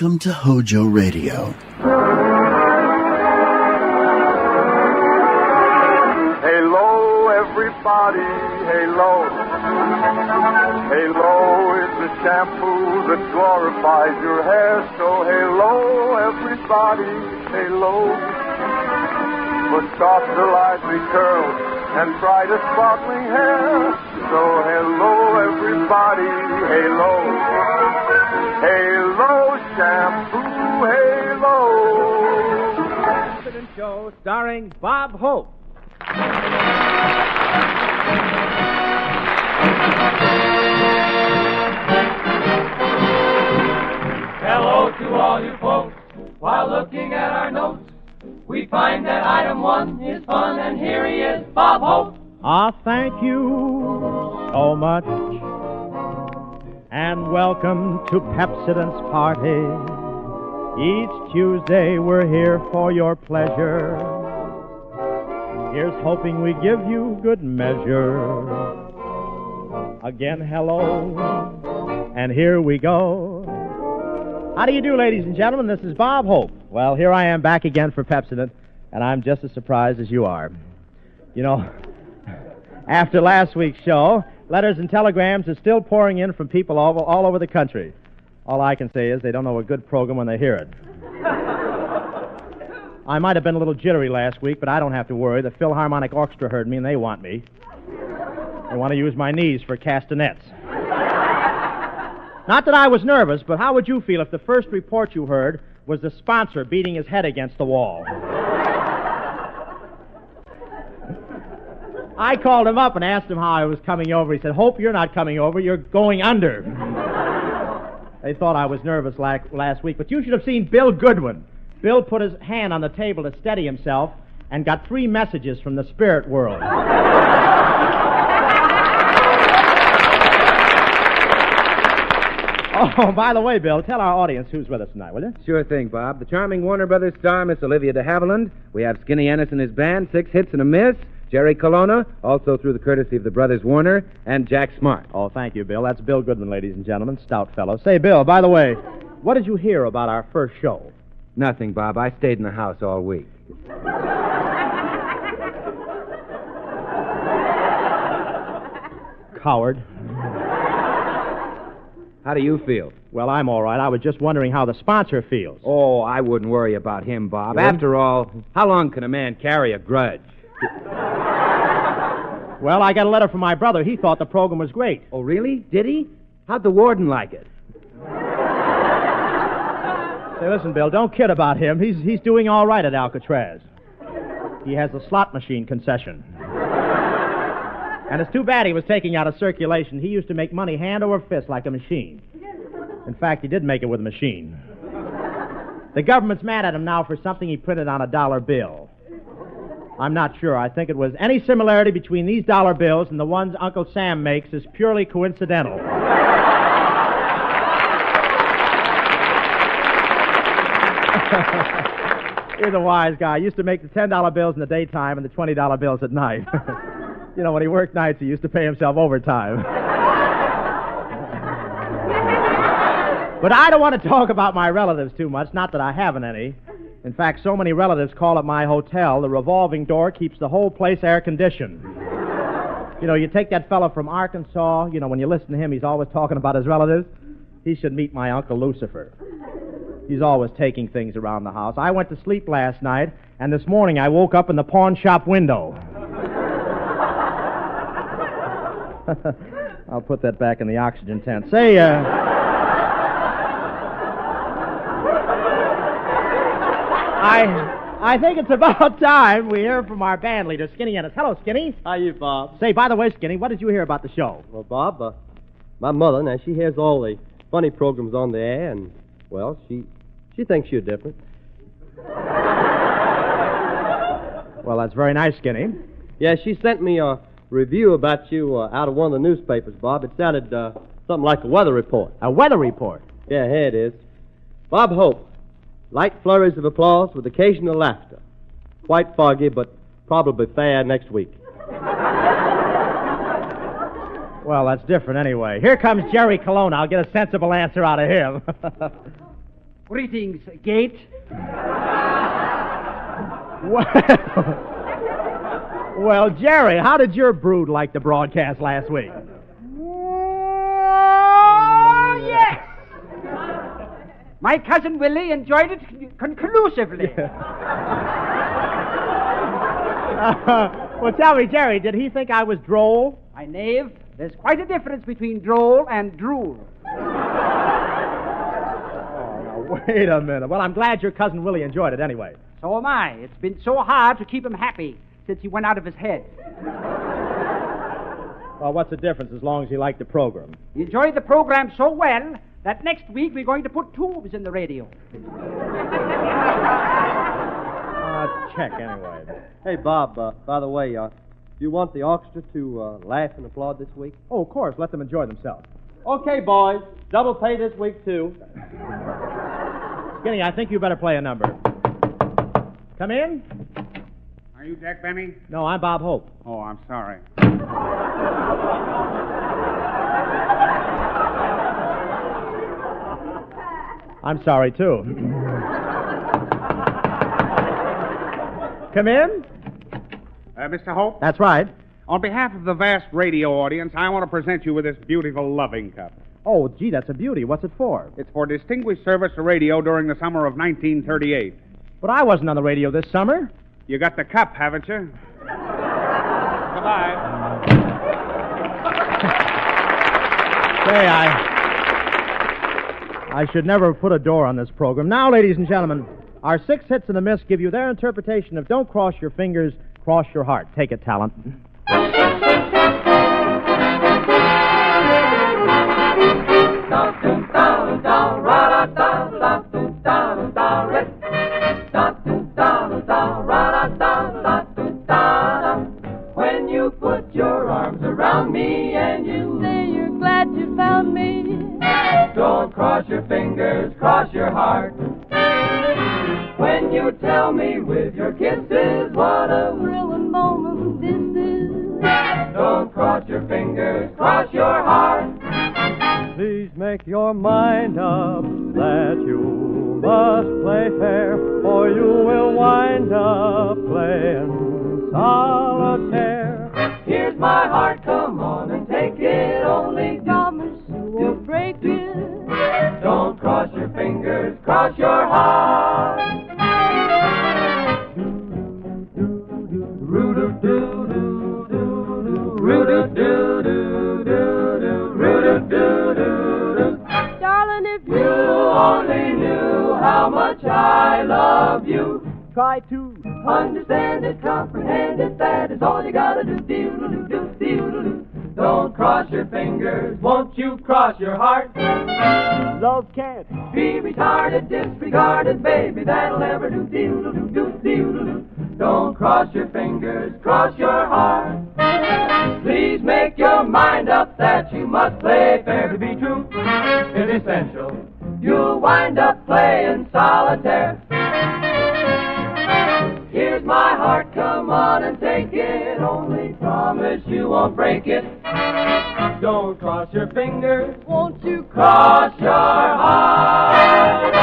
Welcome to HOJO Radio. Hello, everybody, halo. Halo is the shampoo that glorifies your hair. So hello, everybody, halo. For softer, lively curls and brighter, sparkling hair. So hello, everybody, halo. Halo shampoo, halo. President Show starring Bob Hope. Hello to all you folks. While looking at our notes, we find that item 1 is fun, and here he is, Bob Hope. Thank you so much, and welcome to Pepsodent's party. Each Tuesday we're here for your pleasure. Here's hoping we give you good measure. Again, hello, and here we go. How do you do, ladies and gentlemen? This is Bob Hope. Well, here I am back again for Pepsodent, and I'm just as surprised as you are. You know, after last week's show, letters and telegrams are still pouring in from people all over the country. All I can say is they don't know a good program when they hear it. I might have been a little jittery last week, but I don't have to worry. The Philharmonic Orchestra heard me, and they want me. They want to use my knees for castanets. Not that I was nervous, but how would you feel if the first report you heard was the sponsor beating his head against the wall? I called him up and asked him how I was coming over. He said, "Hope you're not coming over, you're going under." They thought I was nervous last week, but you should have seen Bill Goodwin. Bill put his hand on the table to steady himself and got 3 messages from the spirit world. Oh, by the way, Bill, tell our audience who's with us tonight, will you? Sure thing, Bob. The charming Warner Brothers star, Miss Olivia de Havilland. We have Skinny Ennis and his band, 6 hits and a miss. Jerry Colonna, also through the courtesy of the brothers Warner, and Jack Smart. Oh, thank you, Bill. That's Bill Goodman, ladies and gentlemen. Stout fellow. Say, Bill, by the way, what did you hear about our first show? Nothing, Bob. I stayed in the house all week. Coward. How do you feel? Well, I'm all right. I was just wondering how the sponsor feels. Oh, I wouldn't worry about him, Bob. You wouldn't? After all, how long can a man carry a grudge? Well, I got a letter from my brother. He thought the program was great. Oh, really? Did he? How'd the warden like it? Say, listen, Bill, don't kid about him. He's doing all right at Alcatraz. He has a slot machine concession. And it's too bad he was taking out of circulation. He used to make money hand over fist like a machine. In fact, he did make it with a machine. The government's mad at him now for something he printed on a dollar bill. I'm not sure. I think it was any similarity between these dollar bills and the ones Uncle Sam makes is purely coincidental. He's a wise guy. He used to make the $10 bills in the daytime and the $20 bills at night. You know, when he worked nights, he used to pay himself overtime. But I don't want to talk about my relatives too much, not that I haven't any. In fact, so many relatives call at my hotel, the revolving door keeps the whole place air-conditioned. You know, you take that fellow from Arkansas, you know, when you listen to him, he's always talking about his relatives. He should meet my Uncle Lucifer. He's always taking things around the house. I went to sleep last night, and this morning I woke up in the pawn shop window. I'll put that back in the oxygen tent. Say, I think it's about time we hear from our band leader, Skinny Ennis. Hello, Skinny. How you, Bob? Say, by the way, Skinny, what did you hear about the show? Well, Bob, my mother, now, she hears all the funny programs on the air, and, well, she thinks you're different. Well, that's very nice, Skinny. Yeah, she sent me a review about you out of one of the newspapers, Bob. It sounded something like a weather report. A weather report? Yeah, here it is. Bob Hope. Light flurries of applause with occasional laughter. Quite foggy, but probably fair next week. Well, that's different anyway. Here comes Jerry Colonna. I'll get a sensible answer out of him. Greetings, Gate. Well, Jerry, how did your brood like the broadcast last week? Oh, yes. My cousin Willie enjoyed it conclusively. Well, tell me, Jerry, did he think I was droll? My knave, there's quite a difference between droll and drool. Wait a minute. Well, I'm glad your cousin Willie enjoyed it anyway. So am I. It's been so hard to keep him happy since he went out of his head. Well, what's the difference as long as he liked the program? He enjoyed the program so well that next week we're going to put tubes in the radio. Check anyway. Hey, Bob, by the way, do you want the orchestra to laugh and applaud this week? Oh, of course. Let them enjoy themselves. Okay, boys. Double pay this week, too. Skinny, I think you better play a number. Come in. Are you Jack Benny? No, I'm Bob Hope. Oh, I'm sorry. I'm sorry, too. Come in. Mr. Hope? That's right. On behalf of the vast radio audience, I want to present you with this beautiful loving cup. Oh, gee, that's a beauty. What's it for? It's for distinguished service to radio during the summer of 1938. But I wasn't on the radio this summer. You got the cup, haven't you? Goodbye. Say, I should never have put a door on this program. Now, ladies and gentlemen, our 6 hits and a miss give you their interpretation of Don't Cross Your Fingers, Cross Your Heart. Take it, talent. When you put your arms around me and you say you're glad you found me, don't cross your fingers, cross your heart. When you tell me with your kisses what a thrilling moment this is, don't cross your fingers, cross your heart. Please make your mind up that you must play fair, or you will wind up playing solitaire. Here's my heart, come on and take it. Only promise you won't break it. Don't cross your fingers, cross your heart. Darling, if you only knew how much I love you, try to understand it, comprehend it. That is all you gotta do. Don't cross your fingers, won't you cross your heart? Love can't be retarded, disregarded, baby. That'll never do. Don't cross your fingers, cross your heart. Please make your mind up that you must play fair to be true. It's essential. You'll wind up playing solitaire. Here's my heart, come on and take it. Only promise you won't break it. Don't cross your fingers, won't you cross your heart?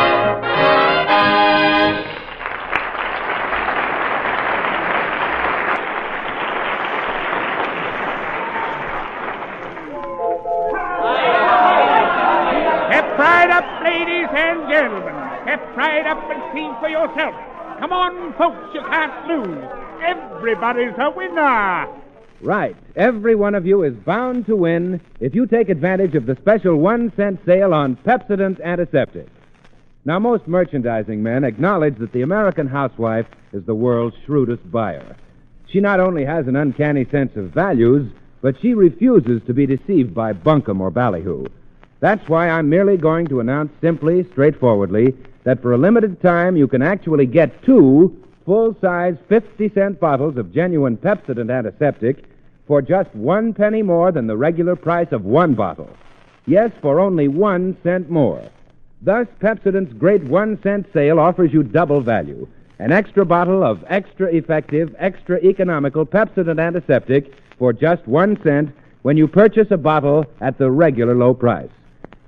Step right up, ladies and gentlemen. Step right up and see for yourself. Come on, folks, you can't lose. Everybody's a winner. Right. Every one of you is bound to win if you take advantage of the special 1-cent sale on Pepsodent Antiseptic. Now, most merchandising men acknowledge that the American housewife is the world's shrewdest buyer. She not only has an uncanny sense of values, but she refuses to be deceived by bunkum or ballyhoo. That's why I'm merely going to announce simply, straightforwardly, that for a limited time you can actually get 2 full-size 50-cent bottles of genuine Pepsodent Antiseptic for just 1 penny more than the regular price of 1 bottle. Yes, for only 1 cent more. Thus, Pepsodent's great 1-cent sale offers you double value. An extra bottle of extra effective, extra economical Pepsodent Antiseptic for just 1 cent when you purchase a bottle at the regular low price.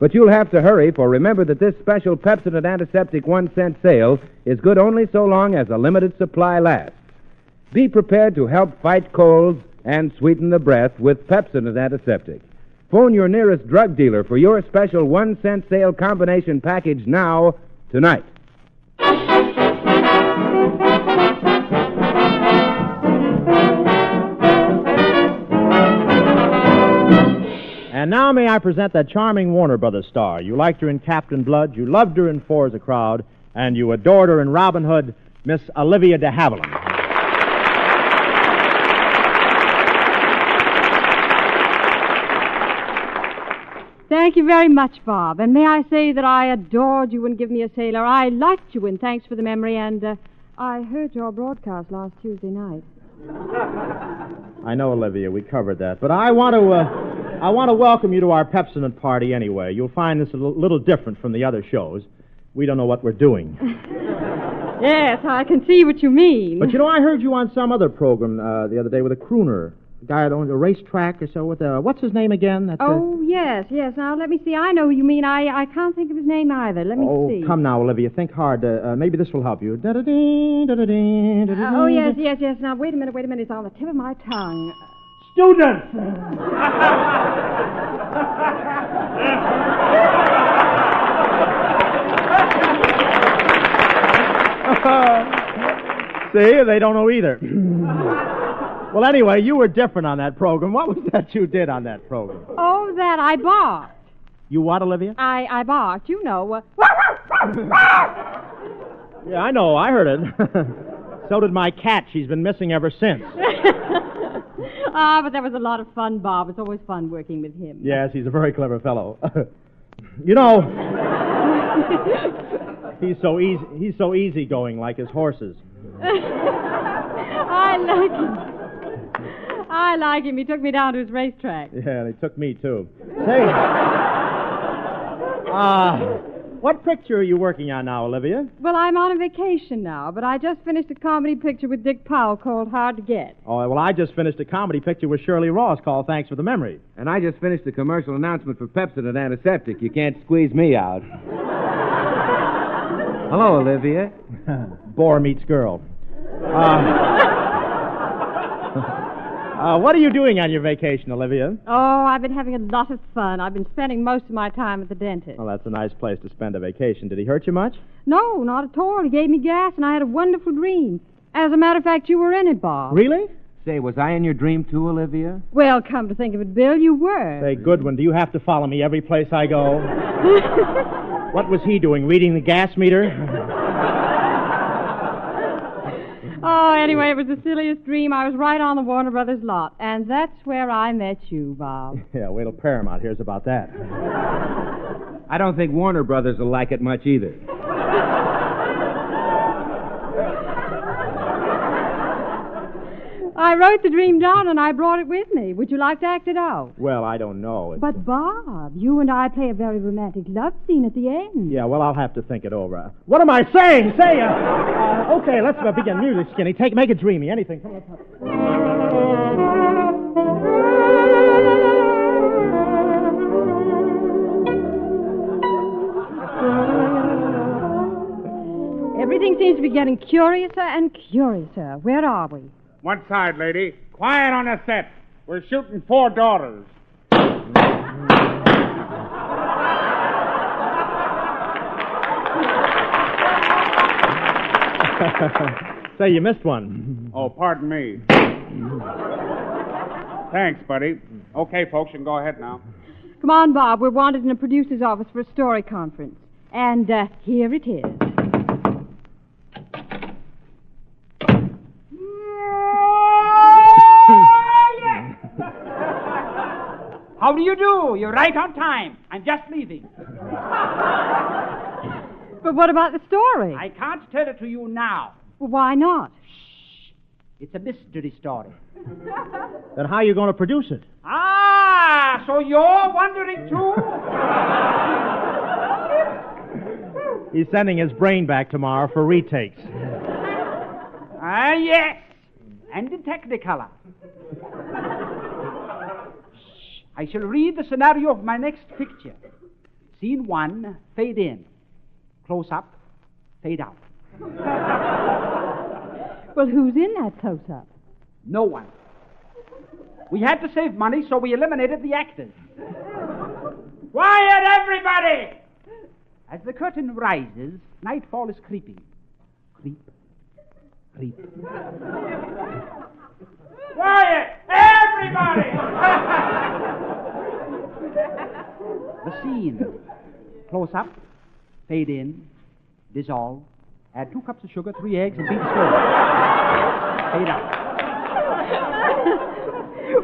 But you'll have to hurry, for remember that this special Pepsodent Antiseptic 1-cent sale is good only so long as a limited supply lasts. Be prepared to help fight colds and sweeten the breath with Pepsodent Antiseptic. Phone your nearest drug dealer for your special 1-cent sale combination package now, tonight. And now may I present that charming Warner Brothers star. You liked her in Captain Blood, you loved her in Four as a Crowd, and you adored her in Robin Hood, Miss Olivia de Havilland. Thank you very much, Bob. And may I say that I adored you in Give Me a Sailor. I liked you in Thanks for the Memory, and I heard your broadcast last Tuesday night. I know, Olivia, we covered that. But I want to welcome you to our Pepsodent party anyway. You'll find this a little different from the other shows. We don't know what we're doing. Yes, I can see what you mean. But, I heard you on some other program the other day with a crooner. A guy that owns a racetrack or so with what's his name again? Yes. Now, let me see. I know who you mean. I can't think of his name either. Let me see. Oh, come now, Olivia. Think hard. Maybe this will help you. Yes. Now, wait a minute. It's on the tip of my tongue. Students! See, they don't know either. Well, anyway, you were different on that program. What was that you did on that program? Oh, that I barked. You what, Olivia? I barked, Yeah, I know. I heard it. So did my cat. She's been missing ever since. But that was a lot of fun, Bob. It's always fun working with him. Yes, he's a very clever fellow. He's so easygoing, like his horses. I like him. He took me down to his racetrack. Yeah, they took me, too. Say, what picture are you working on now, Olivia? Well, I'm on a vacation now, but I just finished a comedy picture with Dick Powell called Hard to Get. Oh, well, I just finished a comedy picture with Shirley Ross called Thanks for the Memory. And I just finished a commercial announcement for Pepsodent Antiseptic. You can't squeeze me out. Hello, Olivia. Boar meets girl. What are you doing on your vacation, Olivia? Oh, I've been having a lot of fun. I've been spending most of my time at the dentist. Well, that's a nice place to spend a vacation. Did he hurt you much? No, not at all. He gave me gas, and I had a wonderful dream. As a matter of fact, you were in it, Bob. Really? Say, was I in your dream, too, Olivia? Well, come to think of it, Bill, you were. Say, Goodwin, do you have to follow me every place I go? What was he doing, reading the gas meter? Oh, anyway, it was the silliest dream. I was right on the Warner Brothers lot, and that's where I met you, Bob. Yeah, wait till Paramount hears about that. I don't think Warner Brothers will like it much either. I wrote the dream down, and I brought it with me. Would you like to act it out? Well, I don't know. But, Bob, you and I play a very romantic love scene at the end. Yeah, well, I'll have to think it over. What am I saying? Say, okay, let's begin music, Skinny. Make it dreamy. Anything. Come on. Everything seems to be getting curiouser and curiouser. Where are we? One side, lady. Quiet on the set. We're shooting 4 daughters. Say, you missed one. Oh, pardon me. Thanks, buddy. Okay, folks, you can go ahead now. Come on, Bob. We're wanted in a producer's office for a story conference. And here it is. How do you do? You're right on time. I'm just leaving. But what about the story? I can't tell it to you now. Well, why not? Shh. It's a mystery story. Then how are you going to produce it? Ah, so you're wondering too? He's sending his brain back tomorrow for retakes. Ah, yes. And in Technicolor. I shall read the scenario of my next picture. Scene 1, fade in. Close up, fade out. Well, who's in that close-up? No one. We had to save money, so we eliminated the actors. Quiet, everybody! As the curtain rises, nightfall is creeping. Creep, creep. Quiet, everybody! The scene. Close up, fade in, dissolve, add 2 cups of sugar, 3 eggs, and beat slowly. Fade out.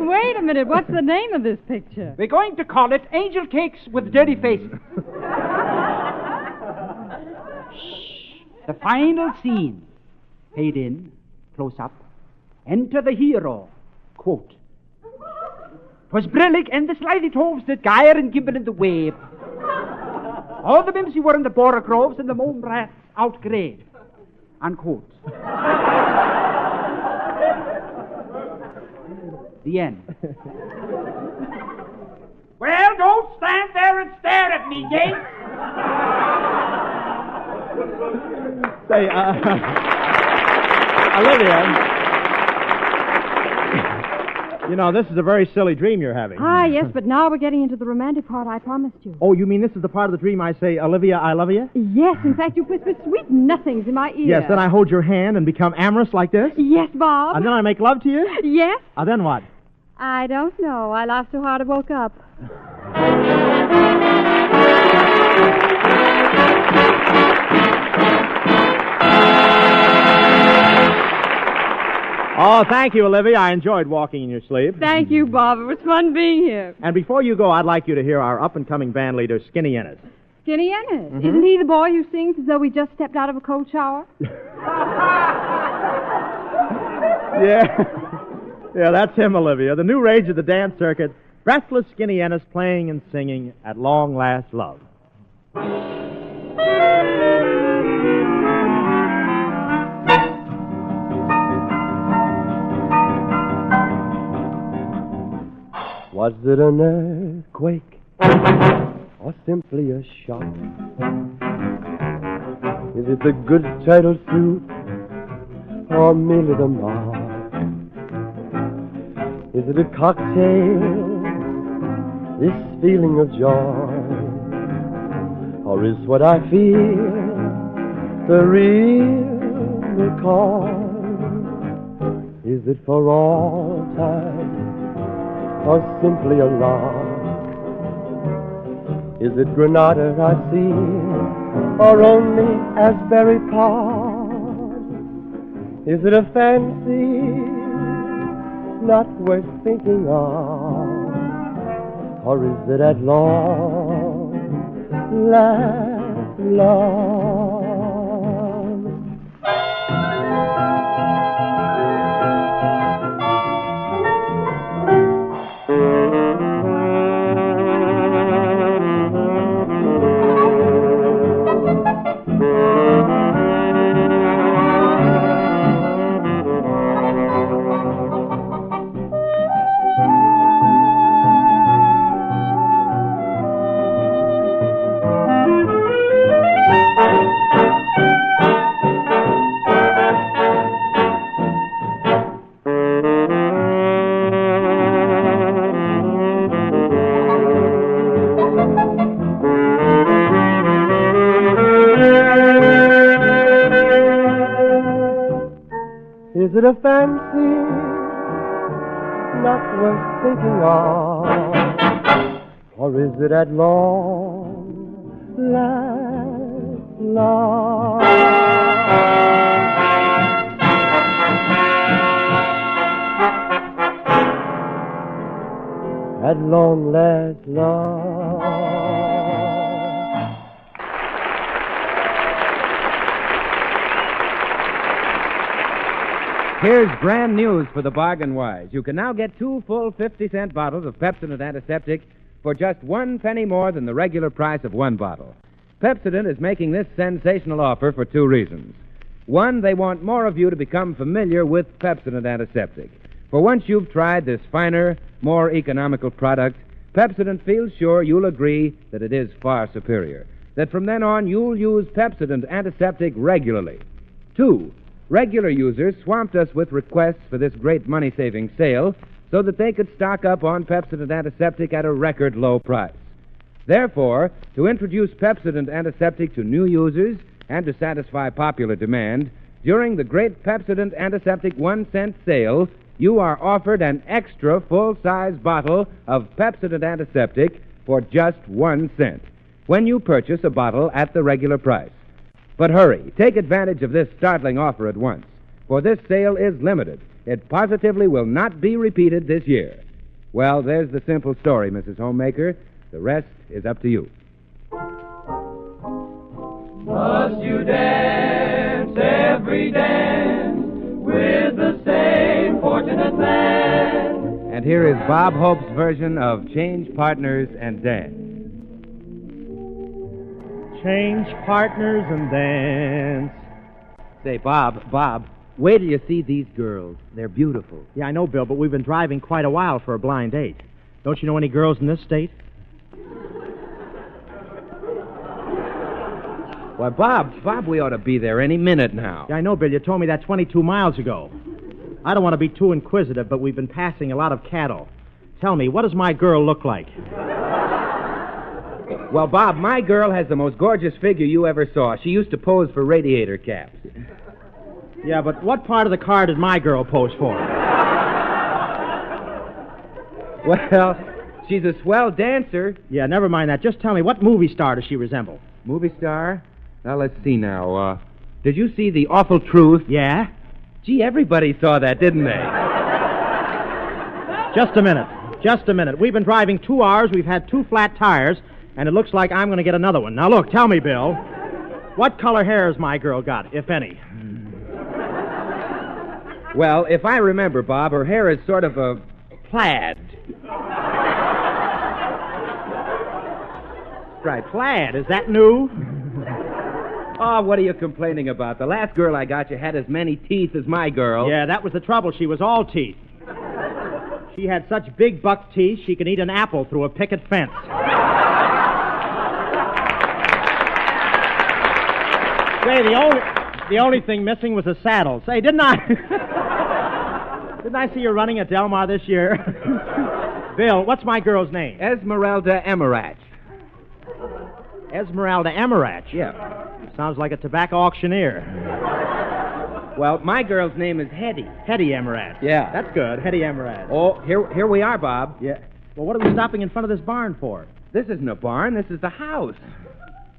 Wait a minute. What's the name of this picture? We're going to call it Angel Cakes with Dirty Faces. Shh. The final scene. Fade in, close up, enter the hero. Quote. 'Twas brillig and the slithy toves that gyre and gimble in the wave. All the mimsy were in the border groves and the mome rats outgrave. Unquote. The end. Well, don't stand there and stare at me, Gates. Say, Olivia, you know, this is a very silly dream you're having. Ah, yes, but now we're getting into the romantic part I promised you. Oh, you mean this is the part of the dream I say, Olivia, I love you? Yes, in fact, you whisper sweet nothings in my ear. Yes, then I hold your hand and become amorous like this? Yes, Bob. And then I make love to you? Yes. Then what? I don't know. I laughed so hard I woke up. Oh, thank you, Olivia. I enjoyed walking in your sleep. Thank you, Bob. It was fun being here. And before you go, I'd like you to hear our up-and-coming band leader, Skinny Ennis. Skinny Ennis? Mm-hmm. Isn't he the boy who sings as though he just stepped out of a cold shower? Yeah. Yeah, that's him, Olivia. The new rage of the dance circuit. Breathless Skinny Ennis playing and singing At Long Last Love. Was it an earthquake or simply a shock? Is it the good turtle soup or merely the mark? Is it a cocktail, this feeling of joy? Or is what I feel the real cause? Is it for all time or simply a lark? Is it Granada I see or only Asbury Park? Is it a fancy not worth thinking of? Or is it at long last love? Is it a fancy not worth thinking of? Or is it at long last love? At long last love. Here's grand news for the bargain wise. You can now get 2 full 50-cent bottles of Pepsodent antiseptic for just 1 penny more than the regular price of 1 bottle. Pepsodent is making this sensational offer for 2 reasons. 1, they want more of you to become familiar with Pepsodent antiseptic. For once you've tried this finer, more economical product, Pepsodent feels sure you'll agree that it is far superior. That from then on, you'll use Pepsodent Antiseptic regularly. 2, regular users swamped us with requests for this great money-saving sale so that they could stock up on Pepsodent Antiseptic at a record low price. Therefore, to introduce Pepsodent Antiseptic to new users and to satisfy popular demand, during the great Pepsodent Antiseptic 1-cent sale, you are offered an extra full-size bottle of Pepsodent Antiseptic for just 1 cent when you purchase a bottle at the regular price. But hurry, take advantage of this startling offer at once, for this sale is limited. It positively will not be repeated this year. Well, there's the simple story, Mrs. Homemaker. The rest is up to you. Must you dance every dance with the same fortunate man? And here is Bob Hope's version of Change Partners and Dance. Change partners and dance. Say, Bob, wait till you see these girls. They're beautiful. Yeah, I know, Bill, but we've been driving quite a while for a blind date. Don't you know any girls in this state? Why, Bob, we ought to be there any minute now. Yeah, I know, Bill. You told me that 22 miles ago. I don't want to be too inquisitive, but we've been passing a lot of cattle. Tell me, what does my girl look like? Well, Bob, my girl has the most gorgeous figure you ever saw. She used to pose for radiator caps. Yeah, but what part of the car did my girl pose for? Well, she's a swell dancer. Yeah, never mind that. Just tell me, what movie star does she resemble? Movie star? Now, let's see now. Did you see The Awful Truth? Yeah? Gee, everybody saw that, didn't they? Just a minute. We've been driving 2 hours, we've had 2 flat tires, and it looks like I'm going to get another one. Now, look, tell me, Bill, what color hair has my girl got, if any? Well, if I remember, Bob, her hair is sort of a plaid. Right, plaid. Is that new? Oh, what are you complaining about? The last girl I got you had as many teeth as my girl. Yeah, that was the trouble. She was all teeth. She had such big buck teeth, she could eat an apple through a picket fence. Say, the only thing missing was a saddle. Say, didn't I see you running at Del Mar this year? Bill, what's my girl's name? Esmeralda Emirach. Esmeralda Emirach? Yeah. Sounds like a tobacco auctioneer. Well, my girl's name is Hetty. Hetty Emirach. Yeah. That's good, Hetty Emirach. Oh, here we are, Bob. Yeah. Well, what are we stopping in front of this barn for? This isn't a barn. This is the house.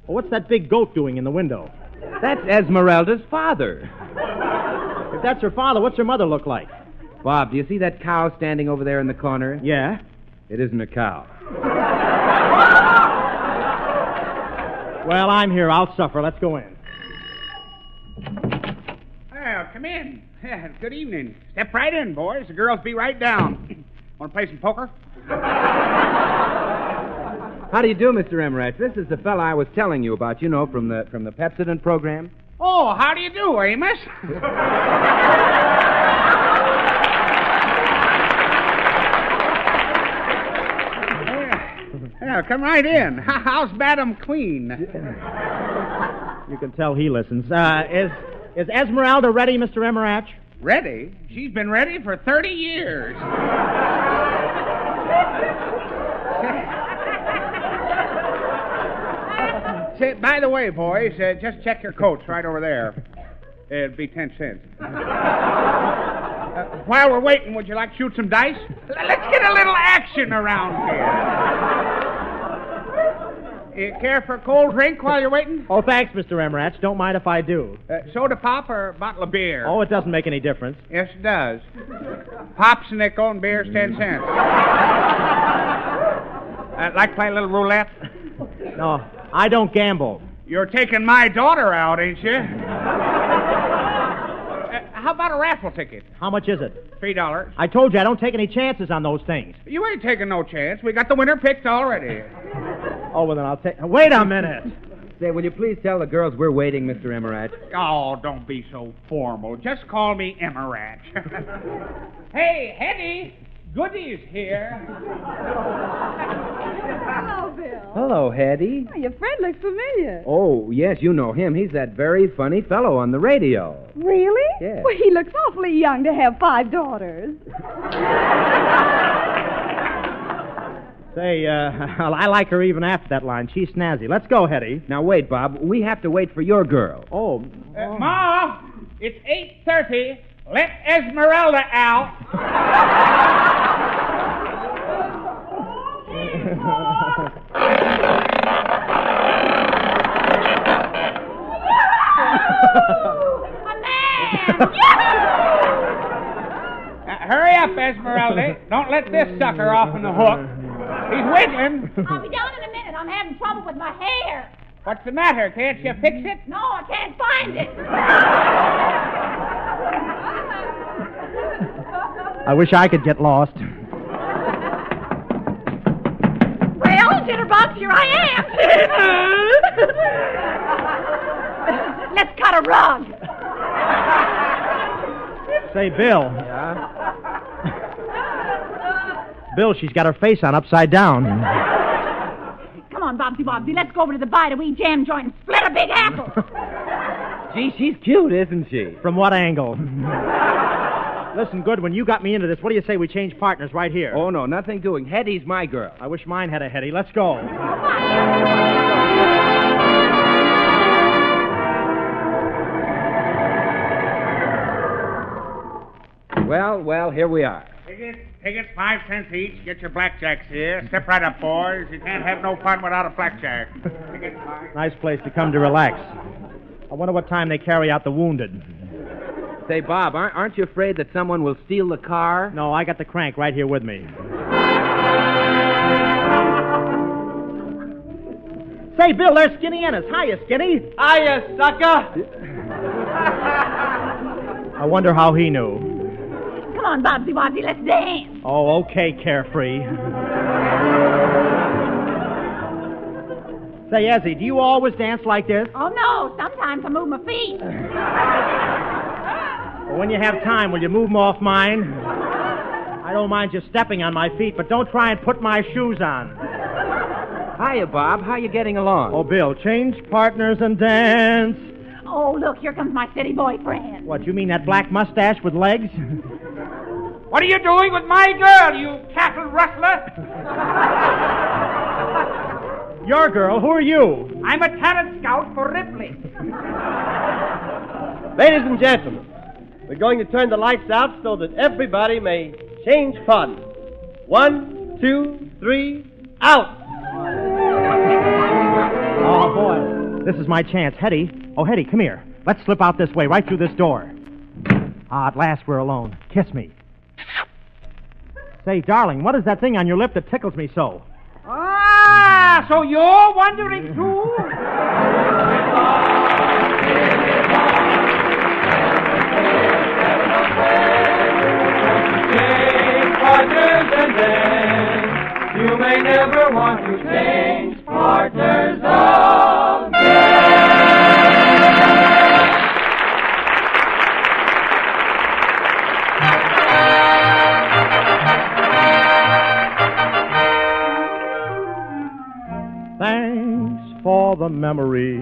Well, what's that big goat doing in the window? That's Esmeralda's father. If that's her father, what's her mother look like? Bob, do you see that cow standing over there in the corner? Yeah. It isn't a cow. Well, I'm here. I'll suffer. Let's go in. Well, come in. Yeah, good evening. Step right in, boys. The girls be right down. Want to play some poker? How do you do, Mr. Emirach? This is the fella I was telling you about, you know, from the Pepsodent program. Oh, how do you do, Amos? Yeah, come right in. How's Madam Queen? You can tell he listens. Is Esmeralda ready, Mr. Emirach? Ready? She's been ready for 30 years. Say, by the way, boys, just check your coats right over there. It'd be 10 cents. While we're waiting, would you like to shoot some dice? Let's get a little action around here. You care for a cold drink while you're waiting? Oh, thanks, Mr. Emirach. Don't mind if I do. Soda pop or a bottle of beer? Oh, it doesn't make any difference. Yes, it does. Pop's a nickel and beer's 10 cents. Like to play a little roulette? No, I don't gamble. You're taking my daughter out, ain't you? How about a raffle ticket? How much is it? $3. I told you I don't take any chances on those things. You ain't taking no chance. We got the winner picked already. Oh, well, then I'll take... Wait a minute. Say, will you please tell the girls we're waiting, Mr. Emirach? Oh, don't be so formal. Just call me Emirach. Hey, Hetty, goodies here. Hello, Bill. Hello, Hetty. Oh, your friend looks familiar. Oh, yes, you know him. He's that very funny fellow on the radio. Really? Yes. Well, he looks awfully young to have 5 daughters. Say, I like her even after that line. She's snazzy. Let's go, Hetty. Now, wait, Bob. We have to wait for your girl. Oh. Ma, it's 8:30. Let Esmeralda out. Hurry up, Esmeralda. Don't let this sucker off on the hook. He's wiggling. I'll be down in a minute. I'm having trouble with my hair. What's the matter? Can't you fix it? No, I can't find it. I wish I could get lost. Well, Jitterbugs, here I am. Let's cut a rug. Say, Bill. Yeah? Bill, she's got her face on upside down. Come on, Bobsy, let's go over to the Bite Away Jam joint and split a big apple. Gee, she's cute, isn't she? From what angle? Listen, Goodwin, you got me into this. What do you say we change partners right here? Oh, no, nothing doing. Hetty's my girl. I wish mine had a Hetty. Let's go. Well, here we are. Tickets 5 cents each. Get your blackjacks here. Step right up, boys. You can't have no fun without a blackjack. Tickets 5. Nice place to come to relax. I wonder what time they carry out the wounded. Say, Bob, aren't you afraid that someone will steal the car? No, I got the crank right here with me. Say, Bill, there's Skinny Ennis. Hiya, Skinny. Hiya, sucker. I wonder how he knew. Come on, Bobsy, let's dance. Oh, okay, Carefree. Say, Ezzy, do you always dance like this? Oh, no, sometimes I move my feet. Well, when you have time, will you move them off mine? I don't mind you stepping on my feet, but don't try and put my shoes on. Hiya, Bob. How you getting along? Oh, Bill, change partners and dance. Oh, look, here comes my city boyfriend. What, you mean that black mustache with legs? What are you doing with my girl, you cattle rustler? Your girl? Who are you? I'm a talent scout for Ripley. Ladies and gentlemen, we're going to turn the lights out so that everybody may change partners. 1, 2, 3, out! Oh, boy. This is my chance. Hetty. Oh, Hetty, come here. Let's slip out this way, right through this door. Ah, at last we're alone. Kiss me. Say, darling, what is that thing on your lip that tickles me so? Ah, so you're wondering, too? Change partners and then you may never want to change partners again. Thanks for the memory.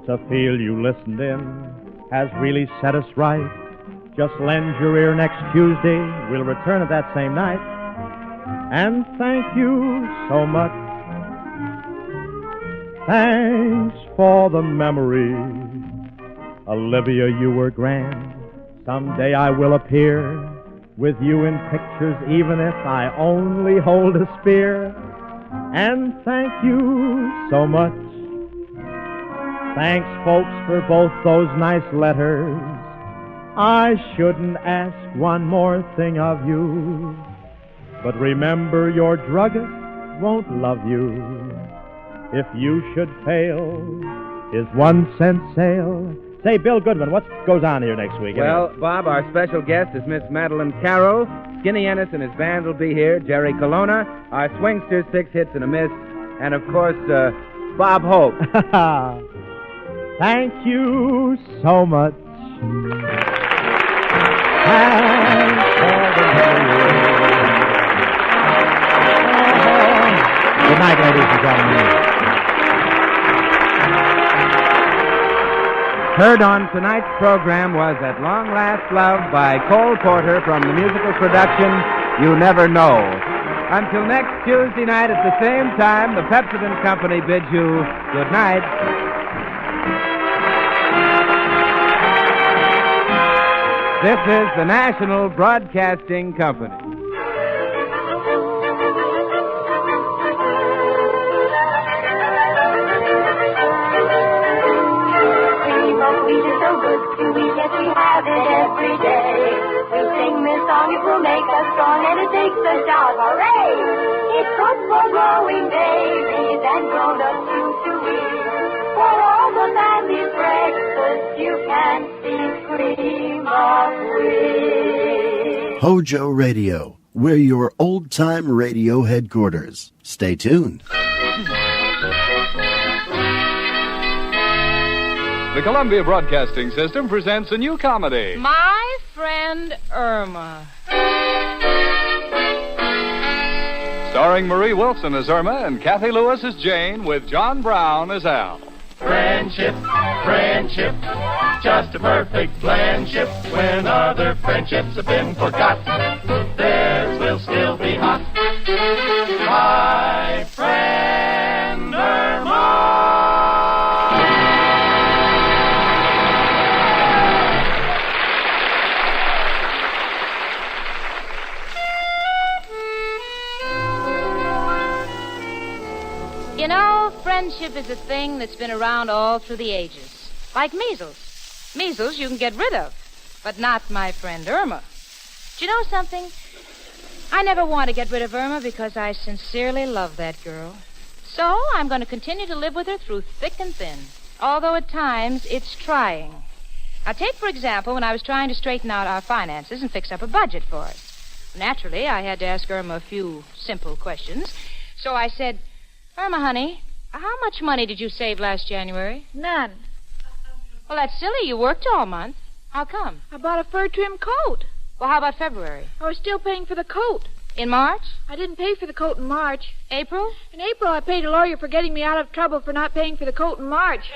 To feel you listened in has really set us right. Just lend your ear next Tuesday. We'll return at that same night. And thank you so much. Thanks for the memory. Olivia, you were grand. Someday I will appear with you in pictures, even if I only hold a spear. And thank you so much. Thanks, folks, for both those nice letters. I shouldn't ask one more thing of you, but remember your druggist won't love you. If you should fail, his 1 cent sale. Say, Bill Goodman, what goes on here next week? Well, Bob, our special guest is Miss Madeline Carroll. Skinny Ennis and his band will be here. Jerry Colonna, our swingsters, 6 hits and a miss. And, of course, Bob Hope. Thank you so much. Thanks for the memory. gentlemen. Heard on tonight's program was At Long Last Love by Cole Porter from the musical production You Never Know. Until next Tuesday night at the same time, the Pepsodent Company bids you good night. This is the National Broadcasting Company. Every day. We sing this song, it will make us strong, and it takes a shout, hooray! It's good for growing babies and grown-ups to eat. For all the family's breakfast, you can see cream of wheat. HOJO Radio, we're your old-time radio headquarters. Stay tuned. The Columbia Broadcasting System presents a new comedy. My Friend Irma. Starring Marie Wilson as Irma and Kathy Lewis as Jane, with John Brown as Al. Friendship, friendship, just a perfect friendship. When other friendships have been forgot, theirs will still be hot. My friend Irma. You know, friendship is a thing that's been around all through the ages. Like measles. Measles you can get rid of, but not my friend Irma. Do you know something? I never want to get rid of Irma because I sincerely love that girl. So I'm going to continue to live with her through thick and thin, although at times it's trying. Now, take, for example, when I was trying to straighten out our finances and fix up a budget for us. Naturally, I had to ask Irma a few simple questions. So I said, Irma, honey, how much money did you save last January? None. Well, that's silly. You worked all month. How come? I bought a fur trim coat. Well, how about February? I was still paying for the coat. In March? I didn't pay for the coat in March. April? In April, I paid a lawyer for getting me out of trouble for not paying for the coat in March.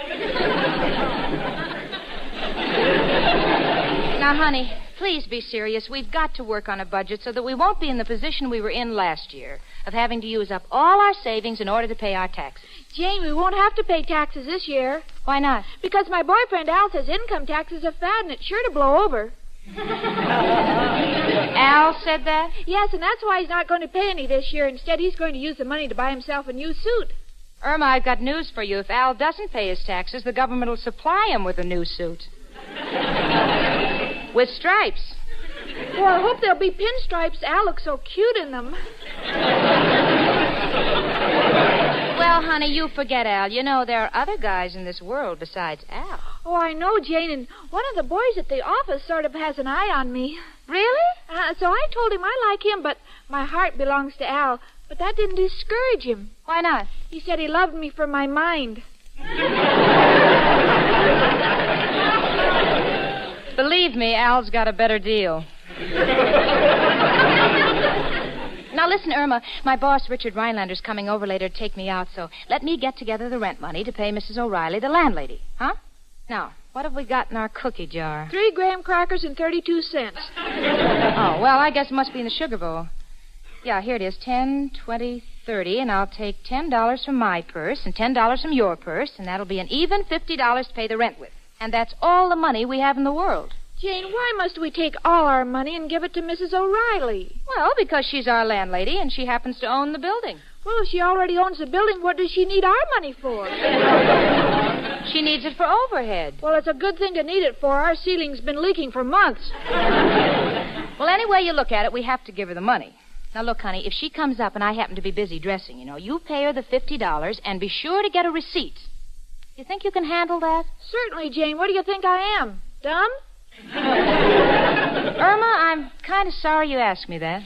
Now, honey, please be serious. We've got to work on a budget so that we won't be in the position we were in last year of having to use up all our savings in order to pay our taxes. Jane, we won't have to pay taxes this year. Why not? Because my boyfriend Al says income taxes are fat and it's sure to blow over. Al said that? Yes, and that's why he's not going to pay any this year. Instead, he's going to use the money to buy himself a new suit. Irma, I've got news for you. If Al doesn't pay his taxes, the government will supply him with a new suit. With stripes. Well, I hope there'll be pinstripes. Al looks so cute in them. Well, honey, you forget Al. You know, there are other guys in this world besides Al. Oh, I know, Jane, and one of the boys at the office sort of has an eye on me. Really? So I told him I like him, but my heart belongs to Al. But that didn't discourage him. Why not? He said he loved me for my mind. Believe me, Al's got a better deal. Now, listen, Irma, my boss, Richard Rhinelander's coming over later to take me out, so let me get together the rent money to pay Mrs. O'Reilly, the landlady. Huh? Now, what have we got in our cookie jar? 3 graham crackers and 32 cents. Oh, well, I guess it must be in the sugar bowl. Yeah, here it is, 10, 20, 30, and I'll take $10 from my purse and $10 from your purse, and that'll be an even $50 to pay the rent with. And that's all the money we have in the world. Jane, why must we take all our money and give it to Mrs. O'Reilly? Well, because she's our landlady and she happens to own the building. Well, if she already owns the building, what does she need our money for? She needs it for overhead. Well, it's a good thing to need it for. Our ceiling's been leaking for months. Well, any way you look at it, we have to give her the money. Now, look, honey, if she comes up and I happen to be busy dressing, you pay her the $50 and be sure to get a receipt. You think you can handle that? Certainly, Jane. What do you think I am? Dumb? Irma, I'm kind of sorry you asked me that.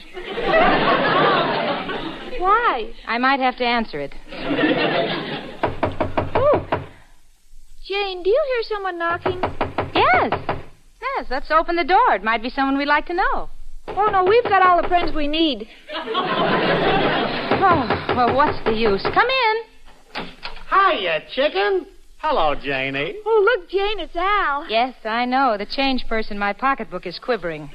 Why? I might have to answer it. Ooh. Jane, do you hear someone knocking? Yes, let's open the door. It might be someone we'd like to know. Oh, no, we've got all the friends we need. Oh, well, what's the use? Come in. Hiya, chicken. Hello, Janie. Oh, look, Jane, it's Al. Yes, I know. The change purse in my pocketbook is quivering.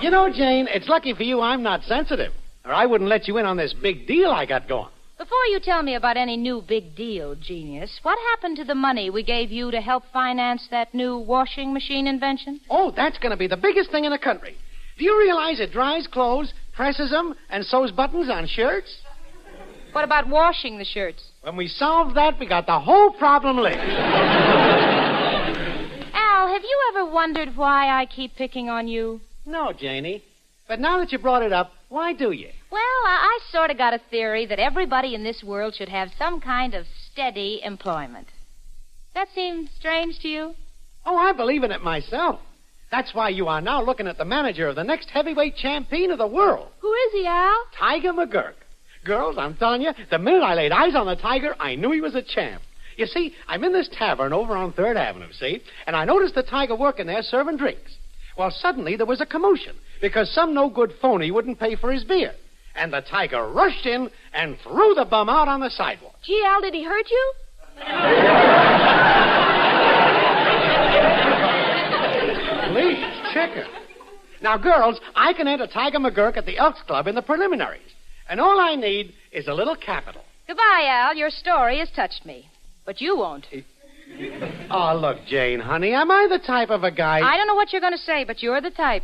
You know, Jane, it's lucky for you I'm not sensitive, or I wouldn't let you in on this big deal I got going. Before you tell me about any new big deal, genius, what happened to the money we gave you to help finance that new washing machine invention? Oh, that's going to be the biggest thing in the country. Do you realize it dries clothes, presses them, and sews buttons on shirts? What about washing the shirts? When we solved that, we got the whole problem licked. Al, have you ever wondered why I keep picking on you? No, Janie. But now that you brought it up, why do you? Well, I sort of got a theory that everybody in this world should have some kind of steady employment. That seem strange to you? Oh, I believe in it myself. That's why you are now looking at the manager of the next heavyweight champion of the world. Who is he, Al? Tiger McGurk. Girls, I'm telling you, the minute I laid eyes on the Tiger, I knew he was a champ. You see, I'm in this tavern over on 3rd Avenue, see? And I noticed the Tiger working there serving drinks. Well, suddenly there was a commotion because some no-good phony wouldn't pay for his beer. And the Tiger rushed in and threw the bum out on the sidewalk. Gee, Al, did he hurt you? Please, chicken. Now, girls, I can enter Tiger McGurk at the Elks Club in the preliminaries. And all I need is a little capital. Goodbye, Al. Your story has touched me. But you won't. Oh, look, Jane, honey, am I the type of a guy... I don't know what you're going to say, but you're the type.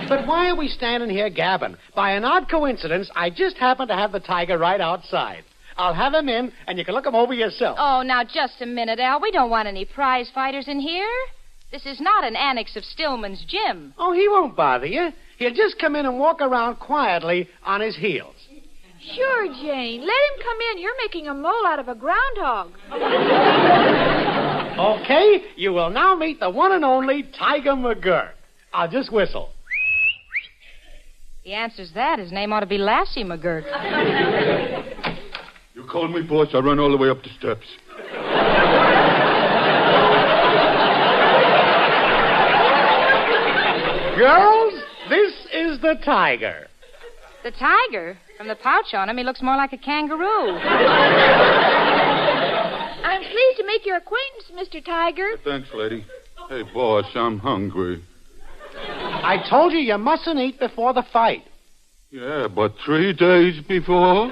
But why are we standing here gabbing? By an odd coincidence, I just happen to have the Tiger right outside. I'll have him in, and you can look him over yourself. Oh, now, just a minute, Al. We don't want any prize fighters in here. This is not an annex of Stillman's gym. Oh, he won't bother you. He'll just come in and walk around quietly on his heels. Sure, Jane. Let him come in. You're making a mole out of a groundhog. Okay, you will now meet the one and only Tiger McGurk. I'll just whistle. The answer's that. His name ought to be Lassie McGurk. You called me, boss. I run all the way up the steps. Girls, this is the Tiger. The Tiger? From the pouch on him, he looks more like a kangaroo. I'm pleased to make your acquaintance, Mr. Tiger. Thanks, lady. Hey, boss, I'm hungry. I told you you mustn't eat before the fight. Yeah, but 3 days before?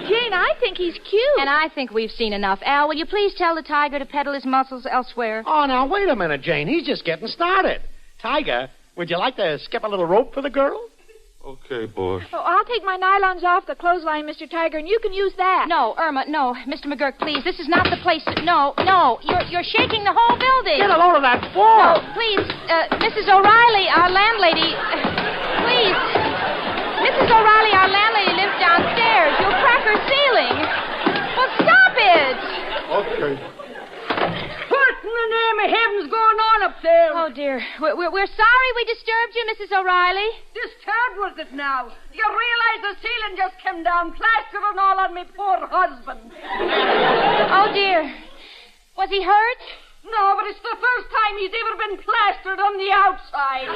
Jane, I think he's cute. And I think we've seen enough. Al, will you please tell the Tiger to peddle his muscles elsewhere? Oh, now, wait a minute, Jane. He's just getting started. Tiger, would you like to skip a little rope for the girl? Okay, boss. Oh, I'll take my nylons off the clothesline, Mr. Tiger, and you can use that. No, Irma, no. Mr. McGurk, please. This is not the place to... No. You're shaking the whole building. Get a load of that floor. No, please. Mrs. O'Reilly, our landlady... please. Mrs. O'Reilly, our landlady, lives downstairs. You'll crack her ceiling. Well, stop it. Okay. What in the name of heaven's going on up there? Oh, dear. We're sorry we disturbed you, Mrs. O'Reilly. Disturbed was it now? You realize the ceiling just came down, plaster and all on me poor husband. Oh, dear. Was he hurt? No, but it's the first time he's ever been plastered on the outside.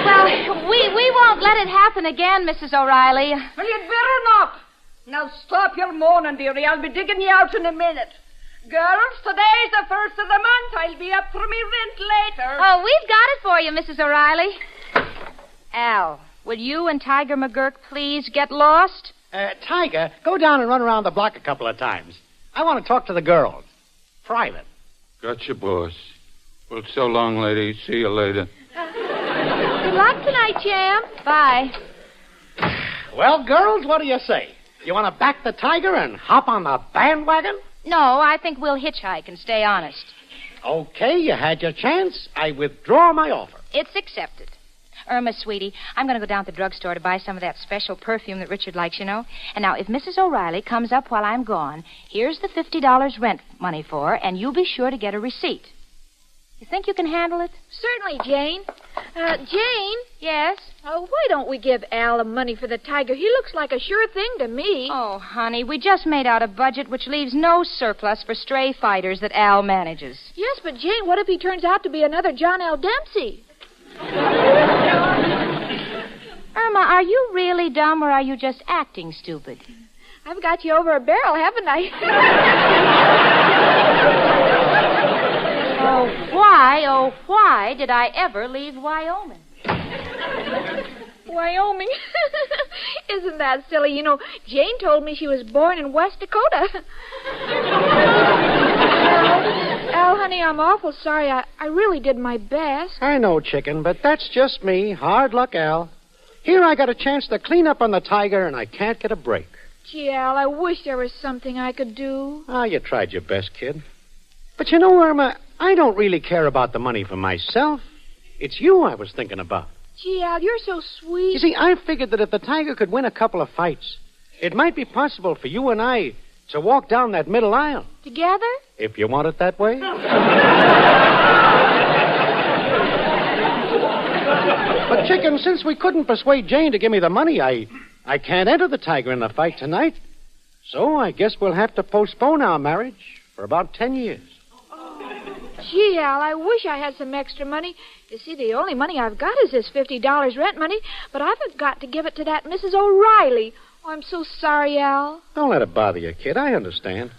Well, we won't let it happen again, Mrs. O'Reilly. Well, you'd better not. Now stop your moaning, dearie. I'll be digging you out in a minute. Girls, today's the first of the month. I'll be up for me rent later. Oh, we've got it for you, Mrs. O'Reilly. Al, will you and Tiger McGurk please get lost? Tiger, go down and run around the block a couple of times. I want to talk to the girls. Private. Gotcha, boss. Well, so long, lady. See you later. Good luck tonight, champ. Bye. Well, girls, what do you say? You want to back the Tiger and hop on the bandwagon? No, I think we'll hitchhike and stay honest. Okay, you had your chance. I withdraw my offer. It's accepted. Irma, sweetie, I'm going to go down to the drugstore to buy some of that special perfume that Richard likes, you know. And now, if Mrs. O'Reilly comes up while I'm gone, here's the $50 rent money for her, and you'll be sure to get a receipt. You think you can handle it? Certainly, Jane. Jane? Yes? Why don't we give Al the money for the Tiger? He looks like a sure thing to me. Oh, honey, we just made out a budget which leaves no surplus for stray fighters that Al manages. Yes, but Jane, what if he turns out to be another John L. Dempsey? Irma, are you really dumb or are you just acting stupid? I've got you over a barrel, haven't I? Oh, why did I ever leave Wyoming? Wyoming? Isn't that silly? You know, Jane told me she was born in West Dakota. Al, honey, I'm awful sorry. I really did my best. I know, chicken, but that's just me. Hard luck, Al. Here I got a chance to clean up on the tiger, and I can't get a break. Gee, Al, I wish there was something I could do. Ah, you tried your best, kid. But you know, Irma, I don't really care about the money for myself. It's you I was thinking about. Gee, Al, you're so sweet. You see, I figured that if the tiger could win a couple of fights, it might be possible for you and I to walk down that middle aisle. Together? If you want it that way. But, chicken, since we couldn't persuade Jane to give me the money, I can't enter the tiger in the fight tonight. So I guess we'll have to postpone our marriage for about 10 years. Gee, Al, I wish I had some extra money. You see, the only money I've got is this $50 rent money, but I've got to give it to that Mrs. O'Reilly. Oh, I'm so sorry, Al. Don't let it bother you, kid. I understand.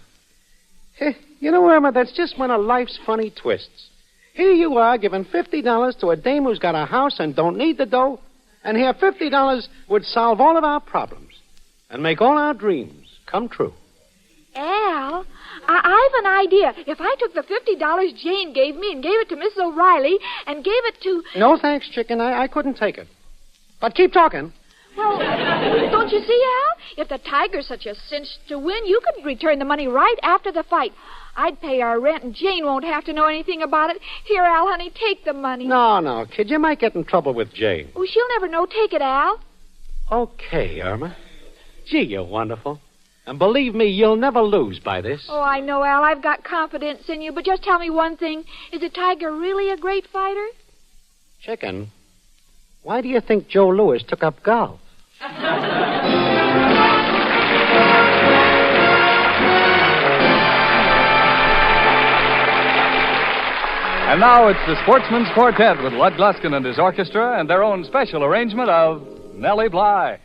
Hey, you know, Irma, that's just one of life's funny twists. Here you are giving $50 to a dame who's got a house and don't need the dough, and here $50 would solve all of our problems and make all our dreams come true. Al, I've an idea. If I took the $50 Jane gave me and gave it to Mrs. O'Reilly and gave it to... No, thanks, chicken. I couldn't take it. But keep talking. Well, don't you see, Al? If the tiger's such a cinch to win, you could return the money right after the fight. I'd pay our rent, and Jane won't have to know anything about it. Here, Al, honey, take the money. No, kid. You might get in trouble with Jane. Oh, she'll never know. Take it, Al. Okay, Irma. Gee, you're wonderful. And believe me, you'll never lose by this. Oh, I know, Al. I've got confidence in you. But just tell me one thing. Is the tiger really a great fighter? Chicken, why do you think Joe Louis took up golf? And now it's the Sportsman's Quartet with Lud Gluskin and his orchestra and their own special arrangement of Nellie Bly.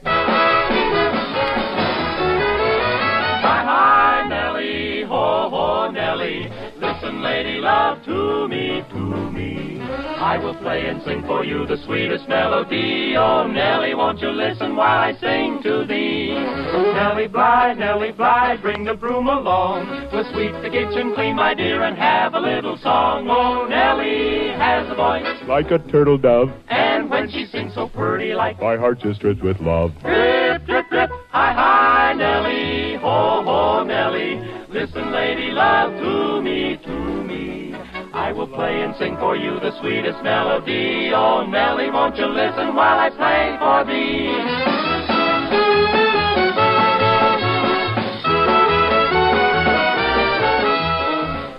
Hi, Nellie, ho, ho, Nellie. Listen, lady love, to me, to me. I will play and sing for you the sweetest melody. Oh, Nellie, won't you listen while I sing to thee? Nellie Bly, bring the broom along. We'll sweep the kitchen clean, my dear, and have a little song. Oh, Nellie has a voice like a turtle dove, and when she sings so pretty like my heart just drips with love. Drip, drip, drip, hi, hi, Nellie, ho, ho, Nellie. Listen, lady love, to me, to me. I will play and sing for you the sweetest melody. Oh, Nellie, won't you listen while I play for thee?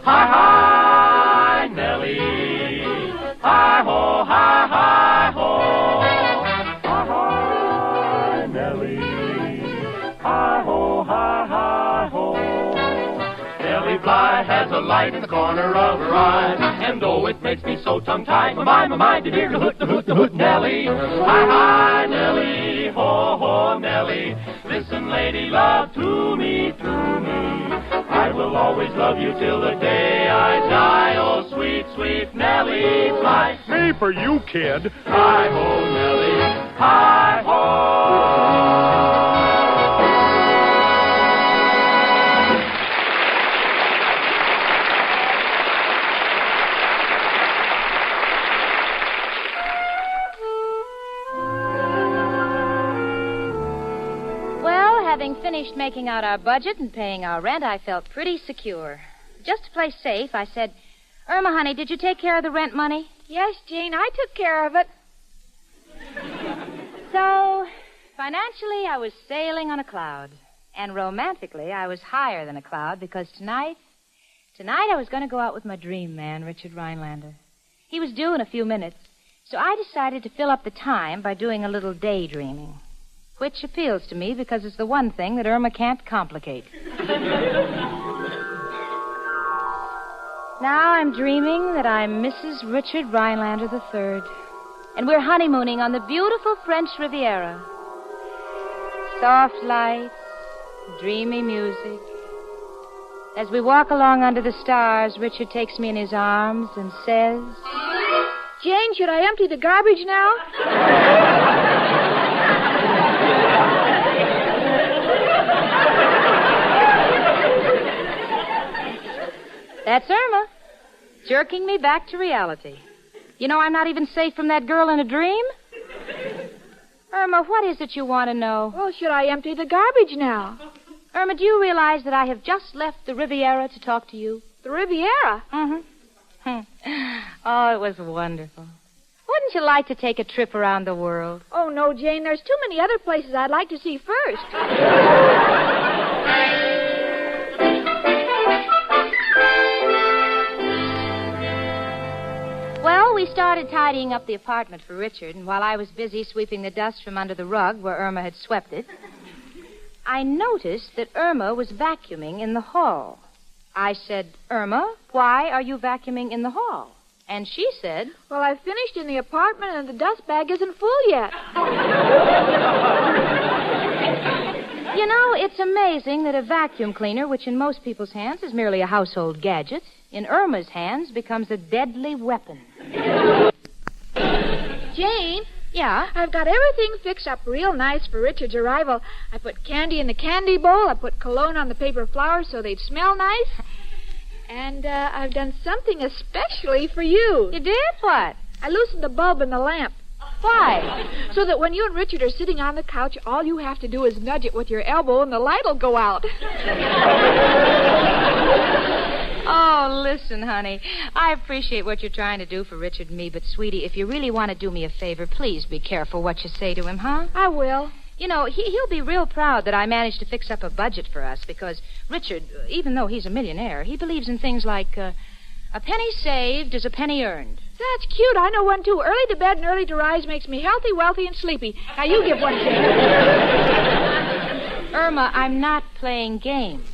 Hi, hi, Nellie. Hi, ho, hi, hi, ho. Hi, hi, Nellie. Hi, ho, hi, hi, ho. Nellie Bly has a light in the corner of her eye, and oh, it makes me so tongue-tied. My mind, dear, the hoot, Nellie. Hi, hi, Nellie. Ho, ho, Nellie. Listen, lady love, to me, to me. I will always love you till the day I die. Oh, sweet, sweet Nellie Bly. Me for you, kid. Hi-ho, Nellie. Hi-ho. Having finished making out our budget and paying our rent, I felt pretty secure. Just to play safe, I said, Irma, honey, did you take care of the rent money? Yes, Jane, I took care of it. So, financially, I was sailing on a cloud. And romantically, I was higher than a cloud because tonight I was going to go out with my dream man, Richard Rhinelander. He was due in a few minutes, so I decided to fill up the time by doing a little daydreaming. Which appeals to me because it's the one thing that Irma can't complicate. Now I'm dreaming that I'm Mrs. Richard Rhinelander III. and we're honeymooning on the beautiful French Riviera. Soft lights, dreamy music. As we walk along under the stars, Richard takes me in his arms and says, Jane, should I empty the garbage now? That's Irma, jerking me back to reality. You know, I'm not even safe from that girl in a dream. Irma, what is it you want to know? Well, should I empty the garbage now? Irma, do you realize that I have just left the Riviera to talk to you? The Riviera? Mm-hmm. Oh, it was wonderful. Wouldn't you like to take a trip around the world? Oh, no, Jane. There's too many other places I'd like to see first. Well, we started tidying up the apartment for Richard, and while I was busy sweeping the dust from under the rug where Irma had swept it, I noticed that Irma was vacuuming in the hall. I said, Irma, why are you vacuuming in the hall? And she said, Well, I finished in the apartment and the dust bag isn't full yet. You know, it's amazing that a vacuum cleaner, which in most people's hands is merely a household gadget, in Irma's hands becomes a deadly weapon. Jane? Yeah? I've got everything fixed up real nice for Richard's arrival. I put candy in the candy bowl. I put cologne on the paper flowers so they'd smell nice. And I've done something especially for you. You did? What? I loosened the bulb in the lamp. Why? So that when you and Richard are sitting on the couch, all you have to do is nudge it with your elbow and the light will go out. Oh, listen, honey. I appreciate what you're trying to do for Richard and me, but, sweetie, if you really want to do me a favor, please be careful what you say to him, huh? I will. You know, he'll be real proud that I managed to fix up a budget for us because Richard, even though he's a millionaire, he believes in things like a penny saved is a penny earned. That's cute. I know one, too. Early to bed and early to rise makes me healthy, wealthy, and sleepy. Now, you give one to me. Irma, I'm not playing games.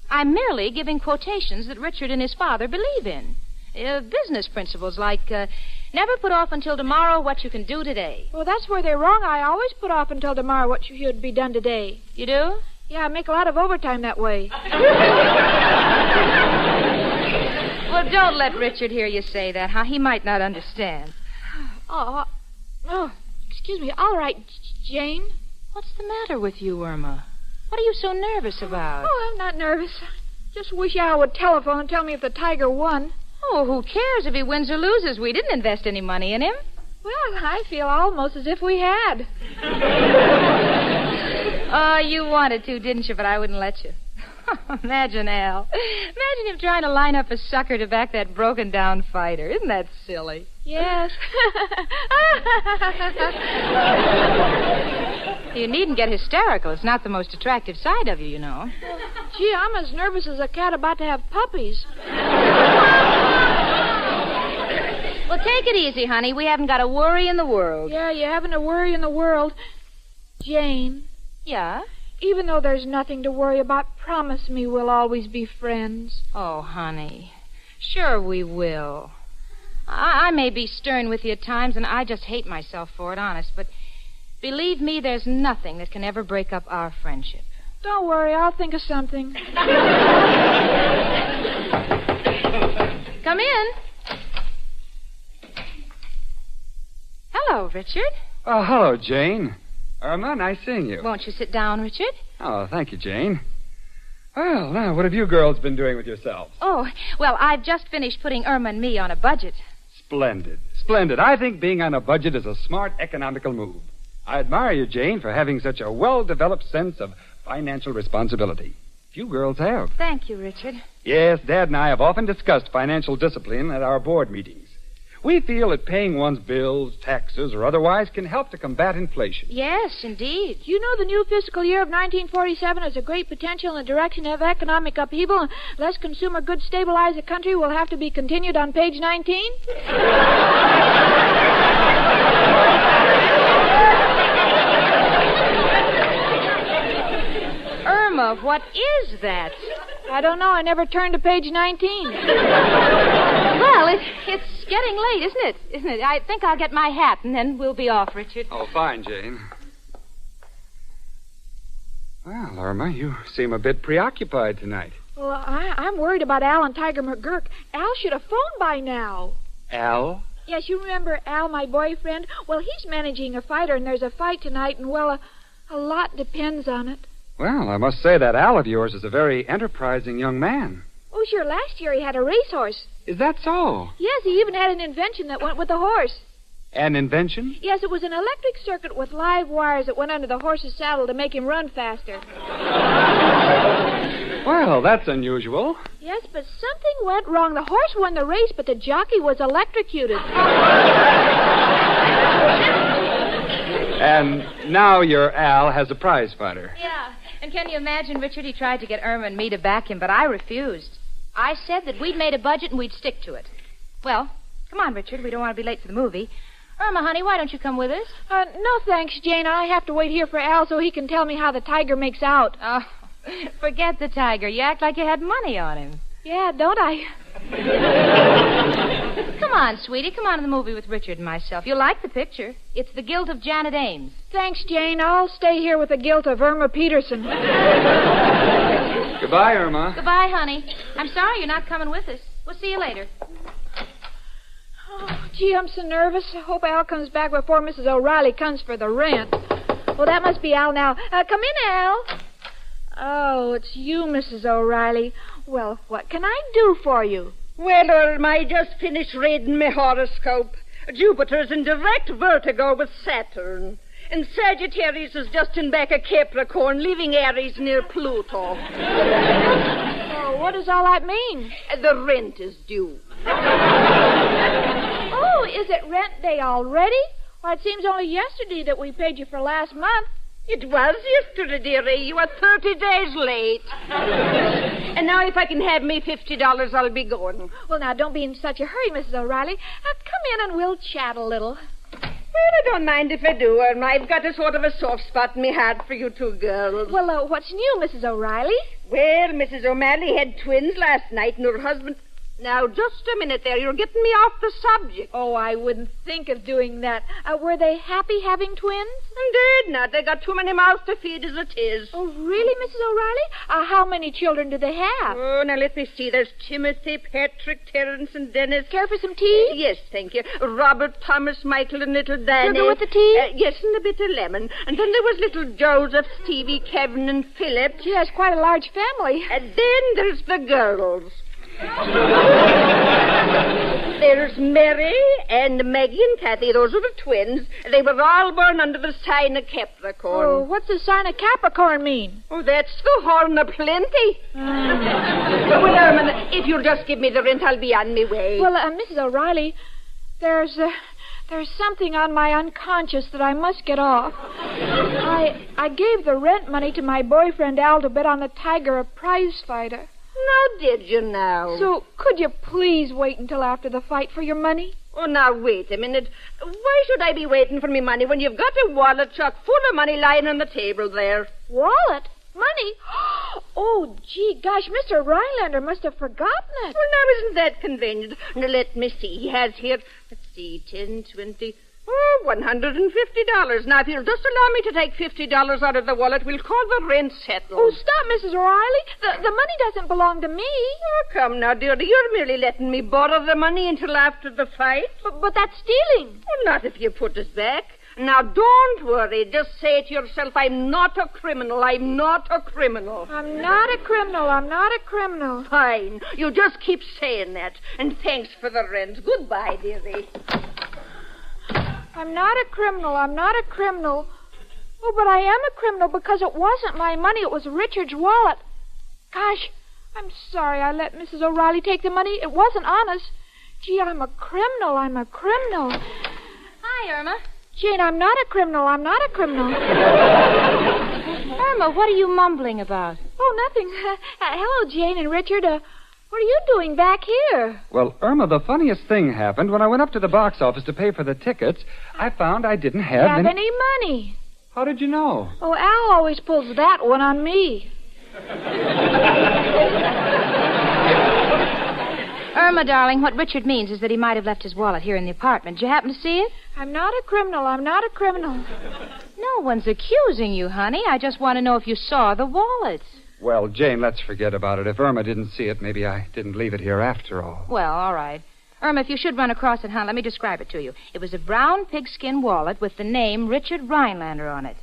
I'm merely giving quotations that Richard and his father believe in. Business principles like, never put off until tomorrow what you can do today. Well, that's where they're wrong. I always put off until tomorrow what should be done today. You do? Yeah, I make a lot of overtime that way. Well, don't let Richard hear you say that, huh? He might not understand. Oh, excuse me. All right, Jane. What's the matter with you, Irma? What are you so nervous about? Oh, I'm not nervous. Just wish Al would telephone and tell me if the Tiger won. Oh, who cares if he wins or loses? We didn't invest any money in him. Well, I feel almost as if we had. Oh, you wanted to, didn't you? But I wouldn't let you. Imagine Al. Imagine him trying to line up a sucker to back that broken-down fighter. Isn't that silly? Yes. You needn't get hysterical. It's not the most attractive side of you, you know. Gee, I'm as nervous as a cat about to have puppies. Well, take it easy, honey. We haven't got a worry in the world. Yeah, you haven't a worry in the world. Jane. Yeah? Even though there's nothing to worry about, promise me we'll always be friends. Oh, honey. Sure we will. I may be stern with you at times, and I just hate myself for it, honest, but believe me, there's nothing that can ever break up our friendship. Don't worry, I'll think of something. Come in. Hello, Richard. Oh, hello, Jane. Irma, nice seeing you. Won't you sit down, Richard? Oh, thank you, Jane. Well, now, what have you girls been doing with yourselves? Oh, well, I've just finished putting Irma and me on a budget. Splendid. Splendid. I think being on a budget is a smart economical move. I admire you, Jane, for having such a well-developed sense of financial responsibility. Few girls have. Thank you, Richard. Yes, Dad and I have often discussed financial discipline at our board meetings. We feel that paying one's bills, taxes, or otherwise can help to combat inflation. Yes, indeed. You know the new fiscal year of 1947 has a great potential in the direction of economic upheaval. Unless consumer goods stabilize the country will have to be continued on page 19. Irma, what is that? I don't know. I never turned to page 19. Well, it's getting late, isn't it? I think I'll get my hat, and then we'll be off, Richard. Oh, fine, Jane. Well, Irma, you seem a bit preoccupied tonight. Well, I'm worried about Al and Tiger McGurk. Al should have phoned by now. Al? Yes, you remember Al, my boyfriend? Well, he's managing a fighter, and there's a fight tonight, and, well, a lot depends on it. Well, I must say that Al of yours is a very enterprising young man. Oh, sure, last year he had a racehorse. Is that so? Yes, he even had an invention that went with the horse. An invention? Yes, it was an electric circuit with live wires that went under the horse's saddle to make him run faster. Well, that's unusual. Yes, but something went wrong. The horse won the race, but the jockey was electrocuted. And now your Al has a prize fighter. Yeah, and can you imagine, Richard? He tried to get Irma and me to back him, but I refused. I said that we'd made a budget and we'd stick to it. Well, come on, Richard. We don't want to be late for the movie. Irma, honey, why don't you come with us? No, thanks, Jane. I have to wait here for Al so he can tell me how the tiger makes out. Oh, forget the tiger. You act like you had money on him. Yeah, don't I? Come on, sweetie. Come on to the movie with Richard and myself. You'll like the picture. It's The Guilt of Janet Ames. Thanks, Jane. I'll stay here with the guilt of Irma Peterson. Goodbye, Irma. Goodbye, honey. I'm sorry you're not coming with us. We'll see you later. Oh, gee, I'm so nervous. I hope Al comes back before Mrs. O'Reilly comes for the rent. Well, that must be Al now. Come in, Al. Oh, it's you, Mrs. O'Reilly. Well, what can I do for you? Well, Irma, I just finished reading my horoscope. Jupiter's in direct vertigo with Saturn. And Sagittarius is just in back of Capricorn, leaving Aries near Pluto. Oh, what does all that mean? The rent is due. Oh, is it rent day already? Well, it seems only yesterday that we paid you for last month. It was yesterday, dearie. You are 30 days late. And now if I can have me $50, I'll be going. Well, now, don't be in such a hurry, Mrs. O'Reilly. Come in and we'll chat a little. Well, I don't mind if I do, Irma. I've got a sort of a soft spot in my heart for you two girls. Well, what's new, Mrs. O'Reilly? Well, Mrs. O'Malley had twins last night, and her husband... Now, just a minute there. You're getting me off the subject. Oh, I wouldn't think of doing that. Were they happy having twins? Indeed not. They got too many mouths to feed as it is. Oh, really, Mrs. O'Reilly? How many children do they have? Oh, now let me see. There's Timothy, Patrick, Terence, and Dennis. Care for some tea? Yes, thank you. Robert, Thomas, Michael, and little Danny. Sugar with the tea? Yes, and a bit of lemon. And then there was little Joseph, Stevie, Kevin, and Philip. Gee, that's quite a large family. And then there's the girls. There's Mary and Maggie and Kathy. Those are the twins. They were all born under the sign of Capricorn. Oh, what's the sign of Capricorn mean? Oh, that's the horn of plenty. Well, Irma, if you'll just give me the rent, I'll be on my way. Well, Mrs. O'Reilly, there's something on my unconscious that I must get off. I gave the rent money to my boyfriend Al to bet on the tiger, a prize fighter. Now, did you now? So, could you please wait until after the fight for your money? Oh, now, wait a minute. Why should I be waiting for me money when you've got a wallet chock full of money lying on the table there? Wallet? Money? Oh, gee, gosh, Mr. Rhinelander must have forgotten it. Well, now, isn't that convenient? Now, let me see. He has here, let's see, 10, 20... Oh, $150. Now, if you'll just allow me to take $50 out of the wallet, we'll call the rent settled. Oh, stop, Mrs. O'Reilly. The money doesn't belong to me. Oh, come now, dearie. You're merely letting me borrow the money until after the fight. But that's stealing. Well, not if you put it back. Now, don't worry. Just say to yourself, I'm not a criminal. I'm not a criminal. I'm not a criminal. I'm not a criminal. Fine. You just keep saying that. And thanks for the rent. Goodbye, dearie. I'm not a criminal. I'm not a criminal. Oh, but I am a criminal because it wasn't my money. It was Richard's wallet. Gosh, I'm sorry I let Mrs. O'Reilly take the money. It wasn't honest. Gee, I'm a criminal. I'm a criminal. Hi, Irma. Jane, I'm not a criminal. I'm not a criminal. Irma, what are you mumbling about? Oh, nothing. Hello, Jane and Richard. What are you doing back here? Well, Irma, the funniest thing happened. When I went up to the box office to pay for the tickets, I found I didn't have any money. How did you know? Oh, Al always pulls that one on me. Irma, darling, what Richard means is that he might have left his wallet here in the apartment. Did you happen to see it? I'm not a criminal. I'm not a criminal. No one's accusing you, honey. I just want to know if you saw the wallet. Well, Jane, let's forget about it. If Irma didn't see it, maybe I didn't leave it here after all. Well, all right. Irma, if you should run across it, let me describe it to you. It was a brown pigskin wallet with the name Richard Rhinelander on it.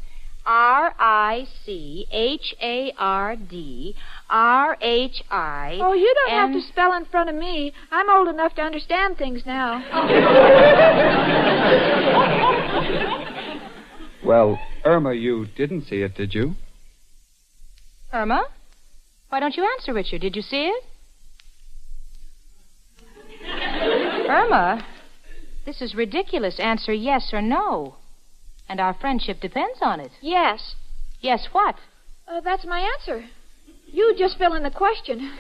RICHARDRHI. Oh, you don't have to spell in front of me. I'm old enough to understand things now. Well, Irma, you didn't see it, did you? Irma? Why don't you answer, Richard? Did you see it? Irma, this is ridiculous. Answer yes or no. And our friendship depends on it. Yes. Yes, what? That's my answer. You just fill in the question.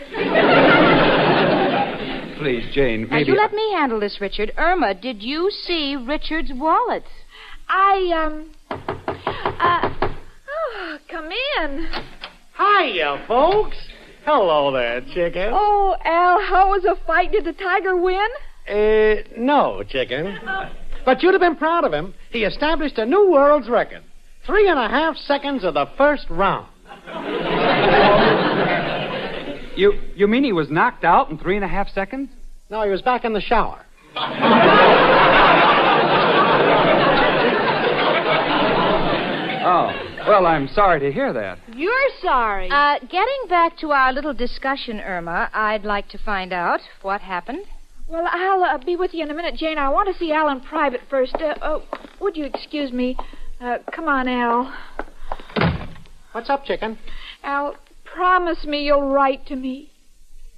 Please, Jane, Now, you let me handle this, Richard. Irma, did you see Richard's wallet? Come in. Hiya, folks. Hello there, chicken. Oh, Al, how was the fight? Did the tiger win? No, chicken. But you'd have been proud of him. He established a new world's record. 3.5 seconds of the first round. You mean he was knocked out in 3.5 seconds? No, he was back in the shower. Oh, well, I'm sorry to hear that. You're sorry. Getting back to our little discussion, Irma, I'd like to find out what happened. Well, I'll be with you in a minute, Jane. I want to see Al in private first. Would you excuse me? Come on, Al. What's up, chicken? Al, promise me you'll write to me.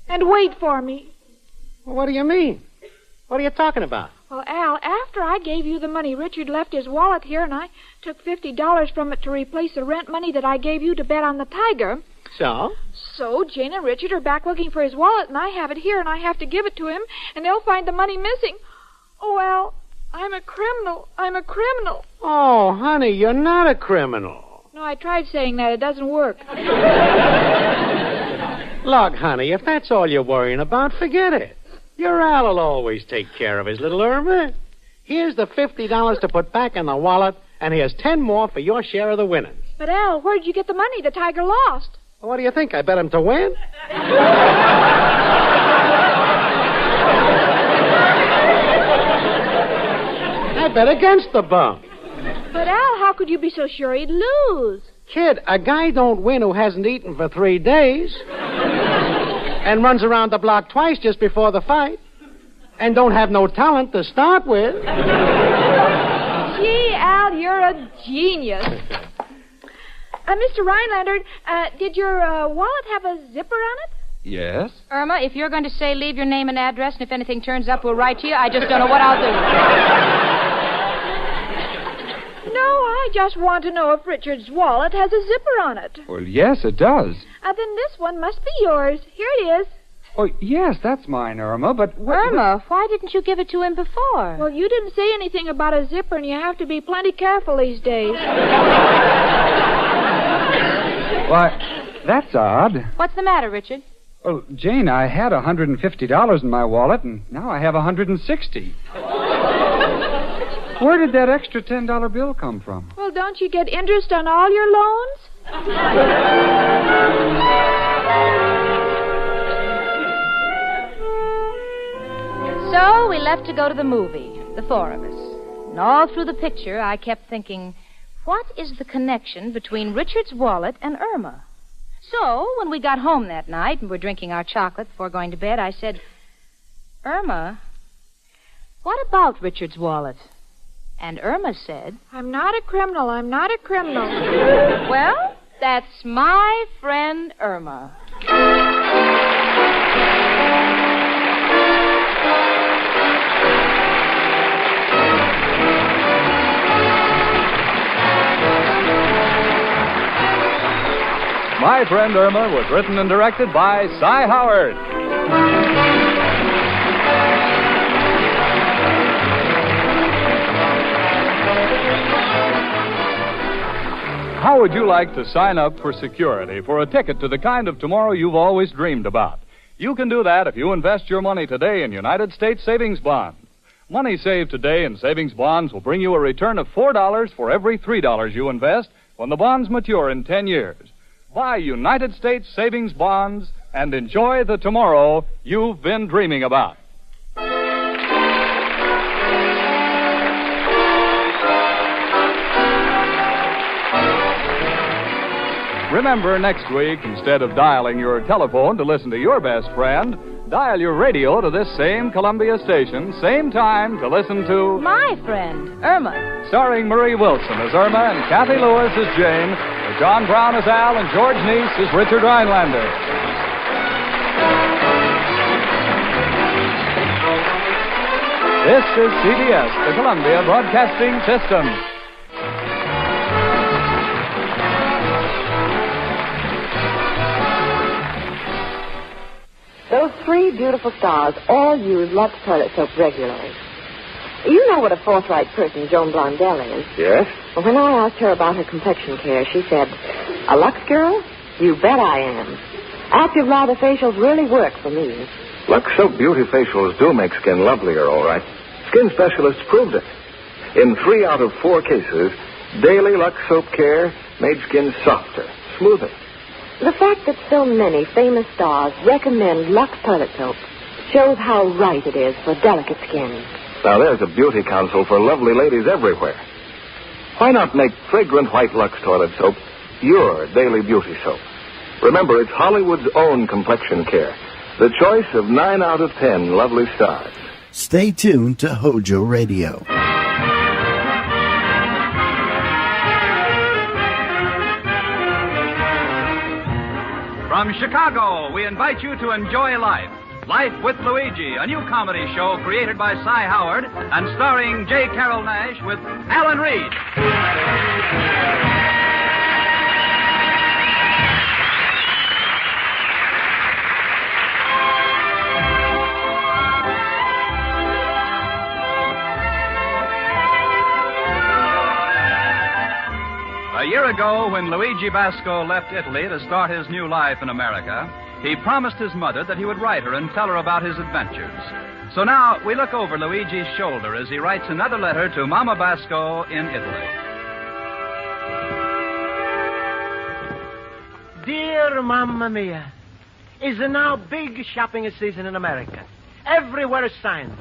And wait for me. Well, what do you mean? What are you talking about? Well, Al, after I gave you the money, Richard left his wallet here, and I took $50 from it to replace the rent money that I gave you to bet on the tiger. So? So, Jane and Richard are back looking for his wallet, and I have it here, and I have to give it to him, and they'll find the money missing. Oh, Al, I'm a criminal. I'm a criminal. Oh, honey, you're not a criminal. No, I tried saying that. It doesn't work. Look, honey, if that's all you're worrying about, forget it. Your Al will always take care of his little Irma. Here's the $50 to put back in the wallet, and here's 10 more for your share of the winnings. But, Al, where did you get the money the tiger lost? What do you think? I bet him to win? I bet against the bum. But, Al, how could you be so sure he'd lose? Kid, a guy don't win who hasn't eaten for 3 days. And runs around the block twice just before the fight. And don't have no talent to start with. Gee, Al, you're a genius. Mr. Rhinelander, did your wallet have a zipper on it? Yes. Irma, if you're going to say leave your name and address, and if anything turns up, we'll write to you, I just don't know what I'll do. No, I just want to know if Richard's wallet has a zipper on it. Well, yes, it does. Then this one must be yours. Here it is. Oh, yes, that's mine, Irma, but... Irma, why didn't you give it to him before? Well, you didn't say anything about a zipper, and you have to be plenty careful these days. Why, that's odd. What's the matter, Richard? Well, Jane, I had $150 in my wallet, and now I have $160. Where did that extra $10 bill come from? Well, don't you get interest on all your loans? So we left to go to the movie, the four of us. And all through the picture, I kept thinking, what is the connection between Richard's wallet and Irma? So when we got home that night and were drinking our chocolate before going to bed, I said, Irma, what about Richard's wallet? And Irma said, I'm not a criminal. I'm not a criminal. Well, that's my friend Irma. My Friend Irma was written and directed by Cy Howard. How would you like to sign up for security for a ticket to the kind of tomorrow you've always dreamed about? You can do that if you invest your money today in United States savings bonds. Money saved today in savings bonds will bring you a return of $4 for every $3 you invest when the bonds mature in 10 years. Buy United States savings bonds and enjoy the tomorrow you've been dreaming about. Remember, next week, instead of dialing your telephone to listen to your best friend, dial your radio to this same Columbia station, same time, to listen to My Friend, Irma. Starring Marie Wilson as Irma and Kathy Lewis as Jane, with John Brown as Al and George Neese as Richard Rhinelander. This is CBS, the Columbia Broadcasting System. Those three beautiful stars all use Lux toilet soap regularly. You know what a forthright person Joan Blondell is. Yes? Well, when I asked her about her complexion care, she said, "A Lux girl? You bet I am. Active lather facials really work for me." Lux Soap Beauty Facials do make skin lovelier, all right. Skin specialists proved it. In 3 out of 4 cases, daily Lux Soap care made skin softer, smoother. The fact that so many famous stars recommend Lux toilet soap shows how right it is for delicate skin. Now, there's a beauty counsel for lovely ladies everywhere. Why not make fragrant white Lux toilet soap your daily beauty soap? Remember, it's Hollywood's own complexion care. The choice of 9 out of 10 lovely stars. Stay tuned to HOJO Radio. From Chicago, we invite you to enjoy life. Life with Luigi, a new comedy show created by Cy Howard and starring J. Carrol Naish with Alan Reed. A year ago, when Luigi Basco left Italy to start his new life in America, he promised his mother that he would write her and tell her about his adventures. So now we look over Luigi's shoulder as he writes another letter to Mama Basco in Italy. Dear Mamma Mia, is now big shopping season in America. Everywhere is signs.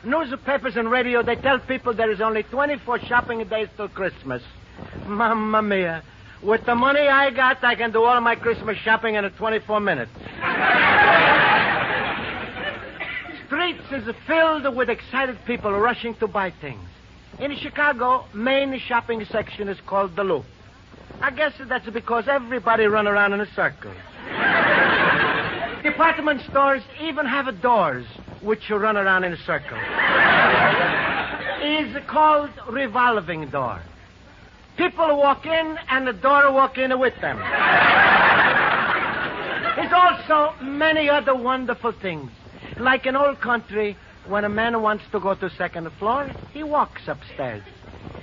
Newspapers and radio, they tell people there is only 24 shopping days till Christmas. Mamma Mia, with the money I got, I can do all of my Christmas shopping in 24 minutes. Streets is filled with excited people rushing to buy things. In Chicago, main shopping section is called the Loop. I guess that's because everybody run around in a circle. Department stores even have doors which you run around in a circle. It's called revolving door. People walk in, and the door walk in with them. There's also many other wonderful things. Like in old country, when a man wants to go to second floor, he walks upstairs.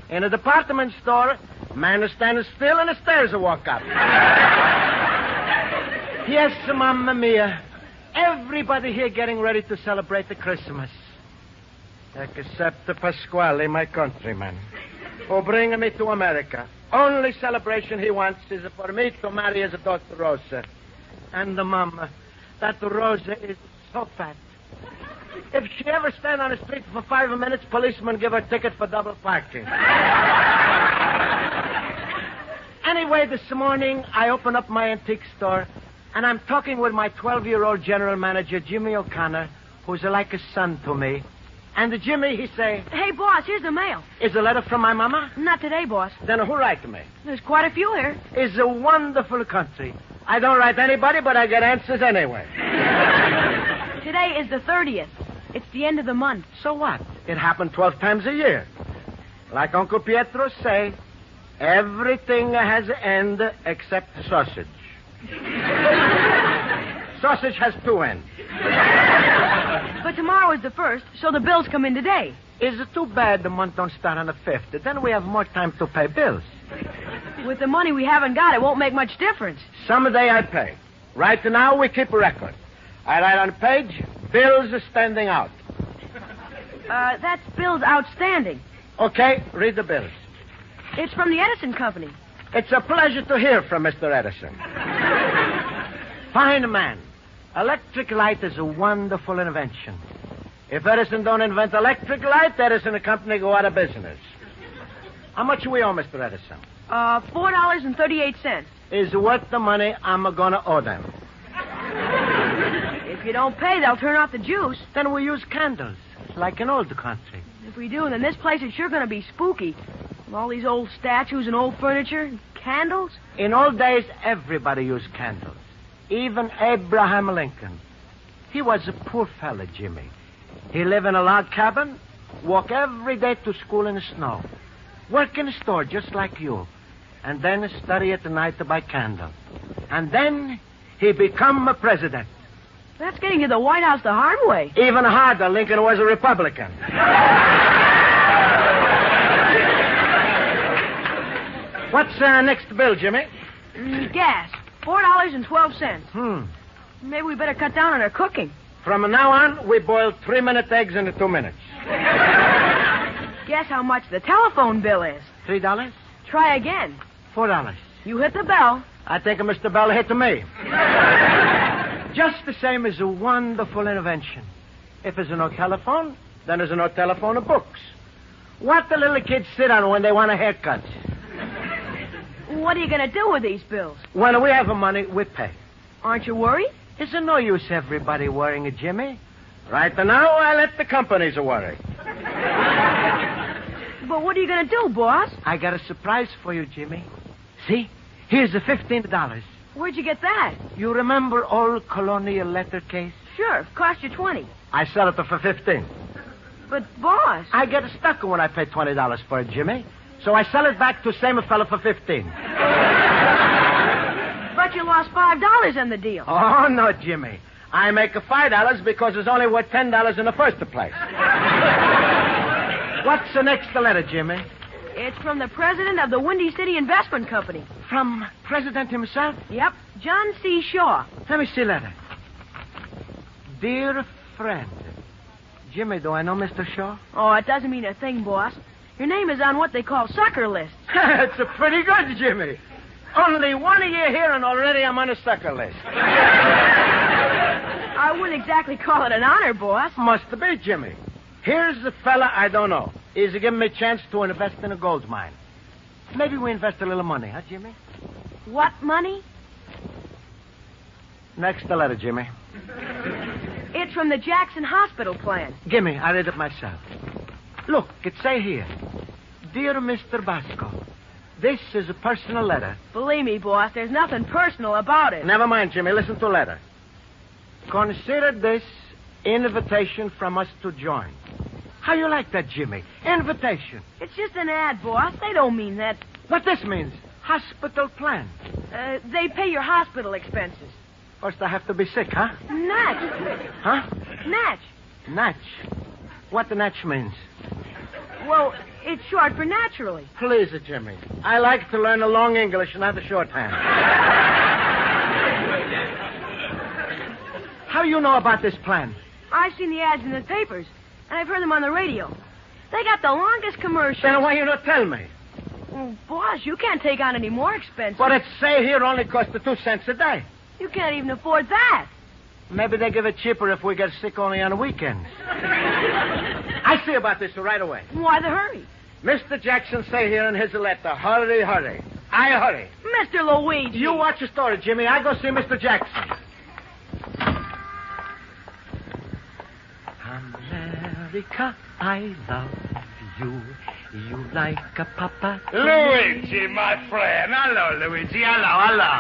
In a department store, man stands still and the stairs walk up. Yes, Mamma Mia, everybody here getting ready to celebrate the Christmas. Except the Pasquale, my countryman, who bring me to America. Only celebration he wants is for me to marry his daughter Rosa. And the mama, that Rosa is so fat. If she ever stand on the street for 5 minutes, policemen give her a ticket for double parking. Anyway, this morning, I open up my antique store, and I'm talking with my 12-year-old general manager, Jimmy O'Connor, who's like a son to me. And Jimmy, he say... Hey, boss, here's the mail. Is a letter from my mama? Not today, boss. Then who write to me? There's quite a few here. It's a wonderful country. I don't write anybody, but I get answers anyway. Today is the 30th. It's the end of the month. So what? It happened 12 times a year. Like Uncle Pietro say, everything has an end except sausage. Sausage has 2 ends. But tomorrow is the 1st, so the bills come in today. Is it too bad the month don't start on the 5th? Then we have more time to pay bills. With the money we haven't got, it won't make much difference. Someday I pay. Right now, we keep a record. I write on the page, bills are standing out. That's bills outstanding. Okay, read the bills. It's from the Edison Company. It's a pleasure to hear from Mr. Edison. Fine man. Electric light is a wonderful invention. If Edison don't invent electric light, Edison and Company go out of business. How much we owe, Mr. Edison? $4.38. Is worth the money I'm gonna owe them. If you don't pay, they'll turn off the juice. Then we use candles, like in old country. If we do, then this place is sure going to be spooky. With all these old statues and old furniture and candles. In old days, everybody used candles. Even Abraham Lincoln. He was a poor fella, Jimmy. He lived in a log cabin, walk every day to school in the snow, work in a store just like you, and then study at the night by candle. And then he become a president. That's getting to the White House the hard way. Even harder, Lincoln was a Republican. What's next bill, Jimmy? Gas. $4.12. Maybe we better cut down on our cooking. From now on, we boil 3-minute eggs in 2 minutes. Guess how much the telephone bill is. $3? Try again. $4. You hit the bell. I think Mr. Bell hit me. Just the same as a wonderful invention. If there's no telephone, then there's no telephone or books. What the little kids sit on when they want a haircut? What are you going to do with these bills? When we have the money, we pay. Aren't you worried? It's no use everybody worrying, Jimmy. Right now, I let the companies worry. But what are you going to do, boss? I got a surprise for you, Jimmy. See? Here's the $15. Where'd you get that? You remember old colonial letter case? Sure, it cost you 20. I sell it for 15. But, boss... I get stuck when I pay $20 for it, Jimmy. So I sell it back to same fella for 15. But you lost $5 in the deal. Oh, no, Jimmy. I make $5 because it's only worth $10 in the first place. What's the next letter, Jimmy? It's from the president of the Windy City Investment Company. From President himself? Yep, John C. Shaw. Let me see letter. Dear friend. Jimmy, do I know Mr. Shaw? Oh, it doesn't mean a thing, boss. Your name is on what they call sucker lists. It's a pretty good, Jimmy. Only 1 year here and already I'm on a sucker list. I wouldn't exactly call it an honor, boss. Must be, Jimmy. Here's the fella I don't know. He's giving me a chance to invest in a gold mine. Maybe we invest a little money, huh, Jimmy? What money? Next the letter, Jimmy. It's from the Jackson Hospital plan. Gimme, I read it myself. Look, it say here, Dear Mr. Basco, this is a personal letter. Believe me, boss, there's nothing personal about it. Never mind, Jimmy. Listen to the letter. Consider this invitation from us to join. How you like that, Jimmy? Invitation. It's just an ad, boss. They don't mean that. What this means? Hospital plan. They pay your hospital expenses. First I have to be sick, huh? Natch. Huh? Natch. Natch. What the natch means? Well, it's short for naturally. Please, Jimmy. I like to learn the long English, not the shorthand. How you know about this plan? I've seen the ads in the papers, and I've heard them on the radio. They got the longest commercials. Then why you not tell me? Well, boss, you can't take on any more expenses. What it say here only costs 2 cents a day. You can't even afford that. Maybe they give it cheaper if we get sick only on weekends. I see about this right away. Why the hurry? Mr. Jackson say here in his letter, hurry, hurry. I hurry. Mr. Luigi. You watch the story, Jimmy. I go see Mr. Jackson. America, I love you. You like a papa. Luigi, my friend. Hello, Luigi. Hello.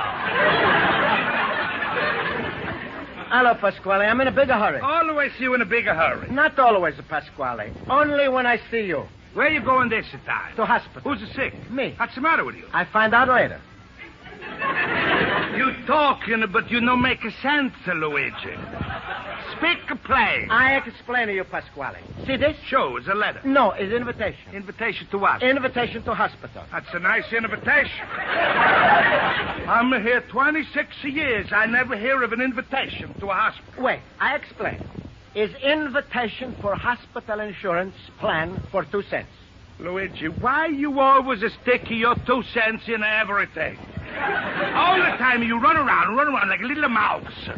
Hello, Pasquale. I'm in a bigger hurry. Always you in a bigger hurry. Not always, Pasquale. Only when I see you. Where you going this time? To hospital. Who's sick? Me. What's the matter with you? I find out later. You talking, but you no make a sense, Luigi. Speak plain. I explain to you, Pasquale. See this? Show, it's a letter. No, it's invitation. Invitation to what? Invitation to hospital. That's a nice invitation. I'm here 26 years. I never hear of an invitation to a hospital. Wait, I explain. Is invitation for hospital insurance plan for 2 cents. Luigi, why you always stick your 2 cents in everything? All the time you run around like a little mouse.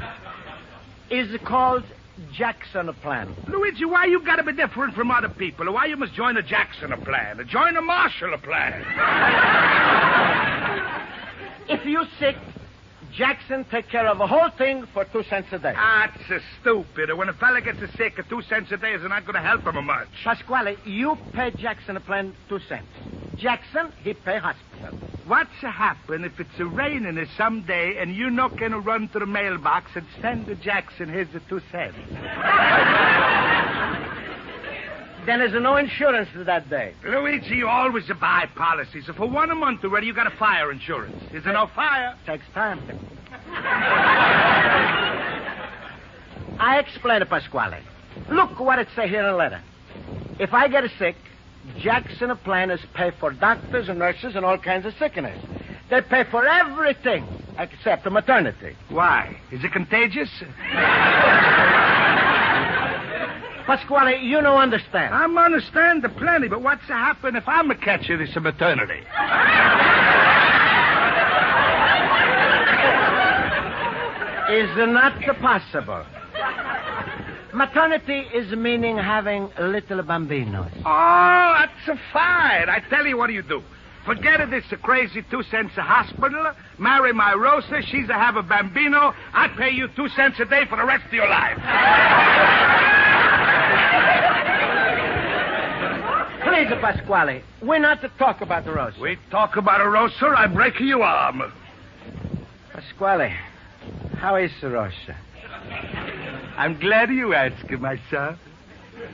Is called Jackson plan. Luigi, why you gotta be different from other people? Why you must join a Jackson plan? Join a Marshall plan. If you sick, Jackson take care of the whole thing for 2 cents a day. That's stupid. When a fella gets sick, 2 cents a day is not going to help him much. Pasquale, you pay Jackson a plan 2 cents. Jackson, he pay hospital. What's happen if it's raining someday and you're not going to run to the mailbox and send to Jackson his 2 cents? Then there's no insurance that day. Luigi, you always buy policies. For 1 month already, you got a fire insurance. Is there no fire? Takes time. I explain to Pasquale. Look what it say here in the letter. If I get sick, Jackson plan is pay for doctors and nurses and all kinds of sickness. They pay for everything except the maternity. Why? Is it contagious? Pasquale, you don't understand. I'm understand plenty, but what's to happen if I'm a catcher this maternity? Is not possible. Maternity is meaning having little bambinos. Oh, that's fine. I tell you what you do. Forget it, it's a crazy 2 cents a hospital. Marry my Rosa. She's a have a bambino. I pay you 2 cents a day for the rest of your life. Please, Pasquale, we're not to talk about the Rosa. We talk about a Rosa, I break your arm. Pasquale, how is the Rosa? I'm glad you asked, my son.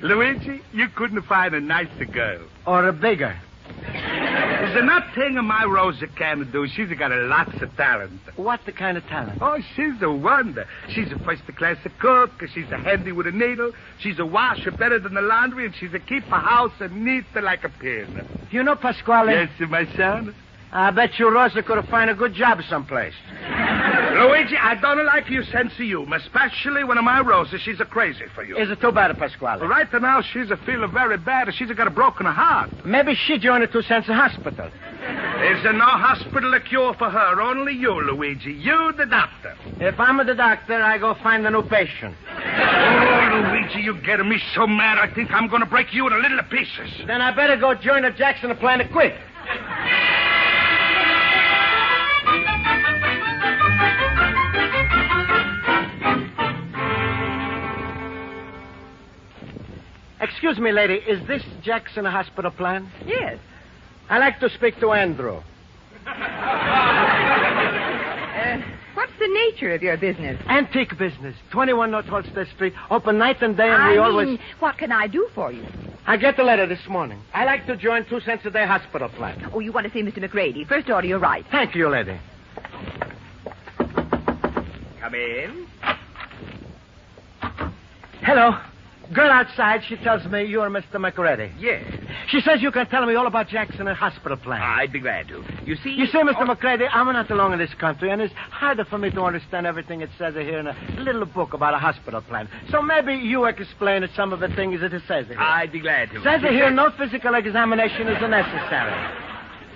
Luigi, you couldn't find a nicer girl. Or a bigger. There's not thing my Rosa can do. She's got lots of talent. What the kind of talent? Oh, she's a wonder. She's a first-class cook. She's a handy with a needle. She's a washer better than the laundry, and she's a keep a house neat like a pin. You know, Pasquale? Yes, my son. I bet you Rosa could have found a good job someplace. Luigi, I don't like your sense of humor, especially when my Rosa, she's a crazy for you. Is it too bad, Pasquale? Well, right now, she's a feeling very bad. She's got a broken heart. Maybe she joined a 2 cents a hospital. There's no hospital a cure for her. Only you, Luigi. You, the doctor. If I'm the doctor, I go find a new patient. Oh, Luigi, you're getting me so mad, I think I'm going to break you into little pieces. Then I better go join the Jackson plan quick. Excuse me, lady. Is this Jackson hospital plan? Yes. I'd like to speak to Andrew. What's the nature of your business? Antique business. 21 North Holstead Street. Open night and day, and we always... what can I do for you? I get the letter this morning. I like to join 2 cents a day hospital plan. Oh, you want to see Mr. McGrady. First order, you're right. Thank you, lady. Come in. Hello. Girl outside, she tells me you're Mr. McReady. Yes. She says you can tell me all about Jackson and hospital plan. I'd be glad to. You see, Mr. McReady, I'm not along in this country, and it's harder for me to understand everything it says here in a little book about a hospital plan. So maybe you explain some of the things that it says here. I'd be glad to. Says here no physical examination is necessary.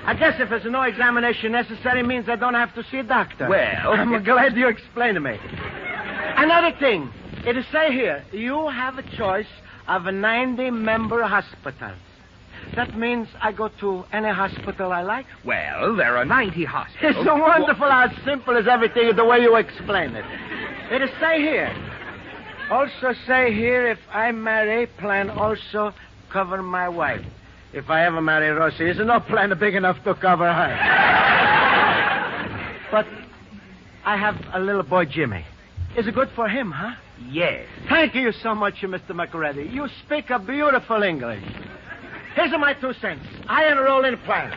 I guess if there's no examination necessary, means I don't have to see a doctor. Well, I'm glad you explained to me. Another thing. It is say here, you have a choice of 90-member hospitals. That means I go to any hospital I like? Well, there are 90 hospitals. It's so wonderful how simple is everything the way you explain it. It is say here. Also say here, if I marry, plan also cover my wife. If I ever marry Rosie, there's no plan big enough to cover her. But I have a little boy, Jimmy. Is it good for him, huh? Yes. Thank you so much, Mr. McReady. You speak a beautiful English. Here's my 2 cents. I enroll in plan.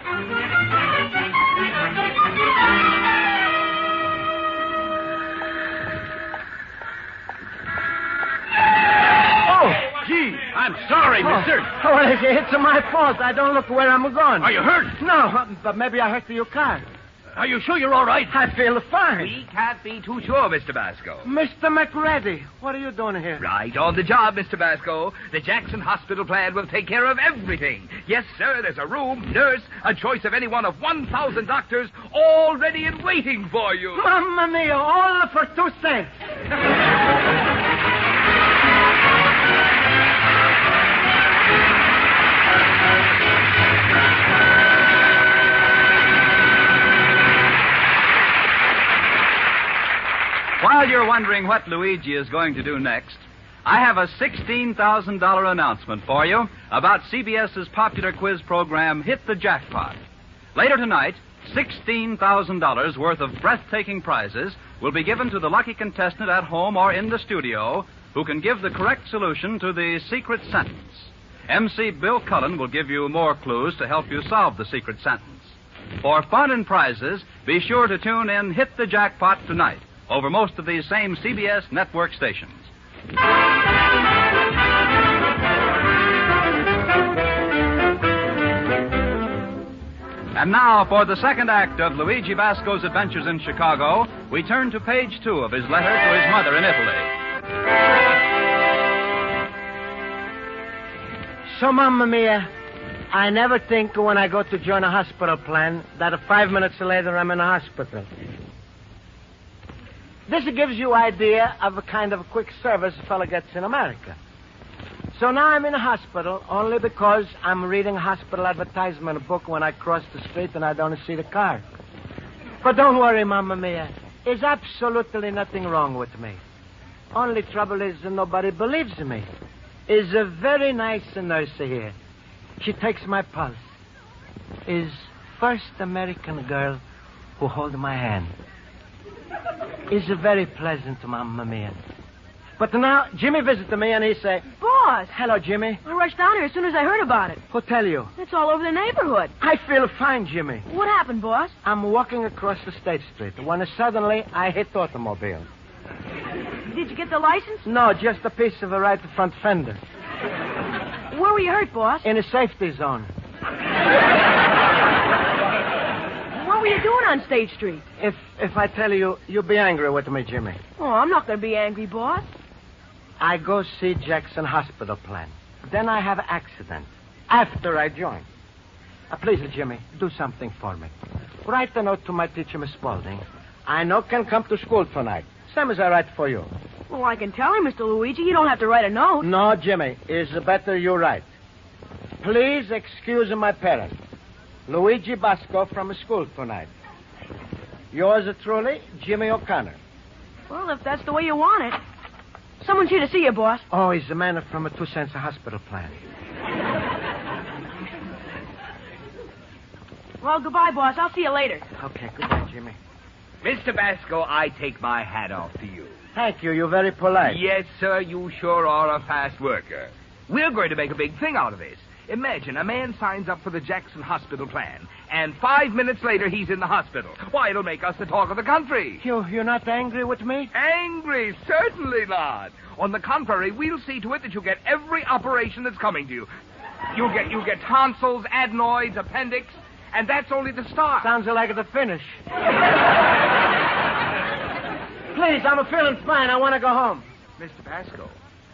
Gee, I'm sorry, mister. Oh, well, it's my fault. I don't look where I'm going. Are you hurt? No, but maybe I hurt your car. Are you sure you're all right? I feel fine. We can't be too sure, Mr. Basco. Mr. McReady, what are you doing here? Right on the job, Mr. Basco. The Jackson Hospital plan will take care of everything. Yes, sir, there's a room, nurse, a choice of any one of 1,000 doctors, all ready and waiting for you. Mamma mia, all for 2 cents. While you're wondering what Luigi is going to do next, I have a $16,000 announcement for you about CBS's popular quiz program, Hit the Jackpot. Later tonight, $16,000 worth of breathtaking prizes will be given to the lucky contestant at home or in the studio who can give the correct solution to the secret sentence. MC Bill Cullen will give you more clues to help you solve the secret sentence. For fun and prizes, be sure to tune in Hit the Jackpot tonight over most of these same CBS network stations. And now, for the second act of Luigi Basco's adventures in Chicago, we turn to page 2 of his letter to his mother in Italy. So, Mamma Mia, I never think when I go to join a hospital plan that 5 minutes later I'm in a hospital. This gives you idea of a kind of quick service a fella gets in America. So now I'm in a hospital only because I'm reading a hospital advertisement book when I cross the street and I don't see the car. But don't worry, Mamma Mia. There's absolutely nothing wrong with me. Only trouble is nobody believes me. Is a very nice nurse here. She takes my pulse. Is first American girl who hold my hand. Is very pleasant, Mamma Mia. But now, Jimmy visited me and he say, Boss! Hello, Jimmy. I rushed down here as soon as I heard about it. Who tell you? It's all over the neighborhood. I feel fine, Jimmy. What happened, boss? I'm walking across the State Street when suddenly I hit automobile. Did you get the license? No, just a piece of a right front fender. Where were you hurt, boss? In a safety zone. What were you doing on State Street? If I tell you, you'll be angry with me, Jimmy. Oh, I'm not going to be angry, boss. I go see Jackson Hospital plan. Then I have an accident. After I join. Please, Jimmy, do something for me. Write a note to my teacher, Miss Spaulding. I know can come to school tonight. Same as I write for you. Well, I can tell him, Mr. Luigi. You don't have to write a note. No, Jimmy. It's better you write. Please excuse my parents. Luigi Basco from school tonight. Yours truly, Jimmy O'Connor. Well, if that's the way you want it. Someone's here to see you, boss. Oh, he's the man from a 2 cents a hospital plan. Well, goodbye, boss. I'll see you later. Okay, goodbye, Jimmy. Mr. Basco, I take my hat off to you. Thank you. You're very polite. Yes, sir, you sure are a fast worker. We're going to make a big thing out of this. Imagine a man signs up for the Jackson Hospital plan, and 5 minutes later he's in the hospital. Why, it'll make us the talk of the country. You're not angry with me? Angry? Certainly not. On the contrary, we'll see to it that you get every operation that's coming to you. You'll get tonsils, adenoids, appendix, and that's only the start. Sounds like the finish. Please, I'm feeling fine. I want to go home. Mr. Basco,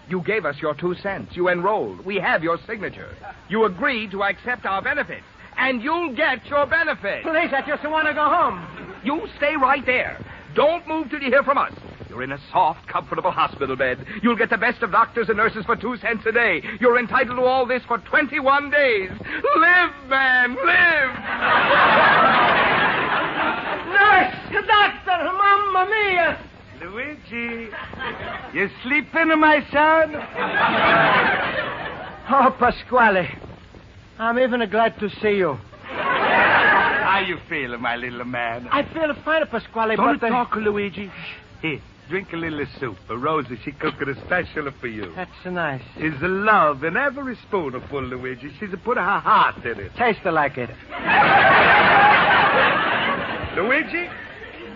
you gave us your 2 cents. You enrolled. We have your signature. You agreed to accept our benefits, and you'll get your benefit. Please, I just want to go home. You stay right there. Don't move till you hear from us. You're in a soft, comfortable hospital bed. You'll get the best of doctors and nurses for 2 cents a day. You're entitled to all this for 21 days. Live, man, live! Nurse! Doctor! Mamma mia! Luigi, you sleeping, my son? Oh, Pasquale, I'm even glad to see you. How you feeling, my little man? I feel fine, Pasquale, Don't but... talk, Luigi. Here, drink a little soup. Rosie, she cooked it special for you. That's nice. Is the love in every spoonful, Luigi. She's put her heart in it. Taste like it. Luigi,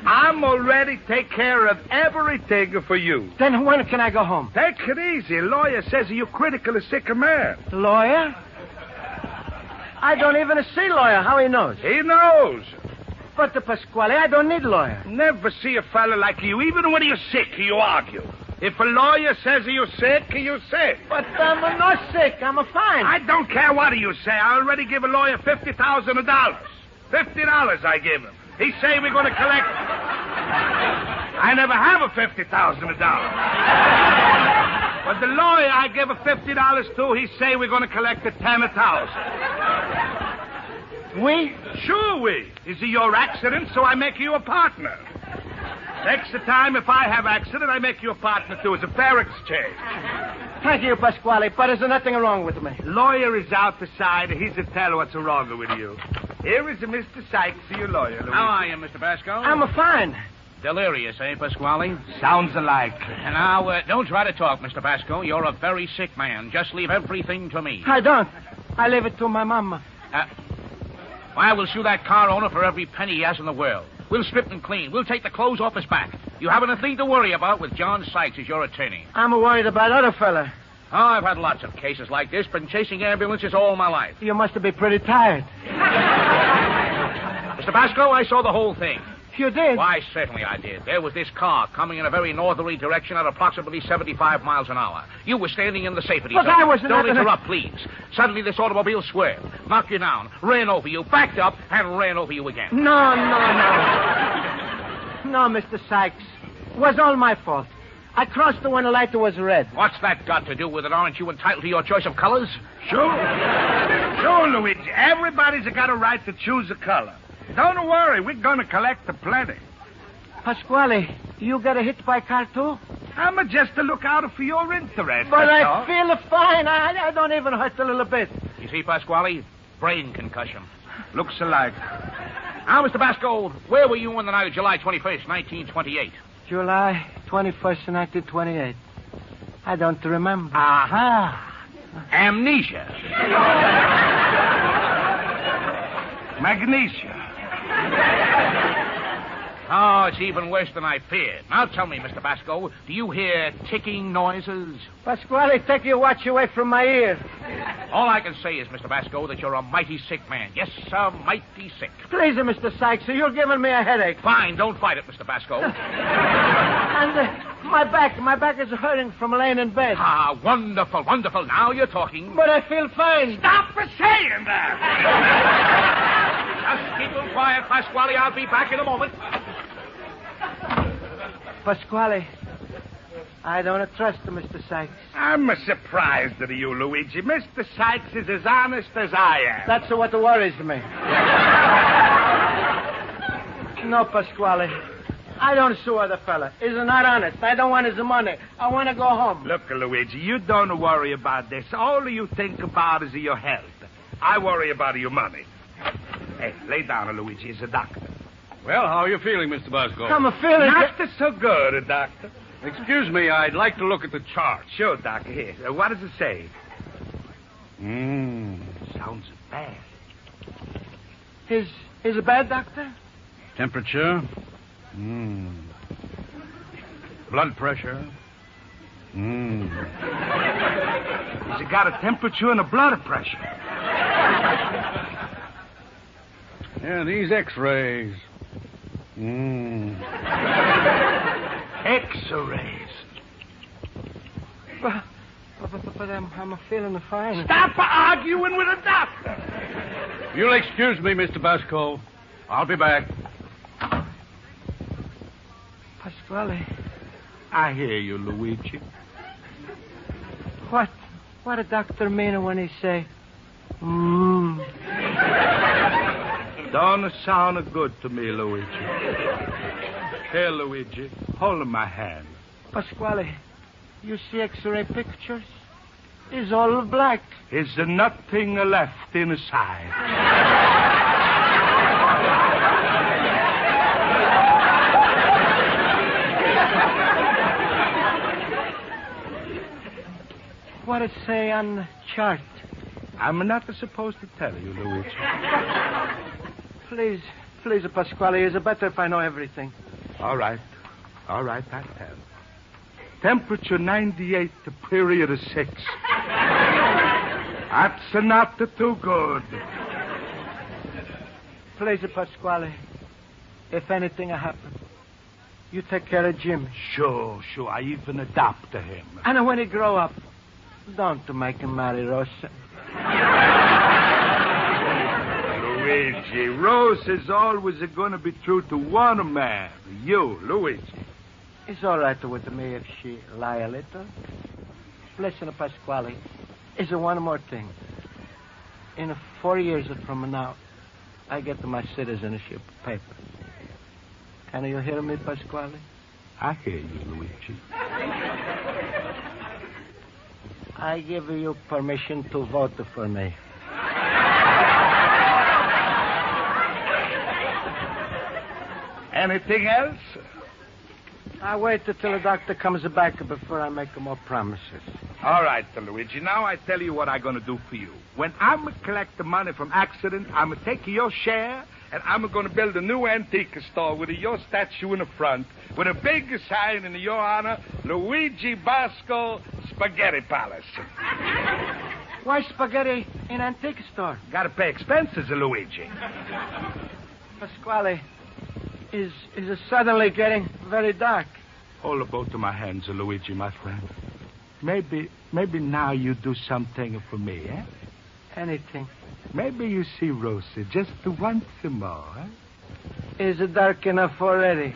I'm already take care of everything for you. Then when can I go home? Take it easy. Lawyer says you're critical of sick man. Lawyer? I don't even see lawyer. How he knows? He knows. But the Pasquale, I don't need lawyer. Never see a fella like you. Even when you're sick, you argue. If a lawyer says you're sick, you're sick. But I'm not sick. I'm fine. I don't care what you say. I already give a lawyer $50,000. $50 I give him. He say we're going to collect... I never have a $50,000. But the lawyer I give a $50 to, he say we're going to collect a $10,000. We? Sure we. Is it your accident, so I make you a partner. Next time, if I have accident, I make you a partner, too. It's a fair exchange. Thank you, Pasquale, but there's nothing wrong with me. Lawyer is out the side. He's to tell what's wrong with you. Here is Mr. Sykes, your lawyer, Louis. How are you, Mr. Basco? I'm fine. Delirious, eh, Pasquale? Sounds alike. And now, don't try to talk, Mr. Basco. You're a very sick man. Just leave everything to me. I don't. I leave it to my mama. Why, we'll sue that car owner for every penny he has in the world. We'll strip him clean. We'll take the clothes off his back. You haven't a thing to worry about with John Sykes as your attorney. I'm worried about other fella. Oh, I've had lots of cases like this. Been chasing ambulances all my life. You must be pretty tired. Mr. Basco, I saw the whole thing. You did? Why, certainly I did. There was this car coming in a very northerly direction at approximately 75 miles an hour. You were standing in the safety zone. But I wasn't... Don't interrupt, please. Suddenly this automobile swerved, knocked you down, ran over you, backed up, and ran over you again. No. No, Mr. Sykes. It was all my fault. I crossed the when the light was red. What's that got to do with it? Aren't you entitled to your choice of colors? Sure, Luigi. Everybody's got a right to choose a color. Don't worry, we're going to collect the plenty. Pasquale, you got hit by a car, too? I'm just to look out for your interest. But I feel fine. I don't even hurt a little bit. You see, Pasquale? Brain concussion. Looks alike. Now, Mr. Basco, where were you on the night of July 21st, 1928? July 21st, 1928. I don't remember. Aha. Amnesia. Magnesia. Oh, it's even worse than I feared. Now tell me, Mr. Basco, do you hear ticking noises? Pasquale, take your watch away from my ear. All I can say is, Mr. Basco, that you're a mighty sick man. Yes, sir, mighty sick. Please, Mr. Sykes, you're giving me a headache. Fine, don't fight it, Mr. Basco. And my back is hurting from laying in bed. Ah, wonderful, wonderful. Now you're talking. But I feel fine. Stop for saying that. Just keep them quiet, Pasquale. I'll be back in a moment. Pasquale, I don't trust Mr. Sykes. I'm surprised at you, Luigi. Mr. Sykes is as honest as I am. That's what worries me. No, Pasquale. I don't sue other fella. He's not honest. I don't want his money. I want to go home. Look, Luigi, you don't worry about this. All you think about is your health. I worry about your money. Hey, lay down, Luigi. He's a doctor. Well, how are you feeling, Mr. Basco? I'm feeling... Not so good, doctor. Excuse me, I'd like to look at the chart. Sure, doctor. Here. What does it say? Sounds bad. Is it bad, doctor? Temperature? Blood pressure? He's got a temperature and a blood pressure. Yeah, these x-rays. X-rays. But I'm feeling fine. Stop arguing with a doctor. You'll excuse me, Mr. Basco. I'll be back. Pasquale. I hear you, Luigi. What a doctor mean when he say, Don't sound good to me, Luigi. Here, Luigi, hold my hand. Pasquale, you see X-ray pictures? It's all black. Is there nothing left inside? What it say on the chart? I'm not supposed to tell you, Luigi. Please, Pasquale, it's better if I know everything. All right, I tell. Temperature 98, the period is 6. That's not too good. Please, Pasquale, if anything happens, you take care of Jim. Sure. I even adopted him. And when he grow up, don't make him marry Rosa. Luigi, Rose is always going to be true to one man. You, Luigi. It's all right with me if she lie a little. Listen, Pasquale, is one more thing. In 4 years from now, I get my citizenship paper. Can you hear me, Pasquale? I hear you, Luigi. I give you permission to vote for me. Anything else? I wait till the doctor comes back before I make more promises. All right, Luigi. Now I tell you what I'm going to do for you. When I'm collect the money from accident, I'm going to take your share, and I'm going to build a new antique store with your statue in the front, with a big sign in your honor, Luigi Basco Spaghetti Palace. Why spaghetti in antique store? Got to pay expenses, Luigi. Pasquale, is it suddenly getting very dark? Hold both of my hands, Luigi, my friend. Maybe now you do something for me, eh? Anything. Maybe you see Rosa just once more, eh? Is it dark enough already?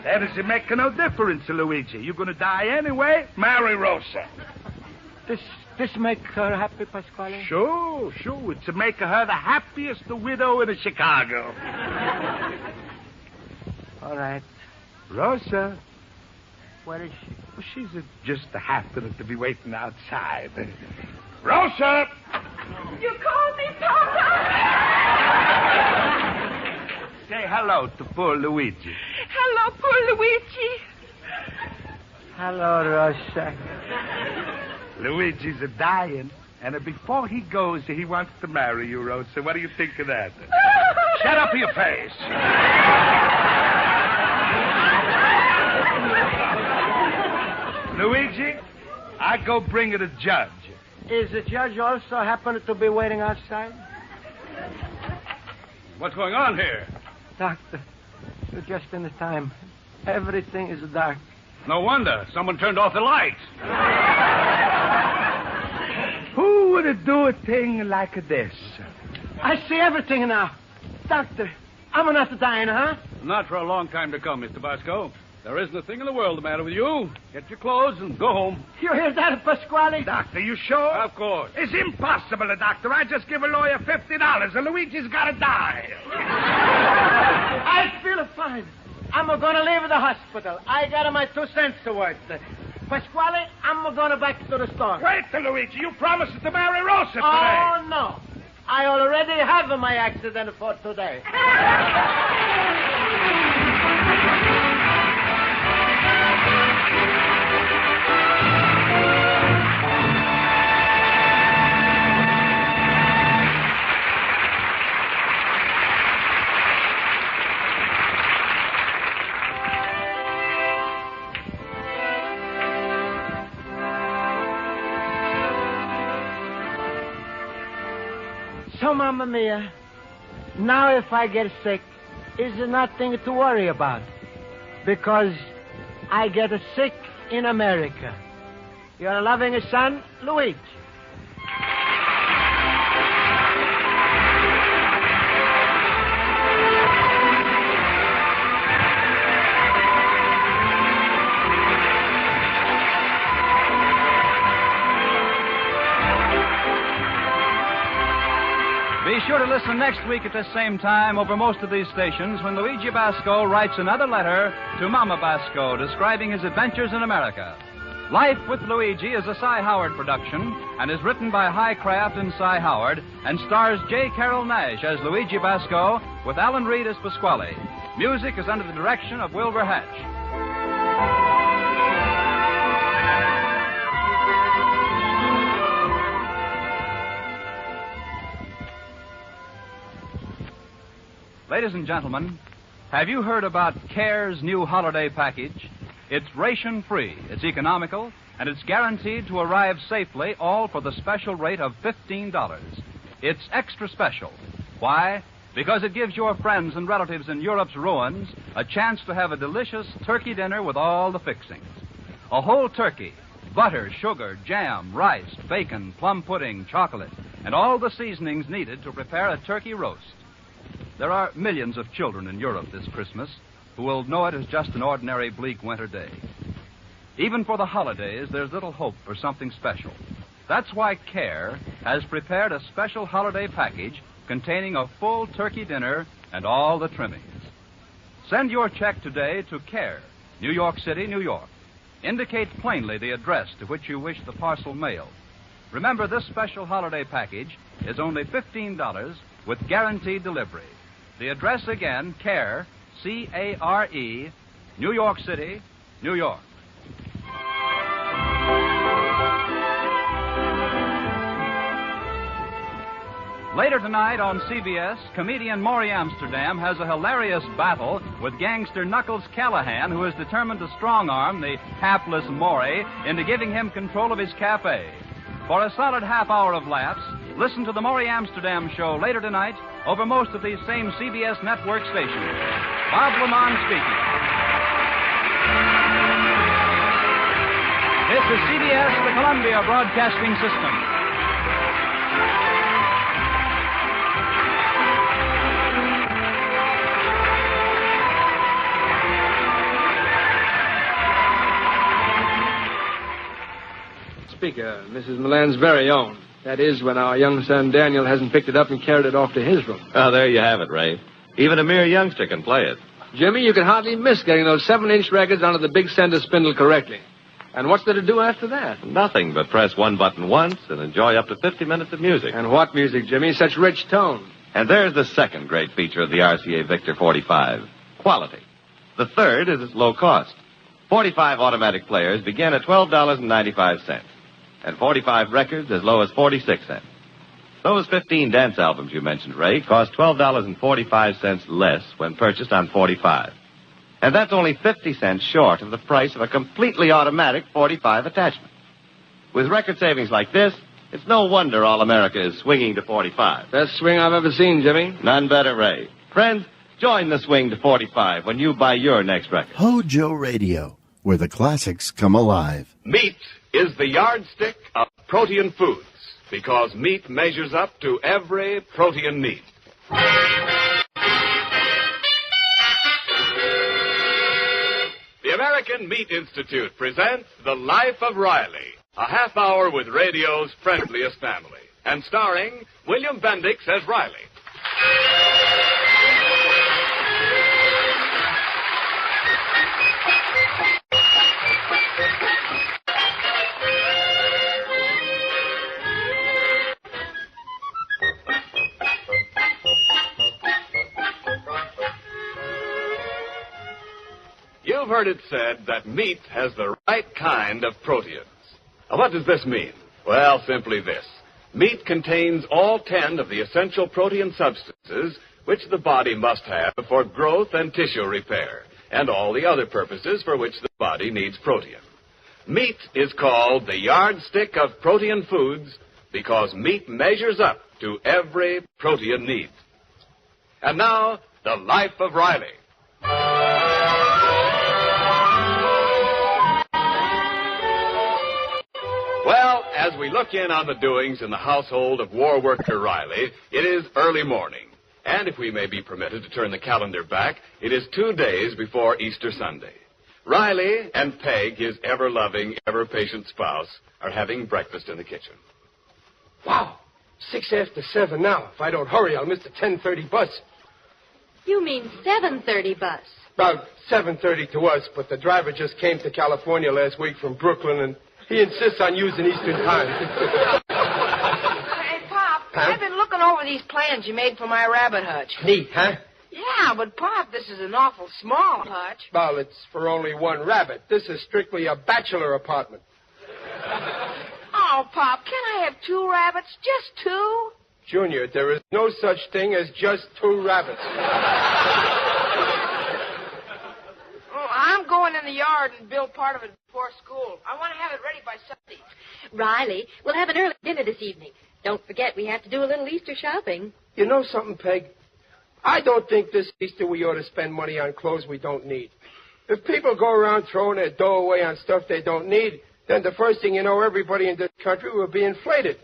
That doesn't make no difference, Luigi. You're going to die anyway. Marry Rosa. This make her happy, Pasquale? Sure. It's to make her the happiest widow in Chicago. All right. Rosa. Where is she? Well, she's just happening to be waiting outside. Rosa! You called me, Papa? Say hello to poor Luigi. Hello, poor Luigi. Hello, Rosa. Luigi's dying, and before he goes, he wants to marry you, Rosa. What do you think of that? Shut up your face. Luigi, I go bring her the judge. Is the judge also happen to be waiting outside? What's going on here? Doctor, you're just in the time. Everything is dark. No wonder. Someone turned off the lights. Who would do a thing like this? I see everything now. Doctor, I'm not dying, huh? Not for a long time to come, Mr. Basco. There isn't a thing in the world the matter with you. Get your clothes and go home. You hear that, Pasquale? Doctor, you sure? Of course. It's impossible, Doctor. I just give a lawyer $50 and Luigi's got to die. I feel fine. I'm going to leave the hospital. I got my 2 cents worth. Pasquale, I'm going back to the store. Wait, Luigi. You promised to marry Rosa today. Oh, no. I already have my accident for today. So, Mamma Mia, now if I get sick, is nothing to worry about. Because I get sick in America. Your loving son, Luigi. Be sure to listen next week at this same time over most of these stations when Luigi Basco writes another letter to Mama Basco describing his adventures in America. Life with Luigi is a Cy Howard production and is written by Highcraft and Cy Howard and stars J. Carroll Nash as Luigi Basco with Alan Reed as Pasquale. Music is under the direction of Wilbur Hatch. Ladies and gentlemen, Have you heard about CARE's new holiday package? It's ration-free, it's economical, and it's guaranteed to arrive safely, all for the special rate of $15. It's extra special. Why? Because it gives your friends and relatives in Europe's ruins a chance to have a delicious turkey dinner with all the fixings. A whole turkey, butter, sugar, jam, rice, bacon, plum pudding, chocolate, and all the seasonings needed to prepare a turkey roast. There are millions of children in Europe this Christmas who will know it as just an ordinary bleak winter day. Even for the holidays, there's little hope for something special. That's why CARE has prepared a special holiday package containing a full turkey dinner and all the trimmings. Send your check today to CARE, New York City, New York. Indicate plainly the address to which you wish the parcel mailed. Remember, this special holiday package is only $15 with guaranteed delivery. The address again, CARE, C-A-R-E, New York City, New York. Later tonight on CBS, comedian Maury Amsterdam has a hilarious battle with gangster Knuckles Callahan, who is determined to strong-arm the hapless Maury into giving him control of his cafe. For a solid half hour of laughs, listen to the Maury Amsterdam Show later tonight over most of these same CBS network stations. Bob Lamont speaking. This is CBS, the Columbia Broadcasting System. Speaker, Mrs. Milan's very own. That is, when our young son Daniel hasn't picked it up and carried it off to his room. Oh, there you have it, Ray. Even a mere youngster can play it. Jimmy, you can hardly miss getting those 7-inch records onto the big center spindle correctly. And what's there to do after that? Nothing but press one button once and enjoy up to 50 minutes of music. And what music, Jimmy? Such rich tone. And there's the second great feature of the RCA Victor 45, quality. The third is its low cost. 45 automatic players begin at $12.95. And 45 records as low as 46 cents. Those 15 dance albums you mentioned, Ray, cost $12.45 less when purchased on 45. And that's only 50 cents short of the price of a completely automatic 45 attachment. With record savings like this, it's no wonder all America is swinging to 45. Best swing I've ever seen, Jimmy. None better, Ray. Friends, join the swing to 45 when you buy your next record. HOJO Radio, where the classics come alive. Meat is the yardstick of protein foods because meat measures up to every protein need. The American Meat Institute presents The Life of Riley, a half hour with radio's friendliest family, and starring William Bendix as Riley. You've heard it said that meat has the right kind of proteins. Now, what does this mean? Well, simply this. Meat contains all 10 of the essential protein substances which the body must have for growth and tissue repair, and all the other purposes for which the body needs protein. Meat is called the yardstick of protein foods because meat measures up to every protein need. And now, The Life of Riley. Well, as we look in on the doings in the household of war worker Riley, it is early morning. And if we may be permitted to turn the calendar back, it is 2 days before Easter Sunday. Riley and Peg, his ever-loving, ever-patient spouse, are having breakfast in the kitchen. Wow, 6 after 7 now. If I don't hurry, I'll miss the 10:30 bus. You mean 7:30 bus? About 7:30 to us, but the driver just came to California last week from Brooklyn, and he insists on using Eastern time. Hey, Pop, I've been looking over these plans you made for my rabbit hutch. Neat, huh? Yeah, but, Pop, this is an awful small hutch. Well, it's for only one rabbit. This is strictly a bachelor apartment. Oh, Pop, can I have 2 rabbits? Just 2? Junior, there is no such thing as just 2 rabbits. I'm going in the yard and build part of it before school. I want to have it ready by Sunday. Riley, we'll have an early dinner this evening. Don't forget, we have to do a little Easter shopping. You know something, Peg? I don't think this Easter we ought to spend money on clothes we don't need. If people go around throwing their dough away on stuff they don't need, then the first thing you know, everybody in this country will be inflated.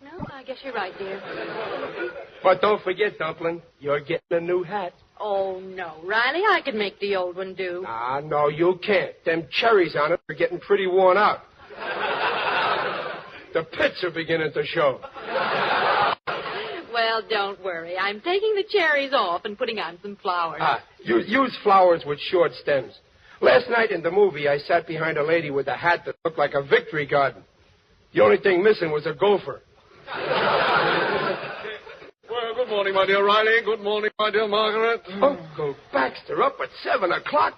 No, I guess you're right, dear. But don't forget, Dumpling, you're getting a new hat. Oh, no, Riley, I could make the old one do. Ah, no, you can't. Them cherries on it are getting pretty worn out. The pits are beginning to show. Well, don't worry. I'm taking the cherries off and putting on some flowers. Use flowers with short stems. Last night in the movie, I sat behind a lady with a hat that looked like a victory garden. The only thing missing was a gopher. Well, good morning, my dear Riley. Good morning, my dear Margaret. Uncle Baxter up at 7 o'clock?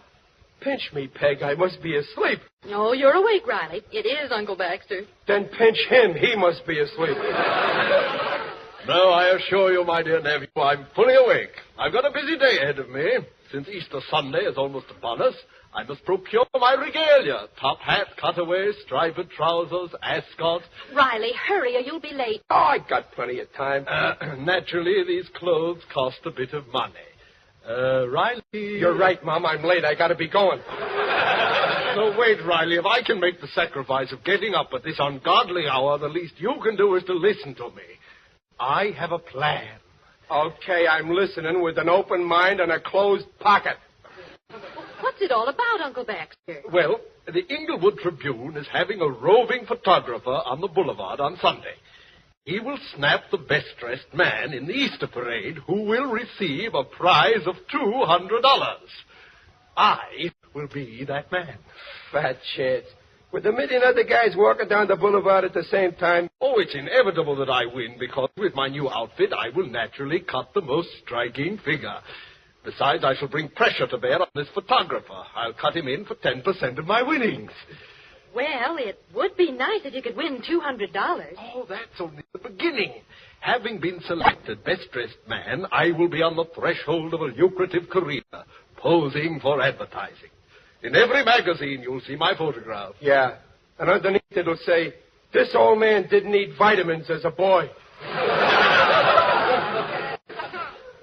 Pinch me, Peg. I must be asleep. Oh, you're awake, Riley. It is Uncle Baxter. Then pinch him. He must be asleep. No, I assure you, my dear nephew, I'm fully awake. I've got a busy day ahead of me. Since Easter Sunday is almost upon us, I must procure my regalia. Top hat, cutaway, striped trousers, ascot. Riley, hurry or you'll be late. Oh, I got plenty of time. Naturally, these clothes cost a bit of money. Riley... You're right, Mom. I'm late. I got to be going. No, wait, Riley. If I can make the sacrifice of getting up at this ungodly hour, the least you can do is to listen to me. I have a plan. Okay, I'm listening with an open mind and a closed pocket. What's it all about, Uncle Baxter? Well, the Inglewood Tribune is having a roving photographer on the boulevard on Sunday. He will snap the best-dressed man in the Easter parade, who will receive a prize of $200. I will be that man. Fat chance. With a million other guys walking down the boulevard at the same time. Oh, it's inevitable that I win, because with my new outfit, I will naturally cut the most striking figure. Besides, I shall bring pressure to bear on this photographer. I'll cut him in for 10% of my winnings. Well, it would be nice if you could win $200. Oh, that's only the beginning. Having been selected best-dressed man, I will be on the threshold of a lucrative career, posing for advertising. In every magazine, you'll see my photograph. Yeah, and underneath it'll say, this old man didn't eat vitamins as a boy.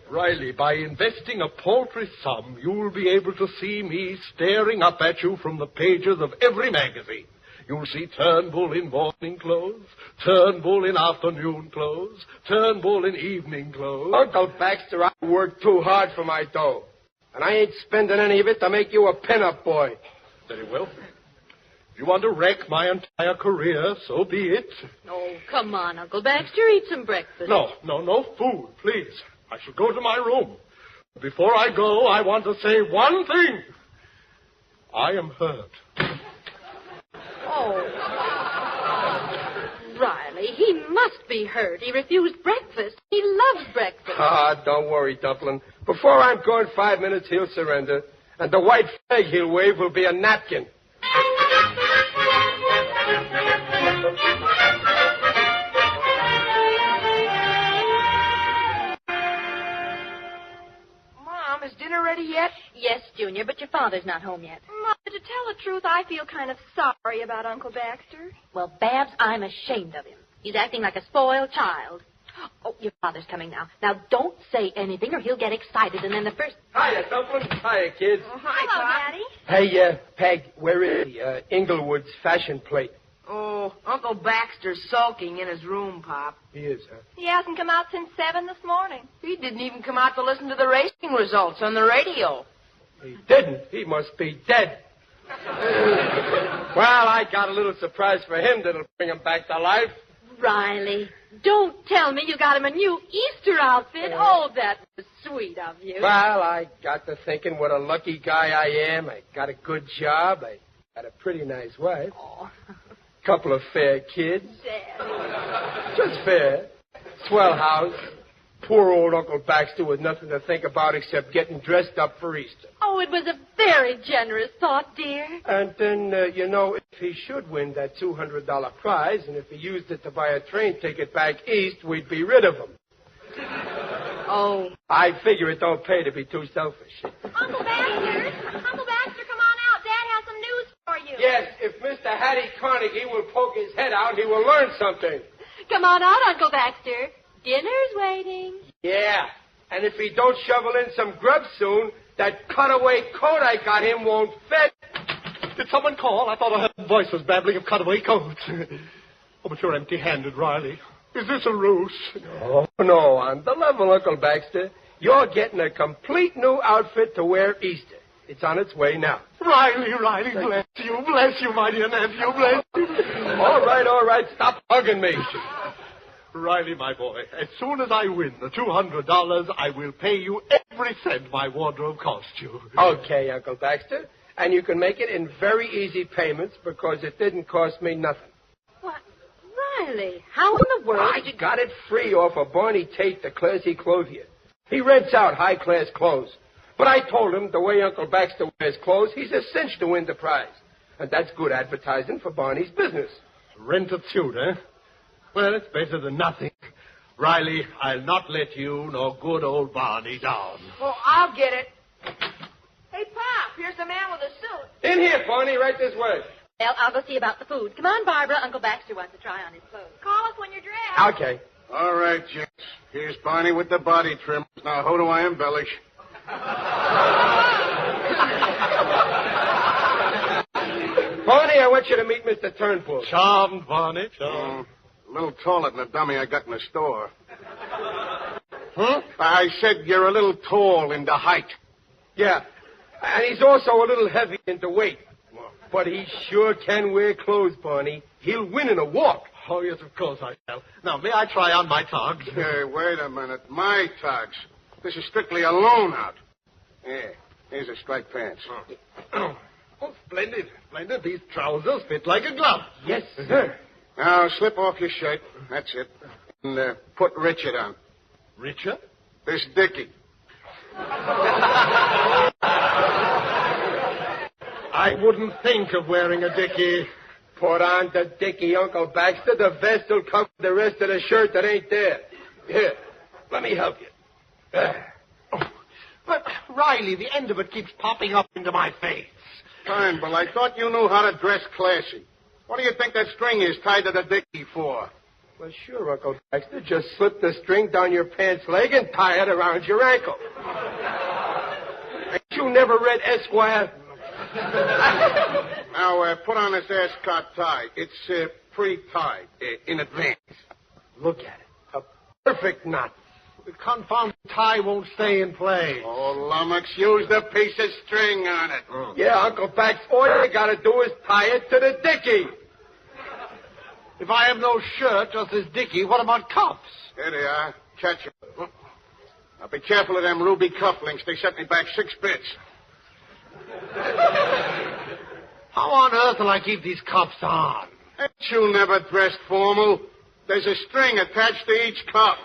Riley, by investing a paltry sum, you'll be able to see me staring up at you from the pages of every magazine. You'll see Turnbull in morning clothes, Turnbull in afternoon clothes, Turnbull in evening clothes. Uncle Baxter, I worked too hard for my dough. And I ain't spending any of it to make you a pin-up boy. Very well. If you want to wreck my entire career, so be it. Oh, come on, Uncle Baxter. Eat some breakfast. No food, please. I shall go to my room. Before I go, I want to say one thing. I am hurt. Oh. Riley, he must be hurt. He refused breakfast. He loves breakfast. Don't worry, Dumpling. Before I'm gone 5 minutes, he'll surrender. And the white flag he'll wave will be a napkin. Mom, is dinner ready yet? Yes, Junior, but your father's not home yet. Mom, to tell the truth, I feel kind of sorry about Uncle Baxter. Well, Babs, I'm ashamed of him. He's acting like a spoiled child. Oh, your father's coming now. Now, don't say anything or he'll get excited, and then the first... Hiya, Dumpling. Hiya, kids. Oh, hi, Hello, Daddy. Hey, Peg, where is Inglewood's fashion plate? Oh, Uncle Baxter's sulking in his room, Pop. He is, huh? He hasn't come out since 7 this morning. He didn't even come out to listen to the racing results on the radio. He didn't. He must be dead. Well, I got a little surprise for him that'll bring him back to life. Riley, don't tell me you got him a new Easter outfit. Oh, that was sweet of you. Well, I got to thinking what a lucky guy I am. I got a good job. I got a pretty nice wife. Oh. Couple of fair kids. Daddy. Just fair. Swell house. Poor old Uncle Baxter with nothing to think about except getting dressed up for Easter. Oh, it was a very generous thought, dear. And then, if he should win that $200 prize, and if he used it to buy a train ticket back east, we'd be rid of him. Oh. I figure it don't pay to be too selfish. Uncle Baxter, come on out. yes, if Mr. Hattie Carnegie will poke his head out, he will learn something. Come on out, Uncle Baxter. Dinner's waiting. Yeah, and if he don't shovel in some grub soon, that cutaway coat I got him won't fit. Did someone call? I thought I heard voices babbling of cutaway coats. Oh, but you're empty-handed, Riley. Is this a ruse? Oh, no, on the level, Uncle Baxter. You're getting a complete new outfit to wear Easter. It's on its way now. Riley, bless you, my dear nephew, bless you. All right, stop hugging me. Riley, my boy, as soon as I win the $200, I will pay you every cent my wardrobe cost you. Okay, Uncle Baxter. And you can make it in very easy payments because it didn't cost me nothing. What? Riley, how in the world I got it free off of Barney Tate, the classy clothier. He rents out high-class clothes. But I told him the way Uncle Baxter wears clothes, he's a cinch to win the prize. And that's good advertising for Barney's business. Rent a suit, eh? Well, it's better than nothing. Riley, I'll not let you nor good old Barney down. Well, I'll get it. Hey, Pop, here's the man with the suit. In here, Barney, right this way. Well, I'll go see about the food. Come on, Barbara. Uncle Baxter wants to try on his clothes. Call us when you're dressed. Okay. All right, gents. Here's Barney with the body trim. Now, how do I embellish? Barney, I want you to meet Mr. Turnbull. Charmed, Barney, charmed. A little taller than the dummy I got in the store. Huh? I said you're a little tall in the height. Yeah, and he's also a little heavy in the weight. But he sure can wear clothes, Barney. He'll win in a walk. Oh, yes, of course I shall. Now, may I try on my togs? Hey, wait a minute. My togs. This is strictly a loan out. Yeah, here's the striped pants. Oh, splendid. These trousers fit like a glove. Yes, sir. Now, slip off your shirt. That's it. And put Richard on. Richard? This Dickie. I wouldn't think of wearing a dickie. Put on the dickie, Uncle Baxter. The vest will cover the rest of the shirt that ain't there. Here, let me help you. But, Riley, the end of it keeps popping up into my face. Fine, but I thought you knew how to dress classy. What do you think that string is tied to the dickie for? Well, sure, Uncle Baxter. Just slip the string down your pants leg and tie it around your ankle. Ain't you never read Esquire? Now, put on this ascot tie. It's pre-tied in advance. Look at it. A perfect knot. The confounded tie won't stay in place. Oh, lummox, use the piece of string on it. Yeah, Uncle Bax, all you gotta do is tie it to the dickie. If I have no shirt, just this dickie, what about cuffs? There they are. Catch them. Now, be careful of them ruby cufflinks. They set me back 6 bits. How on earth will I keep these cuffs on? Ain't you never dressed formal? There's a string attached to each cuff.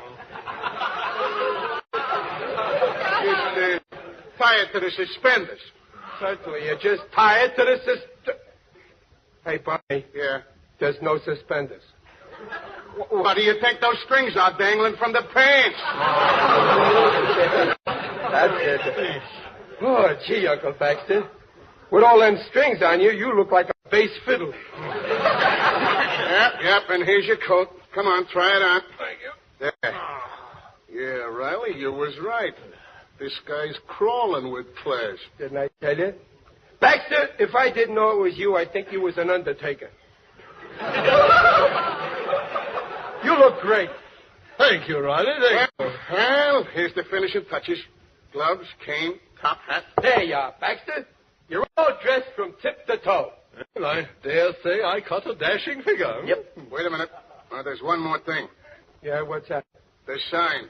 Just tie it to the suspenders. Certainly, you just tie it to the Hey, Barney. Yeah? There's no suspenders. What do you think those strings are dangling from the pants? That's it. Oh, gee, Uncle Baxter. With all them strings on you, you look like a bass fiddle. Yep, and here's your coat. Come on, try it on. Thank you. There. Yeah, Riley, you was right. This guy's crawling with class. Didn't I tell you? Baxter, if I didn't know it was you, I'd think you was an undertaker. You look great. Thank you, Riley. Thank you. Well, here's the finishing touches. Gloves, cane, top hat. There you are, Baxter. You're all dressed from tip to toe. Well, I dare say I cut a dashing figure. Yep. Wait a minute. There's one more thing. Yeah, what's that? The sign.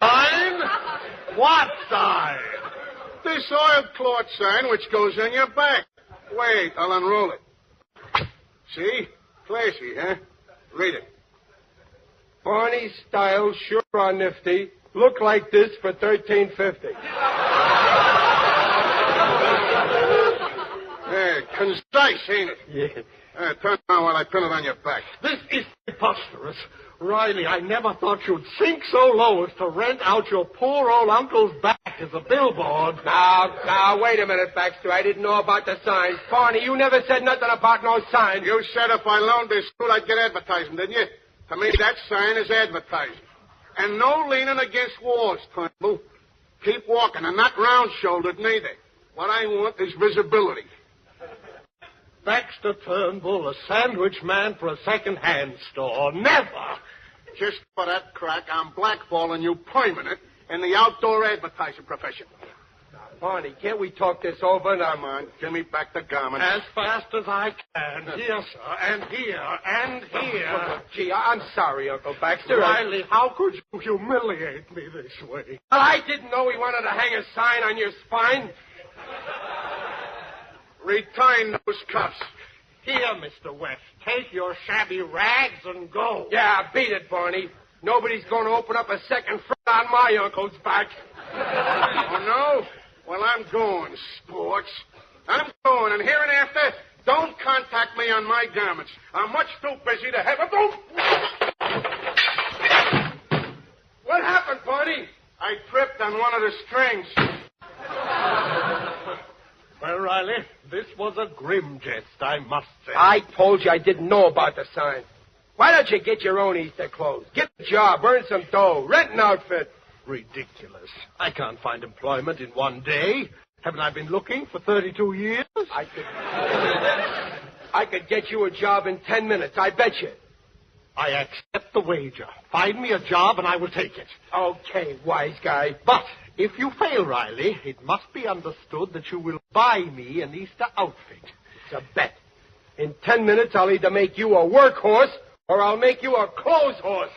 Sign? What sign? This oilcloth sign which goes on your back. Wait, I'll unroll it. See? Classy, huh? Read it. Barney's styles sure are nifty. Look like this for $13.50. Yeah, concise, ain't it? Yeah. Turn around while I pin it on your back. This is preposterous. Riley, I never thought you'd sink so low as to rent out your poor old uncle's back as a billboard. Now, wait a minute, Baxter. I didn't know about the signs. Barney, you never said nothing about no signs. You said if I loaned this school, I'd get advertising, didn't you? To me, that sign is advertising. And no leaning against walls, Turnbull. Keep walking, and not round-shouldered, neither. What I want is visibility. Baxter Turnbull, a sandwich man for a second-hand store. Never! Just for that crack, I'm blackballing you permanent in the outdoor advertising profession. Now, Barney, can't we talk this over? Now, come on, give me back the garment. As fast as I can. Here, sir, and here, and here. Gee, I'm sorry, Uncle Baxter. Riley, how could you humiliate me this way? Well, I didn't know he wanted to hang a sign on your spine. Retain those cuffs. Here, Mr. West, take your shabby rags and go. Yeah, beat it, Barney. Nobody's going to open up a second front on my uncle's back. Oh, no? Well, I'm going, sports. I'm going, and hereinafter, don't contact me on my garments. I'm much too busy to have a... What happened, Barney? I tripped on one of the strings. Well, Riley, this was a grim jest, I must say. I told you I didn't know about the sign. Why don't you get your own Easter clothes? Get a job, earn some dough, rent an outfit. Ridiculous. I can't find employment in one day. Haven't I been looking for 32 years? I could get you a job in 10 minutes, I bet you. I accept the wager. Find me a job and I will take it. Okay, wise guy. But if you fail, Riley, it must be understood that you will buy me an Easter outfit. It's a bet. In 10 minutes, I'll either make you a workhorse or I'll make you a clothes horse.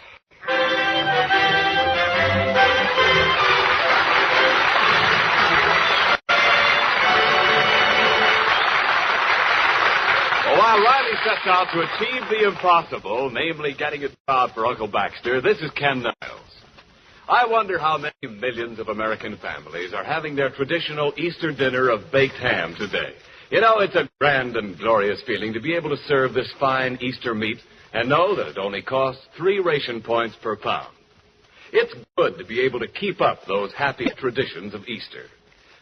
While Riley sets out to achieve the impossible, namely getting a job for Uncle Baxter, this is Ken Niles. I wonder how many millions of American families are having their traditional Easter dinner of baked ham today. You know, it's a grand and glorious feeling to be able to serve this fine Easter meat and know that it only costs 3 ration points per pound. It's good to be able to keep up those happy traditions of Easter.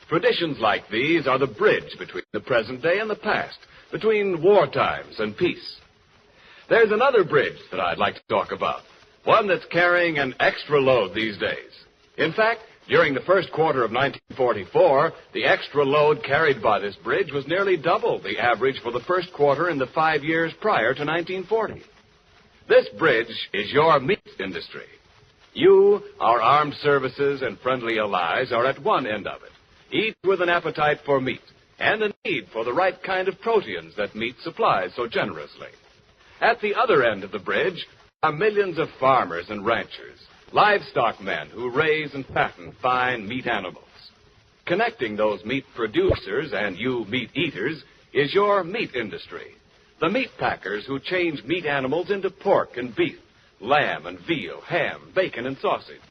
Traditions like these are the bridge between the present day and the past, between war times and peace. There's another bridge that I'd like to talk about, one that's carrying an extra load these days. In fact, during the first quarter of 1944, the extra load carried by this bridge was nearly double the average for the first quarter in the 5 years prior to 1940. This bridge is your meat industry. You, our armed services and friendly allies, are at one end of it, each with an appetite for meat and a need for the right kind of proteins that meat supplies so generously. At the other end of the bridge are millions of farmers and ranchers, livestock men who raise and fatten fine meat animals. Connecting those meat producers and you meat eaters is your meat industry, the meat packers who change meat animals into pork and beef, lamb and veal, ham, bacon and sausage,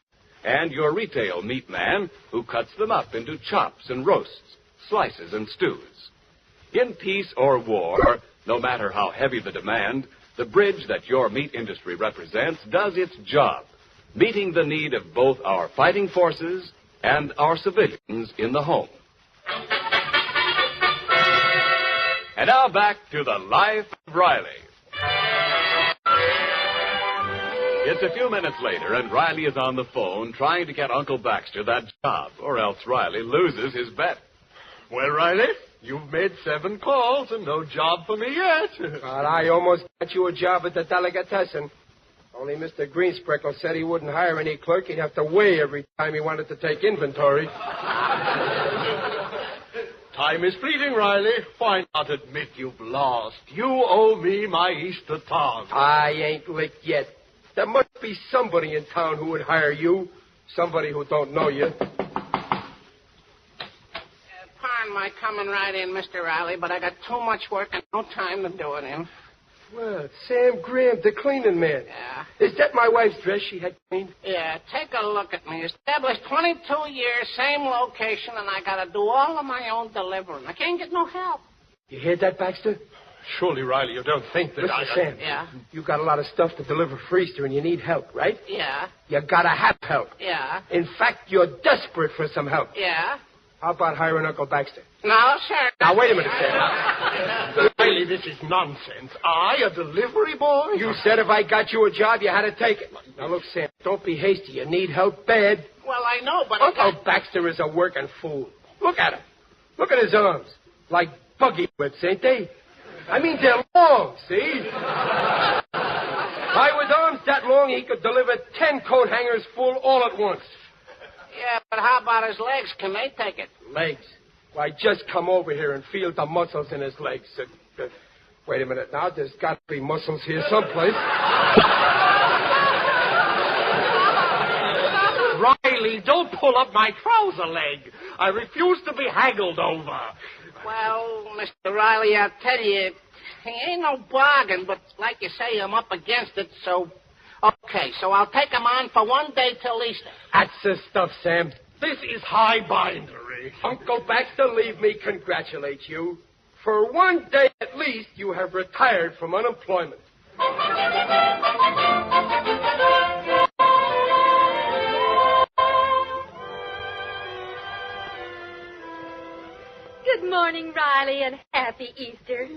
and your retail meat man who cuts them up into chops and roasts, slices and stews. In peace or war, no matter how heavy the demand, the bridge that your meat industry represents does its job, meeting the need of both our fighting forces and our civilians in the home. And now back to the life of Riley. It's a few minutes later, and Riley is on the phone trying to get Uncle Baxter that job, or else Riley loses his bet. Well, Riley, you've made 7 calls and no job for me yet. Well, I almost got you a job at the delicatessen. Only Mr. Greensprinkle said he wouldn't hire any clerk. He'd have to weigh every time he wanted to take inventory. Time is fleeting, Riley. Why not admit you've lost? You owe me my Easter tong. I ain't licked yet. There must be somebody in town who would hire you. Somebody who don't know you. Pardon my coming right in, Mr. Riley, but I got too much work and no time to do it in. Well, it's Sam Graham, the cleaning man. Yeah. Is that my wife's dress she had cleaned? Yeah, take a look at me. Established 22 years, same location, and I got to do all of my own delivering. I can't get no help. You hear that, Baxter? Surely, Riley, you don't think that Listen, Sam. Yeah? You got a lot of stuff to deliver for Easter and you need help, right? Yeah? You gotta have help. Yeah? In fact, you're desperate for some help. Yeah? How about hiring Uncle Baxter? No, sir. Now, wait a minute, Sam. Riley, this is nonsense. I, a delivery boy? You said if I got you a job, you had to take it. Now, look, Sam, don't be hasty. You need help bad. Well, I know, but... Uncle Baxter is a working fool. Look at him. Look at his arms. Like buggy whips, ain't they? I mean, they're long, see? Why, with arms that long, he could deliver 10 coat hangers full all at once. Yeah, but how about his legs? Can they take it? Legs? Why, just come over here and feel the muscles in his legs. Wait a minute now. There's got to be muscles here someplace. Riley, don't pull up my trouser leg. I refuse to be haggled over. Well, Mr. Riley, I'll tell you, he ain't no bargain, but like you say, I'm up against it, so... Okay, so I'll take him on for 1 day till Easter. That's the stuff, Sam. This is high bindery. Uncle Baxter, leave me congratulate you. For 1 day at least, you have retired from unemployment. Good morning, Riley, and happy Easter.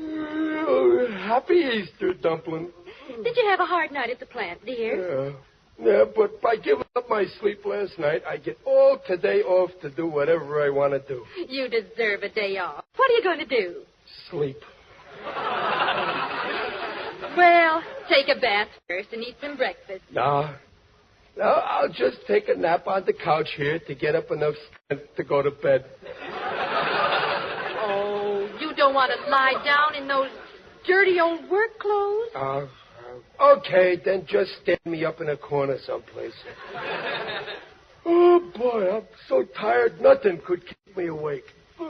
Oh, happy Easter, Dumpling. Did you have a hard night at the plant, dear? Yeah, but by giving up my sleep last night, I get all today off to do whatever I want to do. You deserve a day off. What are you going to do? Sleep. Well, take a bath first and eat some breakfast. No, I'll just take a nap on the couch here to get up enough strength to go to bed. Oh, you don't want to lie down in those dirty old work clothes? Okay, then just stand me up in a corner someplace. Oh, boy, I'm so tired, nothing could keep me awake.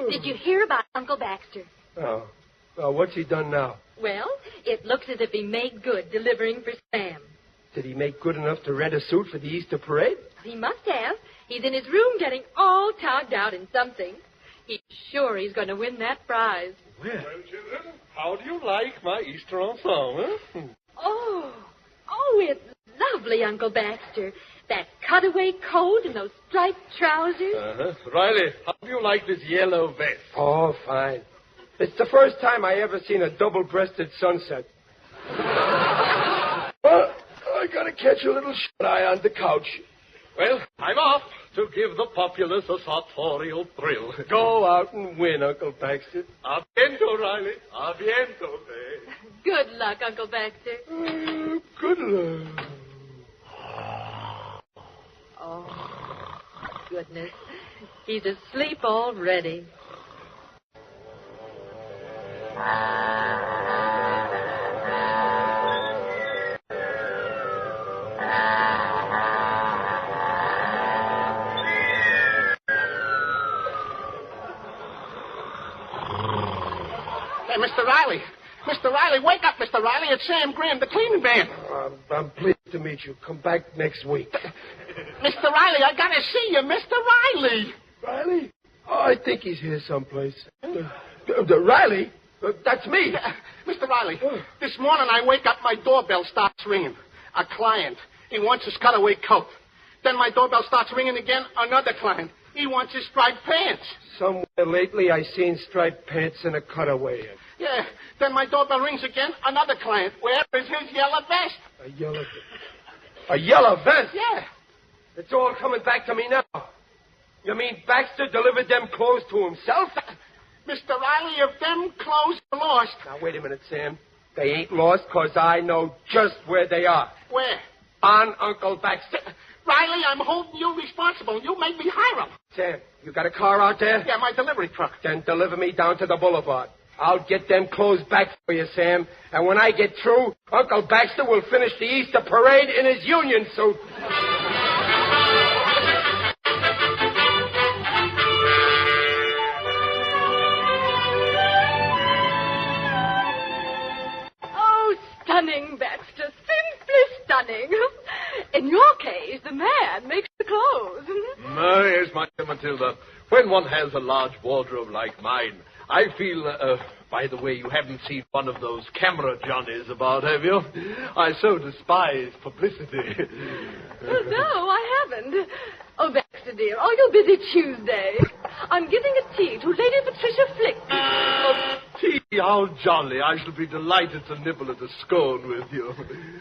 Did you hear about Uncle Baxter? Oh, what's he done now? Well, it looks as if he made good delivering for Sam. Did he make good enough to rent a suit for the Easter parade? He must have. He's in his room getting all togged out in something. He's sure he's going to win that prize. Well, children, how do you like my Easter ensemble? Oh, it's lovely, Uncle Baxter. That cutaway coat and those striped trousers. Riley, how do you like this yellow vest? Oh, fine. It's the first time I ever seen a double-breasted sunset. Well, I gotta catch a little shut-eye on the couch. Well, I'm off to give the populace a sartorial thrill. Go out and win, Uncle Baxter. A biento, Riley. A biento, eh? Good luck, Uncle Baxter. Good luck. Oh, goodness. He's asleep already. Hey, Mr. Riley. Mr. Riley, wake up, Mr. Riley. It's Sam Graham, the cleaning man. I'm pleased to meet you. Come back next week. Mr. Riley, I gotta see you, Mr. Riley. Riley? Oh, I think he's here someplace. Riley? That's me. Mr. Riley, this morning I wake up, my doorbell starts ringing. A client. He wants his cutaway coat. Then my doorbell starts ringing again, another client. He wants his striped pants. Somewhere lately I seen striped pants and a cutaway. Yeah. Then my doorbell rings again, another client. Where is his yellow vest? A yellow vest? Yeah. It's all coming back to me now. You mean Baxter delivered them clothes to himself? Mr. Riley, if them clothes are lost... Now, wait a minute, Sam. They ain't lost because I know just where they are. Where? On Uncle Baxter. Riley, I'm holding you responsible. You made me hire him. Sam, you got a car out there? Yeah, my delivery truck. Then deliver me down to the boulevard. I'll get them clothes back for you, Sam. And when I get through, Uncle Baxter will finish the Easter parade in his union suit. Oh, stunning, Baxter. Simply stunning. In your case, the man makes the clothes. Yes, my dear Matilda. When one has a large wardrobe like mine, I feel, by the way, you haven't seen one of those camera Johnnies about, have you? I so despise publicity. Oh, no, I haven't. Oh, Baxter, dear, are you busy Tuesday? I'm giving a tea to Lady Patricia Flick. Tea, how jolly. I shall be delighted to nibble at a scone with you.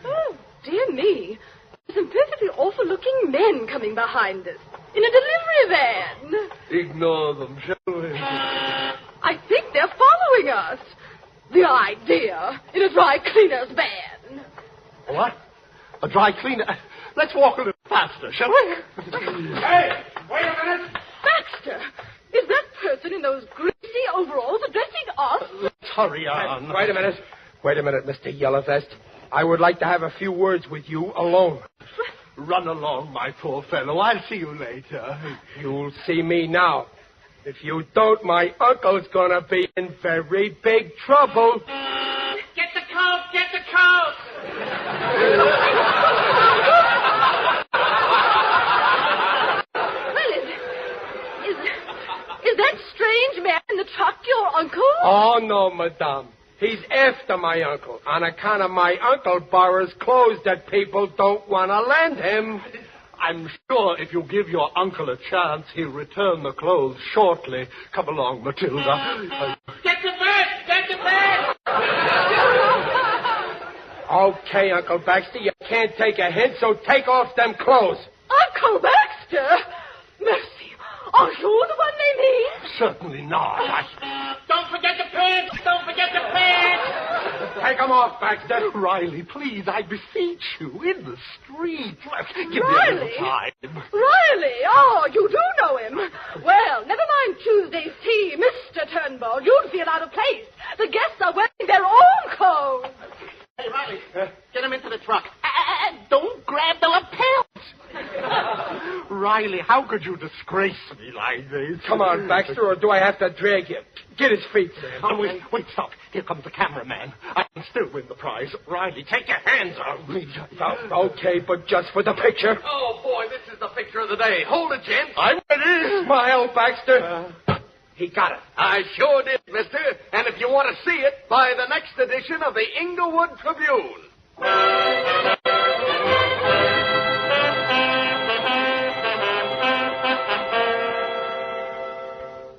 Oh, dear me. There's some perfectly awful-looking men coming behind us in a delivery van. Ignore them, shall we? I think they're following us. The idea, in a dry cleaner's van. What? A dry cleaner? Let's walk a little faster, shall we? Hey, wait a minute. Baxter, is that person in those greasy overalls addressing us? Let's hurry on. Wait a minute. Wait a minute, Mr. Yellowvest. I would like to have a few words with you alone. Run along, my poor fellow. I'll see you later. You'll see me now. If you don't, my uncle's gonna be in very big trouble. Get the coat, get the coat. Well, is that strange man in the truck your uncle? Oh, no, madame. He's after my uncle on account of my uncle borrows clothes that people don't want to lend him. I'm sure if you give your uncle a chance, he'll return the clothes shortly. Come along, Matilda. Get the bed, get the bed. Okay, Uncle Baxter, you can't take a hint, so take off them clothes. Uncle Baxter? Mercy, are you the one they mean? Certainly not. Don't forget the pants, don't forget the pants. Take them off, Baxter. Riley, please, I beseech you, in the street. Give me a Riley? little time. Riley? Oh, you do know him. Well, never mind Tuesday's tea, Mr. Turnbull. You'd feel out of place. The guests are wearing their own clothes. Hey, Riley, get him into the truck. Don't grab the lapels. Riley, how could you disgrace me like this? Come on, Baxter, or do I have to drag you? Get his feet, Sam. Oh, wait, stop. Here comes the cameraman. I can still win the prize. Riley, take your hands off me. Okay, but just for the picture. Oh, boy, this is the picture of the day. Hold it, gents. I'm ready. Smile, Baxter. He got it. I sure did, mister. And if you want to see it, buy the next edition of the Inglewood Tribune.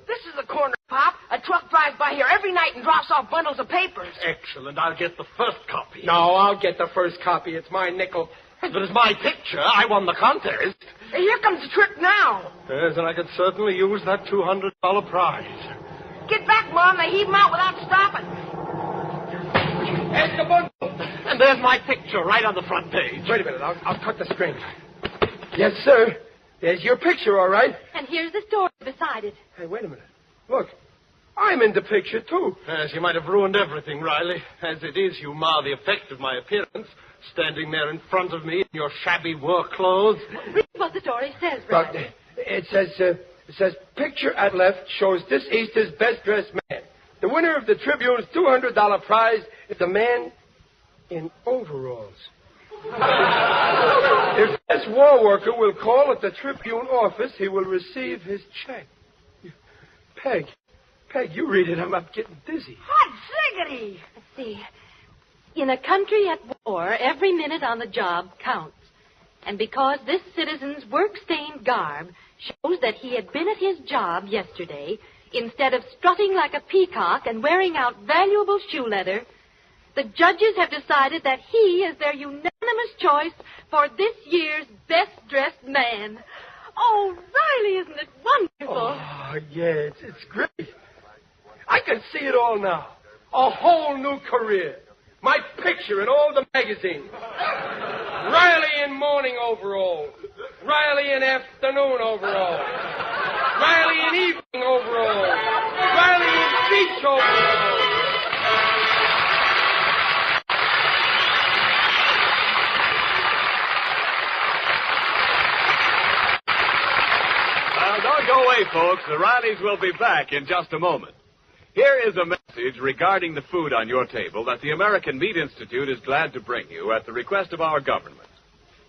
This is the corner, Pop. A truck drives by here every night and drops off bundles of papers. Excellent. I'll get the first copy. No, I'll get the first copy. It's my nickel. But it's my picture. I won the contest. Here comes the trick now. Yes, and I could certainly use that $200 prize. Get back, Mom. They heave 'em out without stopping. There's the bundle. And there's my picture right on the front page. Wait a minute. I'll cut the string. Yes, sir. There's your picture, all right. And here's the story beside it. Hey, wait a minute. Look. I'm in the picture, too. Yes, you might have ruined everything, Riley. As it is, you mar the effect of my appearance, standing there in front of me in your shabby work clothes. Read what the story says, Riley. It says, picture at left shows this Easter's best-dressed man. The winner of the Tribune's $200 prize is the man in overalls. If this war worker will call at the Tribune office, he will receive his check. Peg, you read it. I'm getting dizzy. Hot ziggity! Let's see. In a country at war, every minute on the job counts. And because this citizen's work-stained garb shows that he had been at his job yesterday, instead of strutting like a peacock and wearing out valuable shoe leather, the judges have decided that he is their unanimous choice for this year's best-dressed man. Oh, Riley, isn't it wonderful? Oh, yeah, it's great. I can see it all now. A whole new career. My picture in all the magazines. Riley in morning overalls. Riley in afternoon overalls. Riley in evening overalls. Riley in beach overalls. Don't go away, folks. The Rileys will be back in just a moment. Here is a message regarding the food on your table that the American Meat Institute is glad to bring you at the request of our government.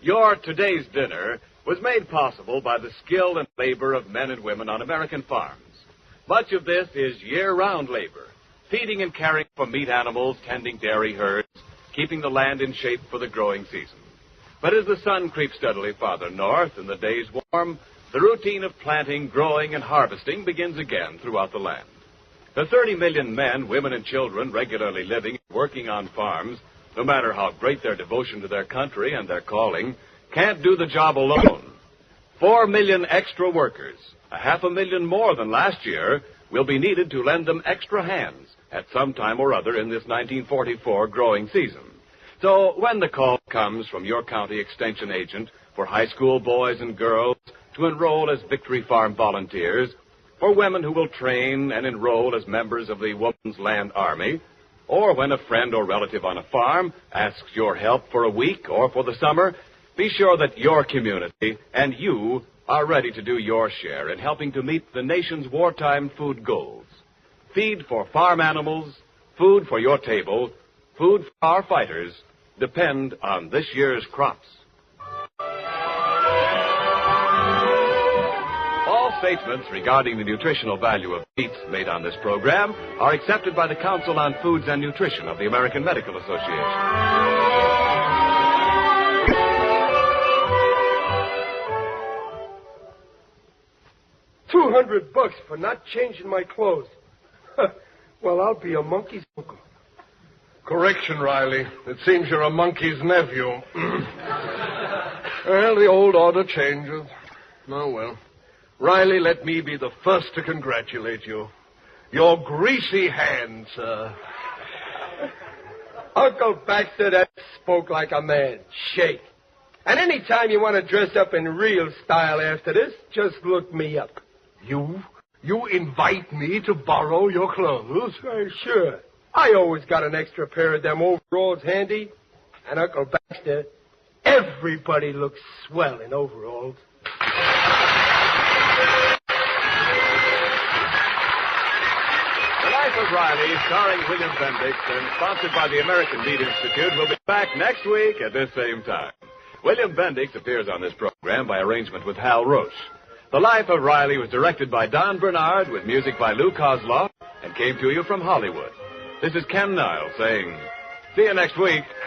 Your today's dinner was made possible by the skill and labor of men and women on American farms. Much of this is year-round labor, feeding and caring for meat animals, tending dairy herds, keeping the land in shape for the growing season. But as the sun creeps steadily farther north and the days warm, the routine of planting, growing, and harvesting begins again throughout the land. The 30 million men, women, and children regularly living and working on farms, no matter how great their devotion to their country and their calling, can't do the job alone. 4 million extra workers, 500,000 more than last year, will be needed to lend them extra hands at some time or other in this 1944 growing season. So when the call comes from your county extension agent for high school boys and girls to enroll as Victory Farm volunteers, for women who will train and enroll as members of the Woman's Land Army, or when a friend or relative on a farm asks your help for a week or for the summer, be sure that your community and you are ready to do your share in helping to meet the nation's wartime food goals. Feed for farm animals, food for your table, food for our fighters depend on this year's crops. All statements regarding the nutritional value of meats made on this program are accepted by the Council on Foods and Nutrition of the American Medical Association. $200 for not changing my clothes. Well, I'll be a monkey's uncle. Correction, Riley. It seems you're a monkey's nephew. Well, the old order changes. Oh, well. Riley, let me be the first to congratulate you. Your greasy hands, sir. Uncle Baxter, that spoke like a man. Shake. And any time you want to dress up in real style after this, just look me up. You invite me to borrow your clothes? Sure. I always got an extra pair of them overalls handy. And Uncle Baxter, everybody looks swell in overalls. The Life of Riley, starring William Bendix and sponsored by the American Meat Institute, will be back next week at this same time. William Bendix appears on this program by arrangement with Hal Roach. The Life of Riley was directed by Don Bernard with music by Lou Kozloff and came to you from Hollywood. This is Ken Niles saying, see you next week. You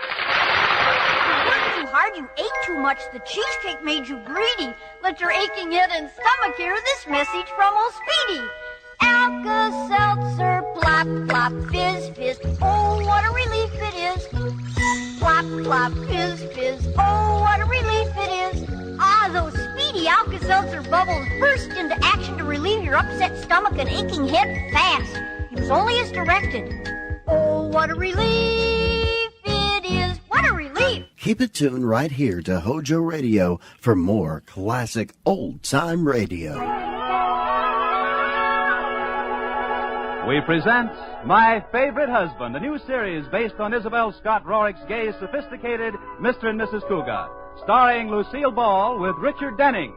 worked too hard, you ate too much, the cheesecake made you greedy. Let your aching head and stomach hear this message from old Speedy. Alka-Seltzer, plop, plop, fizz, fizz, oh, what a relief it is. Plop, plop, fizz, fizz, oh, what a relief it is. Ah, those Speedy Alka-Seltzer bubbles burst into action to relieve your upset stomach and aching head fast. It was only as directed. Oh, what a relief it is. What a relief. Keep it tuned right here to HOJO Radio for more classic old-time radio. We present My Favorite Husband, a new series based on Isabel Scott Rorick's gay, sophisticated Mr. and Mrs. Cougat, starring Lucille Ball with Richard Denning.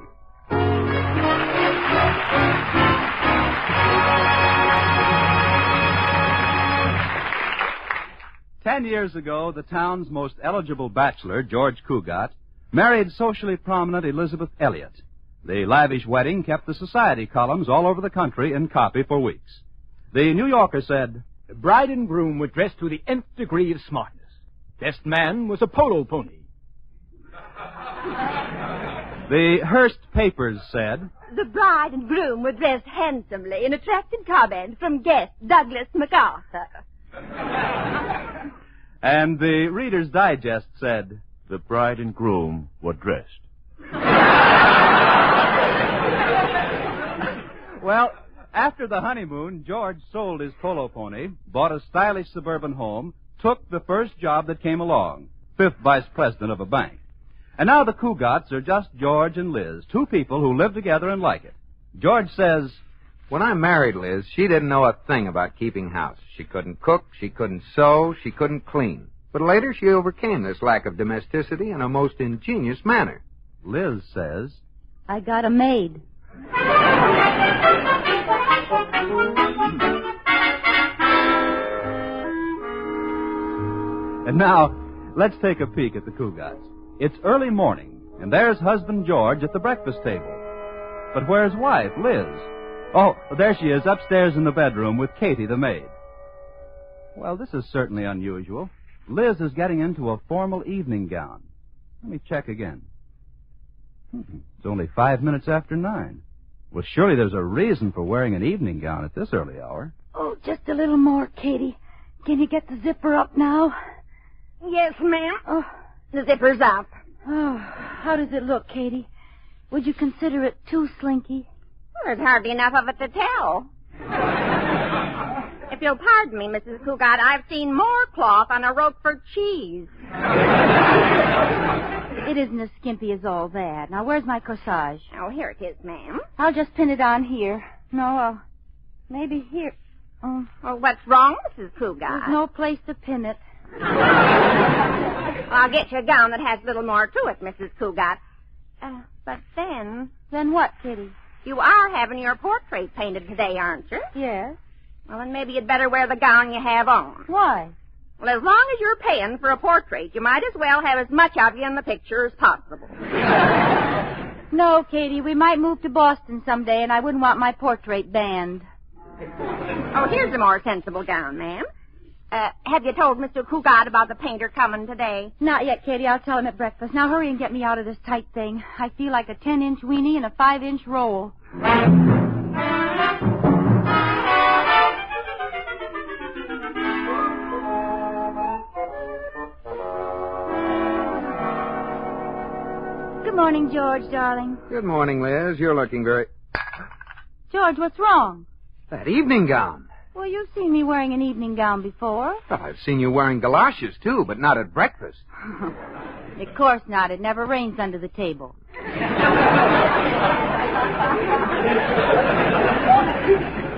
10 years ago, the town's most eligible bachelor, George Cougat, married socially prominent Elizabeth Elliott. The lavish wedding kept the society columns all over the country in copy for weeks. The New Yorker said, bride and groom were dressed to the nth degree of smartness. Best man was a polo pony. The Hearst papers said, the bride and groom were dressed handsomely in attractive comment from guest Douglas MacArthur. And the Reader's Digest said, the bride and groom were dressed. Well, after the honeymoon, George sold his polo pony, bought a stylish suburban home, took the first job that came along, 5th vice president of a bank. And now the Cougats are just George and Liz, two people who live together and like it. George says, when I married Liz, she didn't know a thing about keeping house. She couldn't cook, she couldn't sew, she couldn't clean. But later she overcame this lack of domesticity in a most ingenious manner. Liz says, I got a maid. And now, let's take a peek at the Cougats. It's early morning, and there's husband George at the breakfast table. But where's wife, Liz? Oh, there she is, upstairs in the bedroom with Katie, the maid. Well, this is certainly unusual. Liz is getting into a formal evening gown. Let me check again. It's only 5 minutes after 9. Well, surely there's a reason for wearing an evening gown at this early hour. Oh, just a little more, Katie. Can you get the zipper up now? Yes, ma'am. Oh, The zipper's up. oh, how does it look, Katie? Would you consider it too slinky? Well, there's hardly enough of it to tell. If you'll pardon me, Mrs. Cougat, I've seen more cloth on a Roquefort cheese. It isn't as skimpy as all that. Now, where's my corsage? Oh, here it is, ma'am. I'll just pin it on here. No, maybe here. Oh, Well, what's wrong, Mrs. Cougat? there's no place to pin it. I'll get you a gown that has a little more to it, Mrs. Cougat. But then... Then what, Kitty? You are having your portrait painted today, aren't you? Yes. Well, then maybe you'd better wear the gown you have on. Why? Well, as long as you're paying for a portrait, you might as well have as much of you in the picture as possible. No, Katie, we might move to Boston someday, and I wouldn't want my portrait banned. Oh, here's a more sensible gown, ma'am. Have you told Mr. Cougat about the painter coming today? Not yet, Katie. I'll tell him at breakfast. Now hurry and get me out of this tight thing. I feel like a 10-inch weenie in a 5-inch roll. Good morning, George, darling. Good morning, Liz. You're looking very... George, what's wrong? That evening gown. Well, you've seen me wearing an evening gown before. Well, I've seen you wearing galoshes, too, but not at breakfast. Of course not. It never rains under the table.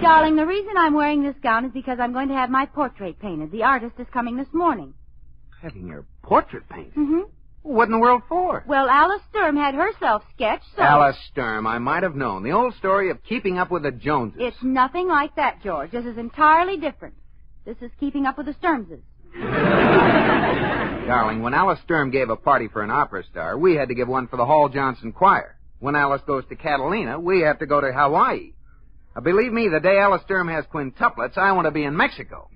Darling, the reason I'm wearing this gown is because I'm going to have my portrait painted. The artist is coming this morning. Having your portrait painted? Mm-hmm. What in the world for? Well, Alice Sturm had herself sketched, so... Alice Sturm, I might have known. The old story of keeping up with the Joneses. It's nothing like that, George. This is entirely different. This is keeping up with the Sturmses. Darling, when Alice Sturm gave a party for an opera star, we had to give one for the Hall Johnson Choir. When Alice goes to Catalina, we have to go to Hawaii. Believe me, the day Alice Sturm has quintuplets, I want to be in Mexico.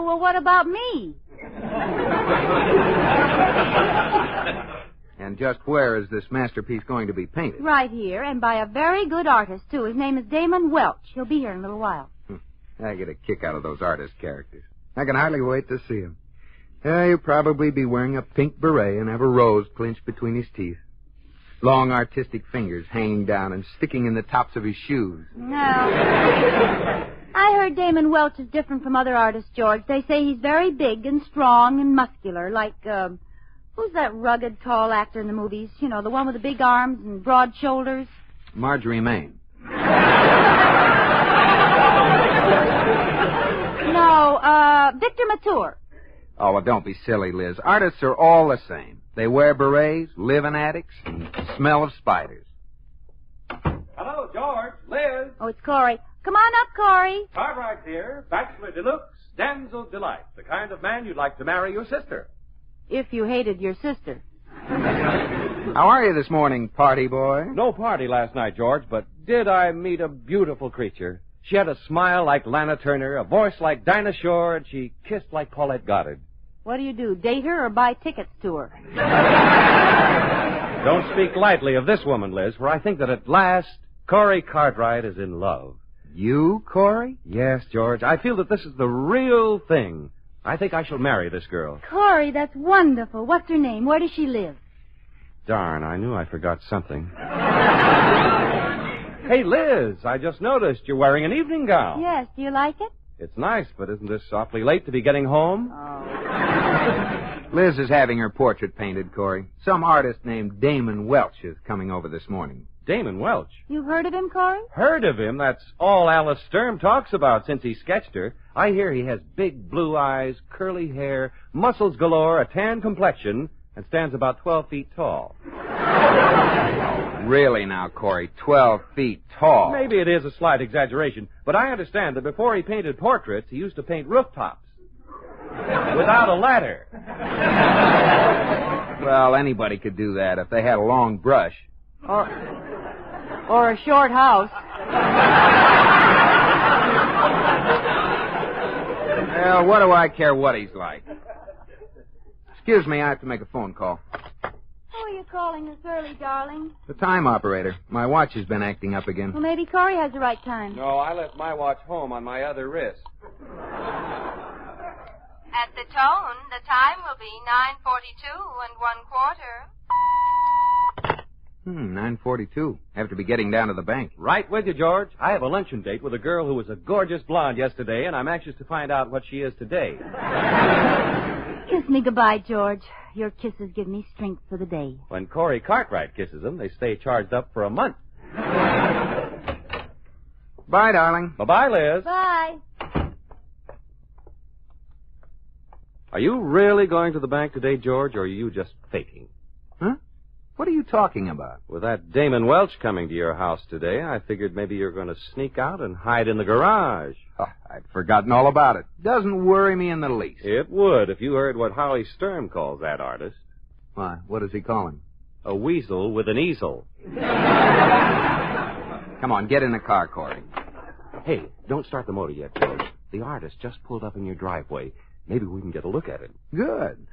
Well, what about me? And just where is this masterpiece going to be painted? Right here, and by a very good artist, too. His name is Damon Welch. He'll be here in a little while. I get a kick out of those artist characters. I can hardly wait to see him. He'll probably be wearing a pink beret and have a rose clinched between his teeth. Long artistic fingers hanging down and sticking in the tops of his shoes. No. I heard Damon Welch is different from other artists, George. They say he's very big and strong and muscular, like, who's that rugged, tall actor in the movies? You know, the one with the big arms and broad shoulders? Marjorie Main. No, Victor Mature. Oh, well, don't be silly, Liz. Artists are all the same. They wear berets, live in attics, and smell of spiders. Hello, George. Liz. Oh, it's Corey. Come on up, Corey. Cartwright here. Bachelor Deluxe. Damsel Delight. The kind of man you'd like to marry your sister. If you hated your sister. How are you this morning, party boy? No party last night, George, but did I meet a beautiful creature? She had a smile like Lana Turner, a voice like Dinah Shore, and she kissed like Paulette Goddard. What do? Date her or buy tickets to her? Don't speak lightly of this woman, Liz, for I think that at last Corey Cartwright is in love. You, Corey? Yes, George. I feel that this is the real thing. I think I shall marry this girl. Corey, that's wonderful. What's her name? Where does she live? Darn, I knew I forgot something. Hey, Liz, I just noticed you're wearing an evening gown. Yes, do you like it? It's nice, but isn't this awfully late to be getting home? Oh. Liz is having her portrait painted, Corey. Some artist named Damon Welch is coming over this morning. Damon Welch? You've heard of him, Corey? Heard of him? That's all Alice Sturm talks about since he sketched her. I hear he has big blue eyes, curly hair, muscles galore, a tan complexion, and stands about 12 feet tall. Really now, Corey, 12 feet tall. Maybe it is a slight exaggeration, but I understand that before he painted portraits, he used to paint rooftops. Without a ladder. Well, anybody could do that if they had a long brush. Or a short house. Well, what do I care what he's like? Excuse me, I have to make a phone call. Who are you calling this early, darling? The time operator. My watch has been acting up again. Well, maybe Corey has the right time. No, I left my watch home on my other wrist. At the tone, the time will be 9:42 9:42. Have to be getting down to the bank. Right with you, George. I have a luncheon date with a girl who was a gorgeous blonde yesterday, and I'm anxious to find out what she is today. Kiss me goodbye, George. Your kisses give me strength for the day. When Corey Cartwright kisses them, they stay charged up for a month. Bye, darling. Bye-bye, Liz. Bye. Are you really going to the bank today, George, or are you just faking? Huh? What are you talking about? With that Damon Welch coming to your house today, I figured maybe you're going to sneak out and hide in the garage. Oh, I'd forgotten all about it. Doesn't worry me in the least. It would if you heard what Howie Sturm calls that artist. Why, what does he call him? A weasel with an easel. Come on, get in the car, Corey. Hey, don't start the motor yet, George. The artist just pulled up in your driveway. Maybe we can get a look at him. Good.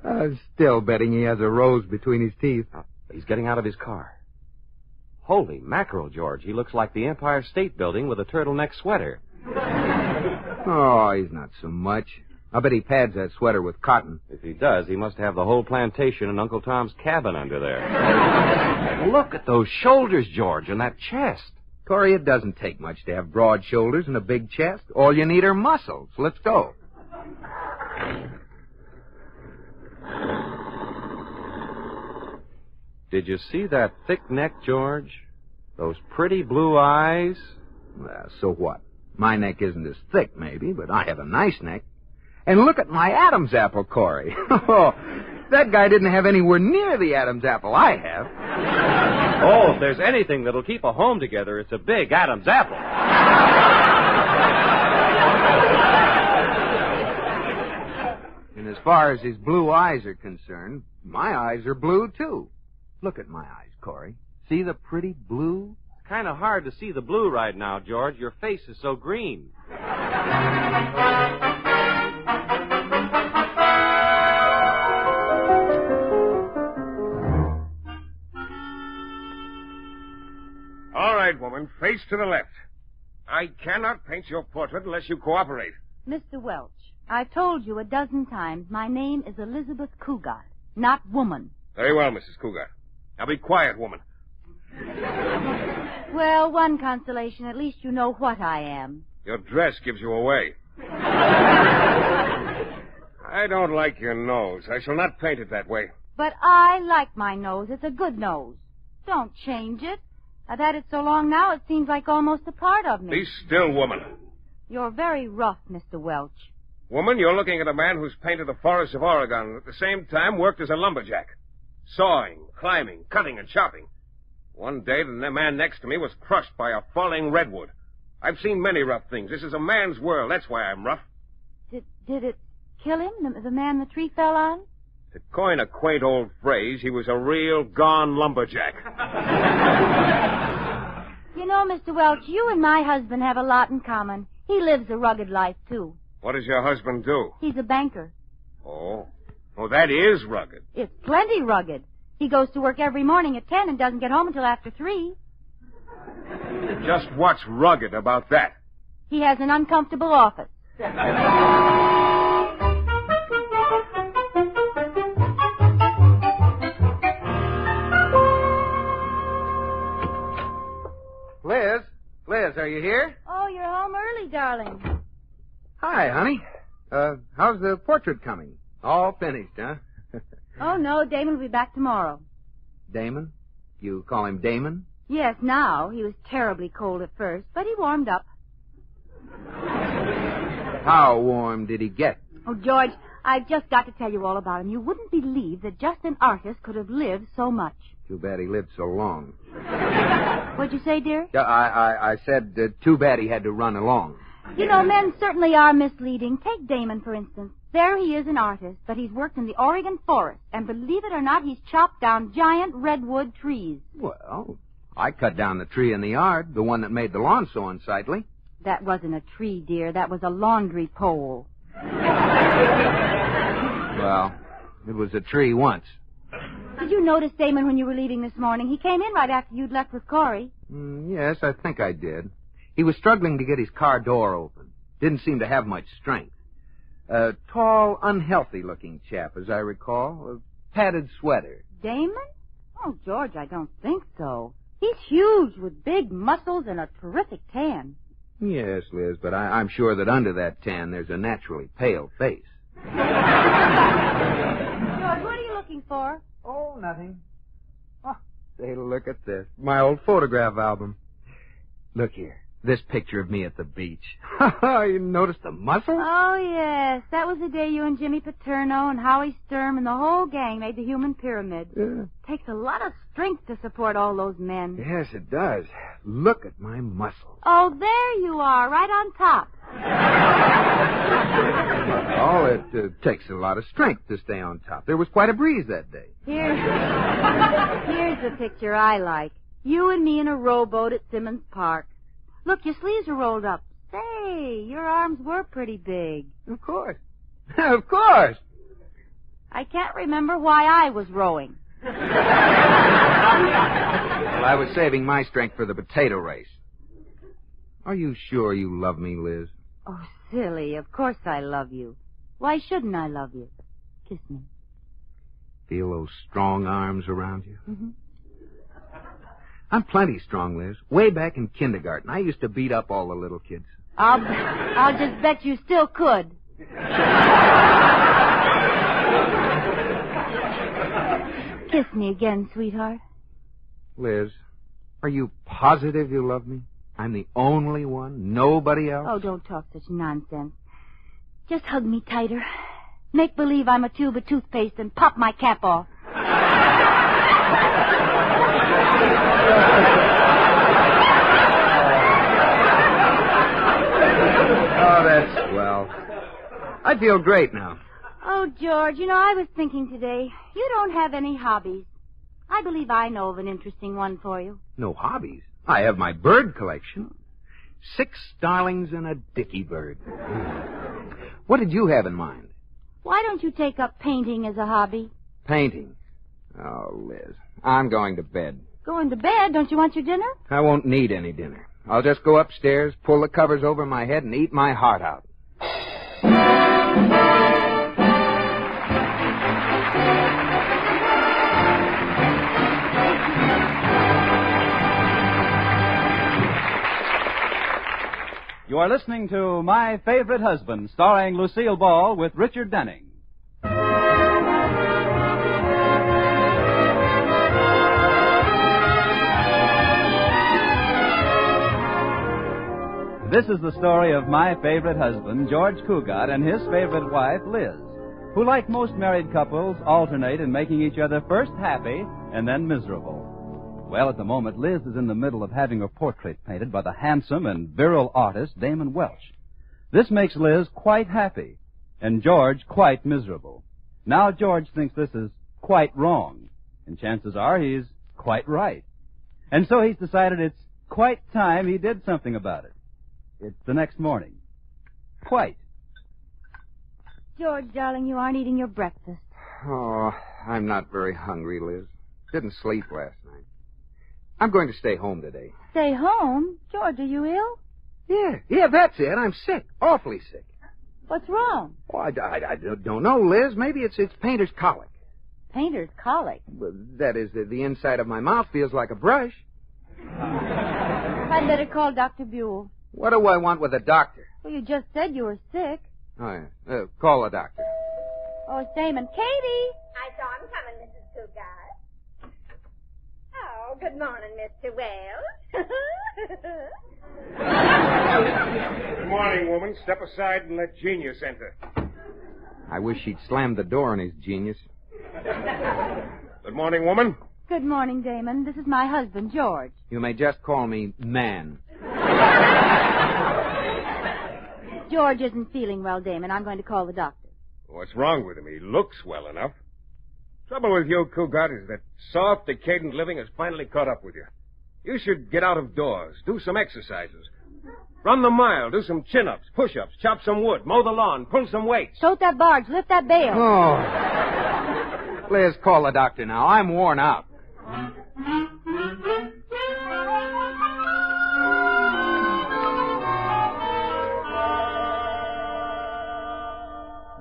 I'm still betting he has a rose between his teeth. He's getting out of his car. Holy mackerel, George. He looks like the Empire State Building with a turtleneck sweater. Oh, he's not so much. I bet he pads that sweater with cotton. If he does, he must have the whole plantation and Uncle Tom's cabin under there. Look at those shoulders, George, and that chest. Corey, it doesn't take much to have broad shoulders and a big chest. All you need are muscles. Let's go. Did you see that thick neck, George? Those pretty blue eyes? Well, so what? My neck isn't as thick, maybe, but I have a nice neck. And look at my Adam's apple, Corey. Oh, that guy didn't have anywhere near the Adam's apple I have. Oh, if there's anything that'll keep a home together, it's a big Adam's apple. And as far as his blue eyes are concerned, my eyes are blue, too. Look at my eyes, Corey. See the pretty blue? It's kind of hard to see the blue right now, George. Your face is so green. All right, woman, face to the left. I cannot paint your portrait unless you cooperate. Mr. Welch, I've told you a dozen times my name is Elizabeth Cougar, not woman. Very well, Mrs. Cougar. Now be quiet, woman. Well, one consolation, at least you know what I am. Your dress gives you away. I don't like your nose. I shall not paint it that way. But I like my nose. It's a good nose. Don't change it. I've had it so long now it seems like almost a part of me. Be still, woman. You're very rough, Mr. Welch. Woman, you're looking at a man who's painted the forests of Oregon and at the same time worked as a lumberjack. Sawing, climbing, cutting, and chopping. One day, the man next to me was crushed by a falling redwood. I've seen many rough things. This is a man's world. That's why I'm rough. Did it kill him, the man the tree fell on? To coin a quaint old phrase, he was a real gone lumberjack. You know, Mr. Welch, you and my husband have a lot in common. He lives a rugged life, too. What does your husband do? He's a banker. Oh, that is rugged. It's plenty rugged. He goes to work every morning at 10 and doesn't get home until after 3. Just what's rugged about that? He has an uncomfortable office. Liz, are you here? Oh, you're home early, darling. Hi, honey. How's the portrait coming? All finished, huh? Oh, no, Damon will be back tomorrow. Damon? You call him Damon? Yes, now. He was terribly cold at first, but he warmed up. How warm did he get? Oh, George, I've just got to tell you all about him. You wouldn't believe that just an artist could have lived so much. Too bad he lived so long. What'd you say, dear? I said too bad he had to run along. You know, men certainly are misleading. Take Damon, for instance. There he is, an artist, but he's worked in the Oregon forest, and believe it or not, he's chopped down giant redwood trees. Well, I cut down the tree in the yard, the one that made the lawn so unsightly. That wasn't a tree, dear. That was a laundry pole. Well, it was a tree once. Did you notice Damon when you were leaving this morning? He came in right after you'd left with Corey. Yes, I think I did. He was struggling to get his car door open. Didn't seem to have much strength. A tall, unhealthy-looking chap, as I recall. A padded sweater. Damon? Oh, George, I don't think so. He's huge with big muscles and a terrific tan. Yes, Liz, but I'm sure that under that tan there's a naturally pale face. George, what are you looking for? Oh, nothing. Oh, say, look at this. My old photograph album. Look here. This picture of me at the beach. You notice the muscles? Oh, yes. That was the day you and Jimmy Paterno and Howie Sturm and the whole gang made the human pyramid. Yeah. Takes a lot of strength to support all those men. Yes, it does. Look at my muscles. Oh, there you are, right on top. Oh, it takes a lot of strength to stay on top. There was quite a breeze that day. Here's the picture I like. You and me in a rowboat at Simmons Park. Look, your sleeves are rolled up. Say, your arms were pretty big. Of course. Of course. I can't remember why I was rowing. Well, I was saving my strength for the potato race. Are you sure you love me, Liz? Oh, silly. Of course I love you. Why shouldn't I love you? Kiss me. Feel those strong arms around you? Mm-hmm. I'm plenty strong, Liz. Way back in kindergarten, I used to beat up all the little kids. I'll just bet you still could. Kiss me again, sweetheart. Liz, are you positive you love me? I'm the only one, nobody else? Oh, don't talk such nonsense. Just hug me tighter. Make believe I'm a tube of toothpaste and pop my cap off. Oh, that's swell. I feel great now. Oh, George, I was thinking today, you don't have any hobbies. I believe I know of an interesting one for you. No hobbies? I have my bird collection. 6 starlings and a dicky bird. What did you have in mind? Why don't you take up painting as a hobby? Painting? Oh, Liz, I'm going to bed. Going to bed? Don't you want your dinner? I won't need any dinner. I'll just go upstairs, pull the covers over my head, and eat my heart out. You are listening to My Favorite Husband, starring Lucille Ball with Richard Denning. This is the story of my favorite husband, George Cugat, and his favorite wife, Liz, who, like most married couples, alternate in making each other first happy and then miserable. Well, at the moment, Liz is in the middle of having her portrait painted by the handsome and virile artist, Damon Welch. This makes Liz quite happy, and George quite miserable. Now George thinks this is quite wrong, and chances are he's quite right. And so he's decided it's quite time he did something about it. It's the next morning. Quite. George, darling, you aren't eating your breakfast. Oh, I'm not very hungry, Liz. Didn't sleep last night. I'm going to stay home today. Stay home? George, are you ill? Yeah, that's it. I'm sick. Awfully sick. What's wrong? Oh, I don't know, Liz. Maybe it's painter's colic. Painter's colic? That is, the inside of my mouth feels like a brush. I'd better call Dr. Buell. What do I want with a doctor? Well, you just said you were sick. Oh, yeah. Call a doctor. Oh, it's Damon. Katie! I saw him coming, Mrs. Cugat. Oh, good morning, Mr. Wells. Good morning, woman. Step aside and let genius enter. I wish he'd slammed the door on his genius. Good morning, woman. Good morning, Damon. This is my husband, George. You may just call me Man. George isn't feeling well, Damon. I'm going to call the doctor. What's wrong with him? He looks well enough. Trouble with you, Cougat, is that soft, decadent living has finally caught up with you. You should get out of doors, do some exercises. Run the mile, do some chin-ups, push-ups, chop some wood, mow the lawn, pull some weights. Tote that barge, lift that bale. Oh. Liz, call the doctor now. I'm worn out.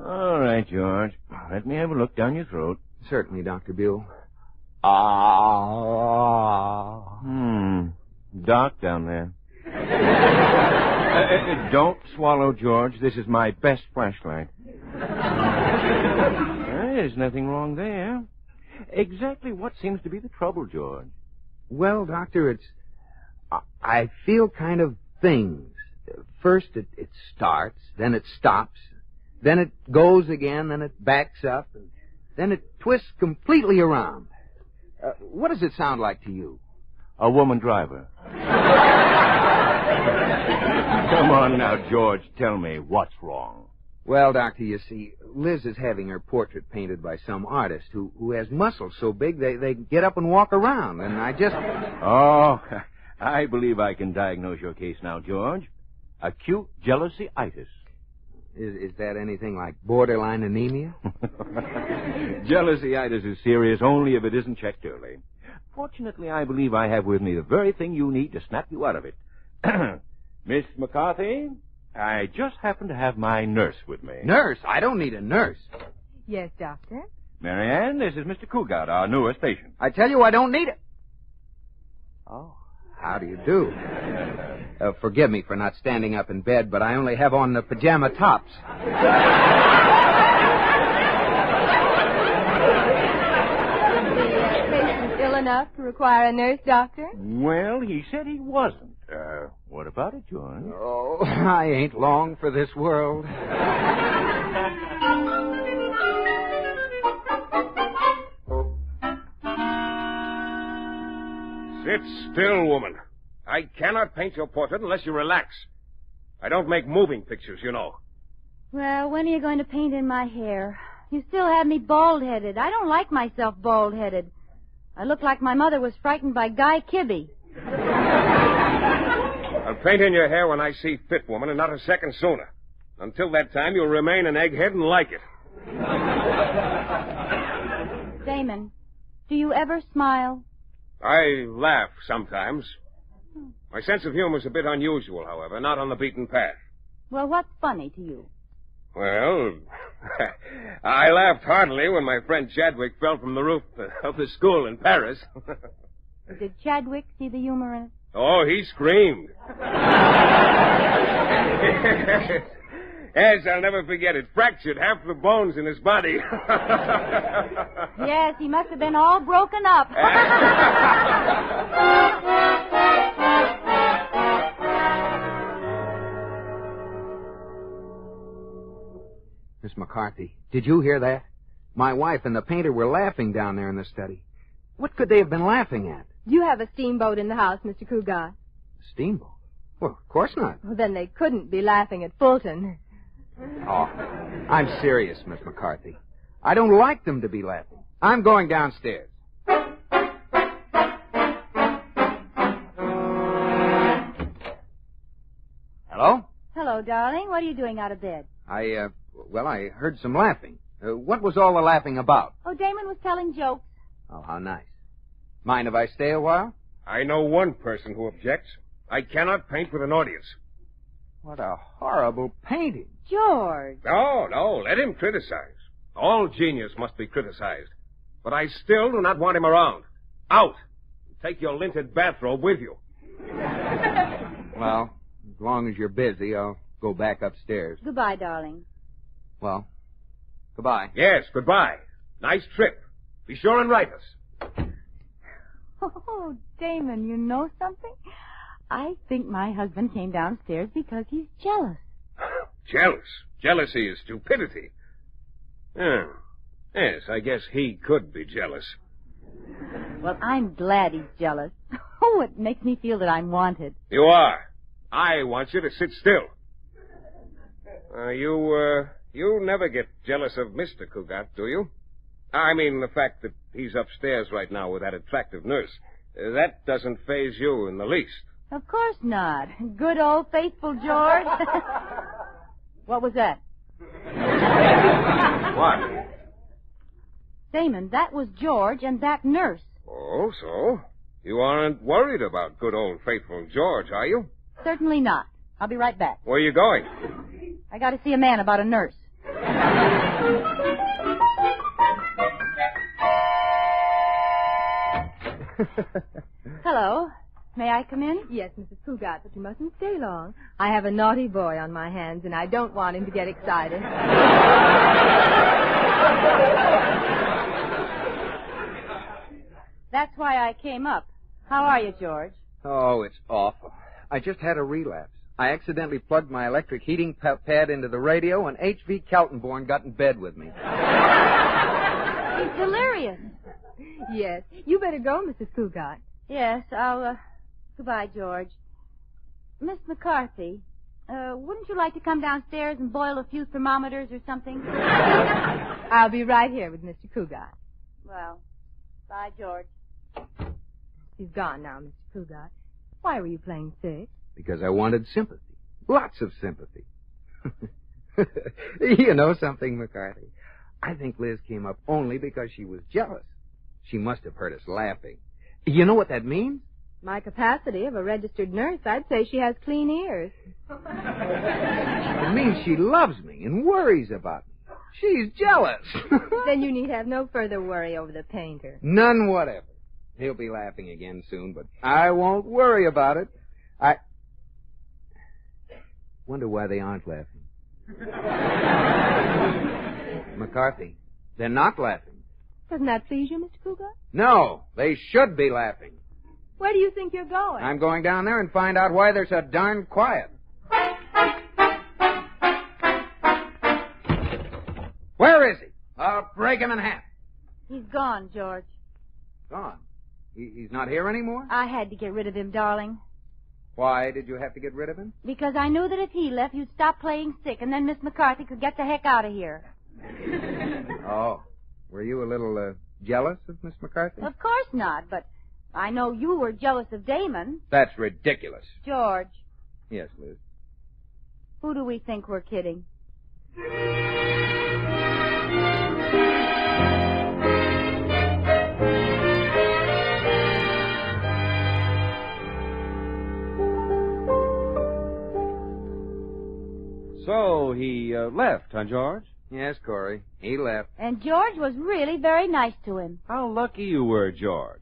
All right, George. Let me have a look down your throat. Certainly, Dr. Buell. Dark down there. Don't swallow, George. This is my best flashlight. There's nothing wrong there. Exactly what seems to be the trouble, George? Well, Doctor, I feel kind of things. First, it starts, then it stops, then it goes again, then it backs up, and then it twists completely around. What does it sound like to you? A woman driver. Come on now, George. Tell me, what's wrong? Well, Doctor, you see, Liz is having her portrait painted by some artist who has muscles so big they get up and walk around, and I just... Oh, I believe I can diagnose your case now, George. Acute jealousy-itis. Is that anything like borderline anemia? Jealousy-itis is serious only if it isn't checked early. Fortunately, I believe I have with me the very thing you need to snap you out of it. Miss McCarthy, I just happen to have my nurse with me. Nurse? I don't need a nurse. Yes, Doctor? Marianne, this is Mr. Cougat, our newest patient. I tell you, I don't need it. Oh, how do you do? Forgive me for not standing up in bed, but I only have on the pajama tops. Patient ill enough to require a nurse, Doctor? Well, he said he wasn't. What about it, George? Oh, I ain't long for this world. Sit still, woman. I cannot paint your portrait unless you relax. I don't make moving pictures, you know. Well, when are you going to paint in my hair? You still have me bald-headed. I don't like myself bald-headed. I look like my mother was frightened by Guy Kibbe. I'll paint in your hair when I see fit, woman, and not a second sooner. Until that time, you'll remain an egghead and like it. Damon, do you ever smile? I laugh sometimes. My sense of humor is a bit unusual, however, not on the beaten path. Well, what's funny to you? Well, I laughed heartily when my friend Chadwick fell from the roof of the school in Paris. Did Chadwick see the humor in it? Oh, he screamed. Yes, I'll never forget it. Fractured half the bones in his body. Yes, he must have been all broken up. Miss McCarthy, did you hear that? My wife and the painter were laughing down there in the study. What could they have been laughing at? You have a steamboat in the house, Mr. Cougat. Steamboat? Well, of course not. Well, then they couldn't be laughing at Fulton. Oh, I'm serious, Miss McCarthy. I don't like them to be laughing. I'm going downstairs. Hello? Hello, darling. What are you doing out of bed? I heard some laughing. What was all the laughing about? Oh, Damon was telling jokes. Oh, how nice. Mind if I stay a while? I know one person who objects. I cannot paint with an audience. What a horrible painting. George. No, let him criticize. All genius must be criticized. But I still do not want him around. Out. Take your linted bathrobe with you. Well, as long as you're busy, I'll go back upstairs. Goodbye, darling. Well, goodbye. Yes, goodbye. Nice trip. Be sure and write us. Oh, Damon, you know something? I think my husband came downstairs because he's jealous. Jealous? Jealousy is stupidity. Yes, I guess he could be jealous. Well, I'm glad he's jealous. Oh, it makes me feel that I'm wanted. You are. I want you to sit still. You You never get jealous of Mr. Cougat, do you? I mean, the fact that he's upstairs right now with that attractive nurse. That doesn't faze you in the least. Of course not. Good old faithful George. What was that? What? Damon, that was George and that nurse. Oh, so? You aren't worried about good old faithful George, are you? Certainly not. I'll be right back. Where are you going? I got to see a man about a nurse. Hello. May I come in? Yes, Mrs. Cougat, but you mustn't stay long. I have a naughty boy on my hands, and I don't want him to get excited. That's why I came up. How are you, George? Oh, it's awful. I just had a relapse. I accidentally plugged my electric heating pad into the radio, and H.V. Kaltenborn got in bed with me. He's delirious. Yes. You better go, Mrs. Cougat. Yes, I'll, Goodbye, George. Miss McCarthy, wouldn't you like to come downstairs and boil a few thermometers or something? I'll be right here with Mr. Cougat. Well, bye, George. He's gone now, Mr. Cougat. Why were you playing sick? Because I wanted sympathy. Lots of sympathy. You know something, McCarthy? I think Liz came up only because she was jealous. She must have heard us laughing. You know what that means? My capacity of a registered nurse, I'd say she has clean ears. It means she loves me and worries about me. She's jealous. Then you need have no further worry over the painter. None whatever. He'll be laughing again soon, but I won't worry about it. I wonder why they aren't laughing. McCarthy, they're not laughing. Doesn't that please you, Mr. Cougat? No, they should be laughing. Where do you think you're going? I'm going down there and find out why they're so darn quiet. Where is he? I'll break him in half. He's gone, George. Gone? He's not here anymore? I had to get rid of him, darling. Why did you have to get rid of him? Because I knew that if he left, you'd stop playing sick, and then Miss McCarthy could get the heck out of here. Oh. Were you a little, jealous of Miss McCarthy? Of course not, but I know you were jealous of Damon. That's ridiculous. George. Yes, Liz. Who do we think we're kidding? So he left, huh, George? Yes, Corey. He left. And George was really very nice to him. How lucky you were, George.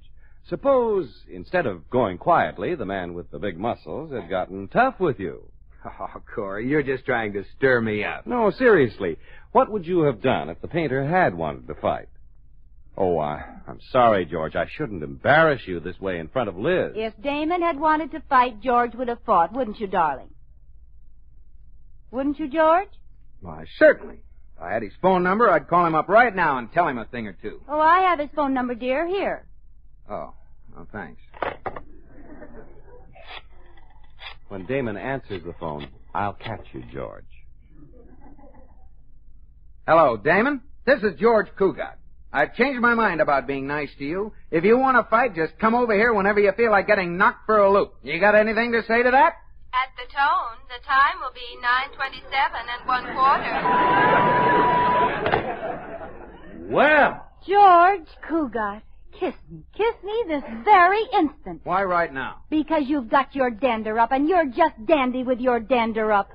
Suppose, instead of going quietly, the man with the big muscles had gotten tough with you. Oh, Corey, you're just trying to stir me up. No, seriously. What would you have done if the painter had wanted to fight? Oh, I'm sorry, George. I shouldn't embarrass you this way in front of Liz. If Damon had wanted to fight, George would have fought, wouldn't you, darling? Wouldn't you, George? Why, certainly. If I had his phone number, I'd call him up right now and tell him a thing or two. Oh, I have his phone number, dear. Here. Oh, thanks. When Damon answers the phone, I'll catch you, George. Hello, Damon. This is George Cougat. I've changed my mind about being nice to you. If you want to fight, just come over here whenever you feel like getting knocked for a loop. You got anything to say to that? At the tone, the time will be 9:27 1/4. Well. George Cougat, kiss me. Kiss me this very instant. Why right now? Because you've got your dander up, and you're just dandy with your dander up.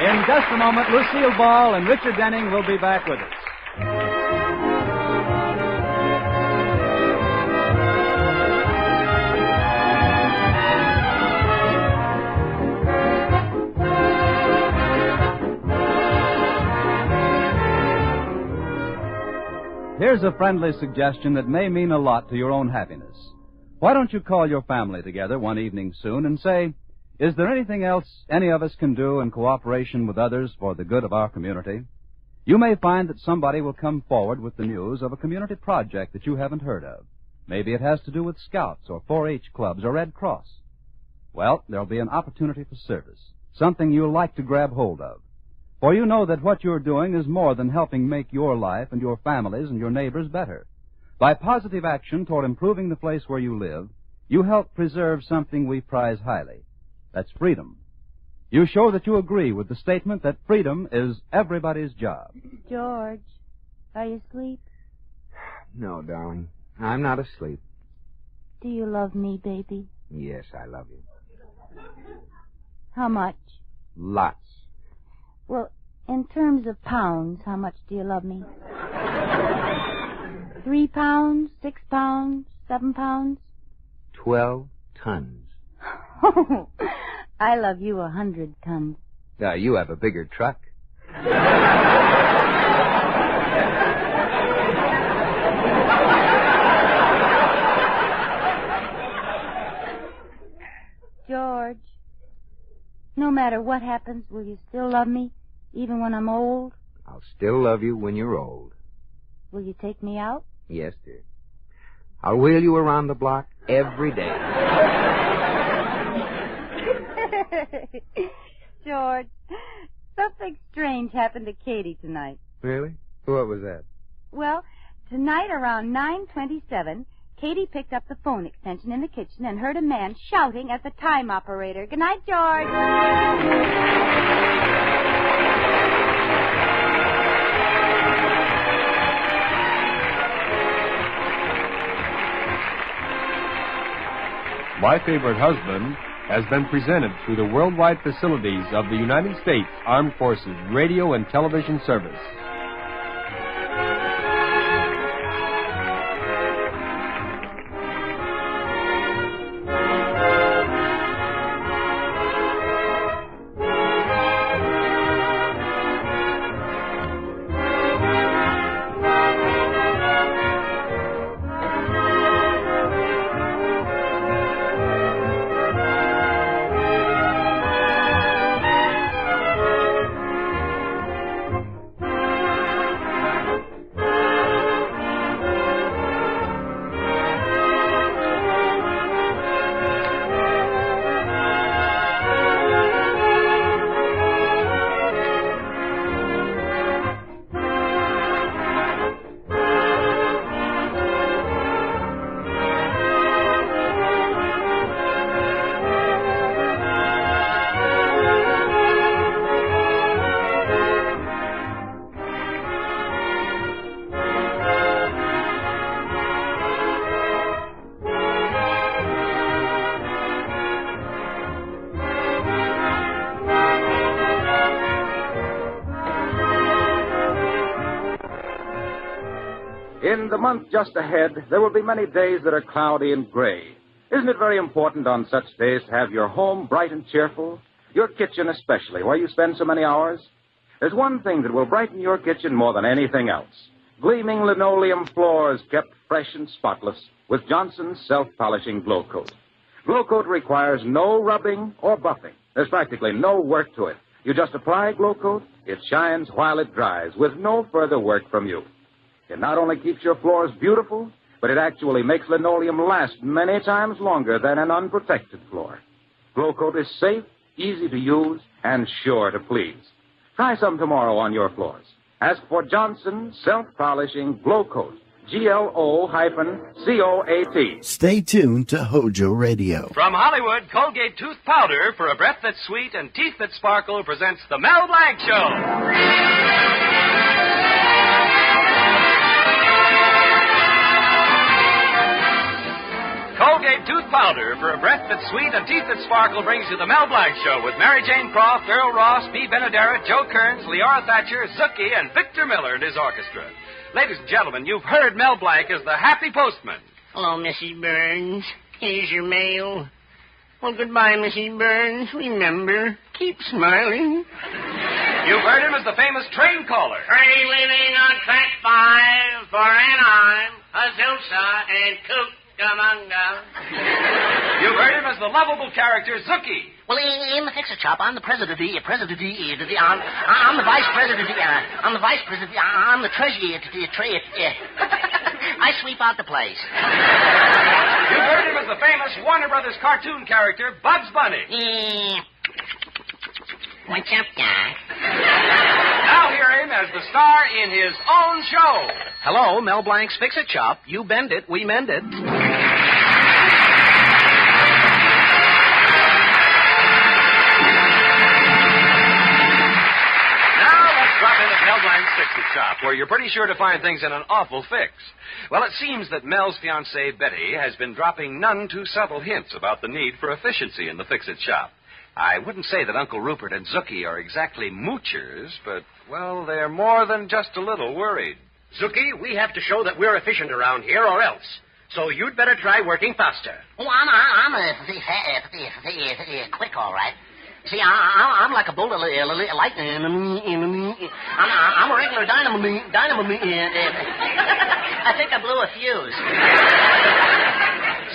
In just a moment, Lucille Ball and Richard Denning will be back with us. Here's a friendly suggestion that may mean a lot to your own happiness. Why don't you call your family together one evening soon and say, Is there anything else any of us can do in cooperation with others for the good of our community? You may find that somebody will come forward with the news of a community project that you haven't heard of. Maybe it has to do with Scouts or 4-H clubs or Red Cross. Well, there'll be an opportunity for service, something you'll like to grab hold of. For you know that what you're doing is more than helping make your life and your families and your neighbors better. By positive action toward improving the place where you live, you help preserve something we prize highly. That's freedom. You show that you agree with the statement that freedom is everybody's job. George, are you asleep? No, darling. I'm not asleep. Do you love me, baby? Yes, I love you. How much? Lots. Well, in terms of pounds, how much do you love me? 3 pounds, 6 pounds, 7 pounds? 12 tons. Oh, I love you 100 tons. You have a bigger truck. George, no matter what happens, will you still love me, even when I'm old? I'll still love you when you're old. Will you take me out? Yes, dear. I'll wheel you around the block every day. George, something strange happened to Katie tonight. Really? What was that? Well, tonight around 9:27, Katie picked up the phone extension in the kitchen and heard a man shouting at the time operator. Good night, George. My Favorite Husband has been presented through the worldwide facilities of the United States Armed Forces Radio and Television Service. In the month just ahead, there will be many days that are cloudy and gray. Isn't it very important on such days to have your home bright and cheerful? Your kitchen especially, where you spend so many hours? There's one thing that will brighten your kitchen more than anything else. Gleaming linoleum floors kept fresh and spotless with Johnson's self-polishing Glow Coat. Glow Coat requires no rubbing or buffing. There's practically no work to it. You just apply Glow Coat, it shines while it dries with no further work from you. It not only keeps your floors beautiful, but it actually makes linoleum last many times longer than an unprotected floor. Glow Coat is safe, easy to use, and sure to please. Try some tomorrow on your floors. Ask for Johnson Self-Polishing Glow Coat, GLO-COAT. Stay tuned to HOJO Radio. From Hollywood, Colgate Tooth Powder for a breath that's sweet and teeth that sparkle presents The Mel Blanc Show. Colgate Tooth Powder for a breath that's sweet and teeth that sparkle brings you the Mel Blanc Show with Mary Jane Croft, Earl Ross, Bea Benaderet, Joe Kearns, Leora Thatcher, Zookie, and Victor Miller and his orchestra. Ladies and gentlemen, you've heard Mel Blanc as the happy postman. Hello, Mrs. Burns. Here's your mail. Well, goodbye, Mrs. Burns. Remember, keep smiling. You've heard him as the famous train caller. Train leaving on track 5 for Anaheim, Azusa, and Cupocomics. You've heard him as the lovable character Zookie. Well, in the fix-it shop, I'm the president. I'm the vice president. I'm the vice president. I'm the treasurer. I sweep out the place. You've heard him as the famous Warner Brothers cartoon character, Bugs Bunny. What's up, guy? Now hear him as the star in his own show. Hello, Mel Blanc's Fix-It Shop. You bend it, we mend it. Mel Blanc's Fix-It Shop, where you're pretty sure to find things in an awful fix. Well, it seems that Mel's fiancée, Betty, has been dropping none too subtle hints about the need for efficiency in the Fix-It Shop. I wouldn't say that Uncle Rupert and Zookie are exactly moochers, but, well, they're more than just a little worried. Zookie, we have to show that we're efficient around here or else. So you'd better try working faster. Oh, I'm quick, all right. See, I'm like a bolt of lightning. I'm a regular dynamo. I think I blew a fuse.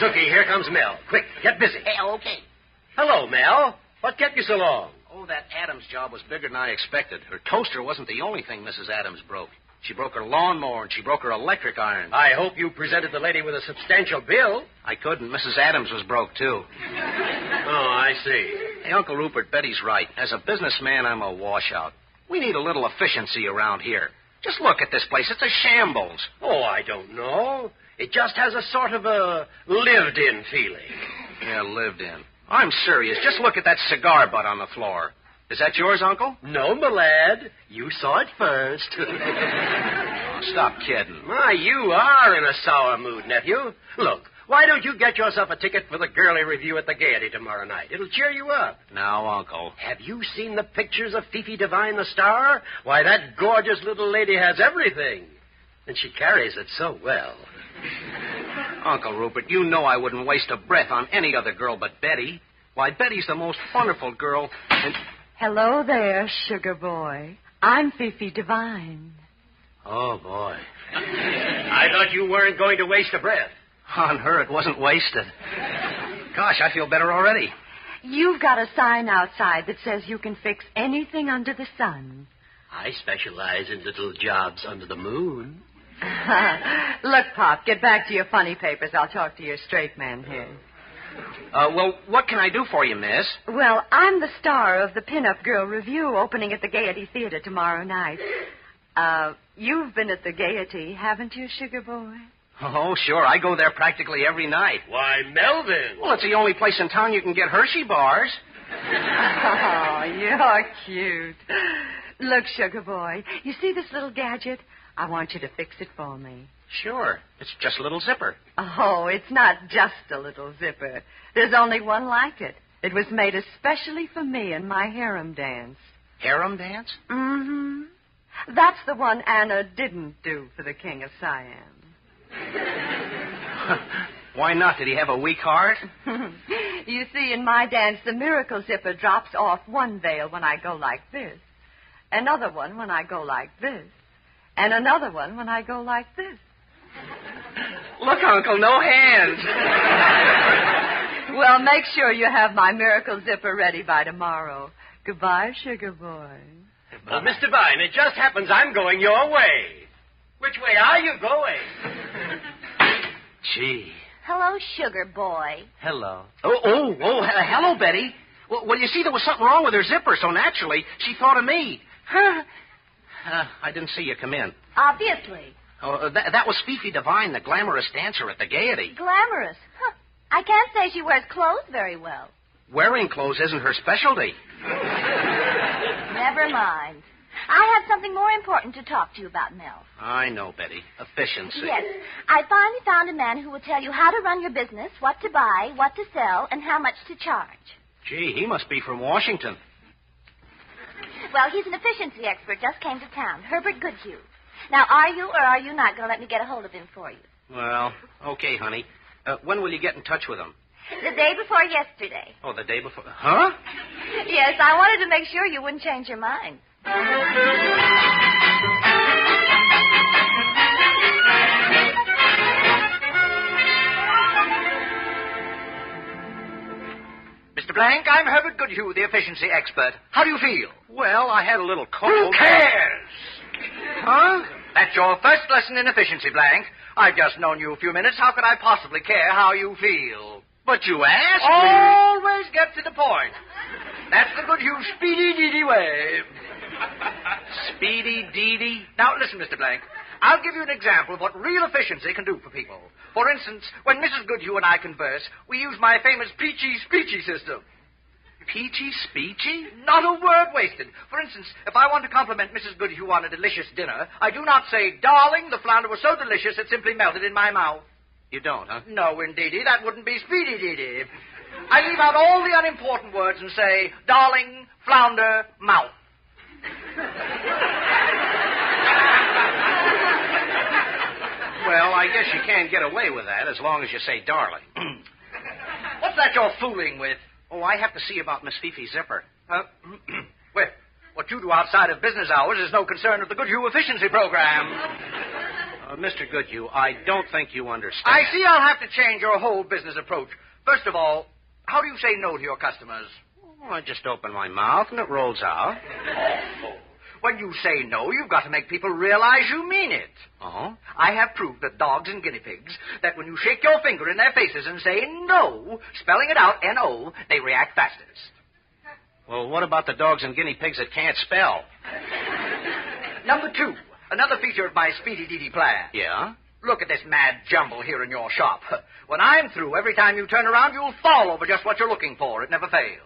Zookie, here comes Mel. Quick, get busy. Hey, okay. Hello, Mel. What kept you so long? Oh, that Adams job was bigger than I expected. Her toaster wasn't the only thing Mrs. Adams broke. She broke her lawnmower, and she broke her electric iron. I hope you presented the lady with a substantial bill. I couldn't. Mrs. Adams was broke, too. Oh, I see. Hey, Uncle Rupert, Betty's right. As a businessman, I'm a washout. We need a little efficiency around here. Just look at this place. It's a shambles. Oh, I don't know. It just has a sort of a lived-in feeling. Yeah, lived in. I'm serious. Just look at that cigar butt on the floor. Is that yours, Uncle? No, my lad. You saw it first. Oh, stop kidding. My, you are in a sour mood, nephew. Look, why don't you get yourself a ticket for the girly review at the Gaiety tomorrow night? It'll cheer you up. Now, Uncle. Have you seen the pictures of Fifi Devine, the star? Why, that gorgeous little lady has everything. And she carries it so well. Uncle Rupert, you know I wouldn't waste a breath on any other girl but Betty. Why, Betty's the most wonderful girl. And... Hello there, sugar boy. I'm Fifi Devine. Oh, boy. I thought you weren't going to waste a breath. On her, it wasn't wasted. Gosh, I feel better already. You've got a sign outside that says you can fix anything under the sun. I specialize in little jobs under the moon. Look, Pop, get back to your funny papers. I'll talk to your straight man here. Well, what can I do for you, miss? Well, I'm the star of the Pin-Up Girl Review opening at the Gaiety Theater tomorrow night. You've been at the Gaiety, haven't you, sugar boy? Oh, sure. I go there practically every night. Why, Melvin. Well, it's the only place in town you can get Hershey bars. Oh, you're cute. Look, sugar boy, you see this little gadget? I want you to fix it for me. Sure. It's just a little zipper. Oh, it's not just a little zipper. There's only one like it. It was made especially for me in my harem dance. Harem dance? Mm-hmm. That's the one Anna didn't do for the King of Siam. Why not? Did he have a weak heart? You see, in my dance, the miracle zipper drops off one veil when I go like this, another one when I go like this, and another one when I go like this. Look, Uncle, no hands. Well, make sure you have my miracle zipper ready by tomorrow. Goodbye, sugar boy. Well, Miss Devine, it just happens I'm going your way. Which way are you going? Gee. Hello, sugar boy. Hello. Hello, Betty. Well, you see, there was something wrong with her zipper, so naturally, she thought of me. I didn't see you come in. Obviously. Oh, that was Fifi Devine, the glamorous dancer at the Gaiety. Glamorous? Huh. I can't say she wears clothes very well. Wearing clothes isn't her specialty. Never mind. I have something more important to talk to you about, Mel. I know, Betty. Efficiency. Yes. I finally found a man who will tell you how to run your business, what to buy, what to sell, and how much to charge. Gee, he must be from Washington. Well, he's an efficiency expert, just came to town. Herbert Goodhue. Now, are you or are you not going to let me get a hold of him for you? Well, okay, honey. When will you get in touch with him? The day before yesterday. Oh, the day before... Huh? Yes, I wanted to make sure you wouldn't change your mind. Mr. Mr. Blank. I'm Herbert Goodhue, the efficiency expert. How do you feel? Well, I had a little cold. Who cares? Huh? That's your first lesson in efficiency, Blank. I've just known you a few minutes. How could I possibly care how you feel? But you asked me. Always get to the point. That's the Goodhue speedy-deedy way. Speedy-deedy? Now, listen, Mr. Blank. I'll give you an example of what real efficiency can do for people. For instance, when Mrs. Goodhue and I converse, we use my famous peachy-speechy system. Peachy-speechy? Not a word wasted. For instance, if I want to compliment Mrs. Goodhue on a delicious dinner, I do not say, "Darling, the flounder was so delicious it simply melted in my mouth." You don't, huh? No, indeedy. That wouldn't be speedy-deedy. I leave out all the unimportant words and say, "Darling, flounder, mouth." Well, I guess you can get away with that as long as you say darling. What's that you're fooling with? Oh, I have to see about Miss Fifi Zipper. Well, what you do outside of business hours is no concern of the Goodhue efficiency program. Mr. Goodhue, I don't think you understand. I see I'll have to change your whole business approach. First of all, how do you say no to your customers? Oh, I just open my mouth and it rolls out. Oh. When you say no, you've got to make people realize you mean it. Oh? I have proof that dogs and guinea pigs, that when you shake your finger in their faces and say no, spelling it out, N-O, they react fastest. Well, what about the dogs and guinea pigs that can't spell? Number 2, another feature of my speedy-deedy plan. Yeah? Look at this mad jumble here in your shop. When I'm through, every time you turn around, you'll fall over just what you're looking for. It never fails.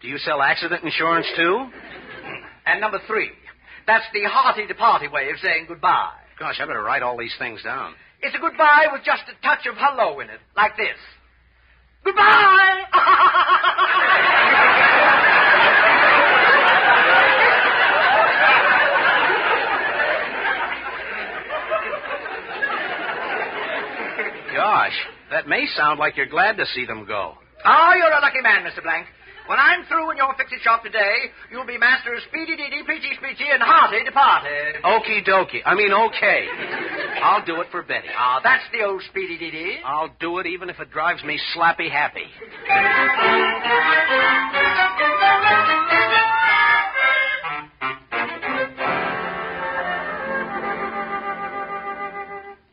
Do you sell accident insurance, too? And number 3, that's the hearty-to-party way of saying goodbye. Gosh, I better write all these things down. It's a goodbye with just a touch of hello in it, like this. Goodbye! Gosh, that may sound like you're glad to see them go. Oh, you're a lucky man, Mr. Blank. When I'm through in your fix-it shop today, you'll be master of speedy-deedy, peachy-speechy, and hearty-to-party. Okie dokie. I mean, okay. I'll do it for Betty. Ah, that's the old speedy-deedy. I'll do it even if it drives me slappy-happy.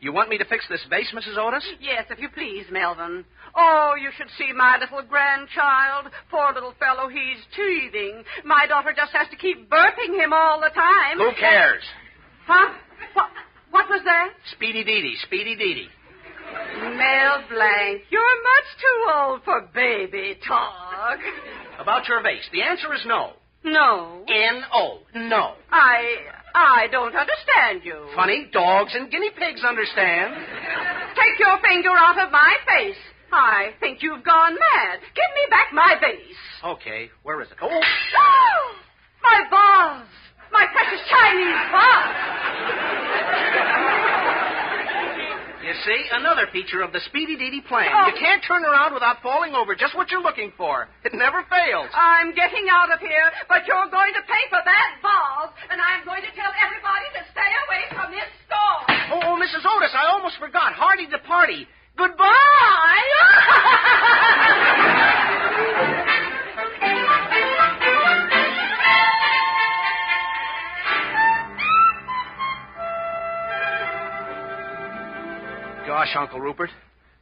You want me to fix this vase, Mrs. Otis? Yes, if you please, Melvin. Oh, you should see my little grandchild. Poor little fellow, he's teething. My daughter just has to keep burping him all the time. Who cares? Huh? What was that? Speedy-deedy, speedy-deedy. Mel Blank, you're much too old for baby talk. About your vase, the answer is no. No. N-O. No. I don't understand you. Funny, dogs and guinea pigs understand. Take your finger out of my face. I think you've gone mad. Give me back my vase. Okay, where is it? Oh! My vase! My precious Chinese vase! You see, another feature of the speedy-deedy plan. Oh. You can't turn around without falling over just what you're looking for. It never fails. I'm getting out of here, but you're going to pay for that vase, and I'm going to tell everybody to stay away from this store. Oh, Mrs. Otis, I almost forgot. Hardy to party. Goodbye! Gosh, Uncle Rupert,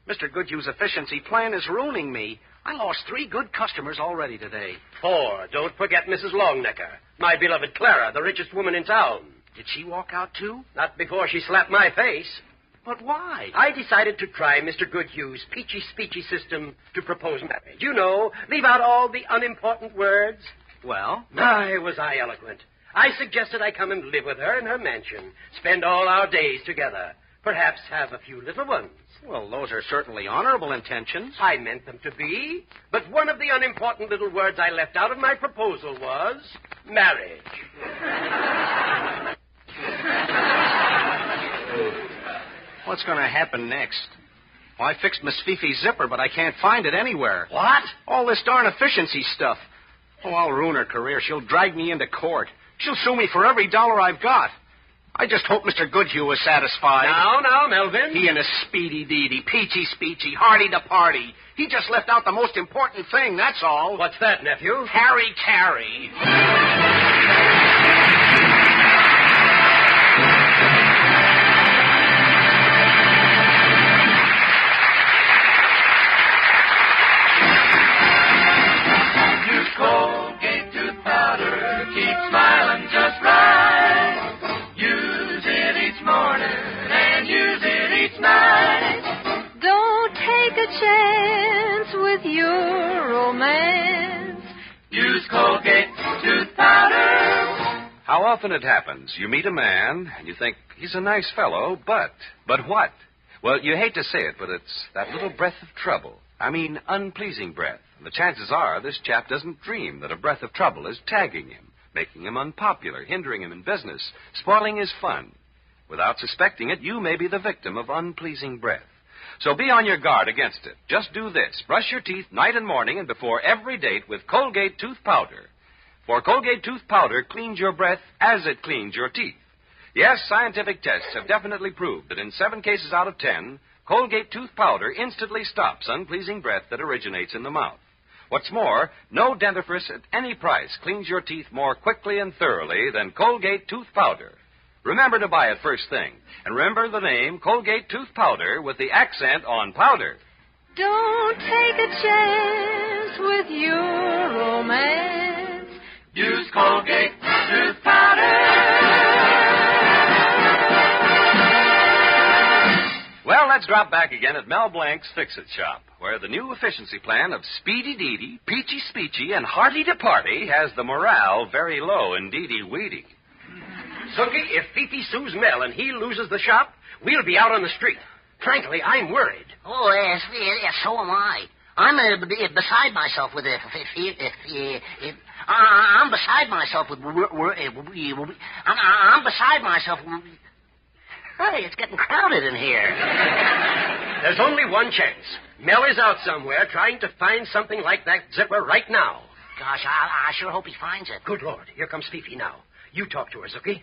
Mr. Goodhue's efficiency plan is ruining me. I lost 3 good customers already today. 4. Don't forget Mrs. Longnecker, my beloved Clara, the richest woman in town. Did she walk out, too? Not before she slapped my face. But why? I decided to try Mr. Goodhue's peachy-speechy system to propose marriage. You know, leave out all the unimportant words. Well? Was I eloquent. I suggested I come and live with her in her mansion, spend all our days together. Perhaps have a few little ones. Well, those are certainly honorable intentions. I meant them to be. But one of the unimportant little words I left out of my proposal was marriage. What's going to happen next? Well, I fixed Miss Fifi's zipper, but I can't find it anywhere. What? All this darn efficiency stuff. Oh, I'll ruin her career. She'll drag me into court. She'll sue me for every dollar I've got. I just hope Mr. Goodhue was satisfied. Now, Melvin. He and his speedy deedy, peachy speechy, hardy to party. He just left out the most important thing, that's all. What's that, nephew? Carry. Use Colgate tooth powder. Keep smiling just right. Use it each morning and use it each night. Don't take a chance with your romance. Use Colgate tooth powder. How often it happens, you meet a man and you think he's a nice fellow, but what? Well, you hate to say it, but it's that little breath of trouble. I mean, unpleasing breath. And the chances are this chap doesn't dream that a breath of trouble is tagging him, making him unpopular, hindering him in business, spoiling his fun. Without suspecting it, you may be the victim of unpleasing breath. So be on your guard against it. Just do this. Brush your teeth night and morning and before every date with Colgate tooth powder. For Colgate tooth powder cleans your breath as it cleans your teeth. Yes, scientific tests have definitely proved that in 7 cases out of 10, Colgate tooth powder instantly stops unpleasing breath that originates in the mouth. What's more, no dentifrice at any price cleans your teeth more quickly and thoroughly than Colgate tooth powder. Remember to buy it first thing. And remember the name Colgate tooth powder with the accent on powder. Don't take a chance with your romance. Use Colgate tooth powder. Well, let's drop back again at Mel Blanc's Fix-It Shop, where the new efficiency plan of Speedy Deedy, Peachy Speechy, and Hearty to Party has the morale very low indeedy weedy. Zookie, if Fifi sues Mel and he loses the shop, we'll be out on the street. Frankly, I'm worried. Oh, yes, so am I. I'm beside myself with it. I'm beside myself with. I'm beside myself. Hey, it's getting crowded in here. There's only one chance. Mel is out somewhere trying to find something like that zipper right now. Gosh, I sure hope he finds it. Good Lord, here comes Fifi now. You talk to her, Zookie.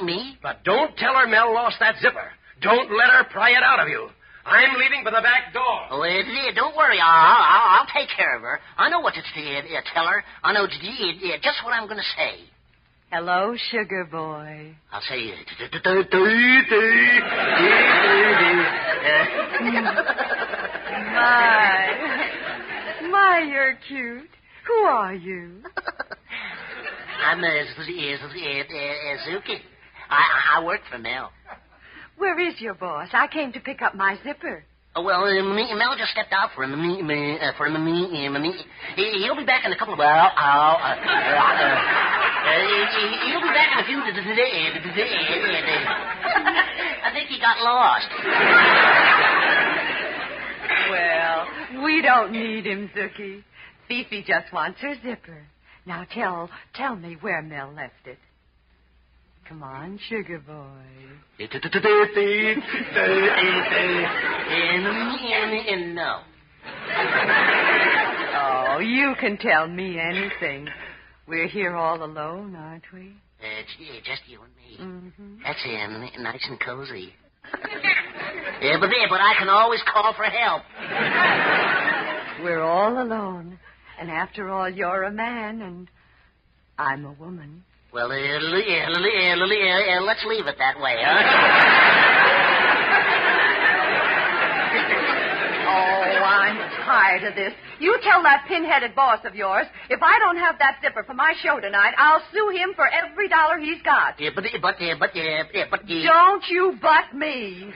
Me? But don't tell her Mel lost that zipper. Don't let her pry it out of you. I'm leaving for the back door. Oh, don't worry. I'll take care of her. I know what to tell her. I know just what I'm going to say. Hello, sugar boy. I'll say... My, you're cute. Who are you? I'm Zuki. I work for Mel. Where is your boss? I came to pick up my zipper. Oh, well, Mel just stepped out for a meet. He'll be back in a couple of hours. He'll be back in a few days. I think he got lost. Well, we don't need him, Zookie. Fifi just wants her zipper. Now tell me where Mel left it. Come on, sugar boy. No. Oh, you can tell me anything. We're here all alone, aren't we? Just you and me. Mm-hmm. That's nice and cozy. But I can always call for help. We're all alone. And after all, you're a man, and I'm a woman. Well, let's leave it that way, huh? Oh, I'm tired of this. You tell that pin-headed boss of yours, if I don't have that zipper for my show tonight, I'll sue him for every dollar he's got. But... Don't you butt me.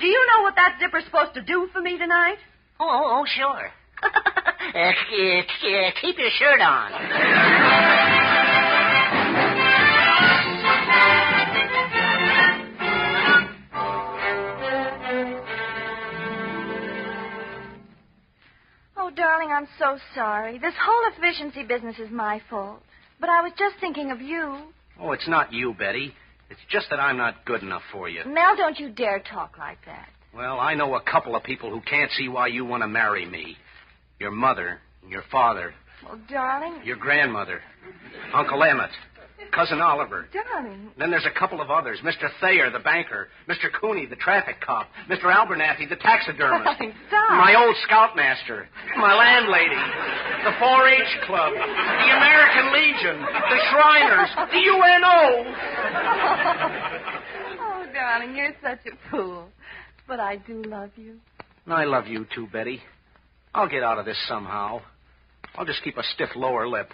Do you know what that zipper's supposed to do for me tonight? Oh, sure. Keep your shirt on. Oh, darling, I'm so sorry. This whole efficiency business is my fault. But I was just thinking of you. Oh, it's not you, Betty. It's just that I'm not good enough for you. Mel, don't you dare talk like that. Well, I know a couple of people who can't see why you want to marry me. Your mother, your father, Well, darling... your grandmother, Uncle Emmett. Cousin Oliver. Darling. Then there's a couple of others. Mr. Thayer, the banker. Mr. Cooney, the traffic cop. Mr. Abernathy, the taxidermist. Darling, stop. My old scoutmaster. My landlady. The 4-H Club. The American Legion. The Shriners. The UNO. Oh, darling, you're such a fool. But I do love you. I love you too, Betty. I'll get out of this somehow. I'll just keep a stiff lower lip.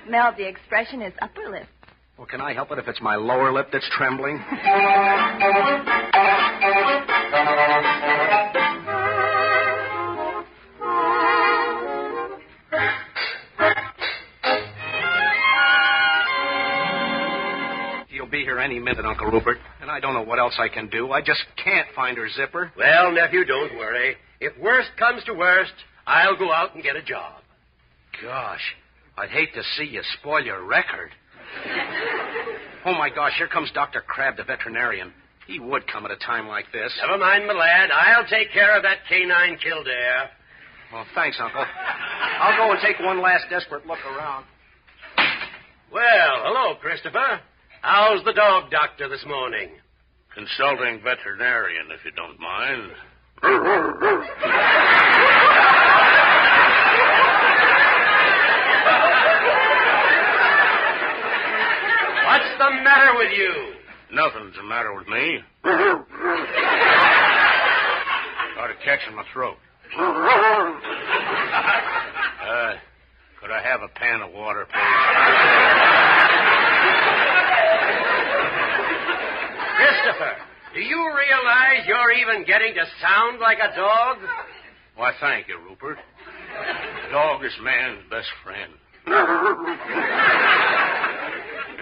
Mel, the expression is upper lip. Well, can I help it if it's my lower lip that's trembling? She'll be here any minute, Uncle Rupert, and I don't know what else I can do. I just can't find her zipper. Well, nephew, don't worry. If worst comes to worst, I'll go out and get a job. Gosh, I'd hate to see you spoil your record. Oh, my gosh, here comes Dr. Crab, the veterinarian. He would come at a time like this. Never mind, my lad. I'll take care of that canine Kildare. Well, thanks, Uncle. I'll go and take one last desperate look around. Well, hello, Christopher. How's the dog doctor this morning? Consulting veterinarian, if you don't mind. What's the matter with you? Nothing's the matter with me. Got a catch in my throat. Could I have a pan of water, please? Christopher, do you realize you're even getting to sound like a dog? Why, thank you, Rupert. A dog is man's best friend.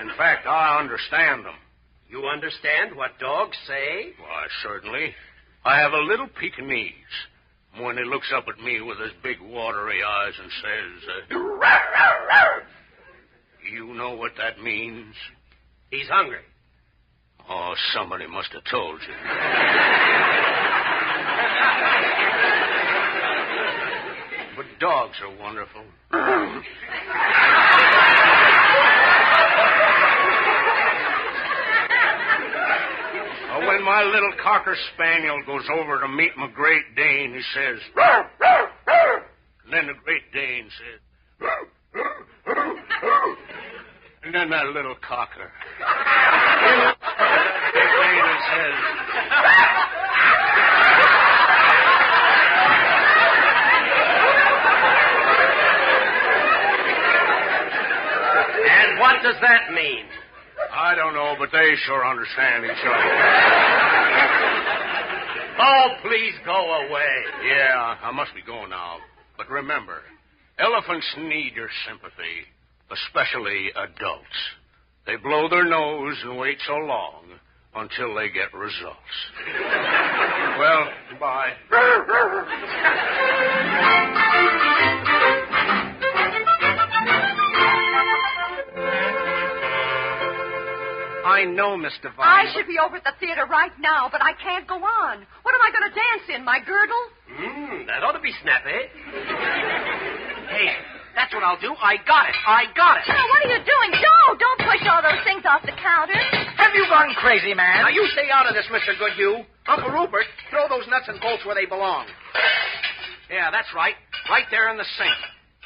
In fact, I understand them. You understand what dogs say? Why, certainly. I have a little Pekingese. When he looks up at me with his big watery eyes and says, you know what that means? He's hungry. Oh, somebody must have told you. But dogs are wonderful. When my little Cocker Spaniel goes over to meet my Great Dane, he says, "Row, row, row." And then the Great Dane says, "Row, row, row, row." And then that little Cocker. Great Dane says, And what does that mean? I don't know, but they sure understand each other. Oh, please go away. Yeah, I must be going now. But remember, elephants need your sympathy, especially adults. They blow their nose and wait so long until they get results. Well, bye. I know, Miss Devine. I should be over at the theater right now, but I can't go on. What am I going to dance in, my girdle? That ought to be snappy. Hey, that's what I'll do. I got it. Now, what are you doing? Don't push all those things off the counter. Have you gone crazy, man? Now, you stay out of this, Mr. Goodhue. Uncle Rupert, throw those nuts and bolts where they belong. Yeah, that's right. Right there in the sink.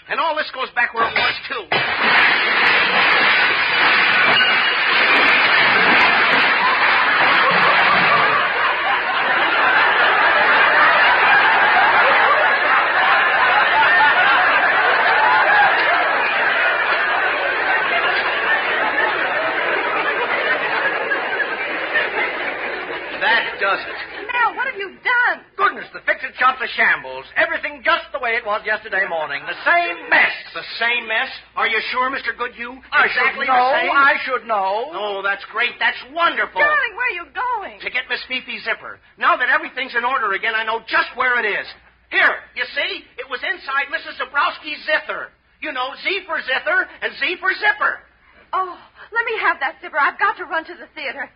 And all this goes back where it was, too. Does it? Mel, what have you done? Goodness, the fix-it shop's a shambles. Everything just the way it was yesterday morning. The same mess. The same mess? Are you sure, Mr. Goodhue? Exactly the same? I should know. Oh, that's great. That's wonderful. Darling, where are you going? To get Miss Fifi's zipper. Now that everything's in order again, I know just where it is. Here, you see? It was inside Mrs. Zabrowski's zither. You know, Z for zither and Z for zipper. Oh, let me have that zipper. I've got to run to the theater.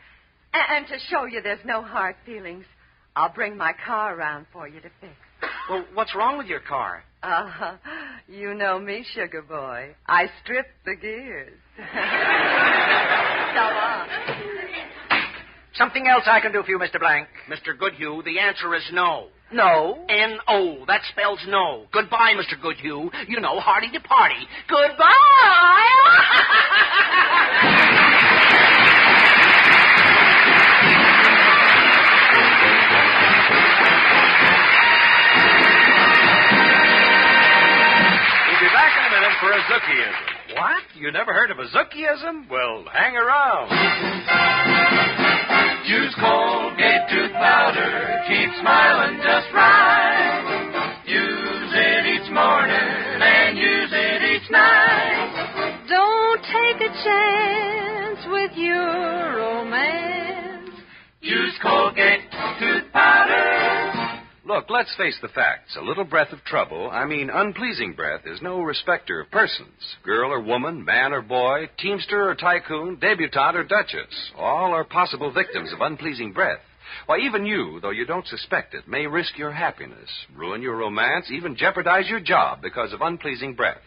And to show you there's no hard feelings, I'll bring my car around for you to fix. Well, what's wrong with your car? You know me, sugar boy. I strip the gears. So long. Something else I can do for you, Mr. Blank? Mr. Goodhue, the answer is no. No? N-O. That spells no. Goodbye, Mr. Goodhue. You know, hearty to party. Goodbye! We'll be back in a minute for a Zookieism. What? You never heard of a Zookieism? Well, hang around. Use Colgate tooth powder. Keep smiling just right. Use it each morning and use it each night. Don't take a chance with your romance. Use Colgate tooth powder. Look, let's face the facts. A little breath of trouble, unpleasing breath, is no respecter of persons. Girl or woman, man or boy, teamster or tycoon, debutante or duchess. All are possible victims of unpleasing breath. Why, even you, though you don't suspect it, may risk your happiness, ruin your romance, even jeopardize your job because of unpleasing breath.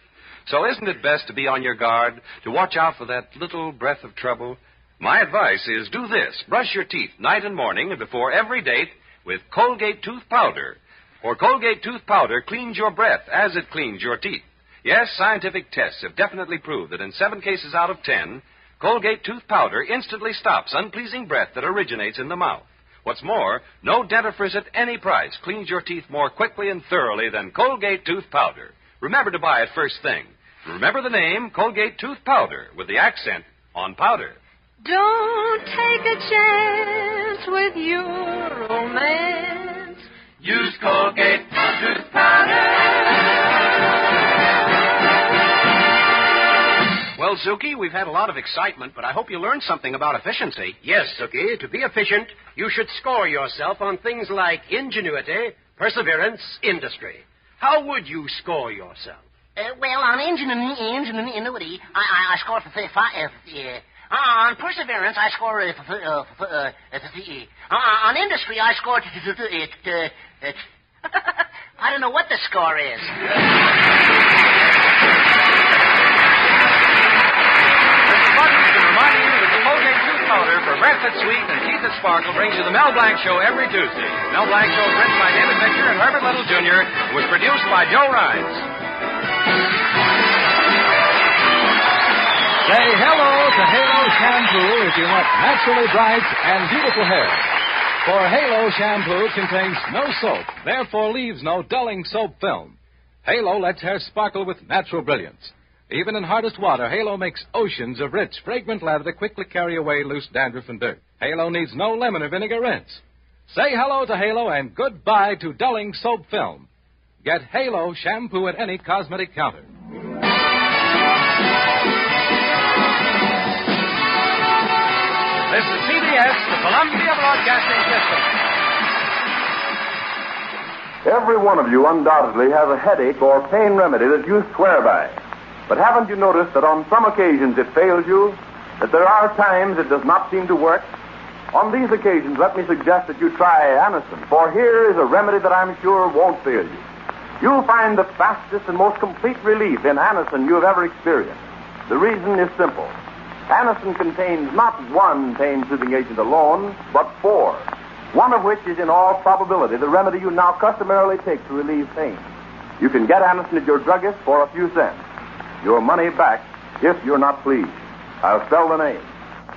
So isn't it best to be on your guard, to watch out for that little breath of trouble? My advice is do this. Brush your teeth night and morning and before every date with Colgate tooth powder. For Colgate tooth powder cleans your breath as it cleans your teeth. Yes, scientific tests have definitely proved that in 7 cases out of 10, Colgate tooth powder instantly stops unpleasing breath that originates in the mouth. What's more, no dentifrice at any price cleans your teeth more quickly and thoroughly than Colgate tooth powder. Remember to buy it first thing. Remember the name Colgate tooth powder with the accent on powder. Don't take a chance with your romance. Use Colgate tooth powder. Well, Suki, we've had a lot of excitement, but I hope you learned something about efficiency. Yes, Suki. To be efficient, you should score yourself on things like ingenuity, perseverance, industry. How would you score yourself? Well, on ingenuity, I score for 5. On perseverance, I score on industry, I score I don't know what the score is. For breath that's sweet and teeth that sparkle brings you the Mel Blanc Show every Tuesday. Mel Blanc Show is written by David Victor and Herbert Little Jr. and was produced by Joe Rhines. Say hello to Halo Shampoo if you want naturally bright and beautiful hair. For Halo Shampoo contains no soap, therefore leaves no dulling soap film. Halo lets hair sparkle with natural brilliance. Even in hardest water, Halo makes oceans of rich, fragrant lather to quickly carry away loose dandruff and dirt. Halo needs no lemon or vinegar rinse. Say hello to Halo and goodbye to dulling soap film. Get Halo Shampoo at any cosmetic counter. This is CBS, the Columbia Broadcasting System. Every one of you undoubtedly has a headache or pain remedy that you swear by. But haven't you noticed that on some occasions it fails you? That there are times it does not seem to work? On these occasions, let me suggest that you try Anacin, for here is a remedy that I'm sure won't fail you. You'll find the fastest and most complete relief in Anacin you have ever experienced. The reason is simple. Anacin contains not one pain-soothing agent alone, but 4, one of which is in all probability the remedy you now customarily take to relieve pain. You can get Anacin at your druggist for a few cents. Your money back if you're not pleased. I'll spell the name.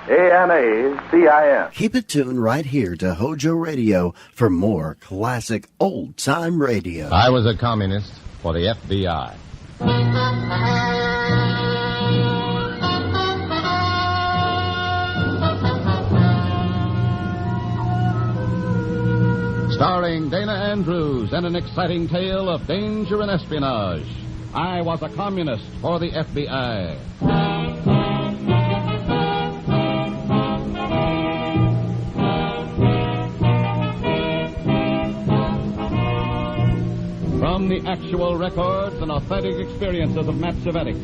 Anacin. Keep it tuned right here to HOJO Radio for more classic old-time radio. I was a communist for the FBI. Starring Dana Andrews and an exciting tale of danger and espionage. I was a communist for the FBI. From the actual records and authentic experiences of Matt Cvetic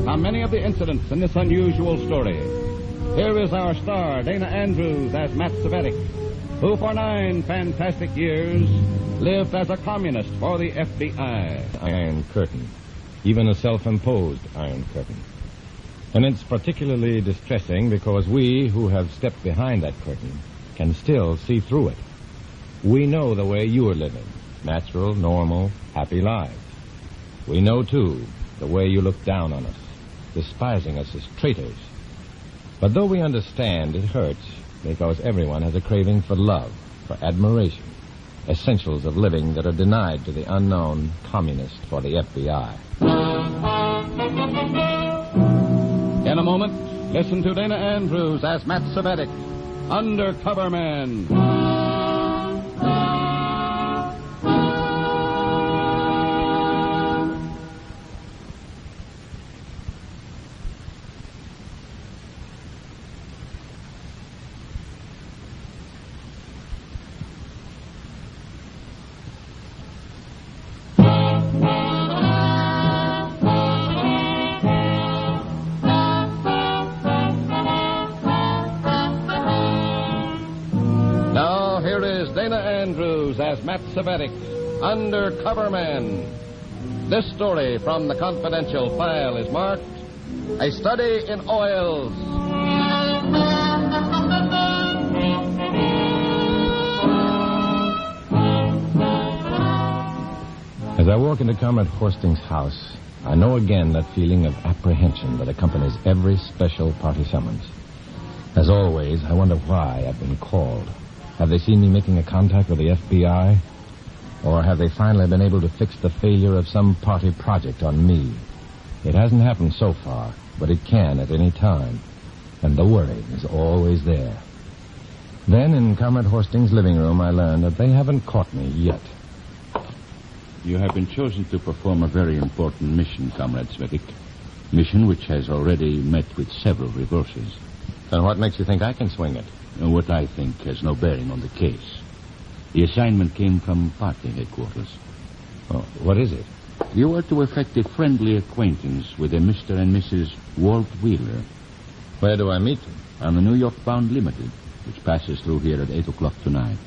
come many of the incidents in this unusual story. Here is our star, Dana Andrews, as Matt Cvetic, who for 9 fantastic years lived as a communist for the FBI. Iron Curtain. Even a self-imposed Iron Curtain. And it's particularly distressing because we who have stepped behind that curtain can still see through it. We know the way you are living. Natural, normal, happy lives. We know, too, the way you look down on us, despising us as traitors. But though we understand, it hurts because everyone has a craving for love, for admiration, essentials of living that are denied to the unknown communist for the FBI. In a moment, listen to Dana Andrews as Matt Savetic, Undercover Man. As Matt Savetic, Undercover Man. This story from the confidential file is marked A Study in Oils. As I walk into Comrade Horsting's house, I know again that feeling of apprehension that accompanies every special party summons. As always, I wonder why I've been called. Have they seen me making a contact with the FBI? Or have they finally been able to fix the failure of some party project on me? It hasn't happened so far, but it can at any time. And the worry is always there. Then, in Comrade Horsting's living room, I learned that they haven't caught me yet. You have been chosen to perform a very important mission, Comrade Savetic. Mission which has already met with several reverses. Then what makes you think I can swing it? What I think has no bearing on the case. The assignment came from party headquarters. Oh, what is it? You are to effect a friendly acquaintance with a Mr. and Mrs. Walt Wheeler. Where do I meet them? On the New York-bound Limited, which passes through here at 8 o'clock tonight.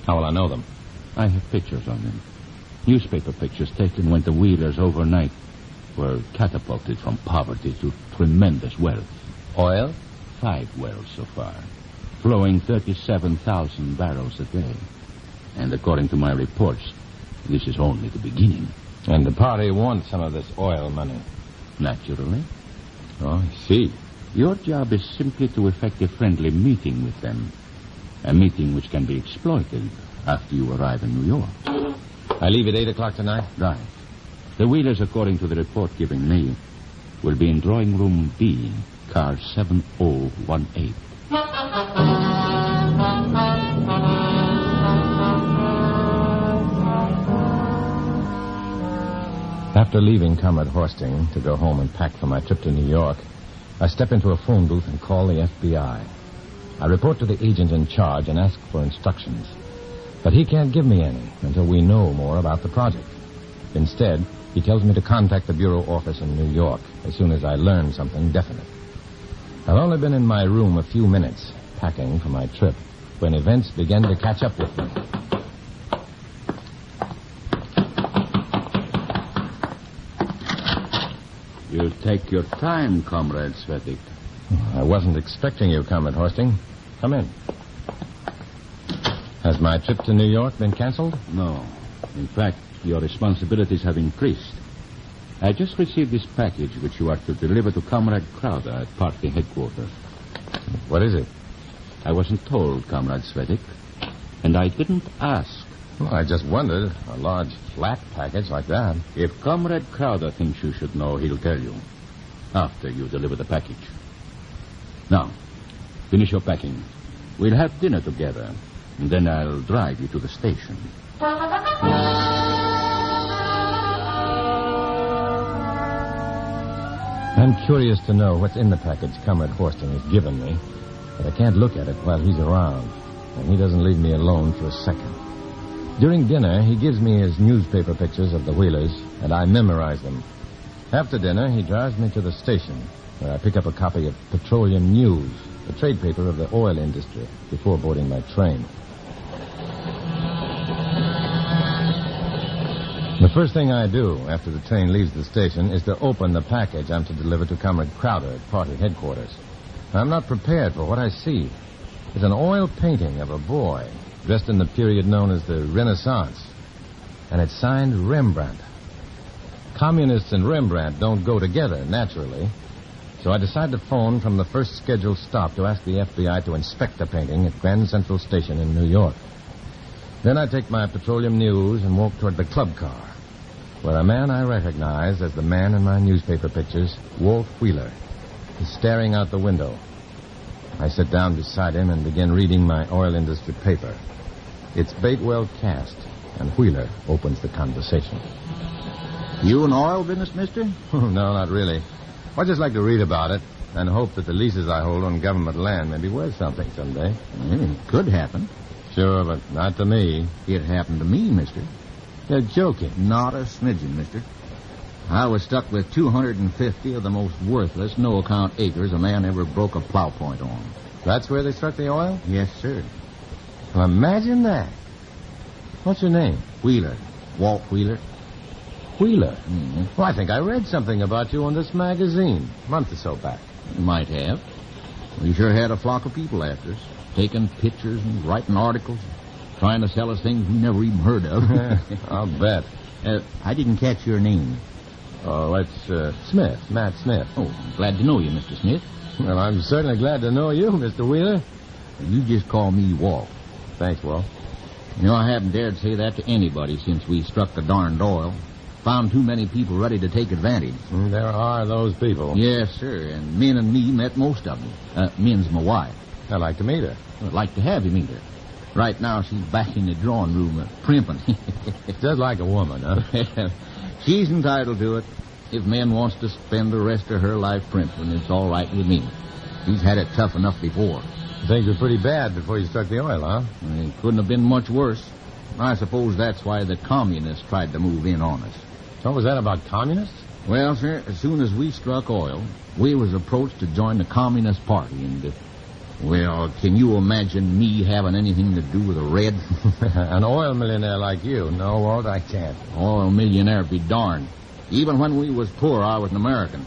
How will I know them? I have pictures of them. Newspaper pictures taken when the Wheelers overnight were catapulted from poverty to tremendous wealth. Oil? 5 wells so far, flowing 37,000 barrels a day. And according to my reports, this is only the beginning. And the party wants some of this oil money? Naturally. Oh, I see. Your job is simply to effect a friendly meeting with them. A meeting which can be exploited after you arrive in New York. I leave at 8 o'clock tonight? Right. The Wheelers, according to the report given me, will be in drawing room B, car 7018. After leaving Comrade Horsting to go home and pack for my trip to New York, I step into a phone booth and call the FBI. I report to the agent in charge and ask for instructions. But he can't give me any until we know more about the project. Instead, he tells me to contact the bureau office in New York as soon as I learn something definite. I've only been in my room a few minutes, packing for my trip, when events began to catch up with me. You take your time, Comrade Savetic. I wasn't expecting you, Comrade Horsting. Come in. Has my trip to New York been canceled? No. In fact, your responsibilities have increased. I just received this package which you are to deliver to Comrade Crowder at party headquarters. What is it? I wasn't told, Comrade Savetic. And I didn't ask. Well, I just wondered. A large, flat package like that. If Comrade Crowder thinks you should know, he'll tell you. After you deliver the package. Now, finish your packing. We'll have dinner together. And then I'll drive you to the station. I'm curious to know what's in the package Comrade Horsting has given me, but I can't look at it while he's around, and he doesn't leave me alone for a second. During dinner, he gives me his newspaper pictures of the Wheelers, and I memorize them. After dinner, he drives me to the station, where I pick up a copy of Petroleum News, the trade paper of the oil industry, before boarding my train. The first thing I do after the train leaves the station is to open the package I'm to deliver to Comrade Crowder at party headquarters. I'm not prepared for what I see. It's an oil painting of a boy dressed in the period known as the Renaissance. And it's signed Rembrandt. Communists and Rembrandt don't go together, naturally. So I decide to phone from the first scheduled stop to ask the FBI to inspect the painting at Grand Central Station in New York. Then I take my petroleum news and walk toward the club car, where a man I recognize as the man in my newspaper pictures, Walt Wheeler, is staring out the window. I sit down beside him and begin reading my oil industry paper. It's Batewell Cast, and Wheeler opens the conversation. You in the oil business, mister? No, not really. I'd just like to read about it and hope that the leases I hold on government land may be worth something someday. It could happen. Sure, but not to me. It happened to me, mister. You're joking. Not a smidgen, mister. I was stuck with 250 of the most worthless, no-account acres a man ever broke a plow point on. That's where they struck the oil? Yes, sir. Well, imagine that. What's your name? Wheeler. Walt Wheeler. Wheeler? Mm-hmm. Well, I think I read something about you in this magazine a month or so back. You might have. We sure had a flock of people after us, taking pictures and writing articles, trying to sell us things we never even heard of. I'll bet. I didn't catch your name. Oh, it's Smith, Matt Smith. Oh, glad to know you, Mr. Smith. Well, I'm certainly glad to know you, Mr. Wheeler. You just call me Walt. Thanks, Walt. You know, I haven't dared say that to anybody since we struck the darned oil. Found too many people ready to take advantage. There are those people. Yes, sir, and Min and me met most of them. Min's my wife. I'd like to meet her. I'd like to have you meet her. Right now, she's back in the drawing room primping. Just like a woman, huh? She's entitled to it. If Min wants to spend the rest of her life primping, it's all right with me. She's had it tough enough before. Things were pretty bad before you struck the oil, huh? It couldn't have been much worse. I suppose that's why the communists tried to move in on us. What was that about communists? Well, sir, as soon as we struck oil, we was approached to join the Communist Party, and, well, can you imagine me having anything to do with a Red? An oil millionaire like you. No, Walt, I can't. Oil millionaire be darned. Even when we was poor, I was an American.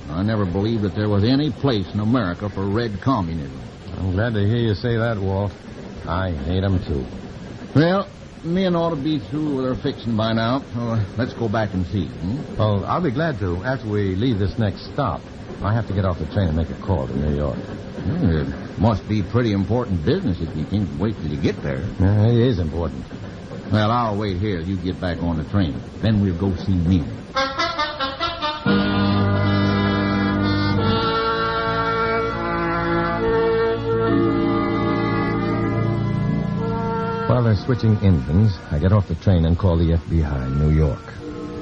I never believed that there was any place in America for Red communism. I'm glad to hear you say that, Walt. I hate them, too. Well, men ought to be through with their fixing by now. So let's go back and see. Oh, I'll be glad to after we leave this next stop. I have to get off the train and make a call to New York. It must be pretty important business if you can't wait till you get there. It is important. Well, I'll wait here till you get back on the train. Then we'll go see Min. While they're switching engines, I get off the train and call the FBI in New York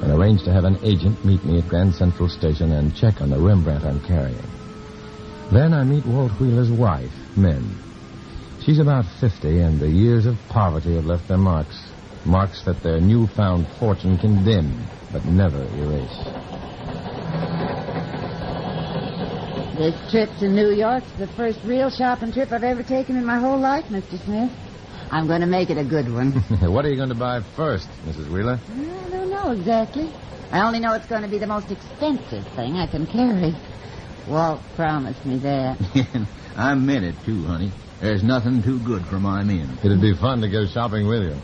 and arrange to have an agent meet me at Grand Central Station and check on the Rembrandt I'm carrying. Then I meet Walt Wheeler's wife, Min. She's about 50, and the years of poverty have left their marks. Marks that their newfound fortune can dim, but never erase. This trip to New York's the first real shopping trip I've ever taken in my whole life, Mr. Smith. I'm going to make it a good one. What are you going to buy first, Mrs. Wheeler? I don't know exactly. I only know it's going to be the most expensive thing I can carry. Walt promised me that. I meant it, too, honey. There's nothing too good for my men. It'd be fun to go shopping with you,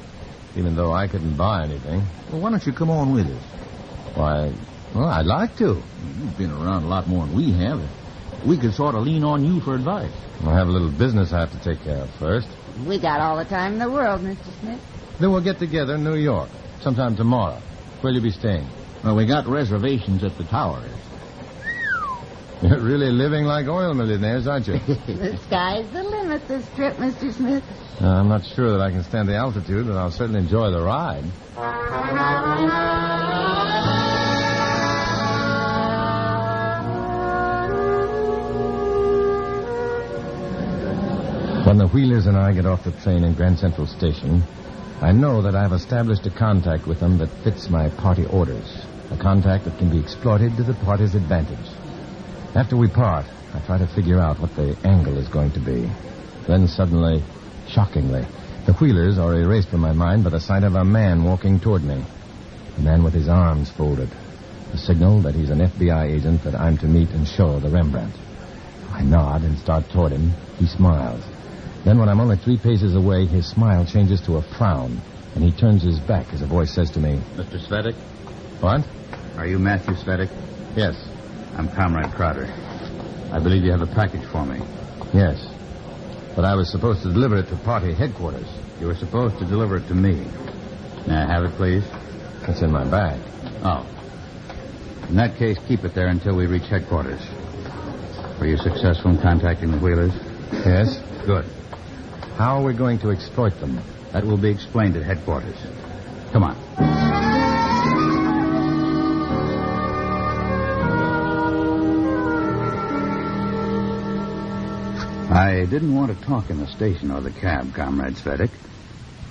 even though I couldn't buy anything. Well, why don't you come on with us? Why, well, I'd like to. You've been around a lot more than we have. We could sort of lean on you for advice. I have a little business I have to take care of first. We got all the time in the world, Mr. Smith. Then we'll get together in New York sometime tomorrow. Where'll you be staying? Well, we got reservations at the Towers. You're really living like oil millionaires, aren't you? The sky's the limit this trip, Mr. Smith. I'm not sure that I can stand the altitude, but I'll certainly enjoy the ride. When the Wheelers and I get off the train in Grand Central Station, I know that I've established a contact with them that fits my party orders. A contact that can be exploited to the party's advantage. After we part, I try to figure out what the angle is going to be. Then suddenly, shockingly, the Wheelers are erased from my mind by the sight of a man walking toward me. A man with his arms folded. A signal that he's an FBI agent that I'm to meet and show the Rembrandt. I nod and start toward him. He smiles. Then when I'm only 3 paces away, his smile changes to a frown, and he turns his back as a voice says to me, Mr. Svetic? What? Are you Matthew Svetic? Yes. I'm Comrade Crowder. I believe you have a package for me. Yes. But I was supposed to deliver it to party headquarters. You were supposed to deliver it to me. May I have it, please? It's in my bag. Oh. In that case, keep it there until we reach headquarters. Were you successful in contacting the Wheelers? Yes. Good. How are we going to exploit them? That will be explained at headquarters. Come on. I didn't want to talk in the station or the cab, Comrade Svetic,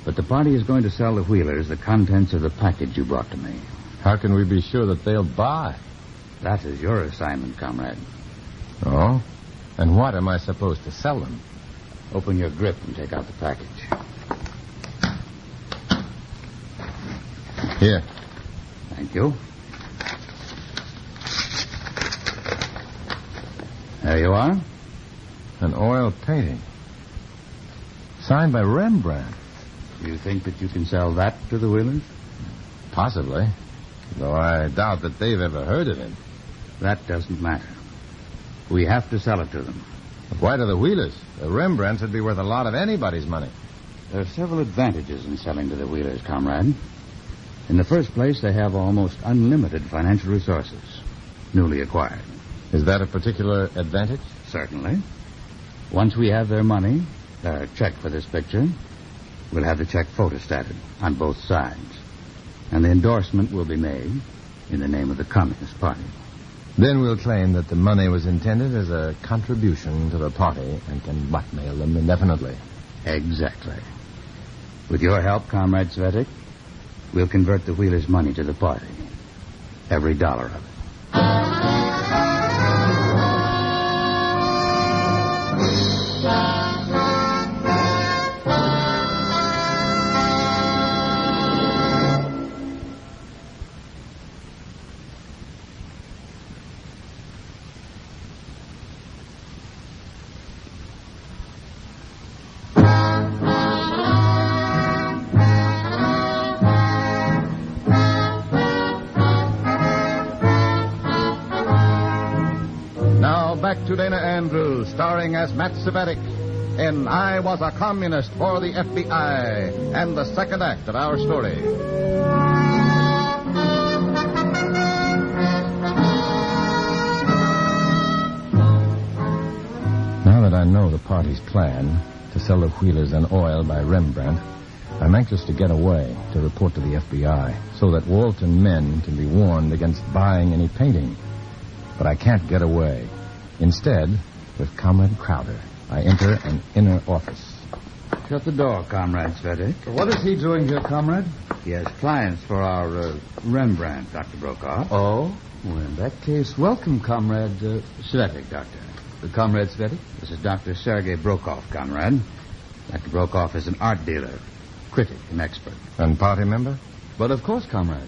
but the party is going to sell the Wheelers the contents of the package you brought to me. How can we be sure that they'll buy? That is your assignment, Comrade. Oh? And what am I supposed to sell them? Open your grip and take out the package. Here. Thank you. There you are. An oil painting. Signed by Rembrandt. Do you think that you can sell that to the Wheelers? Possibly. Though I doubt that they've ever heard of him. That doesn't matter. We have to sell it to them. But why to the Wheelers? The Rembrandts would be worth a lot of anybody's money. There are several advantages in selling to the Wheelers, Comrade. In the first place, they have almost unlimited financial resources, newly acquired. Is that a particular advantage? Certainly. Once we have their money, their check for this picture, we'll have the check photostated on both sides. And the endorsement will be made in the name of the Communist Party. Then we'll claim that the money was intended as a contribution to the party and can blackmail them indefinitely. Exactly. With your help, Comrade Svetic, we'll convert the Wheelers' money to the party. Every dollar of it. Back to Dana Andrews, starring as Matt Svetic in I Was a Communist for the FBI, and the second act of our story. Now that I know the party's plan to sell the Wheelers an oil by Rembrandt, I'm anxious to get away to report to the FBI so that Walton men can be warned against buying any painting. But I can't get away. Instead, with Comrade Crowder, I enter an inner office. Shut the door, Comrade Svetic. What is he doing here, Comrade? He has clients for our Rembrandt, Dr. Brokaw. Oh? Well, in that case, welcome, Comrade Svetic, Doctor. Comrade Svetic? This is Dr. Sergei Brokaw, Comrade. Dr. Brokaw is an art dealer, critic, and expert. And party member? But of course, Comrade.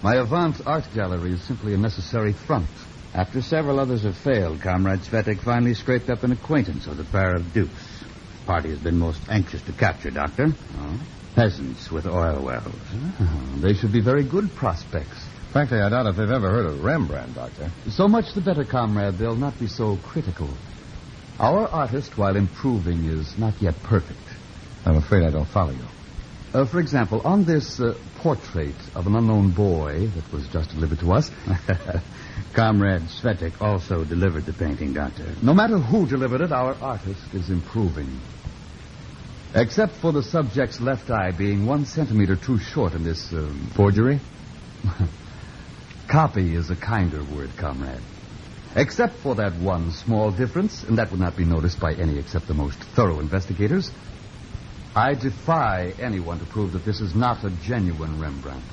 My Avant art gallery is simply a necessary front. After several others have failed, Comrade Svetic finally scraped up an acquaintance with a pair of dupes. The party has been most anxious to capture, Doctor. Oh? Peasants with oil wells. Oh, they should be very good prospects. Frankly, I doubt if they've ever heard of Rembrandt, Doctor. So much the better, Comrade. They'll not be so critical. Our artist, while improving, is not yet perfect. I'm afraid I don't follow you. For example, on this portrait of an unknown boy that was just delivered to us... Comrade Svetic also delivered the painting, Doctor. No matter who delivered it, our artist is improving. Except for the subject's left eye being 1 centimeter too short in this... Forgery? Copy is a kinder word, Comrade. Except for that one small difference, and that would not be noticed by any except the most thorough investigators, I defy anyone to prove that this is not a genuine Rembrandt.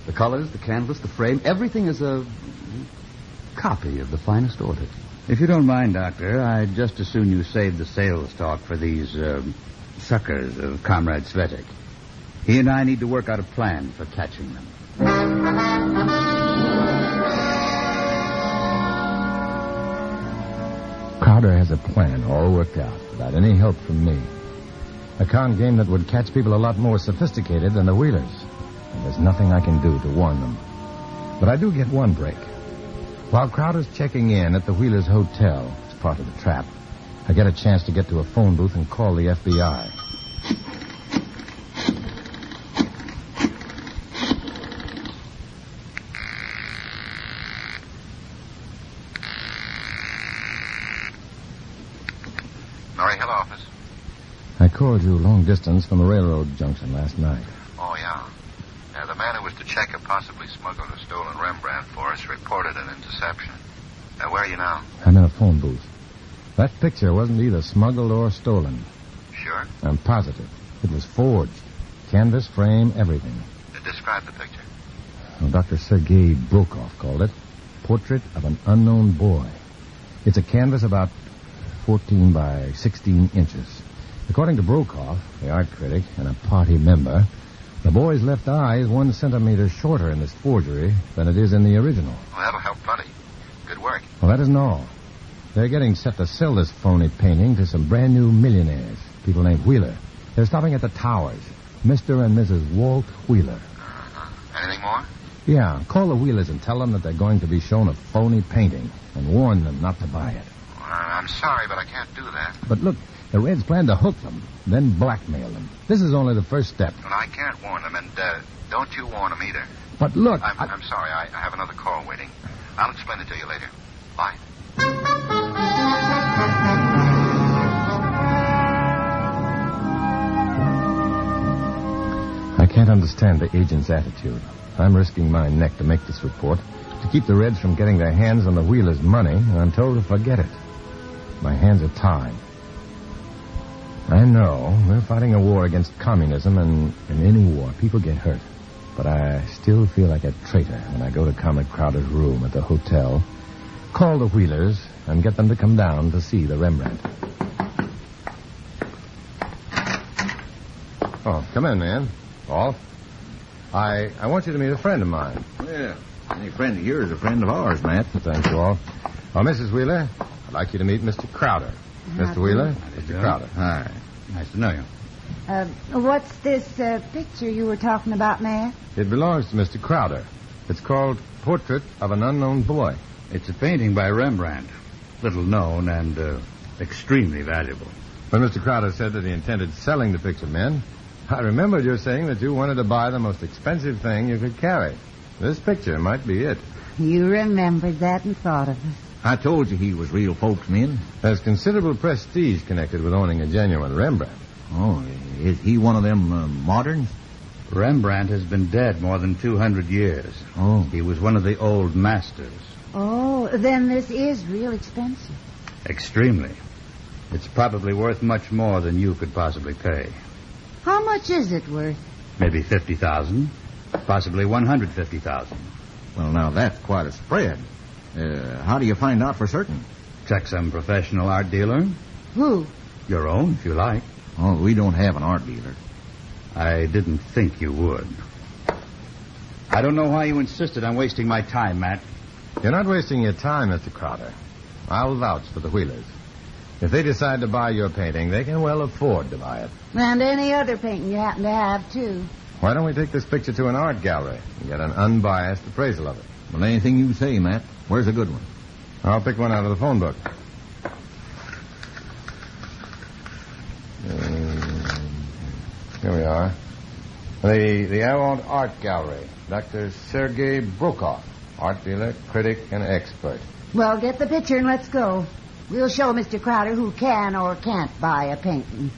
The colors, the canvas, the frame, everything is a copy of the finest order. If you don't mind, Doctor, I'd just as soon you save the sales talk for these suckers of Comrade Svetic. He and I need to work out a plan for catching them. Crowder has a plan all worked out without any help from me. A con game that would catch people a lot more sophisticated than the Wheelers. And there's nothing I can do to warn them. But I do get one break. While Crowder's checking in at the Wheelers' hotel, it's part of the trap, I get a chance to get to a phone booth and call the FBI. Murray Hill office. I called you long distance from the railroad junction last night. Oh, yeah. The man who was to check a possibly smuggled or stolen Rembrandt for us reported an interception. Where are you now? I'm in a phone booth. That picture wasn't either smuggled or stolen. Sure? I'm positive. It was forged. Canvas, frame, everything. Describe the picture. Well, Dr. Sergei Brokoff called it Portrait of an Unknown Boy. It's a canvas about 14 by 16 inches. According to Brokoff, the art critic and a party member, the boy's left eye is 1 centimeter shorter in this forgery than it is in the original. Well, that'll help plenty. Good work. Well, that isn't all. They're getting set to sell this phony painting to some brand new millionaires, people named Wheeler. They're stopping at the Towers. Mr. and Mrs. Walt Wheeler. Anything more? Yeah, call the Wheelers and tell them that they're going to be shown a phony painting and warn them not to buy it. I'm sorry, but I can't do that. But look, the Reds plan to hook them, then blackmail them. This is only the first step. Well, I can't warn them, and don't you warn them either. But look... I'm sorry, I have another call waiting. I'll explain it to you later. Bye. I can't understand the agent's attitude. I'm risking my neck to make this report, to keep the Reds from getting their hands on the Wheelers' money, and I'm told to forget it. My hands are tied. I know we're fighting a war against communism, and in any war, people get hurt. But I still feel like a traitor when I go to Comic Crowder's room at the hotel, call the Wheelers, and get them to come down to see the Rembrandt. Oh, come in, man. Paul. I want you to meet a friend of mine. Yeah, any friend of yours is a friend of ours, Matt. Thanks, Walt. Oh, Mrs. Wheeler, I'd like you to meet Mr. Crowder. Mr. Wheeler, Mr. Crowder. Hi. Nice to know you. What's this picture you were talking about, Matt? It belongs to Mr. Crowder. It's called Portrait of an Unknown Boy. It's a painting by Rembrandt. Little known and extremely valuable. When Mr. Crowder said that he intended selling the picture men, I remembered your saying that you wanted to buy the most expensive thing you could carry. This picture might be it. You remembered that and thought of it. I told you he was real folks, men. There's considerable prestige connected with owning a genuine Rembrandt. Oh, is he one of them moderns? Rembrandt has been dead more than 200 years. Oh. He was one of the old masters. Oh, then this is real expensive. Extremely. It's probably worth much more than you could possibly pay. How much is it worth? Maybe 50,000, possibly 150,000. Well, now, that's quite a spread. How do you find out for certain? Check some professional art dealer. Who? Your own, if you like. Oh, we don't have an art dealer. I didn't think you would. I don't know why you insisted on wasting my time, Matt. You're not wasting your time, Mr. Crowder. I'll vouch for the Wheelers. If they decide to buy your painting, they can well afford to buy it. And any other painting you happen to have, too. Why don't we take this picture to an art gallery and get an unbiased appraisal of it? Well, anything you say, Matt. Where's a good one? I'll pick one out of the phone book. Here we are. The Avant Art Gallery. Dr. Sergei Brokoff, art dealer, critic, and expert. Well, get the picture and let's go. We'll show Mr. Crowder who can or can't buy a painting.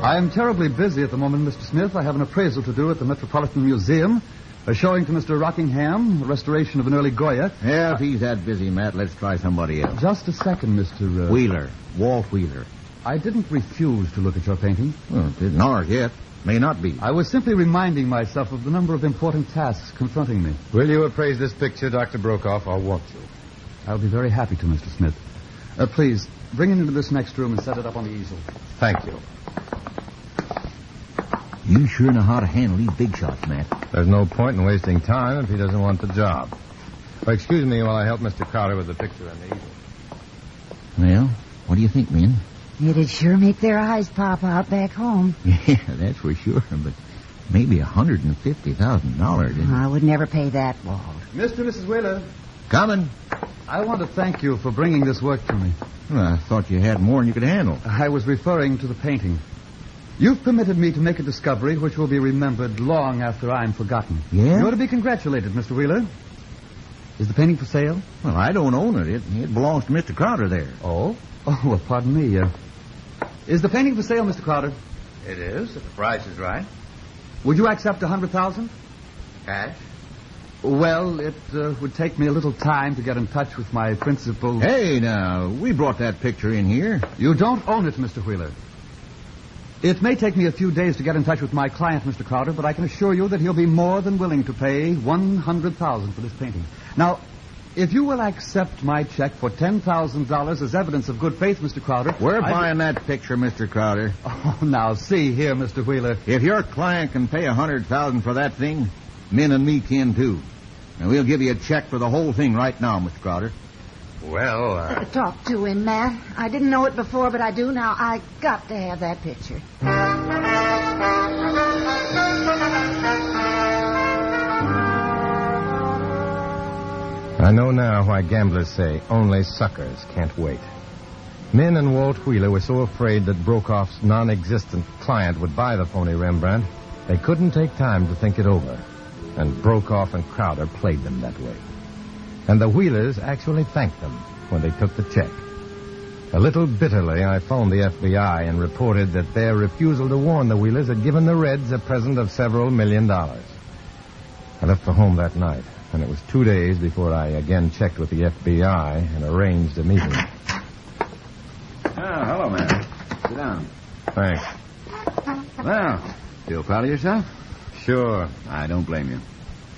I am terribly busy at the moment, Mr. Smith. I have an appraisal to do at the Metropolitan Museum. Showing to Mr. Rockingham the restoration of an early Goya. Yeah, if he's that busy, Matt, let's try somebody else. Just a second, Mr. Wheeler. Walt Wheeler. I didn't refuse to look at your painting. Well, it isn't ours yet. May not be. I was simply reminding myself of the number of important tasks confronting me. Will you appraise this picture, Dr. Brokoff, or won't you? I'll be very happy to, Mr. Smith. Please, bring it into this next room and set it up on the easel. Thank you. You sure know how to handle these big shots, Matt. There's no point in wasting time if he doesn't want the job. Oh, excuse me while I help Mr. Crowder with the picture and the easel. Well, what do you think, Min? It'd sure make their eyes pop out back home. Yeah, that's for sure, but maybe $150,000. I would never pay that, Walt. Mr. and Mrs. Wheeler. Coming. I want to thank you for bringing this work to me. Well, I thought you had more than you could handle. I was referring to the painting. You've permitted me to make a discovery which will be remembered long after I'm forgotten. Yeah? You ought to be congratulated, Mr. Wheeler. Is the painting for sale? Well, I don't own it. It belongs to Mr. Crowder there. Oh? Oh, well, pardon me. Is the painting for sale, Mr. Crowder? It is, if the price is right. Would you accept $100,000? Cash? Well, it would take me a little time to get in touch with my principal. Hey, now, we brought that picture in here. You don't own it, Mr. Wheeler. It may take me a few days to get in touch with my client, Mr. Crowder, but I can assure you that he'll be more than willing to pay $100,000 for this painting. Now, if you will accept my check for $10,000 as evidence of good faith, Mr. Crowder... We're buying that picture, Mr. Crowder. Oh, now, see here, Mr. Wheeler. If your client can pay $100,000 for that thing, Min and me can, too. And we'll give you a check for the whole thing right now, Mr. Crowder. Well, Talk to him, Matt. I didn't know it before, but I do now. I got to have that picture. I know now why gamblers say only suckers can't wait. Min and Walt Wheeler were so afraid that Brokoff's non-existent client would buy the phony Rembrandt, they couldn't take time to think it over. And Brokoff and Crowder played them that way. And the Wheelers actually thanked them when they took the check. A little bitterly, I phoned the FBI and reported that their refusal to warn the Wheelers had given the Reds a present of several $1 million. I left for home that night, and it was 2 days before I again checked with the FBI and arranged a meeting. Ah, hello, man. Sit down. Thanks. Well, feel proud of yourself? Sure. I don't blame you.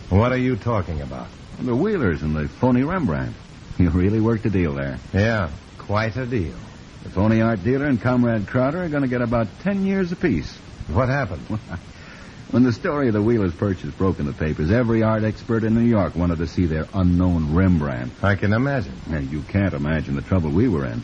What are you talking about? The Wheelers and the phony Rembrandt. You really worked a deal there. Yeah, quite a deal. The phony art dealer and Comrade Crowder are going to get about 10 years apiece. What happened? When the story of the Wheelers' purchase broke in the papers, every art expert in New York wanted to see their unknown Rembrandt. I can imagine. And you can't imagine the trouble we were in.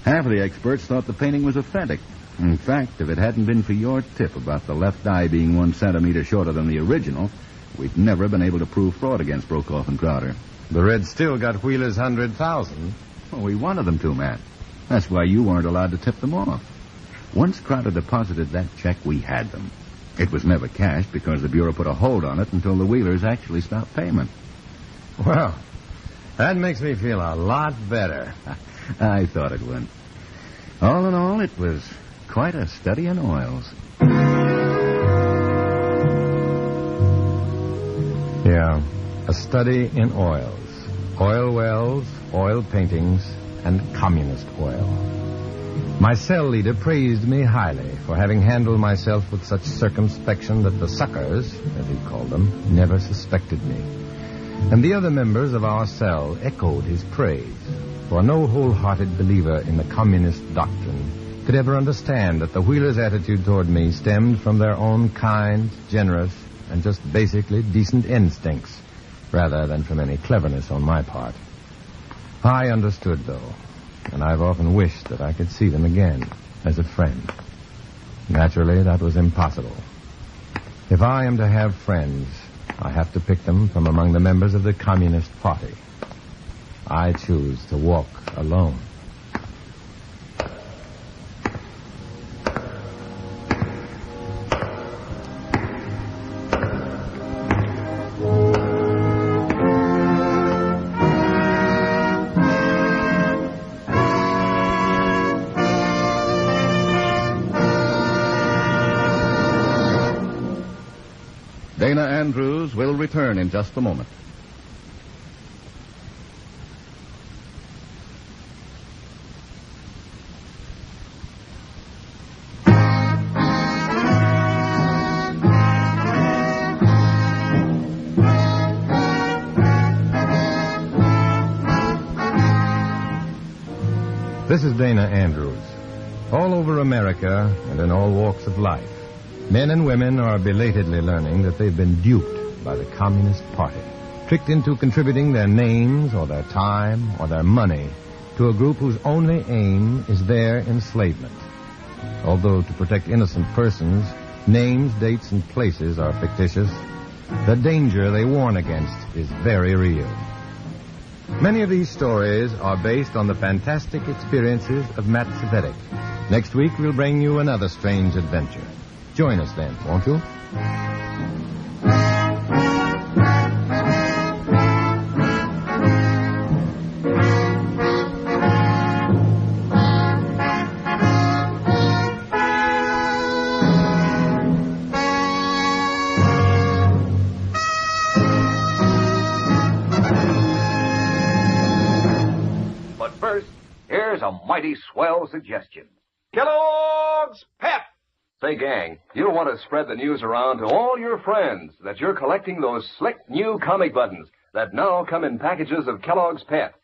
Half of the experts thought the painting was authentic. In fact, if it hadn't been for your tip about the left eye being 1 centimeter shorter than the original, we'd never been able to prove fraud against Brokoff and Crowder. The Reds still got Wheeler's $100,000. Well, we wanted them to, Matt. That's why you weren't allowed to tip them off. Once Crowder deposited that check, we had them. It was never cashed because the Bureau put a hold on it until the Wheelers actually stopped payment. Well, that makes me feel a lot better. I thought it would. All in all, it was quite a study in oils. Yeah, a study in oils. Oil wells, oil paintings, and communist oil. My cell leader praised me highly for having handled myself with such circumspection that the suckers, as he called them, never suspected me. And the other members of our cell echoed his praise, for no wholehearted believer in the communist doctrine could ever understand that the Wheelers' attitude toward me stemmed from their own kind, generous, and just basically decent instincts, rather than from any cleverness on my part. I understood, though, and I've often wished that I could see them again as a friend. Naturally, that was impossible. If I am to have friends, I have to pick them from among the members of the Communist Party. I choose to walk alone. Dana Andrews will return in just a moment. This is Dana Andrews. All over America and in all walks of life, men and women are belatedly learning that they've been duped by the Communist Party, tricked into contributing their names or their time or their money to a group whose only aim is their enslavement. Although to protect innocent persons, names, dates, and places are fictitious, the danger they warn against is very real. Many of these stories are based on the fantastic experiences of Matt Cvetic. Next week, we'll bring you another strange adventure. Join us then, won't you? Here's a mighty swell suggestion. Kellogg's Pep! Say, gang, you'll want to spread the news around to all your friends that you're collecting those slick new comic buttons that now come in packages of Kellogg's Pep.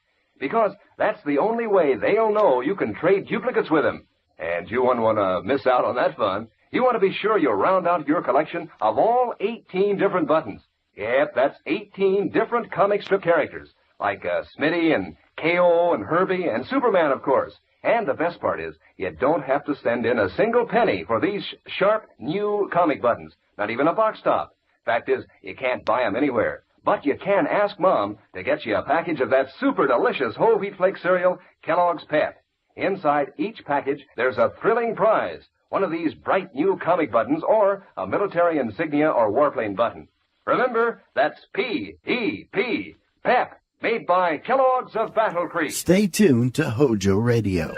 Because that's the only way they'll know you can trade duplicates with them. And you wouldn't want to miss out on that fun. You want to be sure you round out your collection of all 18 different buttons. Yep, that's 18 different comic strip characters, like Smitty and K.O. and Herbie and Superman, of course. And the best part is, you don't have to send in a single penny for these sharp, new comic buttons. Not even a box top. Fact is, you can't buy them anywhere. But you can ask Mom to get you a package of that super delicious whole wheat flake cereal, Kellogg's Pep. Inside each package, there's a thrilling prize. One of these bright new comic buttons or a military insignia or warplane button. Remember, that's P-E-P, Pep. Made by Kellogg's of Battle Creek. Stay tuned to HOJO Radio.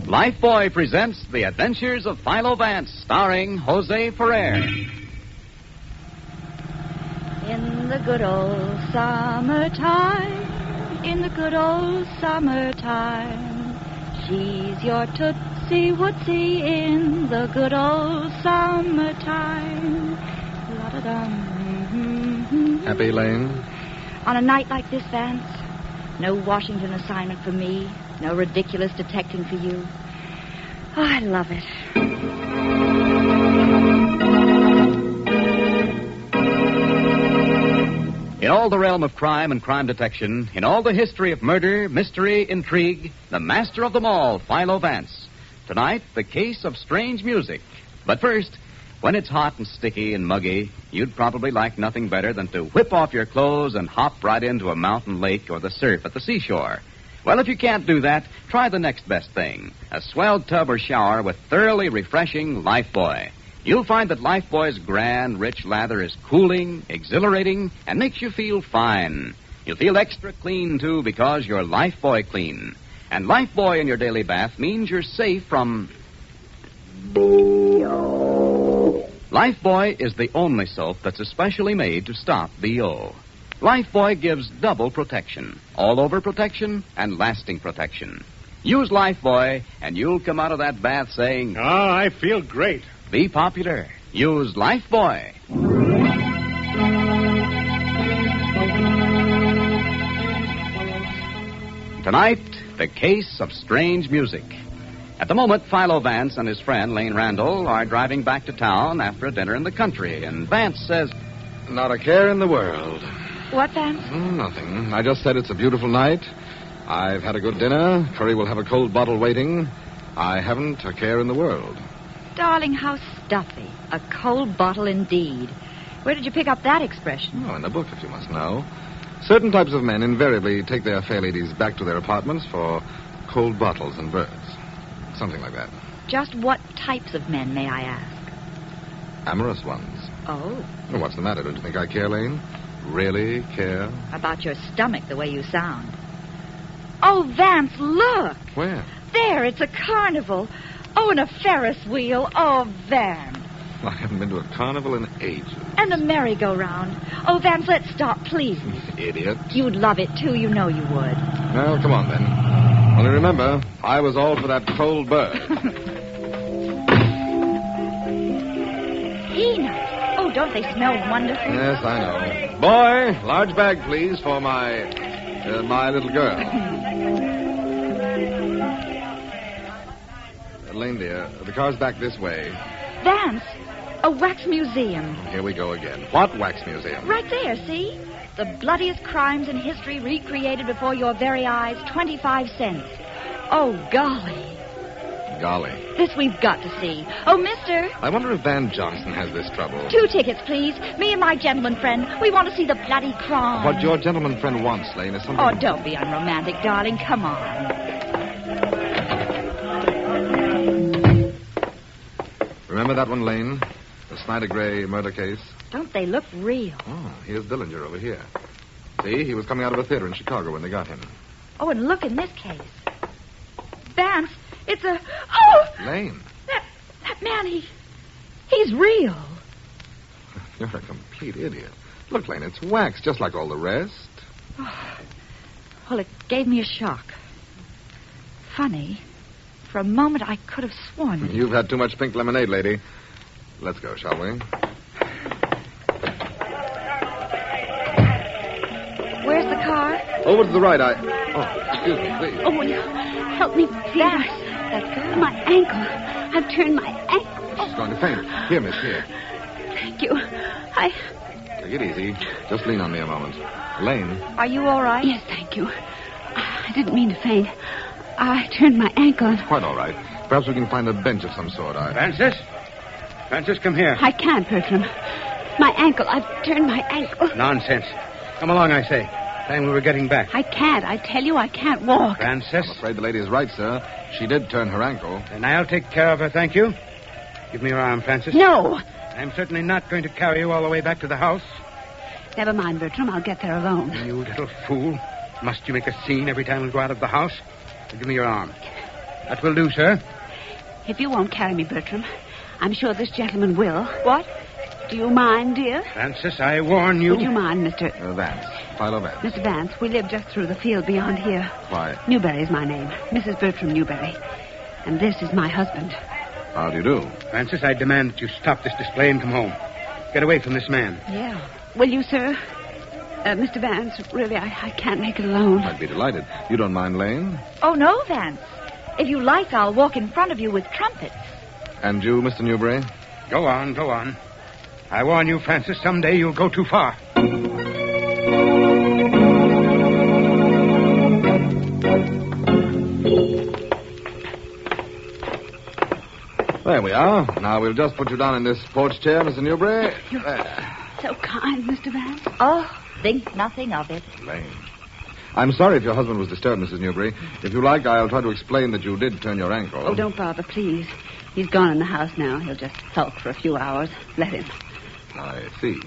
Lifebuoy presents The Adventures of Philo Vance, starring Jose Ferrer. In the good old summertime, in the good old summertime, she's your Tootsie Wootsie in the good old summertime. La-da-dum. Happy, Lane? On a night like this, Vance, no Washington assignment for me, no ridiculous detecting for you. Oh, I love it. In all the realm of crime and crime detection, in all the history of murder, mystery, intrigue, the master of them all, Philo Vance. Tonight, the case of strange music. But first, when it's hot and sticky and muggy, you'd probably like nothing better than to whip off your clothes and hop right into a mountain lake or the surf at the seashore. Well, if you can't do that, try the next best thing, a swell tub or shower with thoroughly refreshing Lifebuoy. You'll find that Lifebuoy's grand, rich lather is cooling, exhilarating, and makes you feel fine. You'll feel extra clean, too, because you're Lifebuoy clean. And Lifebuoy in your daily bath means you're safe from... Lifebuoy is the only soap that's especially made to stop BO. Lifebuoy gives double protection, all-over protection, and lasting protection. Use Lifebuoy, and you'll come out of that bath saying... I feel great. Be popular. Use Lifebuoy. Tonight, the case of strange music. At the moment, Philo Vance and his friend, Lane Randall, are driving back to town after a dinner in the country, and Vance says... Not a care in the world. What, Vance? Nothing. I just said it's a beautiful night. I've had a good dinner. Curry will have a cold bottle waiting. I haven't a care in the world. Darling, how stuffy. A cold bottle indeed. Where did you pick up that expression? Oh, in the book, if you must know. Certain types of men invariably take their fair ladies back to their apartments for cold bottles and birds. Something like that. Just what types of men, may I ask? Amorous ones. Oh. Well, what's the matter? Don't you think I care, Lane? Really care? About your stomach, the way you sound. Oh, Vance, look! Where? There, it's a carnival. Oh, and a Ferris wheel. Oh, Vance. I haven't been to a carnival in ages. And a merry-go-round. Oh, Vance, let's stop, please. Idiot. You'd love it, too. You know you would. Well, come on, then. Only remember, I was all for that cold bird. Peanuts. Oh, don't they smell wonderful? Yes, I know. Boy, large bag, please, for my little girl. Lane, dear, the car's back this way. Vance, a wax museum. Here we go again. What wax museum? Right there, see? The bloodiest crimes in history recreated before your very eyes, 25 cents. Oh, golly. Golly. This we've got to see. Oh, mister. I wonder if Van Johnson has this trouble. 2 tickets, please. Me and my gentleman friend. We want to see the bloody crime. What your gentleman friend wants, Lane, is something... Oh, don't be unromantic, darling. Come on. Remember that one, Lane? The Snyder Gray murder case? Don't they look real? Oh, here's Dillinger over here. See, he was coming out of a theater in Chicago when they got him. Oh, and look in this case. Vance, it's a... Oh! Lane. That man, he's real. You're a complete idiot. Look, Lane, it's wax, just like all the rest. Oh. Well, it gave me a shock. Funny. For a moment, I could have sworn... You've had too much pink lemonade, lady. Let's go, shall we? Where's the car? Over to the right, Oh, excuse me, please. Oh, will you help me, please? That's good. My ankle. I've turned my ankle. She's going to faint. Here, miss, here. Thank you. Take it easy. Just lean on me a moment. Lane. Are you all right? Yes, thank you. I didn't mean to faint. I turned my ankle. Quite all right. Perhaps we can find a bench of some sort. Francis? Francis, come here. I can't, Bertram. My ankle. I've turned my ankle. Nonsense. Come along, I say. Time we were getting back. I can't. I tell you, I can't walk. Francis? I'm afraid the lady is right, sir. She did turn her ankle. Then I'll take care of her, thank you. Give me your arm, Francis. No. I'm certainly not going to carry you all the way back to the house. Never mind, Bertram. I'll get there alone. You little fool. Must you make a scene every time we go out of the house? Give me your arm. That will do, sir. If you won't carry me, Bertram, I'm sure this gentleman will. What? Do you mind, dear? Francis, I warn you. Would you mind, Mr. Vance. Philo Vance. Mr. Vance, we live just through the field beyond here. Why? Newberry is my name. Mrs. Bertram Newberry. And this is my husband. How do you do? Francis, I demand that you stop this display and come home. Get away from this man. Yeah. Will you, sir? Mr. Vance, really, I can't make it alone. I'd be delighted. You don't mind, Lane? Oh, no, Vance. If you like, I'll walk in front of you with trumpets. And you, Mr. Newberry? Go on, go on. I warn you, Francis, someday you'll go too far. There we are. Now we'll just put you down in this porch chair, Mr. Newberry. You're so kind, Mr. Vance. Oh, think nothing of it. Lane. I'm sorry if your husband was disturbed, Mrs. Newberry. If you like, I'll try to explain that you did turn your ankle. Oh, don't bother, please. He's gone in the house now. He'll just sulk for a few hours. Let him. I see.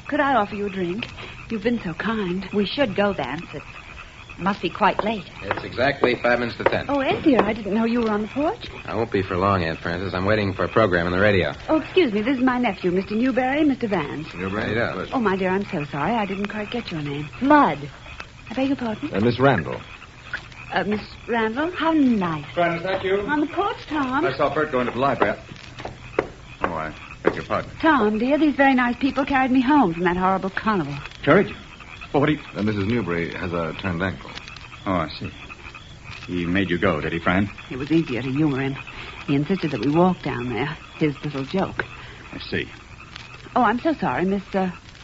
Could I offer you a drink? You've been so kind. We should go, Vance. It must be quite late. It's exactly 5 minutes to 10. Oh, Ed, dear, I didn't know you were on the porch. I won't be for long, Aunt Francis. I'm waiting for a program on the radio. Oh, excuse me. This is my nephew, Mr. Newberry, Mr. Vance. Newberry? Yes. Oh, my dear, I'm so sorry. I didn't quite get your name. Mud. I beg your pardon? Miss Randall. Miss Randall? How nice. Friend, is that you? On the porch, Tom. I saw Bert going to the library. Oh, I beg your pardon. Tom, dear, these very nice people carried me home from that horrible carnival. Carried you? Well, what do you... Mrs. Newberry has a turned ankle. Oh, I see. He made you go, did he, Fran? It was easier to humor him. He insisted that we walk down there. His little joke. I see. Oh, I'm so sorry, Miss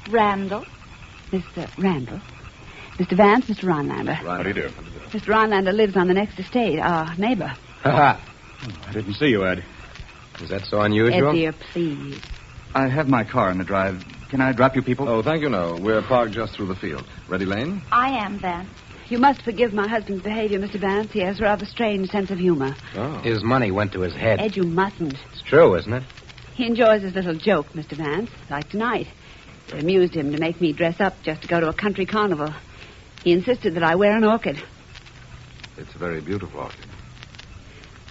Randall. Mr. Randall. Mr. Vance, Mr. Rhinelander. How do you do? Mr. Rhinelander lives on the next estate, our neighbor. Ha-ha. I didn't see you, Ed. Is that so unusual? Ed, dear, please. I have my car in the drive. Can I drop you people? Oh, thank you, no. We're parked just through the field. Ready, Lane? I am, Vance. You must forgive my husband's behavior, Mr. Vance. He has a rather strange sense of humor. Oh. His money went to his head. Ed, you mustn't. It's true, isn't it? He enjoys his little joke, Mr. Vance, like tonight. It amused him to make me dress up just to go to a country carnival. He insisted that I wear an orchid. It's a very beautiful orchid.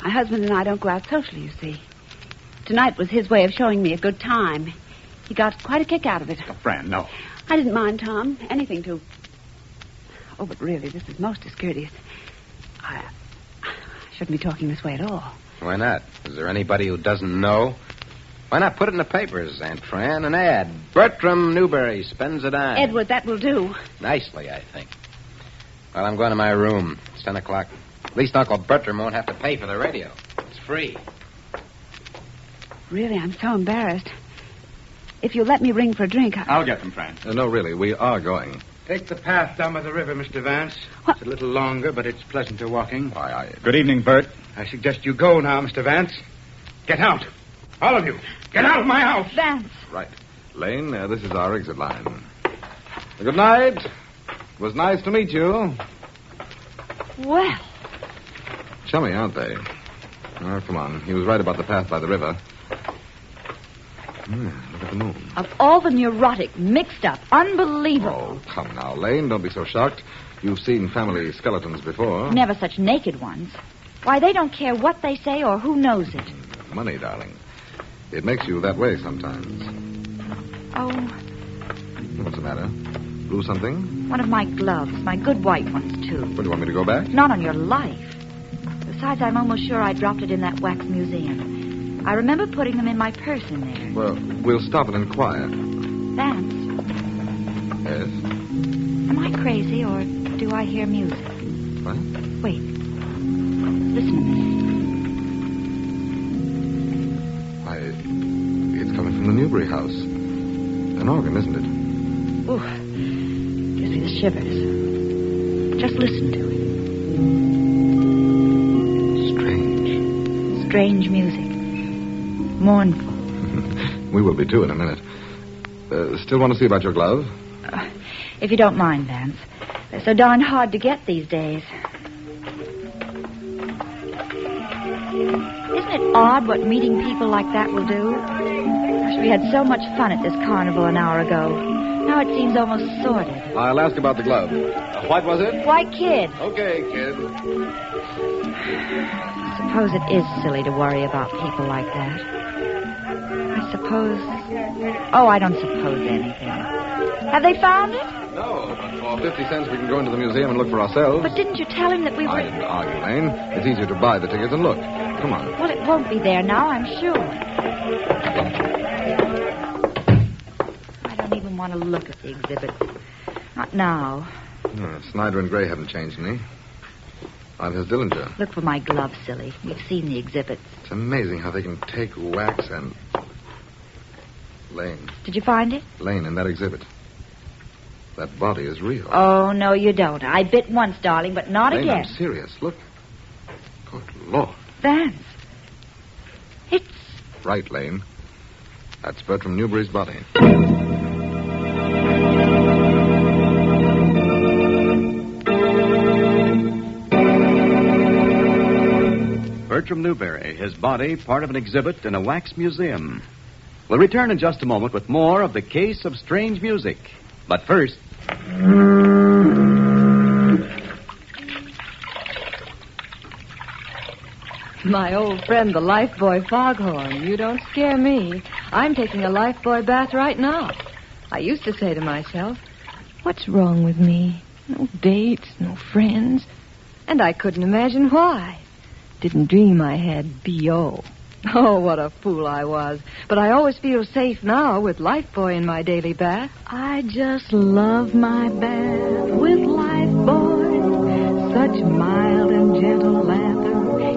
My husband and I don't go out socially, you see. Tonight was his way of showing me a good time. He got quite a kick out of it. Oh, Fran, no. I didn't mind, Tom. Anything to... Oh, but really, this is most discourteous. I shouldn't be talking this way at all. Why not? Is there anybody who doesn't know? Why not put it in the papers, Aunt Fran? An ad. Bertram Newberry spends a dime. Edward, that will do. Nicely, I think. Well, I'm going to my room. It's 10 o'clock. At least Uncle Bertram won't have to pay for the radio. It's free. Really, I'm so embarrassed. If you'll let me ring for a drink, I'll get them, Fran. No, really, we are going. Take the path down by the river, Mr. Vance. It's a little longer, but it's pleasanter walking. Good evening, Bert. I suggest you go now, Mr. Vance. Get out. All of you. Get out of my house. Vance. Right. Lane, this is our exit line. Good night. It was nice to meet you. Well. Chummy, aren't they? Oh, come on. He was right about the path by the river. Look at the moon. Of all the neurotic, mixed up, unbelievable. Oh, come now, Lane. Don't be so shocked. You've seen family skeletons before. Never such naked ones. Why, they don't care what they say or who knows it. Money, darling. It makes you that way sometimes. Oh, What's the matter? Lose something? one of my gloves, my good white ones, too. What, do you want me to go back? Not on your life. Besides, I'm almost sure I dropped it in that wax museum. I remember putting them in my purse in there. Well, we'll stop and inquire. Vance, Yes? am I crazy or do I hear music? What? Wait. Listen to Why, it's coming from the Newbury house. An organ, isn't it? this. Ooh, gives me the shivers. Just listen to it. Strange music. Mournful. We will be, too, in a minute. Still want to see about your glove? If you don't mind, Vance. They're so darn hard to get these days. Isn't it odd what meeting people like that will do? Gosh, we had so much fun at this carnival an hour ago. Now it seems almost sordid. I'll ask about the glove. What was it? Why, kid? Okay, kid. I suppose it is silly to worry about people like that. I suppose... Oh, I don't suppose anything. Have they found it? No, but for 50 cents we can go into the museum and look for ourselves. But didn't you tell him that we were... I didn't argue, Lane. It's easier to buy the tickets and look. Come on. Well, it won't be there now, I'm sure. I don't even want to look at the exhibit. Not now. Snyder and Gray haven't changed any. I've his Dillinger. Look for my glove, silly. We've seen the exhibits. It's amazing how they can take wax and... Lane. Did you find it? Lane, in that exhibit. That body is real. Oh, no, you don't. I bit once, darling, but not Lane, again. I'm serious. Look. Good Lord. Vance. It's... Right, Lane. That's Bertram Newberry's body. Bertram Newberry, his body part of an exhibit in a wax museum. We'll return in just a moment with more of the Case of Strange Music. But first... My old friend, the Lifebuoy Foghorn. You don't scare me. I'm taking a Lifebuoy bath right now. I used to say to myself, what's wrong with me? No dates, no friends. And I couldn't imagine why. Didn't dream I had B.O. Oh, what a fool I was. But I always feel safe now with Lifebuoy in my daily bath. I just love my bath with Lifebuoy. Such mild and gentle lather.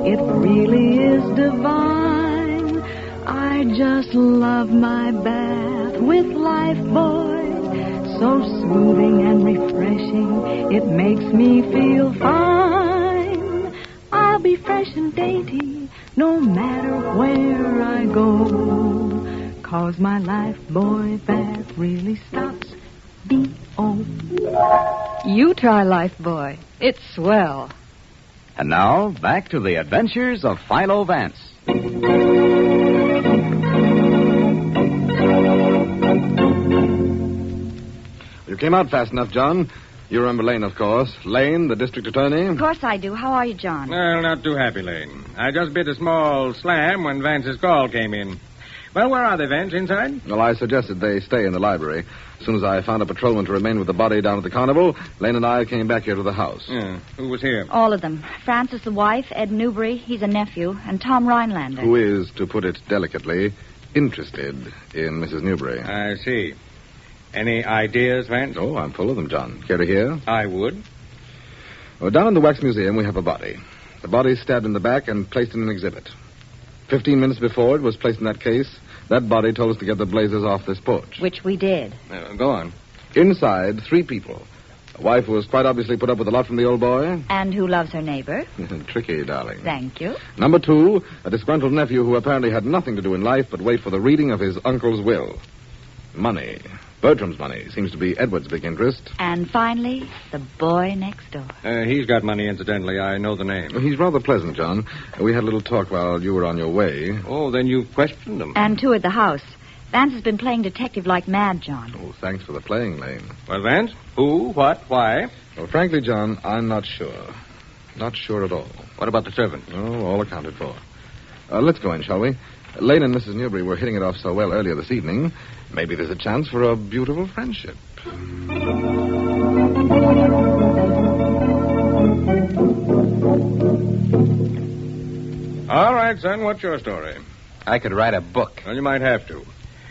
It really is divine. I just love my bath with Lifebuoy. So soothing and refreshing. It makes me feel fine. I'll be fresh and dainty no matter where I go. 'Cause my Lifebuoy bath really stops B.O. You try Lifebuoy. It's swell. And now, back to the adventures of Philo Vance. You came out fast enough, John. You remember Lane, of course. Lane, the district attorney. Of course I do. How are you, John? Well, not too happy, Lane. I just bit a small slam when Vance's call came in. Well, where are they, Vance? Inside? Well, I suggested they stay in the library. As soon as I found a patrolman to remain with the body down at the carnival, Lane and I came back here to the house. Yeah. Who was here? All of them. Francis, the wife, Ed Newberry, he's a nephew, and Tom Rhinelander. Who is, to put it delicately, interested in Mrs. Newbury. I see. Any ideas, Vance? Oh, I'm full of them, John. Care to hear? I would. Well, down in the Wax Museum, we have a body. The body is stabbed in the back and placed in an exhibit. 15 minutes before it was placed in that case, that body told us to get the blazers off this porch. Which we did. Go on. Inside, 3 people. A wife who was quite obviously put up with a lot from the old boy. And who loves her neighbor. Tricky, darling. Thank you. Number 2, a disgruntled nephew who apparently had nothing to do in life but wait for the reading of his uncle's will. Money. Bertram's money seems to be Edward's big interest. And finally, the boy next door. He's got money, incidentally. I know the name. He's rather pleasant, John. We had a little talk while you were on your way. Oh, then you've questioned him. And toured the house. Vance has been playing detective like mad, John. Oh, thanks for the playing, Lane. Well, Vance, who, what, why? Well, frankly, John, I'm not sure. Not sure at all. What about the servant? Oh, all accounted for. Let's go in, shall we? Lane and Mrs. Newbury were hitting it off so well earlier this evening. Maybe there's a chance for a beautiful friendship. All right, son, what's your story? I could write a book. Well, you might have to.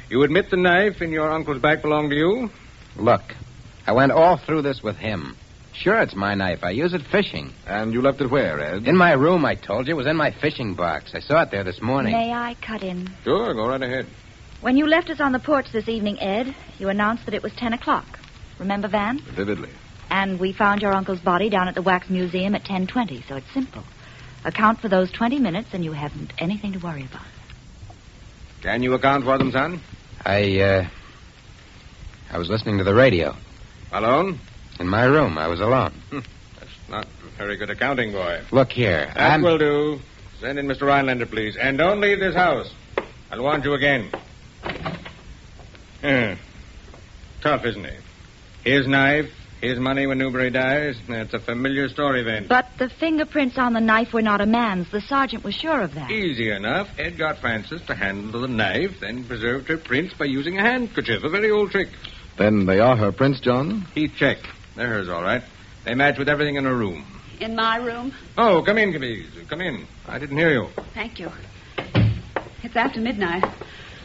You admit the knife in your uncle's back belonged to you? Look, I went all through this with him. Sure, it's my knife. I use it fishing. And you left it where, Ed? In my room, I told you. It was in my fishing box. I saw it there this morning. May I cut in? Sure, go right ahead. When you left us on the porch this evening, Ed, you announced that it was 10 o'clock. Remember, Van? Vividly. And we found your uncle's body down at the Wax Museum at 10:20, so it's simple. Account for those 20 minutes and you haven't anything to worry about. Can you account for them, son? I was listening to the radio. Alone? In my room. I was alone. That's not a very good accounting, boy. Look here. That will do. Send in Mr. Rhinelander, please. And don't leave this house. I'll want you again. Tough, isn't he? His knife, his money when Newbury dies. That's a familiar story, then. But the fingerprints on the knife were not a man's. The sergeant was sure of that. Easy enough. Ed got Frances to handle the knife, then preserved her prints by using a handkerchief. A very old trick. Then they are her prints, John? He checked. They're hers, all right. They match with everything in her room. In my room? Oh, come in, please. Come in. I didn't hear you. Thank you. It's after midnight.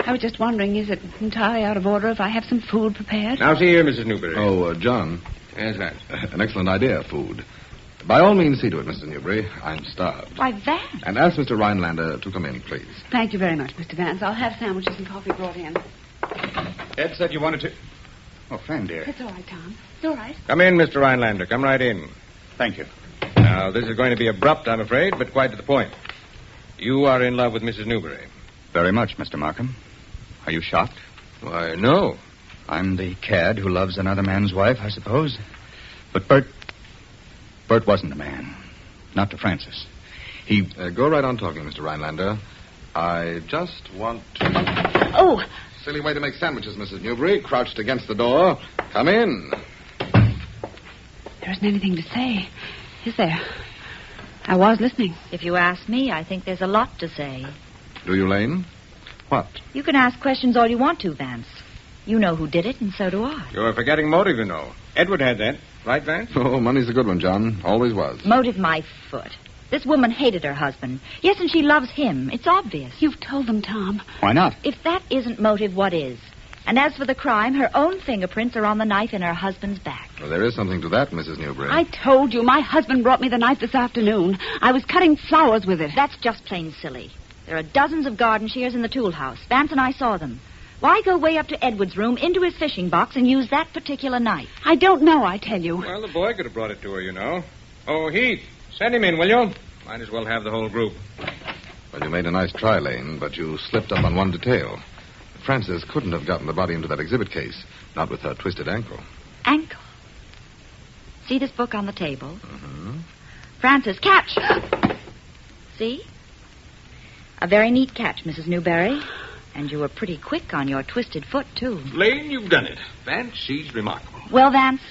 I was just wondering, is it entirely out of order if I have some food prepared? Now, see here, Mrs. Newbury. Oh, John. Yes, that. An excellent idea, food. By all means, see to it, Mrs. Newbury. I'm starved. Why, Vance. And ask Mr. Rhinelander to come in, please. Thank you very much, Mr. Vance. I'll have sandwiches and coffee brought in. Ed said you wanted to... Oh, Fran, dear. It's all right, Tom. It's all right. Come in, Mr. Rhinelander. Come right in. Thank you. Now, this is going to be abrupt, I'm afraid, but quite to the point. You are in love with Mrs. Newbury. Very much, Mr. Markham. Are you shocked? Why, no. I'm the cad who loves another man's wife, I suppose. But Bert wasn't a man. Not to Francis. He... Go right on talking, Mr. Rhinelander. I just want to... Oh! Silly way to make sandwiches, Mrs. Newbury. Crouched against the door. Come in. There isn't anything to say, is there? I was listening. If you ask me, I think there's a lot to say. Do you, Lane? What? You can ask questions all you want to, Vance. You know who did it, and so do I. You're forgetting motive, you know. Edward had that. Right, Vance? Oh, money's a good one, John. Always was. Motive, my foot. This woman hated her husband. Yes, and she loves him. It's obvious. You've told them, Tom. Why not? If that isn't motive, what is? And as for the crime, her own fingerprints are on the knife in her husband's back. Well, there is something to that, Mrs. Newbury. I told you, my husband brought me the knife this afternoon. I was cutting flowers with it. That's just plain silly. There are dozens of garden shears in the tool house. Vance and I saw them. Why go way up to Edward's room, into his fishing box, and use that particular knife? I don't know, I tell you. Well, the boy could have brought it to her, you know. Oh, Heath, send him in, will you? Might as well have the whole group. Well, you made a nice try, Lane, but you slipped up on one detail. Frances couldn't have gotten the body into that exhibit case, not with her twisted ankle. Ankle? See this book on the table? Mm-hmm. Frances, catch! See? A very neat catch, Mrs. Newberry. And you were pretty quick on your twisted foot, too. Lane, you've done it. Vance, she's remarkable. Well, Vance?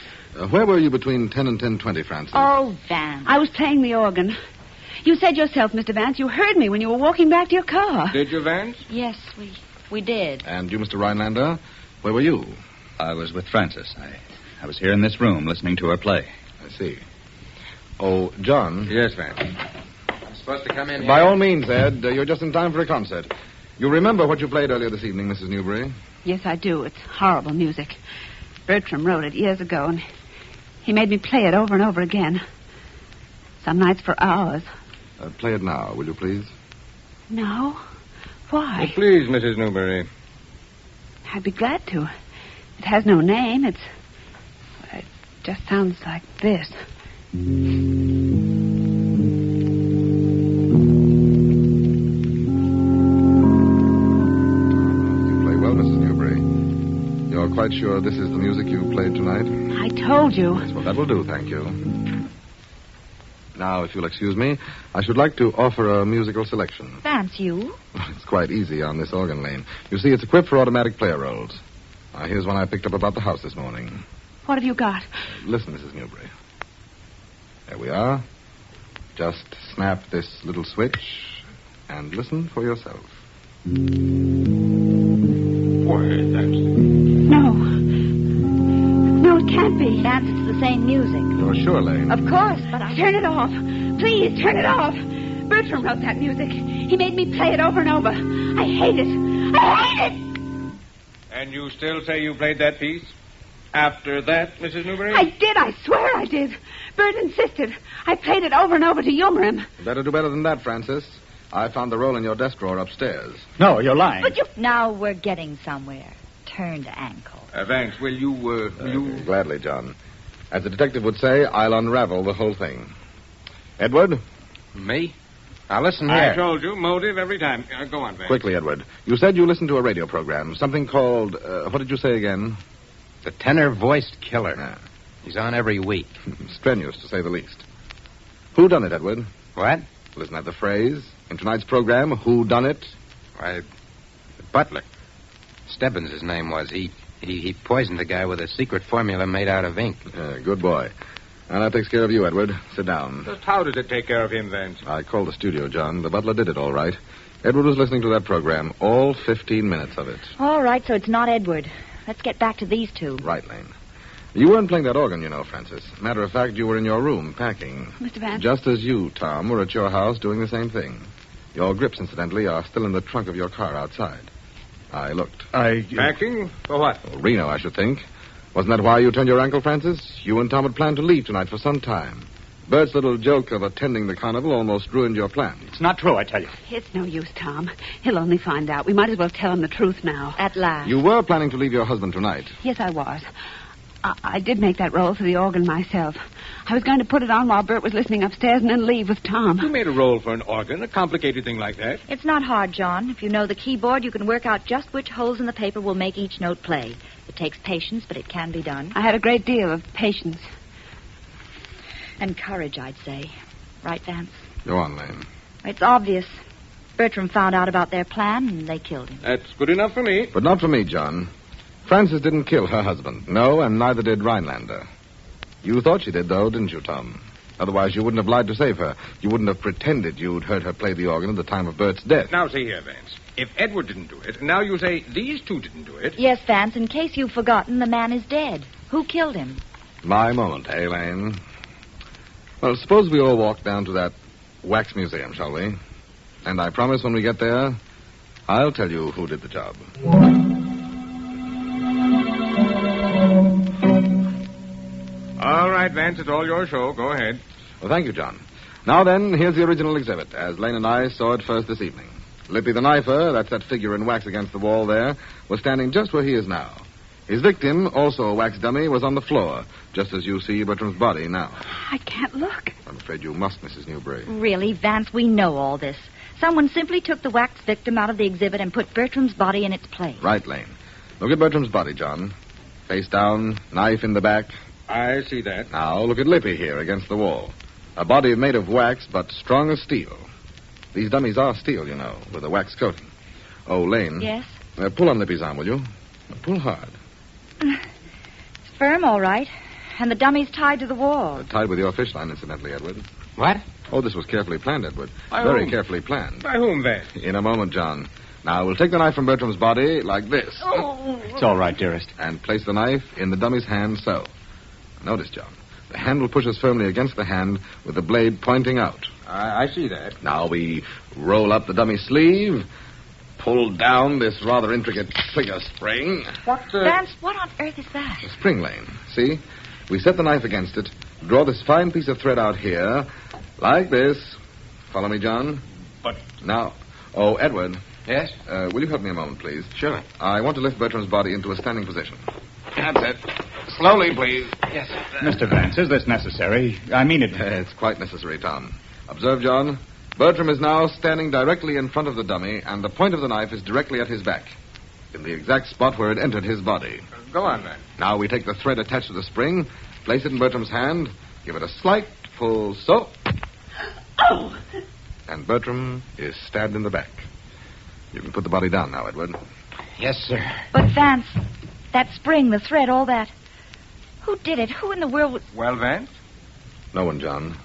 Where were you between 10 and 10:20, Frances? Oh, Vance. I was playing the organ. You said yourself, Mr. Vance, you heard me when you were walking back to your car. Did you, Vance? Yes, we did. And you, Mr. Rhinelander, where were you? I was with Frances. I was here in this room listening to her play. I see. Oh, John. Yes, Vance. I'm supposed to come in here. By all means, Ed. You're just in time for a concert. You remember what you played earlier this evening, Mrs. Newbury? Yes, I do. It's horrible music. Bertram wrote it years ago, and he made me play it over and over again. Some nights for hours. Play it now, will you please? No? Why? Oh, please, Mrs. Newbury. I'd be glad to. It has no name. It just sounds like this. Quite sure this is the music you played tonight? I told you. Yes, well, that will do, thank you. Now, if you'll excuse me, I should like to offer a musical selection. Vance, you? It's quite easy on this organ lane. You see, it's equipped for automatic player rolls. Here's one I picked up about the house this morning. What have you got? Listen, Mrs. Newbury. There we are. Just snap this little switch and listen for yourself. Why, that's... No, it can't be. Vance, it's the same music. You're sure, Lane? Of course, but I... Turn it off. Please, turn it off. Bertram wrote that music. He made me play it over and over. I hate it. I hate it! And you still say you played that piece? After that, Mrs. Newbury? I did. I swear I did. Bert insisted. I played it over and over to humor him. You better do better than that, Francis. I found the roll in your desk drawer upstairs. No, you're lying. But you... Now we're getting somewhere. Turned ankle. Vance, will you... Gladly, John. As the detective would say, I'll unravel the whole thing. Edward? Me? Now, listen here. I told you, motive every time. Go on, Vance. Quickly, Edward. You said you listened to a radio program, something called, what did you say again? The tenor-voiced killer. Yeah. He's on every week. Strenuous, to say the least. Who done it, Edward? What? Well, isn't that the phrase? In tonight's program, who done it? Why, the butler. Stebbins, his name was. He poisoned the guy with a secret formula made out of ink. Good boy. Now, that takes care of you, Edward. Sit down. Just how did it take care of him, Vance? I called the studio, John. The butler did it all right. Edward was listening to that program, all 15 minutes of it. All right, so it's not Edward. Let's get back to these two. Right, Lane. You weren't playing that organ, you know, Francis. Matter of fact, you were in your room, packing. Mr. Vance? Just as you, Tom, were at your house doing the same thing. Your grips, incidentally, are still in the trunk of your car outside. I looked. Packing? For what? Well, Reno, I should think. Wasn't that why you turned your ankle, Francis? You and Tom had planned to leave tonight for some time. Bert's little joke of attending the carnival almost ruined your plan. It's not true, I tell you. It's no use, Tom. He'll only find out. We might as well tell him the truth now. At last. You were planning to leave your husband tonight. Yes, I was. I did make that roll for the organ myself. I was going to put it on while Bert was listening upstairs and then leave with Tom. You made a roll for an organ, a complicated thing like that. It's not hard, John. If you know the keyboard, you can work out just which holes in the paper will make each note play. It takes patience, but it can be done. I had a great deal of patience. And courage, I'd say. Right, Vance? Go on, Lane. It's obvious. Bertram found out about their plan, and they killed him. That's good enough for me. But not for me, John. Frances didn't kill her husband. No, and neither did Rhinelander. You thought she did, though, didn't you, Tom? Otherwise, you wouldn't have lied to save her. You wouldn't have pretended you'd heard her play the organ at the time of Bert's death. Now, see here, Vance. If Edward didn't do it, now you say these two didn't do it. Yes, Vance, in case you've forgotten, the man is dead. Who killed him? My moment, eh, Lane? Well, suppose we all walk down to that wax museum, shall we? And I promise when we get there, I'll tell you who did the job. All right, Vance, it's all your show. Go ahead. Well, thank you, John. Now then, here's the original exhibit, as Lane and I saw it first this evening. Lippy the knifer, that's that figure in wax against the wall there, was standing just where he is now. His victim, also a wax dummy, was on the floor, just as you see Bertram's body now. I can't look. I'm afraid you must, Mrs. Newbury. Really, Vance, we know all this. Someone simply took the wax victim out of the exhibit and put Bertram's body in its place. Right, Lane. Look at Bertram's body, John. Face down, knife in the back. I see that. Now, look at Lippy here against the wall. A body made of wax, but strong as steel. These dummies are steel, you know, with a wax coating. Oh, Lane. Yes? Pull on Lippy's arm, will you? Pull hard. It's firm, all right. And the dummy's tied to the wall. Tied with your fish line, incidentally, Edward. What? Oh, this was carefully planned, Edward. By Very whom? carefully planned. By whom, Vance? In a moment, John. Now, we'll take the knife from Bertram's body like this. Oh. It's all right, dearest. And place the knife in the dummy's hand so. Notice, John. The handle pushes firmly against the hand with the blade pointing out. I see that. Now we roll up the dummy's sleeve, pull down this rather intricate figure spring. Vance, what on earth is that? The spring, Lane. See? We set the knife against it, draw this fine piece of thread out here, like this. Follow me, John? But... Now, oh, Edward. Yes? Will you help me a moment, please? Sure. I want to lift Bertram's body into a standing position. That's it. Slowly, please. Yes. Mr. Vance, is this necessary? I mean it. It's quite necessary, Tom. Observe, John. Bertram is now standing directly in front of the dummy, and the point of the knife is directly at his back, in the exact spot where it entered his body. Go on, then. Now we take the thread attached to the spring, place it in Bertram's hand, give it a slight pull, so. Oh! And Bertram is stabbed in the back. You can put the body down now, Edward. Yes, sir. But Vance, that spring, the thread, all that. Who did it? Who in the world would... Well, Vance? No one, John.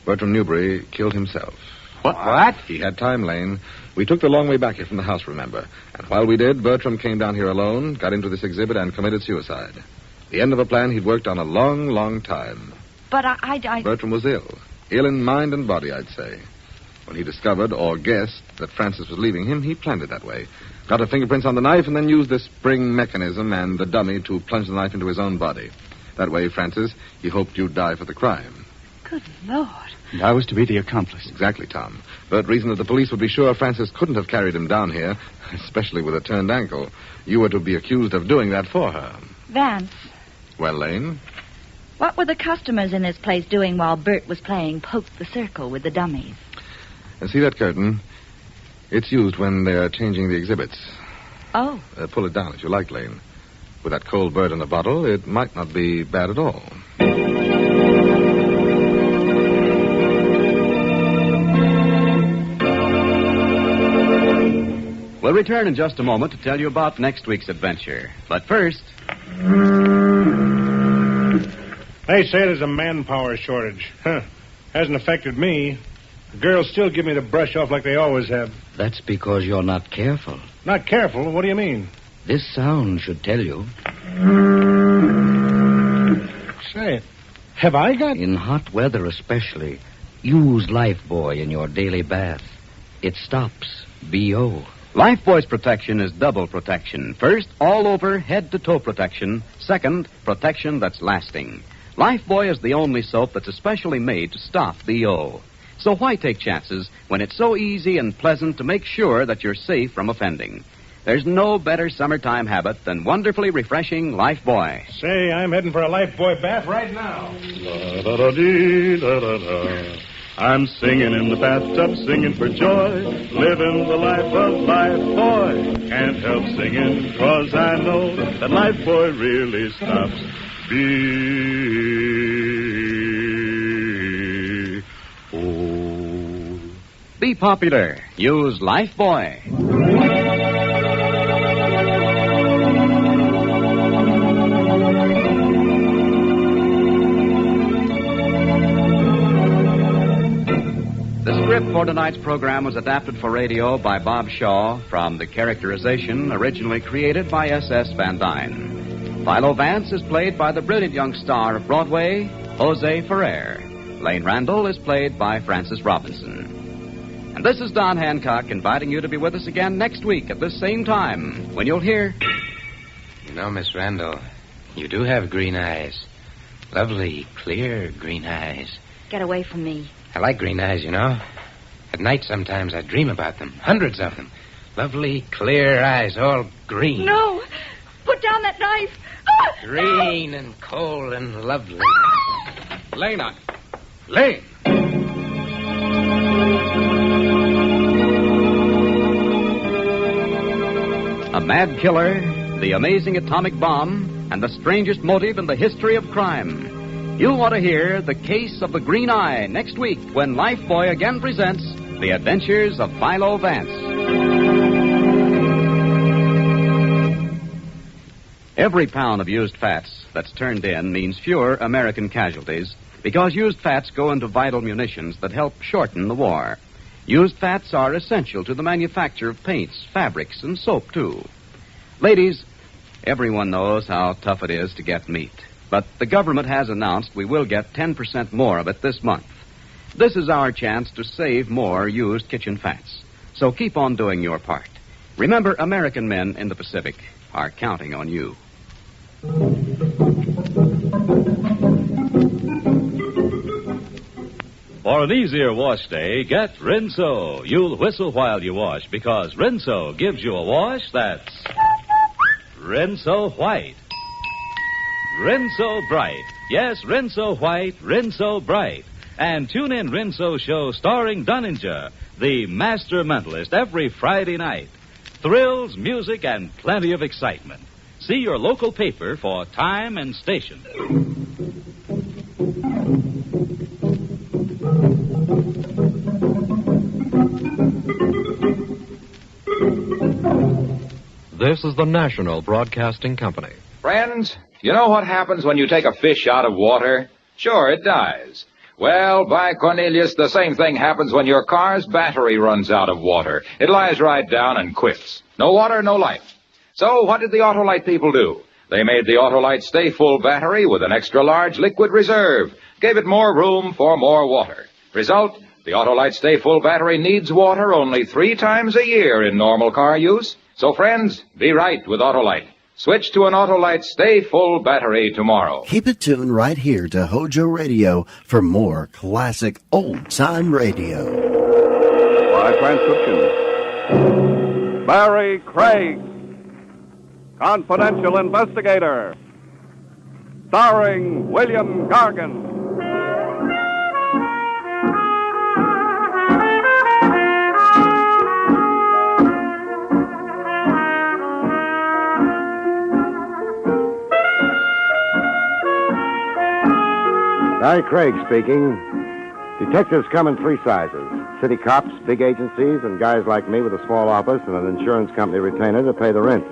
Bertram Newbury killed himself. What? He had time, Lane. We took the long way back here from the house, remember. And while we did, Bertram came down here alone, got into this exhibit, and committed suicide. The end of a plan he'd worked on a long, long time. But I... Bertram was ill. Ill in mind and body, I'd say. When he discovered or guessed that Francis was leaving him, he planned it that way. Got her fingerprints on the knife and then used the spring mechanism and the dummy to plunge the knife into his own body. That way, Francis, he hoped you'd die for the crime. Good Lord. And I was to be the accomplice. Exactly, Tom. Bert reasoned that the police would be sure Francis couldn't have carried him down here, especially with a turned ankle. You were to be accused of doing that for her. Vance, Well, Lane? what were the customers in this place doing while Bert was playing Poke the Circle with the dummies? And see that curtain? It's used when they're changing the exhibits. Oh. Pull it down if you like, Lane. With that cold bird in a bottle, it might not be bad at all. We'll return in just a moment to tell you about next week's adventure. But first... They say there's a manpower shortage. Hasn't affected me. The girls still give me the brush off like they always have. That's because you're not careful. Not careful? What do you mean? This sound should tell you. Say, have I got... In hot weather especially, use Lifebuoy in your daily bath. It stops BO. Lifebuoy's protection is double protection. First, all over head-to-toe protection. Second, protection that's lasting. Lifebuoy is the only soap that's especially made to stop BO. So why take chances when it's so easy and pleasant to make sure that you're safe from offending? There's no better summertime habit than wonderfully refreshing Lifebuoy. Say, I'm heading for a Lifebuoy bath right now. La-da-da-dee-da-da-da. I'm singing in the bathtub, singing for joy, living the life of Lifebuoy. Can't help singing, 'cause I know that Lifebuoy really stops B-O. Be popular. Use Lifebuoy. The script for tonight's program was adapted for radio by Bob Shaw from the characterization originally created by S.S. Van Dyne. Philo Vance is played by the brilliant young star of Broadway, Jose Ferrer. Lane Randall is played by Francis Robinson. And this is Don Hancock inviting you to be with us again next week at this same time when you'll hear... You know, Miss Randall, you do have green eyes. Lovely, clear green eyes. Get away from me. I like green eyes, you know. At night, sometimes I dream about them. Hundreds of them. Lovely, clear eyes, all green. No! Put down that knife! Green and cold and lovely. Lane, Lane! A mad killer, the amazing atomic bomb, and the strangest motive in the history of crime. You'll want to hear The Case of the Green Eye next week when Lifebuoy again presents The Adventures of Philo Vance. Every pound of used fats that's turned in means fewer American casualties because used fats go into vital munitions that help shorten the war. Used fats are essential to the manufacture of paints, fabrics, and soap, too. Ladies, everyone knows how tough it is to get meat. But the government has announced we will get 10% more of it this month. This is our chance to save more used kitchen fats. So keep on doing your part. Remember, American men in the Pacific are counting on you. For an easier wash day, get Rinso. You'll whistle while you wash because Rinso gives you a wash that's Rinso white. Rinso bright. Yes, Rinso white, Rinso bright. And tune in Rinso show starring Dunninger, the master mentalist, every Friday night. Thrills, music, and plenty of excitement. See your local paper for time and station. This is the National Broadcasting Company. Friends, you know what happens when you take a fish out of water? Sure, it dies. Well, by Cornelius, the same thing happens when your car's battery runs out of water. It lies right down and quits. No water, no life. So what did the Autolite people do? They made the Autolite Stay Full battery with an extra large liquid reserve. Gave it more room for more water. Result, the Autolite Stay Full battery needs water only 3 times a year in normal car use. So friends, be right with Autolite. Switch to an Autolite Stay Full battery tomorrow. Keep it tuned right here to HOJO Radio for more classic old-time radio. By transcription, Barry Craig, confidential investigator, starring William Gargan. Barry Craig speaking. Detectives come in 3 sizes. City cops, big agencies, and guys like me with a small office and an insurance company retainer to pay the rent.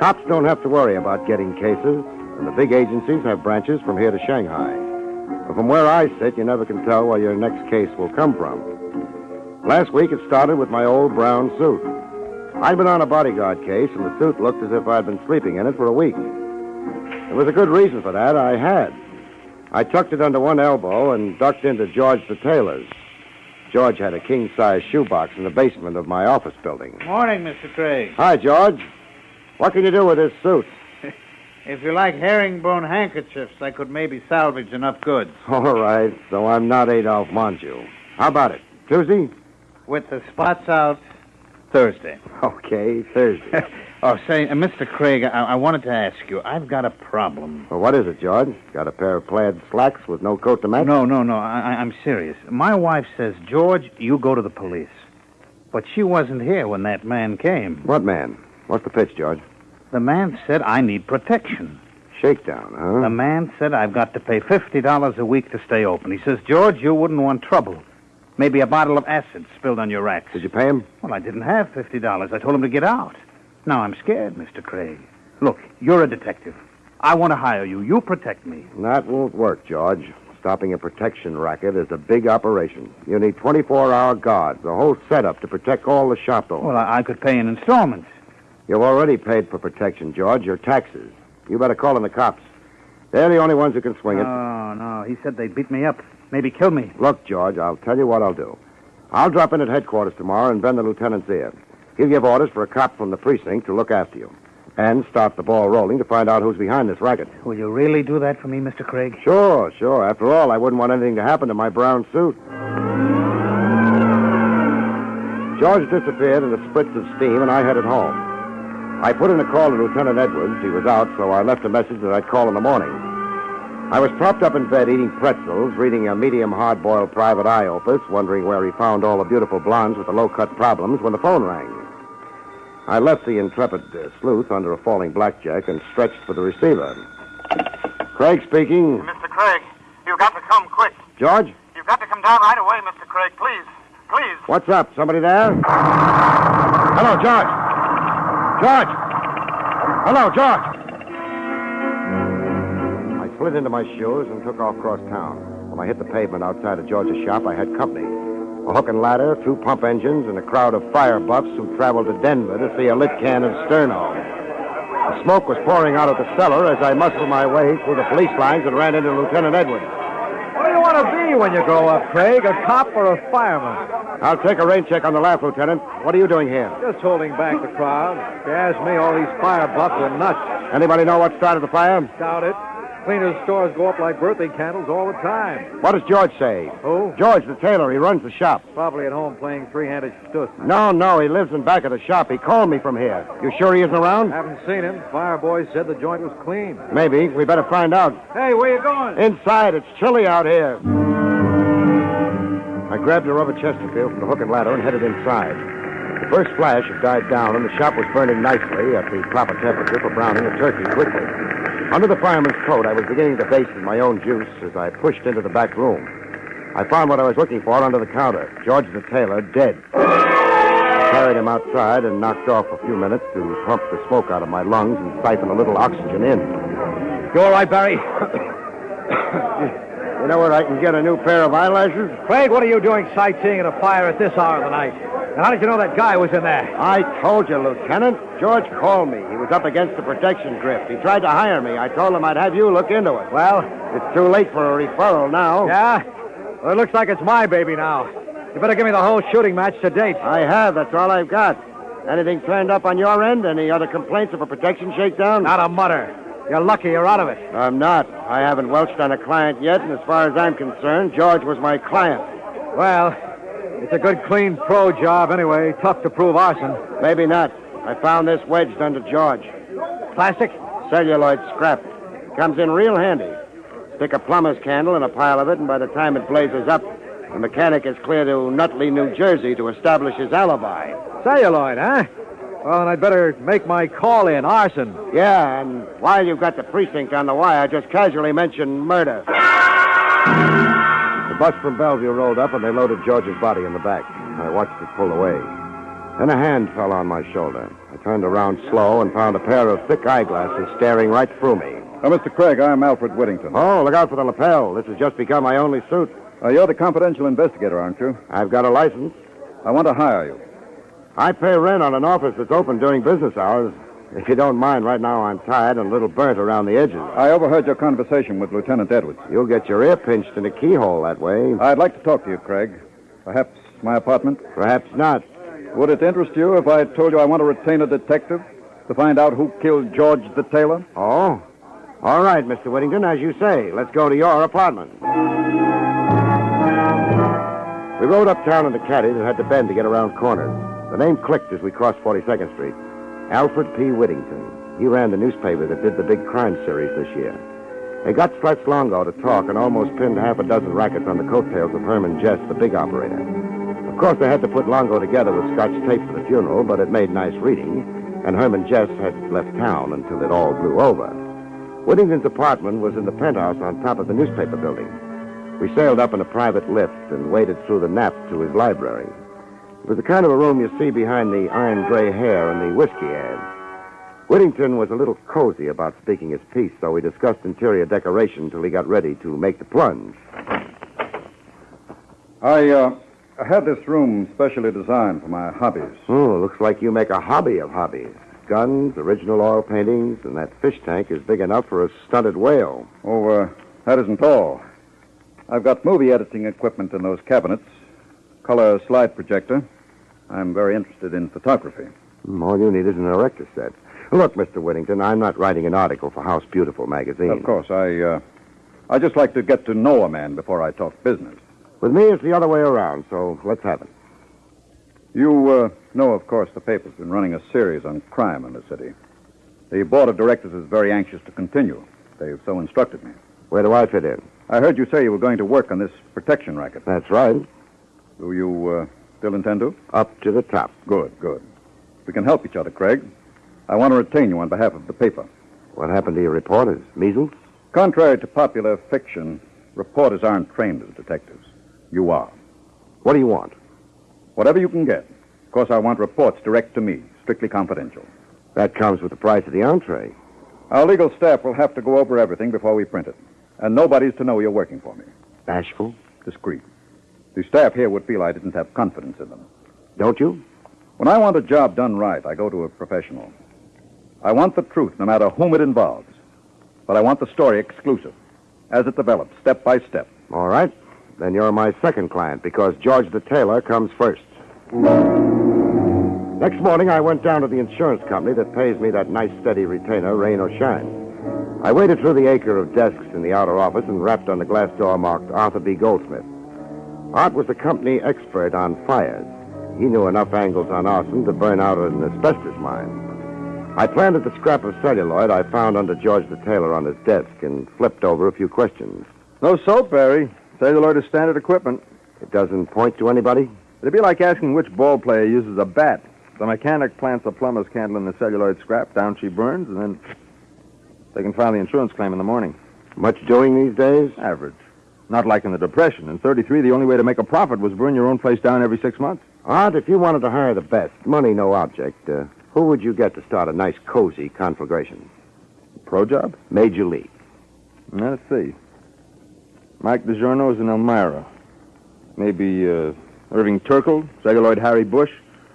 Cops don't have to worry about getting cases, and the big agencies have branches from here to Shanghai. But from where I sit, you never can tell where your next case will come from. Last week it started with my old brown suit. I'd been on a bodyguard case, and the suit looked as if I'd been sleeping in it for a week. There was a good reason for that. I had. I tucked it under one elbow and ducked into George the tailor's. George had a king-size shoebox in the basement of my office building. Morning, Mr. Craig. Hi, George. What can you do with this suit? If you like herringbone handkerchiefs, I could maybe salvage enough goods. All right, so I'm not Adolph Monju. How about it? Tuesday? With the spots out, Thursday. Okay, Thursday. Say, Mr. Craig, I wanted to ask you, I've got a problem. Well, what is it, George? Got a pair of plaid slacks with no coat to match? No, I'm serious. My wife says, George, you go to the police. But she wasn't here when that man came. What man? What's the pitch, George? The man said I need protection. Shakedown, huh? The man said I've got to pay $50 a week to stay open. He says, George, you wouldn't want trouble. Maybe a bottle of acid spilled on your racks. Did you pay him? Well, I didn't have $50. I told him to get out. Now I'm scared, Mr. Craig. Look, you're a detective. I want to hire you. You protect me. That won't work, George. Stopping a protection racket is a big operation. You need 24-hour guards, a whole setup to protect all the shop owners. Well, I could pay in installments. You've already paid for protection, George. Your taxes. You better call in the cops. They're the only ones who can swing it. No. He said they'd beat me up. Maybe kill me. Look, George, I'll tell you what I'll do. I'll drop in at headquarters tomorrow and bend the lieutenant's ear. He'll give orders for a cop from the precinct to look after you. And start the ball rolling to find out who's behind this racket. Will you really do that for me, Mr. Craig? Sure. After all, I wouldn't want anything to happen to my brown suit. George disappeared in a spritz of steam, and I headed home. I put in a call to Lieutenant Edwards. He was out, so I left a message that I'd call in the morning. I was propped up in bed eating pretzels, reading a medium hard-boiled private eye opus, wondering where he found all the beautiful blondes with the low-cut problems when the phone rang. I left the intrepid sleuth under a falling blackjack and stretched for the receiver. Craig speaking. Mr. Craig, you've got to come quick. George? You've got to come down right away, Mr. Craig, please. Please. What's up? Somebody there? Hello, George. George! Hello, George! I slid into my shoes and took off across town. When I hit the pavement outside of George's shop, I had company. A hook and ladder, 2 pump engines, and a crowd of fire buffs who traveled to Denver to see a lit can of Sterno. The smoke was pouring out of the cellar as I muscled my way through the police lines and ran into Lieutenant Edwards. What do you want to be be when you grow up, Craig? A cop or a fireman? I'll take a rain check on the laugh, Lieutenant. What are you doing here? Just holding back the crowd. If you ask me, all these fire buffs are nuts. Anybody know what started the fire? Doubt it. Cleaners' stores go up like birthday candles all the time. What does George say? Who? George, the tailor. He runs the shop. Probably at home playing three-handed stuss. No. He lives in back of the shop. He called me from here. You sure he isn't around? Haven't seen him. Fire boys said the joint was clean. Maybe. We better find out. Hey, where you going? Inside. It's chilly out here. I grabbed a rubber Chesterfield from the hook and ladder and headed inside. The first flash had died down, and the shop was burning nicely at the proper temperature for browning a turkey quickly. Under the fireman's coat, I was beginning to baste in my own juice as I pushed into the back room. I found what I was looking for under the counter, George the tailor, dead. Carried him outside and knocked off a few minutes to pump the smoke out of my lungs and siphon a little oxygen in. You all right, Barry? You know where I can get a new pair of eyelashes? Craig, what are you doing sightseeing at a fire at this hour of the night? And how did you know that guy was in there? I told you, Lieutenant. George called me. He was up against the protection drift. He tried to hire me. I told him I'd have you look into it. Well? It's too late for a referral now. Yeah? Well, it looks like it's my baby now. You better give me the whole shooting match to date. I have. That's all I've got. Anything turned up on your end? Any other complaints of a protection shakedown? Not a mutter. You're lucky you're out of it. I'm not. I haven't welched on a client yet, and as far as I'm concerned, George was my client. Well, it's a good, clean pro job anyway. Tough to prove arson. Maybe not. I found this wedged under George. Plastic? Celluloid scrap. Comes in real handy. Stick a plumber's candle in a pile of it, and by the time it blazes up, the mechanic is clear to Nutley, New Jersey to establish his alibi. Celluloid, huh? Well, then I'd better make my call in. Arson. Yeah, and while you've got the precinct on the wire, just casually mention murder. The bus from Bellevue rolled up, and they loaded George's body in the back. I watched it pull away. Then a hand fell on my shoulder. I turned around slow and found a pair of thick eyeglasses staring right through me. Mr. Craig, I'm Alfred Whittington. Oh, look out for the lapel. This has just become my only suit. You're the confidential investigator, aren't you? I've got a license. I want to hire you. I pay rent on an office that's open during business hours. If you don't mind, right now I'm tired and a little burnt around the edges. I overheard your conversation with Lieutenant Edwards. You'll get your ear pinched in a keyhole that way. I'd like to talk to you, Craig. Perhaps my apartment? Perhaps not. Would it interest you if I told you I want to retain a detective to find out who killed George the tailor? Oh? All right, Mr. Whittington, as you say. Let's go to your apartment. We rode uptown in the caddies and had to bend to get around corners. The name clicked as we crossed 42nd Street. Alfred P. Whittington. He ran the newspaper that did the big crime series this year. They got Stretch Longo to talk and almost pinned half a dozen rackets on the coattails of Herman Jess, the big operator. Of course, they had to put Longo together with Scotch tape for the funeral, but it made nice reading, and Herman Jess had left town until it all blew over. Whittington's apartment was in the penthouse on top of the newspaper building. We sailed up in a private lift and waded through the nap to his library. It was the kind of a room you see behind the iron gray hair and the whiskey ads. Whittington was a little cozy about speaking his piece, so we discussed interior decoration until he got ready to make the plunge. I had this room specially designed for my hobbies. Oh, looks like you make a hobby of hobbies. Guns, original oil paintings, and that fish tank is big enough for a stunted whale. Oh, that isn't all. I've got movie editing equipment in those cabinets. Color slide projector. I'm very interested in photography. All you need is an erector set. Look, Mr. Whittington, I'm not writing an article for House Beautiful magazine. Of course. I just like to get to know a man before I talk business. With me, it's the other way around, so let's have it. You know, of course, the paper's been running a series on crime in the city. The board of directors is very anxious to continue. They've so instructed me. Where do I fit in? I heard you say you were going to work on this protection racket. That's right. Do you still intend to? Up to the top. Good. We can help each other, Craig. I want to retain you on behalf of the paper. What happened to your reporters? Measles? Contrary to popular fiction, reporters aren't trained as detectives. You are. What do you want? Whatever you can get. Of course, I want reports direct to me, strictly confidential. That comes with the price of the entree. Our legal staff will have to go over everything before we print it. And nobody's to know you're working for me. Bashful? Discreet. The staff here would feel I didn't have confidence in them. Don't you? When I want a job done right, I go to a professional. I want the truth, no matter whom it involves. But I want the story exclusive, as it develops, step by step. All right. Then you're my second client, because George the tailor comes first. Next morning, I went down to the insurance company that pays me that nice, steady retainer, rain or shine. I waded through the acre of desks in the outer office and rapped on the glass door marked Arthur B. Goldsmith. Art was the company expert on fires. He knew enough angles on arson to burn out an asbestos mine. I planted the scrap of celluloid I found under George the tailor on his desk and flipped over a few questions. No soap, Barry. Celluloid is standard equipment. It doesn't point to anybody? It'd be like asking which ball player uses a bat. The mechanic plants a plumber's candle in the celluloid scrap, down she burns, and then they can file the insurance claim in the morning. Much doing these days? Average. Not like in the Depression. In 33, the only way to make a profit was burn your own place down every 6 months. Art, if you wanted to hire the best, money no object, who would you get to start a nice, cozy conflagration? Pro job? Major League. Let's see. Mike DiGiorno's in Elmira. Maybe Irving Turkle, celluloid Harry Bush.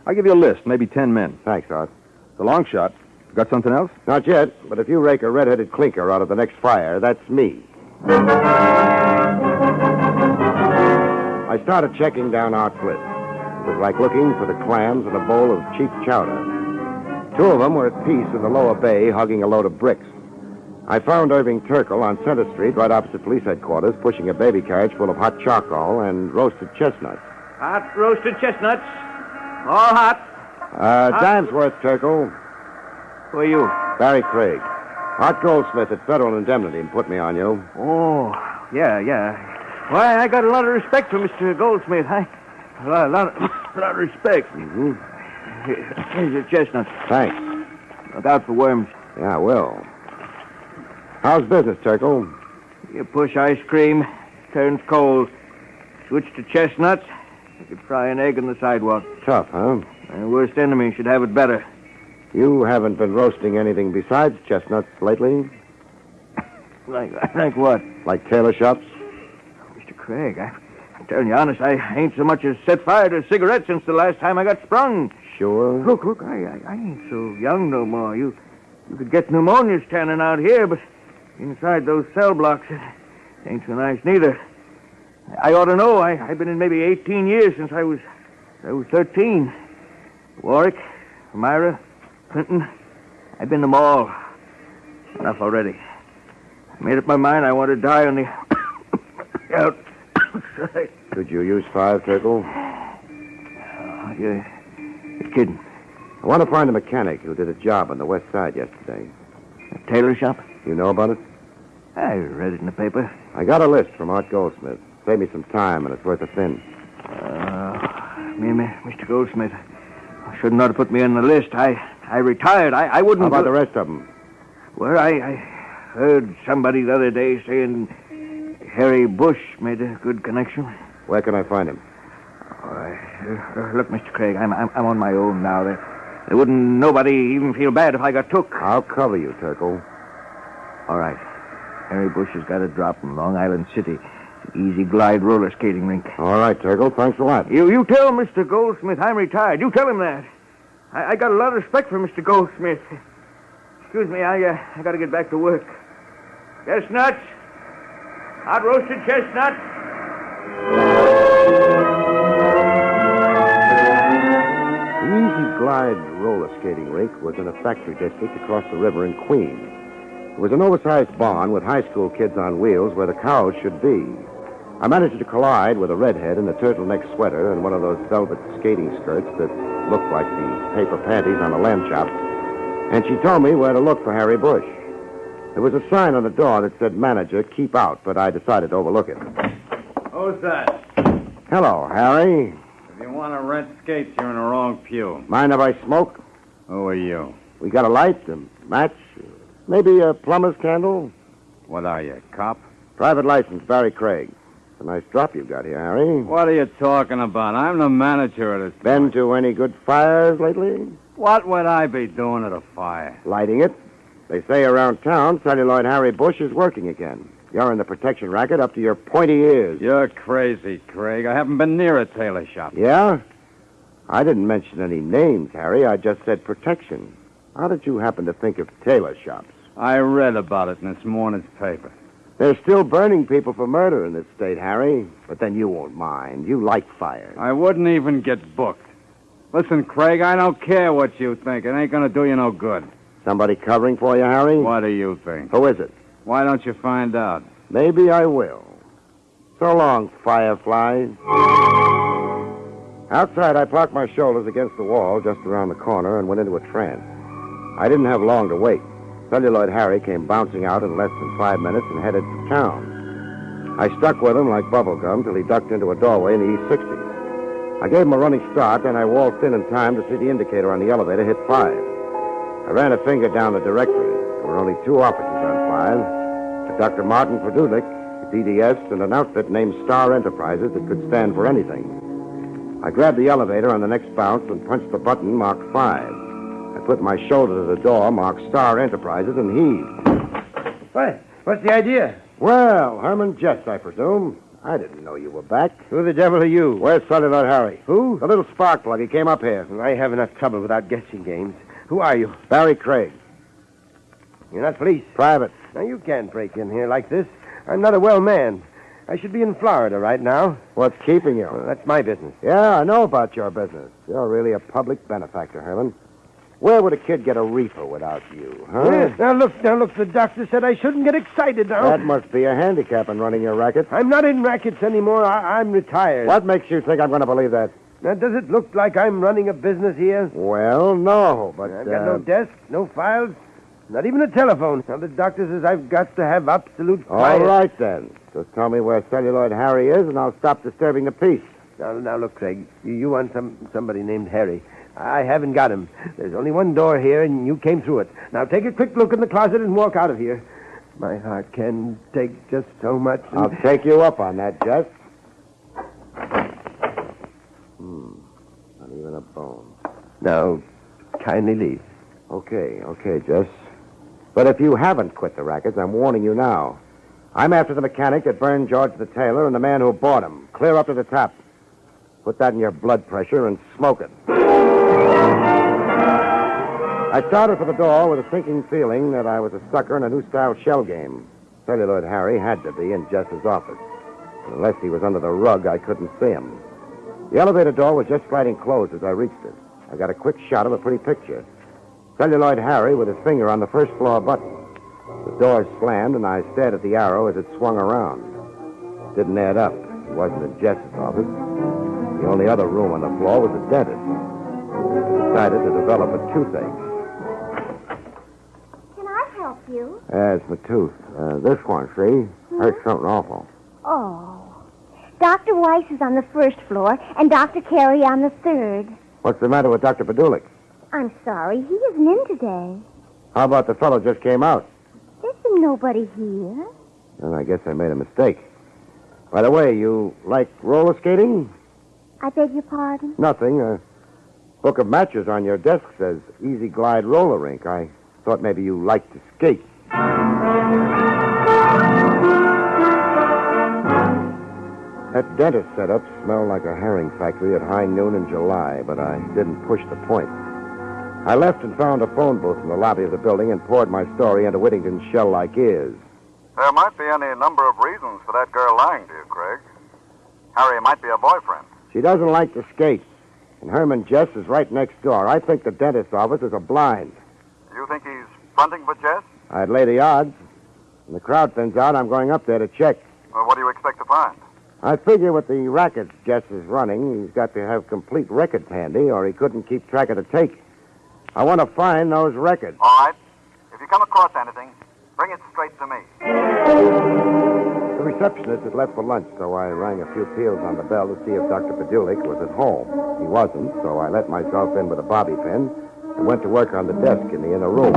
I'll give you a list, maybe 10 men. Thanks, Art. It's a long shot. Got something else? Not yet, but if you rake a red-headed clinker out of the next fire, that's me. I started checking down Art's list. It was like looking for the clams in a bowl of cheap chowder. 2 of them were at peace in the lower bay, hugging a load of bricks. I found Irving Turkle on Center Street, right opposite police headquarters, pushing a baby carriage full of hot charcoal and roasted chestnuts. Hot roasted chestnuts. All hot. Dime's worth, Turkle. Who are you? Barry Craig. Art Goldsmith at Federal Indemnity put me on you. Oh, yeah. Why, I got a lot of respect for Mr. Goldsmith. A lot of respect. Mm-hmm. Here's your chestnuts. Thanks. Look out for worms. Yeah, I will. How's business, Turkle? You push ice cream, turns cold. Switch to chestnuts, you could fry an egg on the sidewalk. Tough, huh? My worst enemy should have it better. You haven't been roasting anything besides chestnuts lately? Like what? Like tailor shops? Mr. Craig, I'm telling you honest, I ain't so much as set fire to a cigarette since the last time I got sprung. Sure? Look, I ain't so young no more. You could get pneumonia standing out here, but inside those cell blocks, it ain't so nice neither. I ought to know. I've been in maybe 18 years since I was 13. Warwick, Elmira, Clinton, I've been them all. Enough already. I made up my mind I want to die on the outside. Could you use 5, Turkle? You're kidding. I want to find a mechanic who did a job on the west side yesterday. A tailor shop? You know about it? I read it in the paper. I got a list from Art Goldsmith. Save me some time, and it's worth a thin. Mr. Goldsmith, shouldn't ought to put me on the list. I retired. I wouldn't... How about the rest of them? Well, I heard somebody the other day saying Harry Bush made a good connection. Where can I find him? Look, Mr. Craig, I'm on my own now. There wouldn't nobody even feel bad if I got took. I'll cover you, Turkle. All right. Harry Bush has got a drop from Long Island City. Easy glide roller skating rink. All right, Turkle. Thanks a lot. You tell Mr. Goldsmith I'm retired. You tell him that. I got a lot of respect for Mr. Goldsmith. Excuse me, I got to get back to work. Chestnuts. Hot roasted chestnuts. The Easy Glide roller skating rink was in a factory district across the river in Queens. It was an oversized barn with high school kids on wheels where the cows should be. I managed to collide with a redhead in a turtleneck sweater and one of those velvet skating skirts that looked like the paper panties on a lamb chop. And she told me where to look for Harry Bush. There was a sign on the door that said, "Manager, keep out," but I decided to overlook it. Who's that? Hello, Harry. If you want to rent skates, you're in the wrong pew. Mind if I smoke? Who are you? We got a light, a match, maybe a plumber's candle? What are you, cop? Private license, Barry Craig. It's a nice drop you've got here, Harry. What are you talking about? I'm the manager of this. Been to any good fires lately? What would I be doing at a fire? Lighting it. They say around town, celluloid Harry Bush is working again. You're in the protection racket up to your pointy ears. You're crazy, Craig. I haven't been near a tailor shop. Yeah? I didn't mention any names, Harry. I just said protection. How did you happen to think of tailor shops? I read about it in this morning's paper. They're still burning people for murder in this state, Harry. But then you won't mind. You like fire. I wouldn't even get booked. Listen, Craig, I don't care what you think. It ain't gonna do you no good. Somebody covering for you, Harry? What do you think? Who is it? Why don't you find out? Maybe I will. So long, fireflies. Outside, I parked my shoulders against the wall just around the corner and went into a trance. I didn't have long to wait. Celluloid Harry came bouncing out in less than 5 minutes and headed for town. I stuck with him like bubblegum till he ducked into a doorway in the East 60s. I gave him a running start, then I waltzed in time to see the indicator on the elevator hit 5. I ran a finger down the directory. There were only 2 offices on 5. A Dr. Martin Produlik, a DDS, and an outfit named Star Enterprises that could stand for anything. I grabbed the elevator on the next bounce and punched the button marked 5. I put my shoulder to the door marked Star Enterprises and heaved. What? What's the idea? Well, Herman Jess, I presume. I didn't know you were back. Who the devil are you? Where's Celluloid Harry? Who? The little spark plug. He came up here. I have enough trouble without guessing games. Who are you? Barry Craig. You're not police. Private. Now, you can't break in here like this. I'm not a well man. I should be in Florida right now. What's keeping you? Well, that's my business. Yeah, I know about your business. You're really a public benefactor, Herman. Where would a kid get a reefer without you, huh? Yeah. Now, look, the doctor said I shouldn't get excited now. That must be a handicap in running your racket. I'm not in rackets anymore. I'm retired. What makes you think I'm going to believe that? Now, does it look like I'm running a business here? Well, no, but... I've got no desk, no files, not even a telephone. Now, the doctor says I've got to have absolute quiet. All right, then. Just tell me where Celluloid Harry is, and I'll stop disturbing the peace. Now, look, Craig. You want somebody named Harry. I haven't got him. There's only one door here, and you came through it. Now, take a quick look in the closet and walk out of here. My heart can take just so much. I'll take you up on that, Jess. Not even a bone. Now, kindly leave. Okay, Jess. But if you haven't quit the rackets, I'm warning you now. I'm after the mechanic that burned George the tailor and the man who bought him. Clear up to the top. Put that in your blood pressure and smoke it. I started for the door with a sinking feeling that I was a sucker in a new-style shell game. Celluloid Harry had to be in Jess's office. Unless he was under the rug, I couldn't see him. The elevator door was just sliding closed as I reached it. I got a quick shot of a pretty picture. Celluloid Harry with his finger on the first floor button. The door slammed, and I stared at the arrow as it swung around. It didn't add up. It wasn't in Jess's office. The only other room on the floor was the dentist. I decided to develop a toothache. Can I help you? It's my tooth. This one, see? Hurts something awful. Oh. Dr. Weiss is on the first floor, and Dr. Carey on the third. What's the matter with Dr. Padulik? I'm sorry, he isn't in today. How about the fellow just came out? There's been nobody here. Well, I guess I made a mistake. By the way, you like roller skating? I beg your pardon? Nothing. A book of matches on your desk says Easy Glide Roller Rink. I thought maybe you liked to skate. That dentist setup smelled like a herring factory at high noon in July, but I didn't push the point. I left and found a phone booth in the lobby of the building and poured my story into Whittington's shell-like ears. There might be any number of reasons for that girl lying to you, Craig. Harry might be a boyfriend. She doesn't like to skate, and Herman Jess is right next door. I think the dentist's office is a blind. You think he's fronting for Jess? I'd lay the odds. When the crowd thins out, I'm going up there to check. Well, what do you expect to find? I figure with the rackets Jess is running, he's got to have complete records handy, or he couldn't keep track of the take. I want to find those records. All right. If you come across anything, bring it straight to me. The receptionist had left for lunch, so I rang a few peals on the bell to see if Dr. Padulik was at home. He wasn't, so I let myself in with a bobby pin and went to work on the desk in the inner room.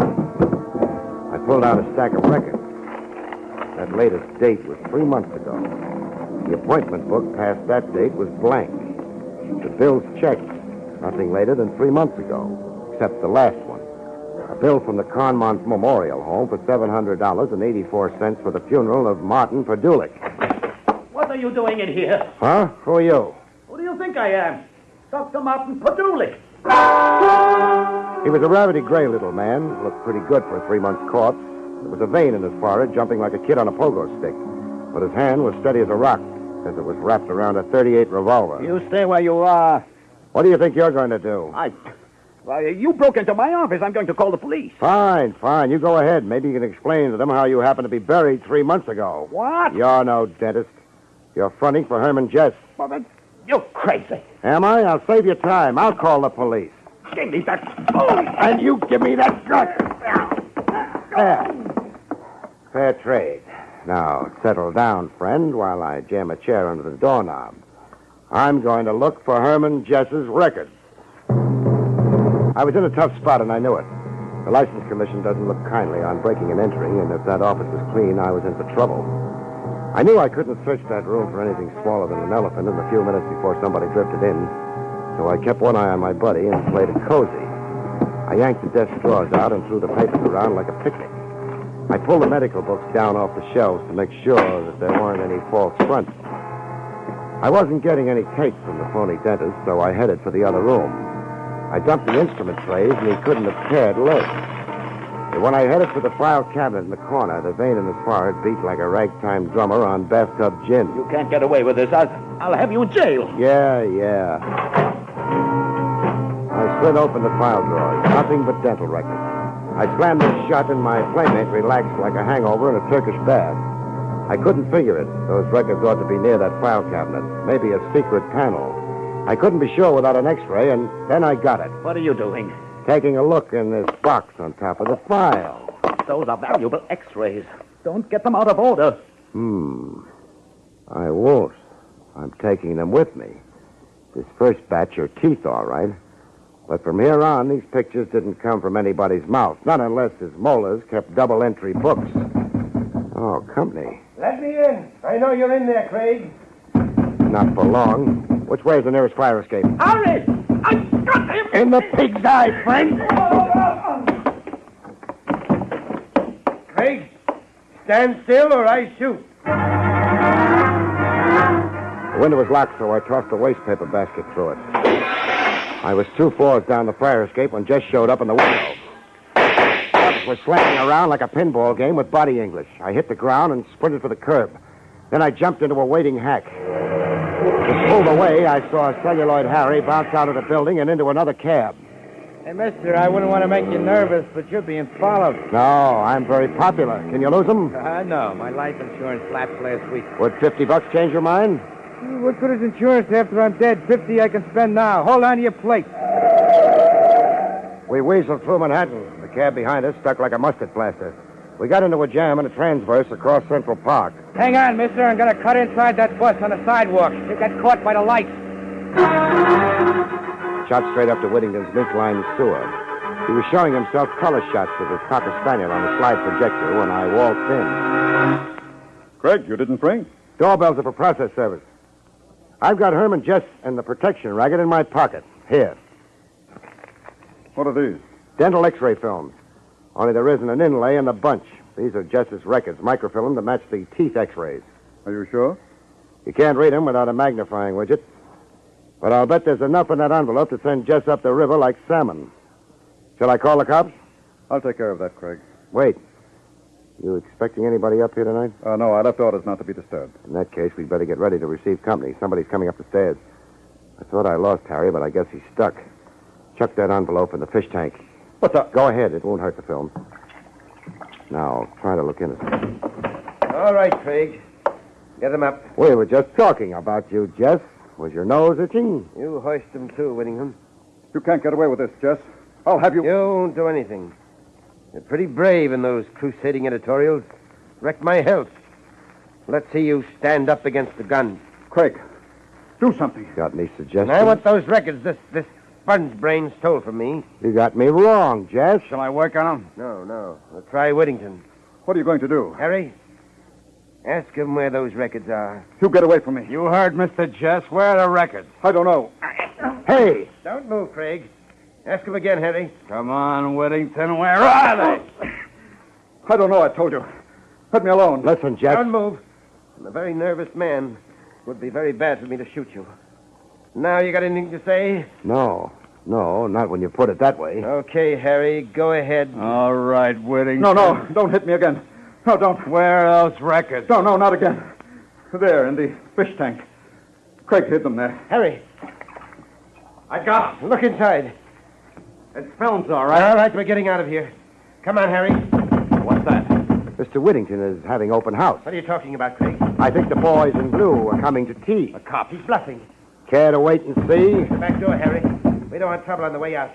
I pulled out a stack of records. That latest date was 3 months ago. The appointment book past that date was blank. The bills checked. Nothing later than 3 months ago, except the last one. A bill from the Conmont Memorial Home for $700.84 for the funeral of Martin Padulik. What are you doing in here? Huh? Who are you? Who do you think I am? Dr. Martin Padulik. He was a rabbity gray little man. Looked pretty good for a 3-month corpse. There was a vein in his forehead, jumping like a kid on a pogo stick. But his hand was steady as a rock, as it was wrapped around a .38 revolver. You stay where you are. What do you think you're going to do? Well, you broke into my office. I'm going to call the police. Fine. You go ahead. Maybe you can explain to them how you happened to be buried 3 months ago. What? You're no dentist. You're fronting for Herman Jess. Well, then, you're crazy. Am I? I'll save you time. I'll call the police. Give me that phone. And you give me that gun. There. Fair trade. Now, settle down, friend, while I jam a chair under the doorknob. I'm going to look for Herman Jess's records. I was in a tough spot, and I knew it. The License Commission doesn't look kindly on breaking and entering, and if that office was clean, I was in for trouble. I knew I couldn't search that room for anything smaller than an elephant in the few minutes before somebody drifted in, so I kept one eye on my buddy and played it cozy. I yanked the desk drawers out and threw the papers around like a picnic. I pulled the medical books down off the shelves to make sure that there weren't any false fronts. I wasn't getting any takes from the phony dentist, so I headed for the other room. I dumped the instrument trays, and he couldn't have cared less. But when I headed for the file cabinet in the corner, the vein in his forehead beat like a ragtime drummer on bathtub gin. You can't get away with this. I'll have you in jail. Yeah. I slid open the file drawers. Nothing but dental records. I slammed them shut, and my playmate relaxed like a hangover in a Turkish bath. I couldn't figure it. Those records ought to be near that file cabinet. Maybe a secret panel. I couldn't be sure without an x-ray, and then I got it. What are you doing? Taking a look in this box on top of the file. Those are valuable x-rays. Don't get them out of order. I won't. I'm taking them with me. This first batch are teeth, all right. But from here on, these pictures didn't come from anybody's mouth. Not unless his molars kept double-entry books. Oh, company. Let me in. I know you're in there, Craig. Not for long. Which way is the nearest fire escape? Hurry! I got him! In the pig's eye, friend! Craig, stand still or I shoot. The window was locked, so I tossed the waste paper basket through it. I was 2 floors down the fire escape when Jess showed up in the window. It was slamming around like a pinball game with body English. I hit the ground and sprinted for the curb. Then I jumped into a waiting hack. As pulled away, I saw Celluloid Harry bounce out of the building and into another cab. Hey, mister, I wouldn't want to make you nervous, but you're being followed. No, I'm very popular. Can you lose them? No. My life insurance lapsed last week. Would $50 change your mind? What good is insurance after I'm dead? 50 I can spend now. Hold on to your plate. We weaseled through Manhattan. The cab behind us stuck like a mustard plaster. We got into a jam and a transverse across Central Park. Hang on, mister. I'm going to cut inside that bus on the sidewalk. You got caught by the lights. Shot straight up to Whittington's milk-lined sewer. He was showing himself color shots with his Cocker Spaniel on a slide projector when I waltzed in. Craig, you didn't ring? Doorbells are for process service. I've got Herman Jess and the protection racket in my pocket. Here. What are these? Dental x-ray films. Only there isn't an inlay in the bunch. These are Jess's records, microfilm to match the teeth x-rays. Are you sure? You can't read them without a magnifying widget. But I'll bet there's enough in that envelope to send Jess up the river like salmon. Shall I call the cops? I'll take care of that, Craig. Wait. You expecting anybody up here tonight? No, I left orders not to be disturbed. In that case, we'd better get ready to receive company. Somebody's coming up the stairs. I thought I lost Harry, but I guess he's stuck. Chuck that envelope in the fish tank. What's up? Go ahead. It won't hurt the film. Now, try to look innocent. All right, Craig. Get him up. We were just talking about you, Jess. Was your nose itching? You hoist him, too, Whittingham. You can't get away with this, Jess. I'll have you... You won't do anything. You're pretty brave in those crusading editorials. Wrecked my health. Let's see you stand up against the gun. Craig, do something. Got any suggestions? I want those records this fun's brain stole from me. You got me wrong, Jess. Shall I work on them? No. We'll try Whittington. What are you going to do? Harry, ask him where those records are. You get away from me. You heard Mr. Jess. Where are the records? I don't know. Hey! Don't move, Craig. Ask him again, Harry. Come on, Whittington. Where are they? I don't know, I told you. Let me alone. Listen, Jess. Don't move. I'm a very nervous man. It would be very bad for me to shoot you. Now, you got anything to say? No. No, not when you put it that way. Okay, Harry, go ahead. All right, Whittington. No, don't hit me again. No, don't. Where are those records? No, not again. There, in the fish tank. Craig hid them there. Harry. I got them. Look inside. It's films, all right. All right, we're getting out of here. Come on, Harry. What's that? Mr. Whittington is having open house. What are you talking about, Craig? I think the boys in blue are coming to tea. A cop. He's bluffing. Care to wait and see? The back door, Harry. We don't want trouble on the way out.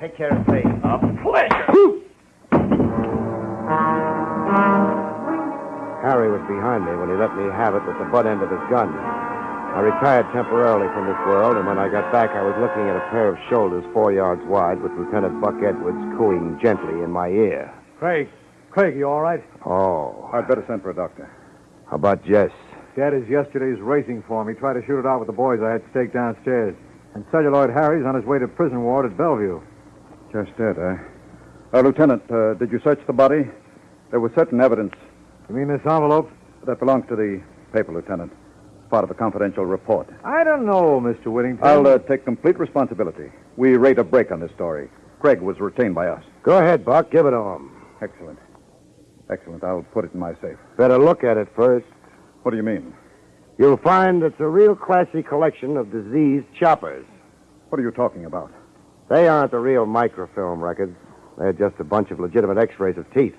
Take care of Craig. A pleasure. Harry was behind me when he let me have it with the butt end of his gun. I retired temporarily from this world, and when I got back, I was looking at a pair of shoulders 4 yards wide with Lieutenant Buck Edwards cooing gently in my ear. Craig, you all right? Oh. I'd better send for a doctor. How about Jess? Dad is yesterday's racing form. He tried to shoot it out with the boys I had staked downstairs. And Celluloid Harry's on his way to prison ward at Bellevue. Just dead, eh? Lieutenant, did you search the body? There was certain evidence. You mean this envelope? That belongs to the paper, Lieutenant. Part of a confidential report. I don't know, Mr. Whittington. I'll take complete responsibility. We rate a break on this story. Craig was retained by us. Go ahead, Buck. Give it to him. Excellent. I'll put it in my safe. Better look at it first. What do you mean? You'll find it's a real classy collection of diseased choppers. What are you talking about? They aren't the real microfilm records. They're just a bunch of legitimate x-rays of teeth.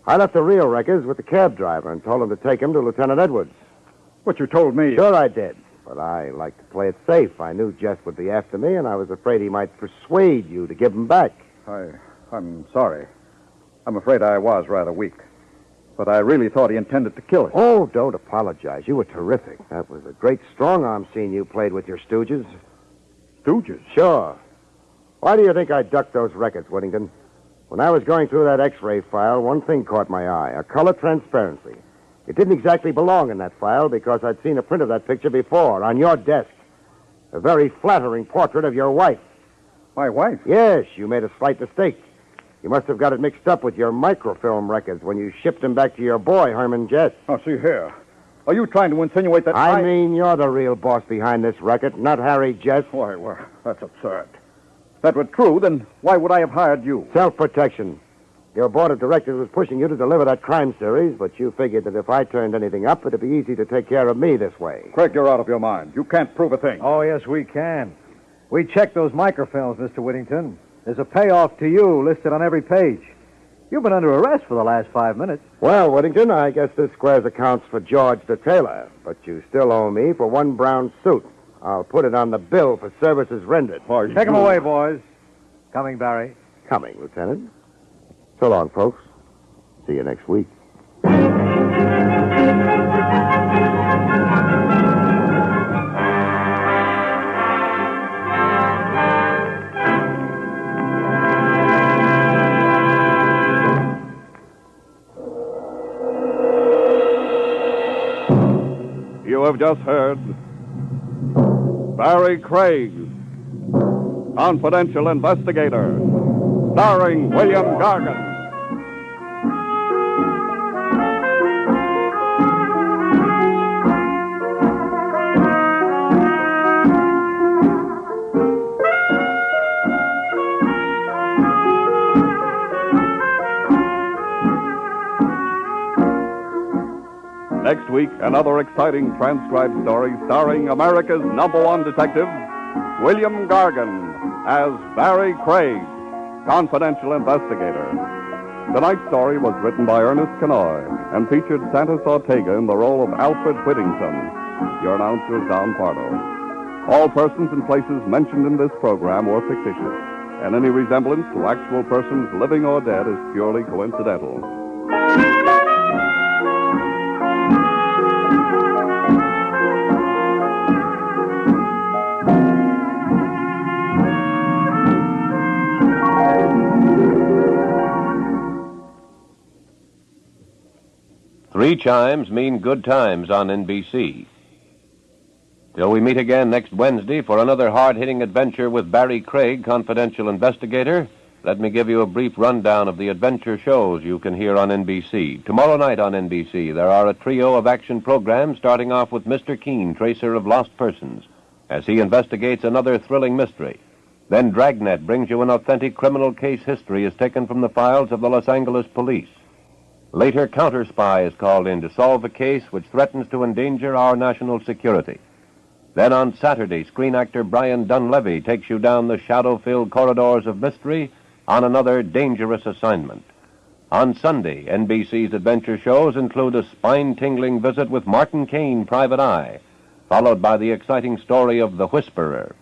I left the real records with the cab driver and told him to take them to Lieutenant Edwards. What you told me... Sure I did. But I like to play it safe. I knew Jess would be after me, and I was afraid he might persuade you to give them back. I'm sorry. I'm afraid I was rather weak. But I really thought he intended to kill us. Oh, don't apologize. You were terrific. That was a great strong-arm scene you played with your stooges. Stooges? Sure. Why do you think I ducked those records, Whittington? When I was going through that x-ray file, one thing caught my eye, a color transparency. It didn't exactly belong in that file because I'd seen a print of that picture before on your desk. A very flattering portrait of your wife. My wife? Yes, you made a slight mistake. You must have got it mixed up with your microfilm records when you shipped them back to your boy, Herman Jess. Oh, see here. Are you trying to insinuate that I mean, you're the real boss behind this racket, not Harry Jess. Why, well, that's absurd. If that were true, then why would I have hired you? Self-protection. Your board of directors was pushing you to deliver that crime series, but you figured that if I turned anything up, it'd be easy to take care of me this way. Craig, you're out of your mind. You can't prove a thing. Oh, yes, we can. We checked those microfilms, Mr. Whittington. There's a payoff to you listed on every page. You've been under arrest for the last 5 minutes. Well, Whittington, I guess this squares accounts for George the tailor, but you still owe me for one brown suit. I'll put it on the bill for services rendered. Take him away, boys. Coming, Barry. Coming, Lieutenant. So long, folks. See you next week. You have just heard Barry Craig, Confidential Investigator, starring William Gargan. Next week, another exciting transcribed story starring America's #1 detective, William Gargan, as Barry Craig, Confidential Investigator. Tonight's story was written by Ernest Kenoy and featured Santos Ortega in the role of Alfred Whittington. Your announcer is Don Pardo. All persons and places mentioned in this program were fictitious, and any resemblance to actual persons living or dead is purely coincidental. Three chimes mean good times on NBC. Till we meet again next Wednesday for another hard-hitting adventure with Barry Craig, Confidential Investigator, let me give you a brief rundown of the adventure shows you can hear on NBC. Tomorrow night on NBC, there are a trio of action programs starting off with Mr. Keene, Tracer of Lost Persons, as he investigates another thrilling mystery. Then Dragnet brings you an authentic criminal case history as taken from the files of the Los Angeles police. Later, Counter Spy is called in to solve a case which threatens to endanger our national security. Then on Saturday, screen actor Brian Dunleavy takes you down the shadow-filled corridors of mystery on another dangerous assignment. On Sunday, NBC's adventure shows include a spine-tingling visit with Martin Caine, Private Eye, followed by the exciting story of The Whisperer.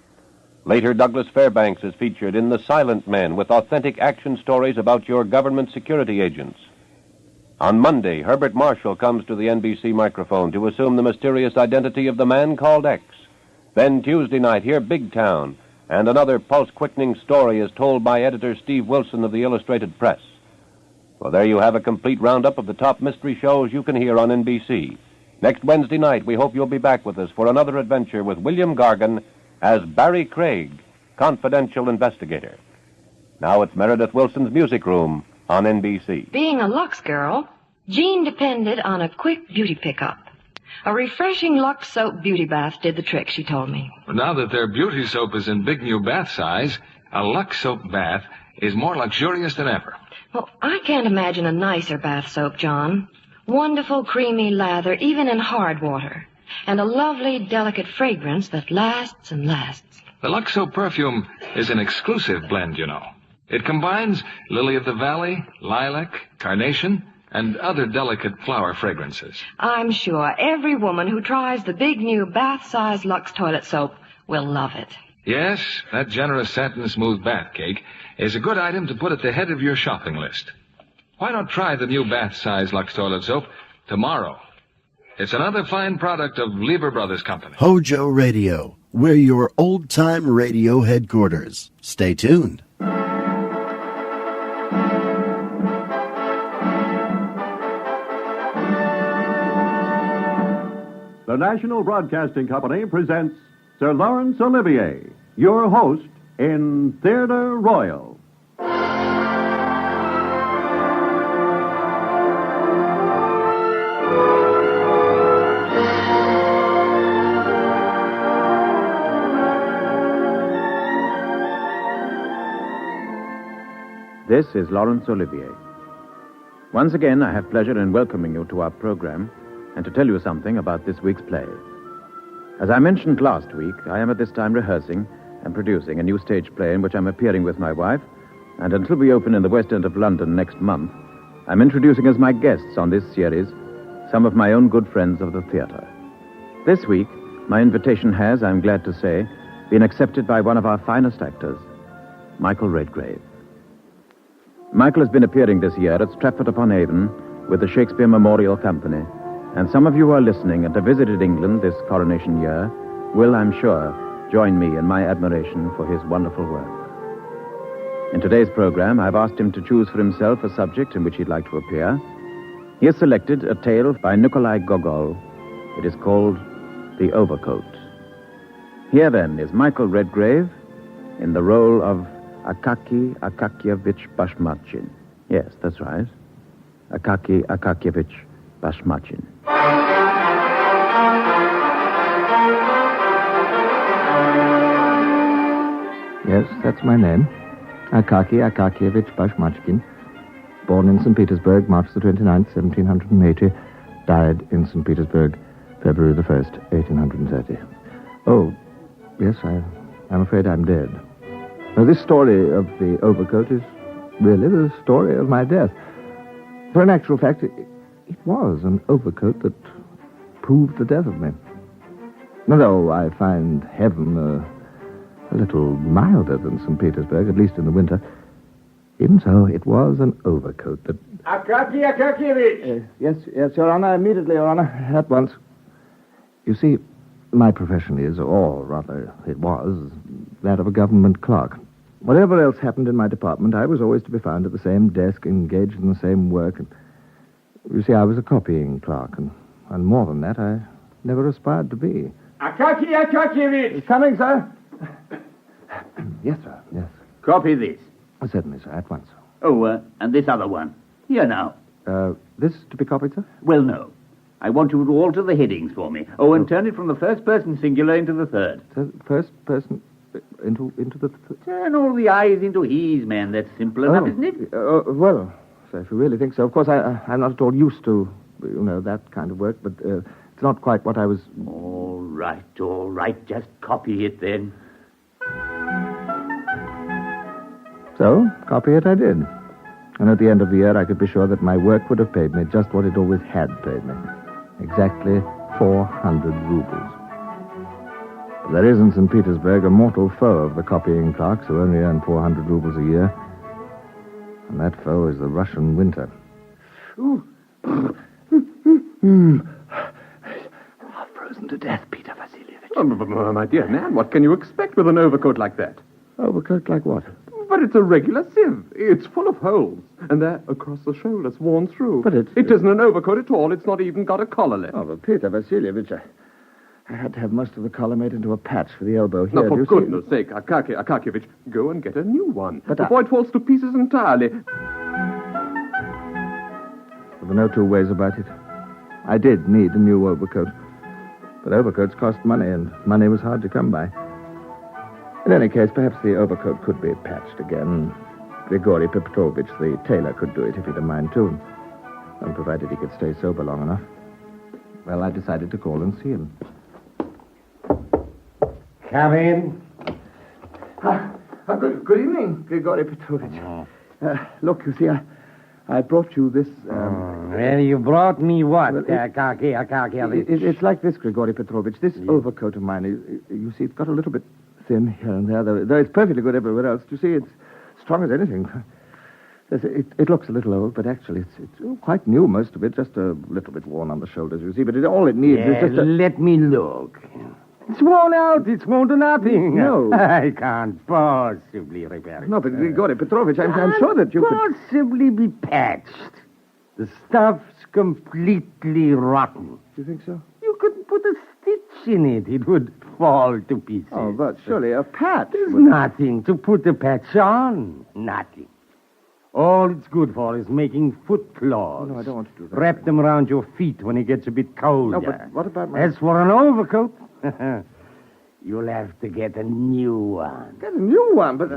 Later, Douglas Fairbanks is featured in The Silent Men with authentic action stories about your government security agents. On Monday, Herbert Marshall comes to the NBC microphone to assume the mysterious identity of the man called X. Then Tuesday night, hear Big Town, and another pulse-quickening story is told by editor Steve Wilson of the Illustrated Press. Well, there you have a complete roundup of the top mystery shows you can hear on NBC. Next Wednesday night, we hope you'll be back with us for another adventure with William Gargan as Barry Craig, confidential investigator. Now it's Meredith Wilson's Music Room on NBC. Being a Lux girl, Jean depended on a quick beauty pickup. A refreshing Lux soap beauty bath did the trick, she told me. Well, now that their beauty soap is in big new bath size, a Lux soap bath is more luxurious than ever. Well, I can't imagine a nicer bath soap, John. Wonderful creamy lather, even in hard water. And a lovely, delicate fragrance that lasts and lasts. The Lux soap perfume is an exclusive blend, you know. It combines lily of the valley, lilac, carnation, and other delicate flower fragrances. I'm sure every woman who tries the big new bath-size Lux toilet soap will love it. Yes, that generous satin smooth bath cake is a good item to put at the head of your shopping list. Why not try the new bath-size Lux toilet soap tomorrow? It's another fine product of Lieber Brothers Company. HOJO Radio, we're your old-time radio headquarters. Stay tuned. The National Broadcasting Company presents Sir Laurence Olivier, your host in Theatre Royal. This is Laurence Olivier. Once again, I have pleasure in welcoming you to our program and to tell you something about this week's play. As I mentioned last week, I am at this time rehearsing and producing a new stage play in which I'm appearing with my wife, and until we open in the West End of London next month, I'm introducing as my guests on this series some of my own good friends of the theater. This week, my invitation has, I'm glad to say, been accepted by one of our finest actors, Michael Redgrave. Michael has been appearing this year at Stratford-upon-Avon with the Shakespeare Memorial Company, and some of you who are listening and have visited England this coronation year will, I'm sure, join me in my admiration for his wonderful work. In today's program, I've asked him to choose for himself a subject in which he'd like to appear. He has selected a tale by Nikolai Gogol. It is called The Overcoat. Here, then, is Michael Redgrave in the role of Akaki Akakievich Bashmachin. Yes, that's right. Akaki Akakievich Bashmachin. Yes, that's my name. Akaki Akakievich Bashmachkin. Born in St. Petersburg, March the 29th, 1780. Died in St. Petersburg, February the 1st, 1830. Oh, yes, I'm afraid I'm dead. Now, this story of the overcoat is really the story of my death. For in actual fact, it was an overcoat that proved the death of me. Although I find heaven a little milder than St. Petersburg, at least in the winter, even so, it was an overcoat that... Akaki Akakievich! Yes, Your Honor, immediately, Your Honor, at once. You see, my profession is, or rather, it was, that of a government clerk. Whatever else happened in my department, I was always to be found at the same desk, engaged in the same work. And you see, I was a copying clerk, and more than that, I never aspired to be. Akaki Akakievich! Coming, sir. Yes, sir, yes. Copy this. Certainly, sir, at once. Oh, and this other one. Here now. This to be copied, sir? Well, no. I want you to alter the headings for me. Oh, and turn it from the first person singular into the third. First person... into the... Turn all the eyes into his, man. That's simple enough, isn't it? Well, so if you really think so. Of course, I'm not at all used to, that kind of work, but it's not quite what I was... All right. Just copy it, then. So, copy it I did. And at the end of the year, I could be sure that my work would have paid me just what it always had paid me. Exactly 400 rubles. But there is in St. Petersburg a mortal foe of the copying clerks who only earn 400 rubles a year. And that foe is the Russian winter. I've frozen to death, Peter Vasilievich. Oh, my dear man, what can you expect with an overcoat like that? Overcoat like what? But it's a regular sieve. It's full of holes. And there, across the shoulders, worn through. But it isn't an overcoat at all. It's not even got a collar left. Oh, but Peter Vasilievich, I had to have most of the collar made into a patch for the elbow here. Now, for goodness sake, Akakievich, go and get a new one. But before it falls to pieces entirely. There were no two ways about it. I did need a new overcoat. But overcoats cost money, and money was hard to come by. In any case, perhaps the overcoat could be patched again. Grigory Petrovich, the tailor, could do it if he'd a mind to. And provided he could stay sober long enough. Well, I decided to call and see him. Come in. Good evening, Grigory Petrovich. Look, you see, I brought you this... Well, you brought me what, Akakievich? It's like this, Grigory Petrovich. This overcoat of mine, you see, it's got a little bit thin here and there, though it's perfectly good everywhere else. You see, it's strong as anything. It looks a little old, but actually it's quite new, most of it. Just a little bit worn on the shoulders, you see. But all it needs is just Let me look. It's worn out. It's worn to nothing. No. I can't possibly repair it. No, but Grigory Petrovich, I'm sure that you could... possibly be patched. The stuff's completely rotten. Do you think so? You could put a stitch in it. It would fall to pieces. Oh, but surely a patch. There's nothing to put the patch on. Nothing. All it's good for is making foot claws. No, I don't want to do that. Wrap them around your feet when it gets a bit colder. No, but what about my... As for an overcoat, you'll have to get a new one. Get a new one? But,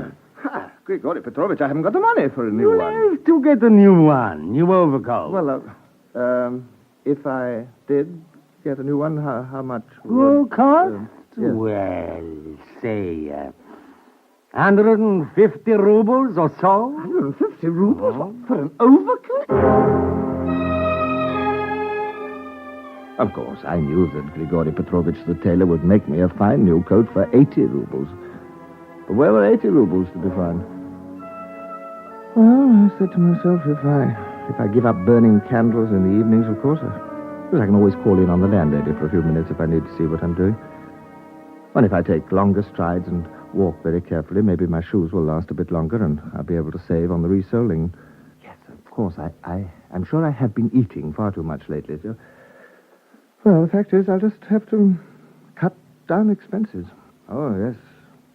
Grigory Petrovich, I haven't got the money for a new one. You'll have to get a new one. New overcoat. Well, if I did get a new one, how much Will cost? Yes. Well, say, 150 rubles or so. 150 rubles for an overcoat? Of course, I knew that Grigory Petrovich the tailor would make me a fine new coat for 80 rubles. But where were 80 rubles to be found? Well, I said to myself, if I give up burning candles in the evenings, of course, I can always call in on the landlady for a few minutes if I need to see what I'm doing. And if I take longer strides and walk very carefully, maybe my shoes will last a bit longer and I'll be able to save on the resoling. Yes, of course, I'm sure I have been eating far too much lately. So... Well, the fact is, I'll just have to cut down expenses. Oh, yes.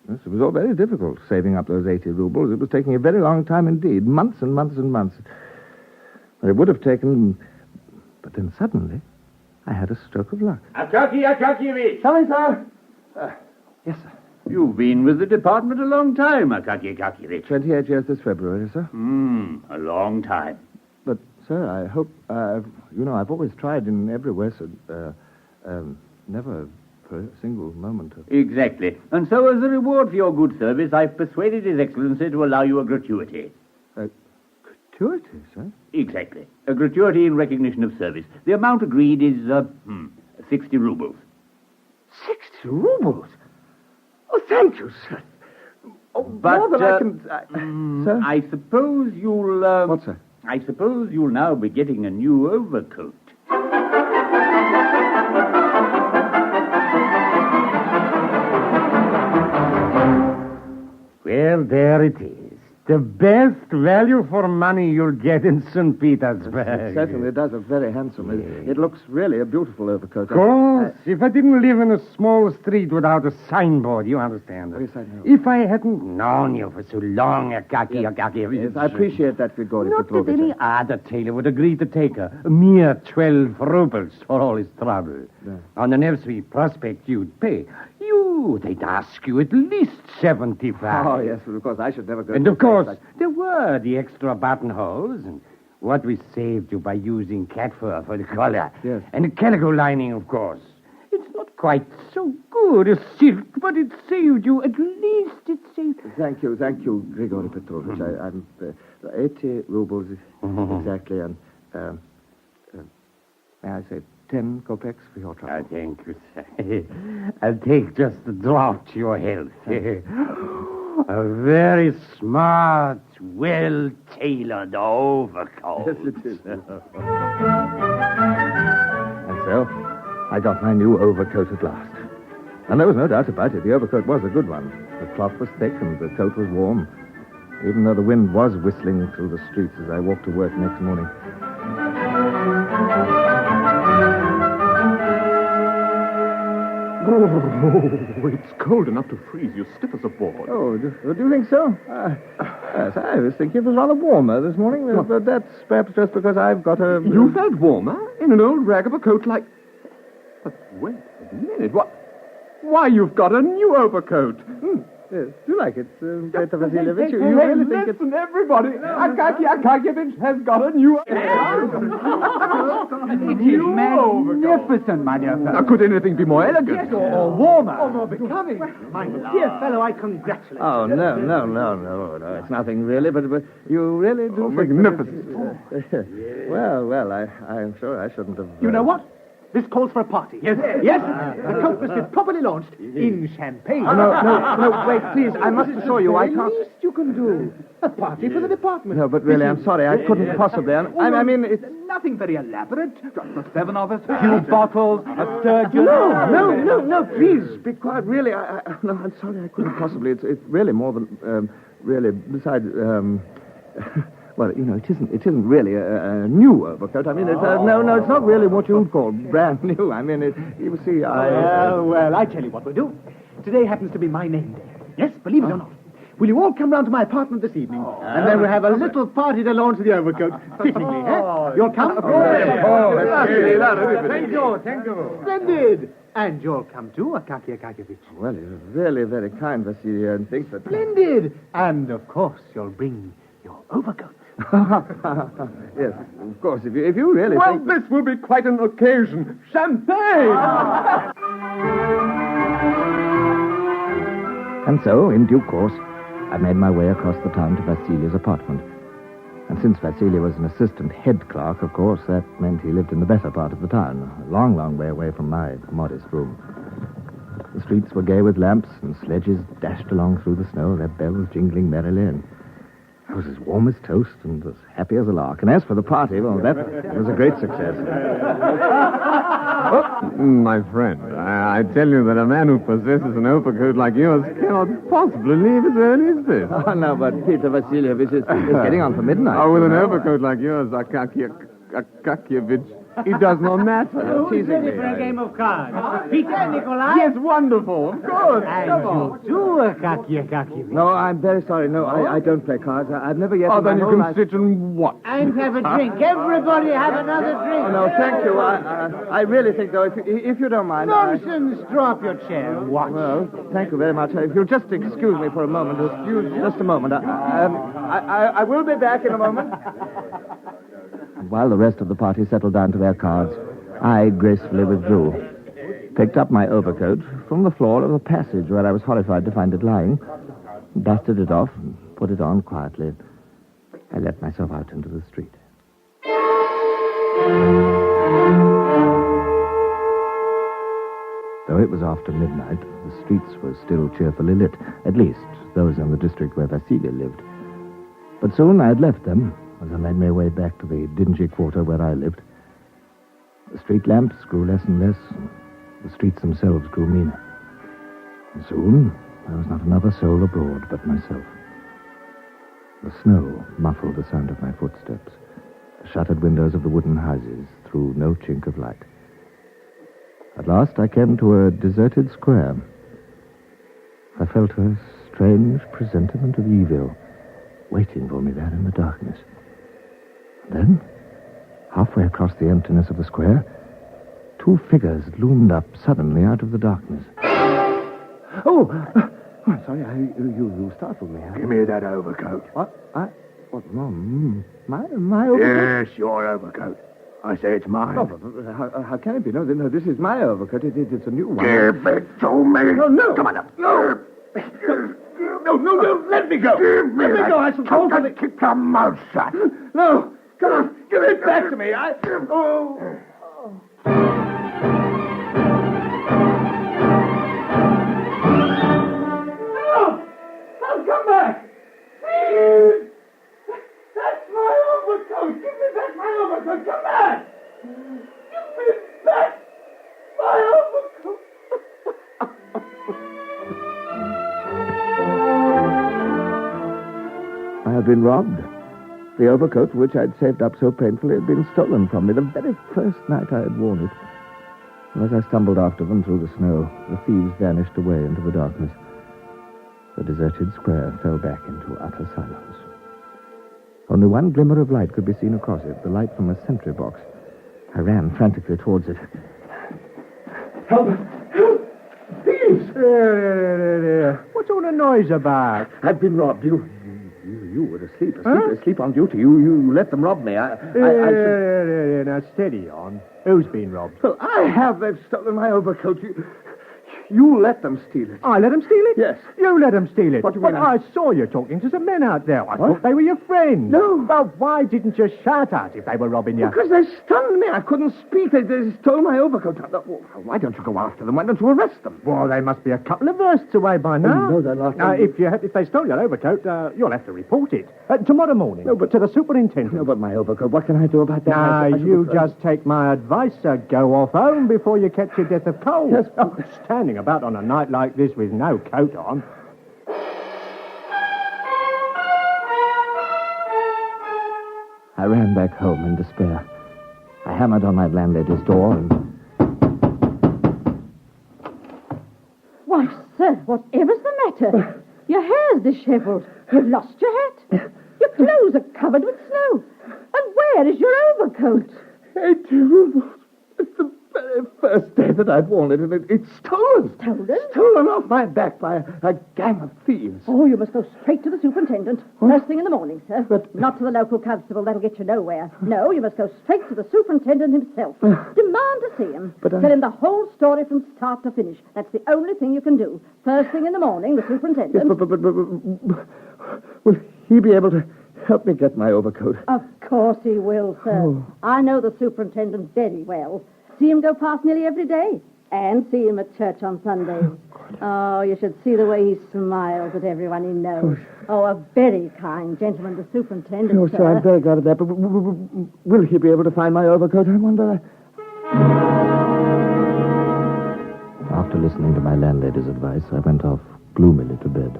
Yes, it was all very difficult, saving up those 80 rubles. It was taking a very long time indeed, months and months and months. But it would have taken... But then suddenly, I had a stroke of luck. Akakievich! Sorry, sir. Yes, sir. You've been with the department a long time, Akakievich. 28 years this February, sir. A long time. But, sir, I hope... I've always tried in every way, so... never for a single moment of... Exactly. And so, as a reward for your good service, I've persuaded His Excellency to allow you a gratuity. Gratuity, sir? Exactly. A gratuity in recognition of service. The amount agreed is, 60 rubles. 60 rubles? Oh, thank you, sir. Oh, but, more than I can... sir? I suppose you'll, What, sir? I suppose you'll now be getting a new overcoat. Well, there it is. The best value for money you'll get in St. Petersburg. It certainly does look very handsome. It looks really a beautiful overcoat. Of course. If I didn't live in a small street without a signboard, you understand. Yes, I know. If I hadn't known you for so long, Akakievich... Yes, I appreciate that, Grigory Not Petrovich. that any other tailor would agree to take a mere 12 rubles for all his trouble. Yeah. On the Nevsky Prospect, you'd pay. They'd ask you at least 75. Oh, yes, well, of course, I should never go... And to of course, like... there were the extra buttonholes, and what we saved you by using cat fur for the collar. Yes. And the calico lining, of course. It's not quite so good as silk, but it saved you. At least it saved... Thank you, Grigory Petrovich. I'm 80 rubles exactly, and may I say 10 kopecks for your trouble. Thank you, sir. I'll take just a draught to your health. A very smart, well-tailored overcoat. Yes, it is. And so, I got my new overcoat at last. And there was no doubt about it. The overcoat was a good one. The cloth was thick and the coat was warm, even though the wind was whistling through the streets as I walked to work next morning. Oh, it's cold enough to freeze you stiff as a board. Oh, do you think so? Yes, I was thinking it was rather warmer this morning, but that's perhaps just because I've got a... You felt warmer in an old rag of a coat like... But wait a minute, what? Why, you've got a new overcoat. Yes, do you like it, Peter Vasilievich? You really think it's... Listen, everybody. Akaki Akakievich has got a new... It is magnificent, my dear fellow. Now, could anything be more elegant? Yes, or warmer. Or more becoming. My dear fellow, I congratulate you. Oh, no, it's nothing really, but you really do... magnificent. Well, I'm sure I shouldn't have... You know what? This calls for a party. Yes. The coat must be properly launched in champagne. No, wait, please. I must assure you, I can't... The least you can do. A party for the department. No, but really, I'm sorry. I couldn't possibly. I mean, it's... Nothing very elaborate. Just the 7 of us, a few bottles, a sturgeon. No, please, be quiet. Really, no, I'm sorry. I couldn't possibly. It's really more than... really, besides... Well, you know, it isn't really a new overcoat. I mean, it's it's not really what you'd call brand new. I mean, you see, Well, I tell you what we'll do. Today happens to be my name day. Yes, believe it or not. Will you all come round to my apartment this evening? And then we'll have a little party to launch the overcoat. Fittingly, eh? You'll come? Thank you. Splendid. And you'll come too, Akaki Akakievich. Well, you're really very kind, Vasily, and think that... Splendid. And, of course, you'll bring your overcoat. Yes, of course, if you really well, think... this will be quite an occasion. Champagne! And so, in due course, I made my way across the town to Vasili's apartment. And since Vasily was an assistant head clerk, of course, that meant he lived in the better part of the town, a long, long way away from my modest room. The streets were gay with lamps, and sledges dashed along through the snow, their bells jingling merrily, and I was as warm as toast and as happy as a lark. And as for the party, well, that was a great success. My friend, I tell you that a man who possesses an overcoat like yours cannot possibly leave as early as this. Oh, no, but Peter Vasilievich is getting on for midnight. Oh, with an overcoat like yours, Akakievich, it does not matter. Who's ready for a game of cards? Peter, Nikolai? Yes, wonderful, of course. And you too, Akaki Akakievich. No, I'm very sorry. No, I don't play cards. I've never yet... Oh, then you can sit and watch. And have a drink. Everybody have another drink. Oh, no, thank you. I really think, though, if you don't mind... Nonsense. Draw up your chair. Watch. Well, thank you very much. If you'll just excuse me for a moment. Just a moment. I will be back in a moment. While the rest of the party settled down to their cards, I gracefully withdrew, picked up my overcoat from the floor of the passage where I was horrified to find it lying, dusted it off, and put it on quietly. I let myself out into the street. Though it was after midnight, the streets were still cheerfully lit, at least those in the district where Vasily lived. But soon I had left them, as I made my way back to the dingy quarter where I lived. The street lamps grew less and less, and the streets themselves grew meaner. And soon, there was not another soul abroad but myself. The snow muffled the sound of my footsteps. The shuttered windows of the wooden houses threw no chink of light. At last, I came to a deserted square. I felt a strange presentiment of evil waiting for me there in the darkness. Then, halfway across the emptiness of the square, two figures loomed up suddenly out of the darkness. Oh, I'm sorry, you startled me. Give me that overcoat. What? My overcoat? Yes, your overcoat. I say it's mine. Oh, but how can it be? No, this is my overcoat. It's a new one. Give it to me. No. Come on up. No. No, let me go. Give me Let me go. I shall call for the... Keep your mouth shut. No, come on. Give it back to me. Come back! Please! That's my overcoat! Give me back my overcoat! Come back! Give me back my overcoat! I had been robbed. The overcoat, which I'd saved up so painfully, had been stolen from me the very first night I had worn it. And as I stumbled after them through the snow, the thieves vanished away into the darkness. The deserted square fell back into utter silence. Only one glimmer of light could be seen across it, the light from a sentry box. I ran frantically towards it. Help! Thieves! What's all the noise about? I've been robbed. You were asleep on duty. You let them rob me. Now, steady on. Who's been robbed? Well, I have. They've stolen my overcoat. You let them steal it. I let them steal it? Yes. You let them steal it? What do you mean? But I saw you talking to some men out there. I thought they were your friends. No. Well, why didn't you shout out if they were robbing you? Because they stunned me. I couldn't speak. They stole my overcoat. Why don't you go after them? Why don't you arrest them? Well, they must be a couple of versts away by now. No, they're not. If they stole your overcoat, you'll have to report it. Tomorrow morning. No, but to the superintendent. No, but my overcoat. What can I do about that? Now, you just take my advice, sir. Go off home before you catch your death of cold. Yes. Standing about on a night like this with no coat on. I ran back home in despair. I hammered on my landlady's door and... Why, sir, whatever's the matter? Your hair's dishevelled. You've lost your hat. Your clothes are covered with snow. And where is your overcoat? Hey, dear, it's the very first day that I'd worn it, and it's stolen. Stolen? Stolen off my back by a gang of thieves. Oh, you must go straight to the superintendent. First thing in the morning, sir. But not to the local constable. That'll get you nowhere. No, you must go straight to the superintendent himself. Demand to see him. Tell him the whole story from start to finish. That's the only thing you can do. First thing in the morning, the superintendent... Yes, but will he be able to help me get my overcoat? Of course he will, sir. Oh. I know the superintendent very well. See him go past nearly every day. And see him at church on Sundays. Oh, you should see the way he smiles at everyone he knows. Oh, a very kind gentleman, the superintendent, Oh, sir. sir, I'm very glad of that, but will he be able to find my overcoat? I wonder... After listening to my landlady's advice, I went off gloomily to bed.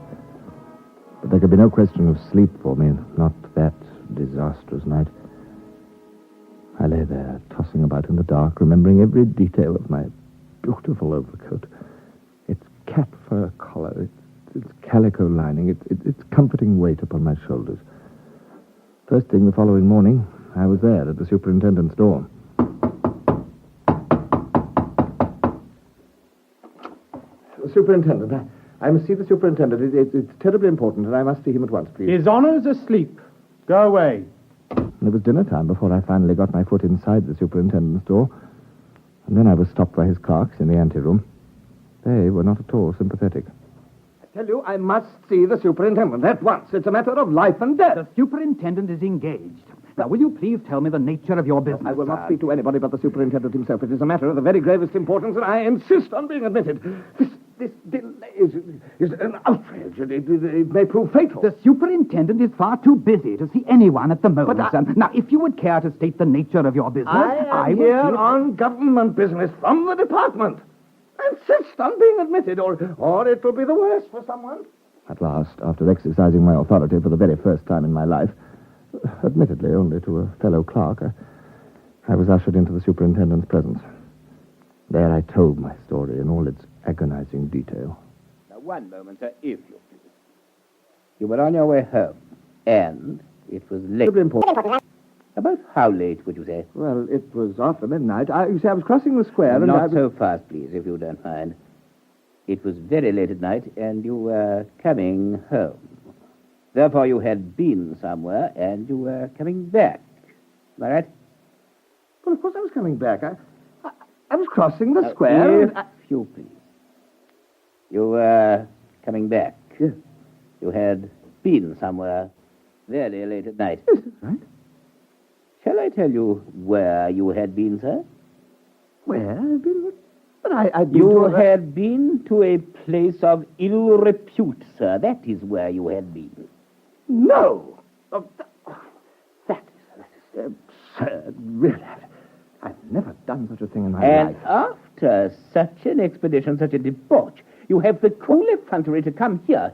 But there could be no question of sleep for me, not that disastrous night. I lay there, tossing about in the dark, remembering every detail of my beautiful overcoat. Its cat fur collar, its calico lining, its comforting weight upon my shoulders. First thing the following morning, I was there at the superintendent's door. Superintendent, I must see the superintendent. It's terribly important, and I must see him at once, please. His honour's asleep. Go away. It was dinner time before I finally got my foot inside the superintendent's door. And then I was stopped by his clerks in the anteroom. They were not at all sympathetic. I tell you, I must see the superintendent at once. It's a matter of life and death. The superintendent is engaged. Now, will you please tell me the nature of your business? I will not speak to anybody but the superintendent himself. It is a matter of the very gravest importance, and I insist on being admitted. This delay is an outrage. It may prove fatal. The superintendent is far too busy to see anyone at the moment, But son. Now, if you would care to state the nature of your business, I am will here see... on government business from the department. I insist on being admitted, or it will be the worse for someone. At last, after exercising my authority for the very first time in my life, admittedly only to a fellow clerk, I was ushered into the superintendent's presence. There I told my story in all its agonizing detail. Now, one moment, sir, if you please. You were on your way home, and it was late. About how late, would you say? Well, it was after midnight. You see, I was crossing the square and Not so fast, please, if you don't mind. It was very late at night, and you were coming home. Therefore, you had been somewhere, and you were coming back. Am I right? Well, of course I was coming back. I was crossing the square. If you please. You were coming back. Yes. You had been somewhere very late at night. Yes, that's right. Shall I tell you where you had been, sir? Where I've been? But I'd been You to had been to a place of ill repute, sir. That is where you had been. No! Oh, that is absurd, really. I've never done such a thing in my life. And after such an expedition, such a debauch, you have the cool effrontery to come here,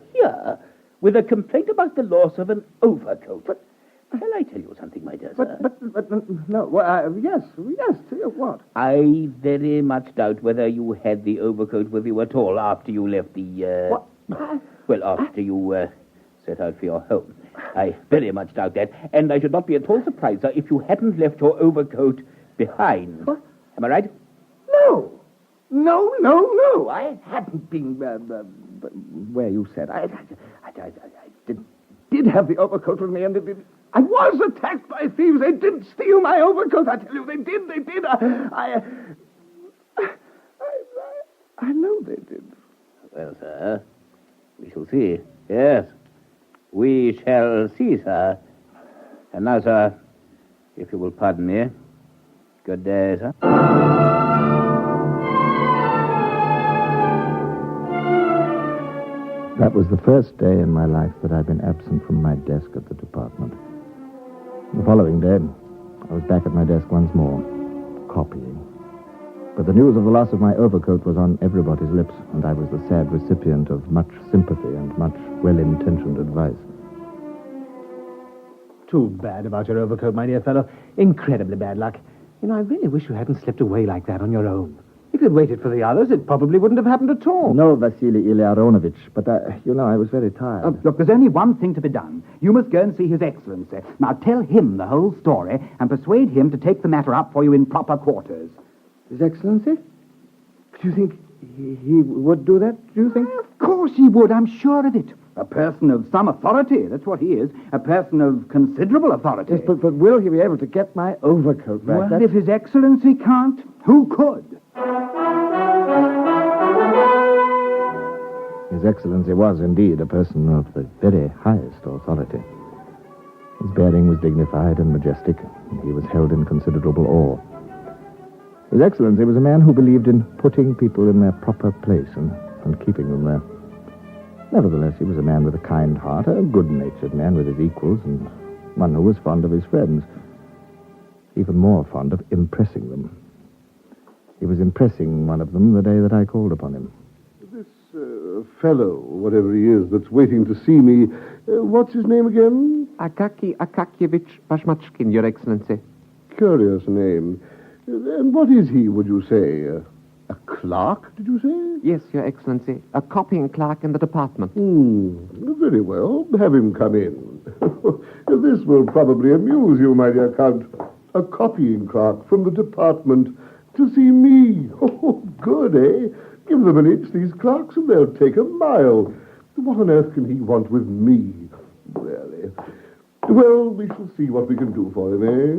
with a complaint about the loss of an overcoat. But shall I tell you something, my dear sir? But no. Well, yes. Tell you what? I very much doubt whether you had the overcoat with you at all after you left the, What? Well, after you, set out for your home. I very much doubt that, and I should not be at all surprised, sir, if you hadn't left your overcoat behind. What? Am I right? No. I hadn't been where you said. I did have the overcoat with me, and I was attacked by thieves. They did steal my overcoat. I tell you, they did. I know they did. Well, sir, we shall see. Yes, we shall see, sir. And now, sir, if you will pardon me, good day, sir. That was the first day in my life that I'd been absent from my desk at the department. The following day, I was back at my desk once more, copying. But the news of the loss of my overcoat was on everybody's lips, and I was the sad recipient of much sympathy and much well-intentioned advice. Too bad about your overcoat, my dear fellow. Incredibly bad luck. You know, I really wish you hadn't slipped away like that on your own. If you'd waited for the others, it probably wouldn't have happened at all. No, Vasily Ilyaronovich, but, I was very tired. Look, there's only one thing to be done. You must go and see His Excellency. Now, tell him the whole story and persuade him to take the matter up for you in proper quarters. His Excellency? Do you think he would do that, do you think? Of course he would, I'm sure of it. A person of some authority, that's what he is. A person of considerable authority. Yes, but will he be able to get my overcoat back? Well, if His Excellency can't, who could? His Excellency was indeed a person of the very highest authority. His bearing was dignified and majestic, and he was held in considerable awe. His Excellency was a man who believed in putting people in their proper place and keeping them there. Nevertheless, he was a man with a kind heart, a good-natured man with his equals, and one who was fond of his friends, even more fond of impressing them. He was impressing one of them the day that I called upon him. This fellow, whatever he is, that's waiting to see me, what's his name again? Akaki Akakievich Bashmachkin, Your Excellency. Curious name. And what is he, would you say? A clerk, did you say? Yes, Your Excellency. A copying clerk in the department. Very well. Have him come in. This will probably amuse you, my dear Count. A copying clerk from the department to see me. Oh, good, eh? Give them an inch, these clerks, and they'll take a mile. What on earth can he want with me? Really? Well, we shall see what we can do for him, eh?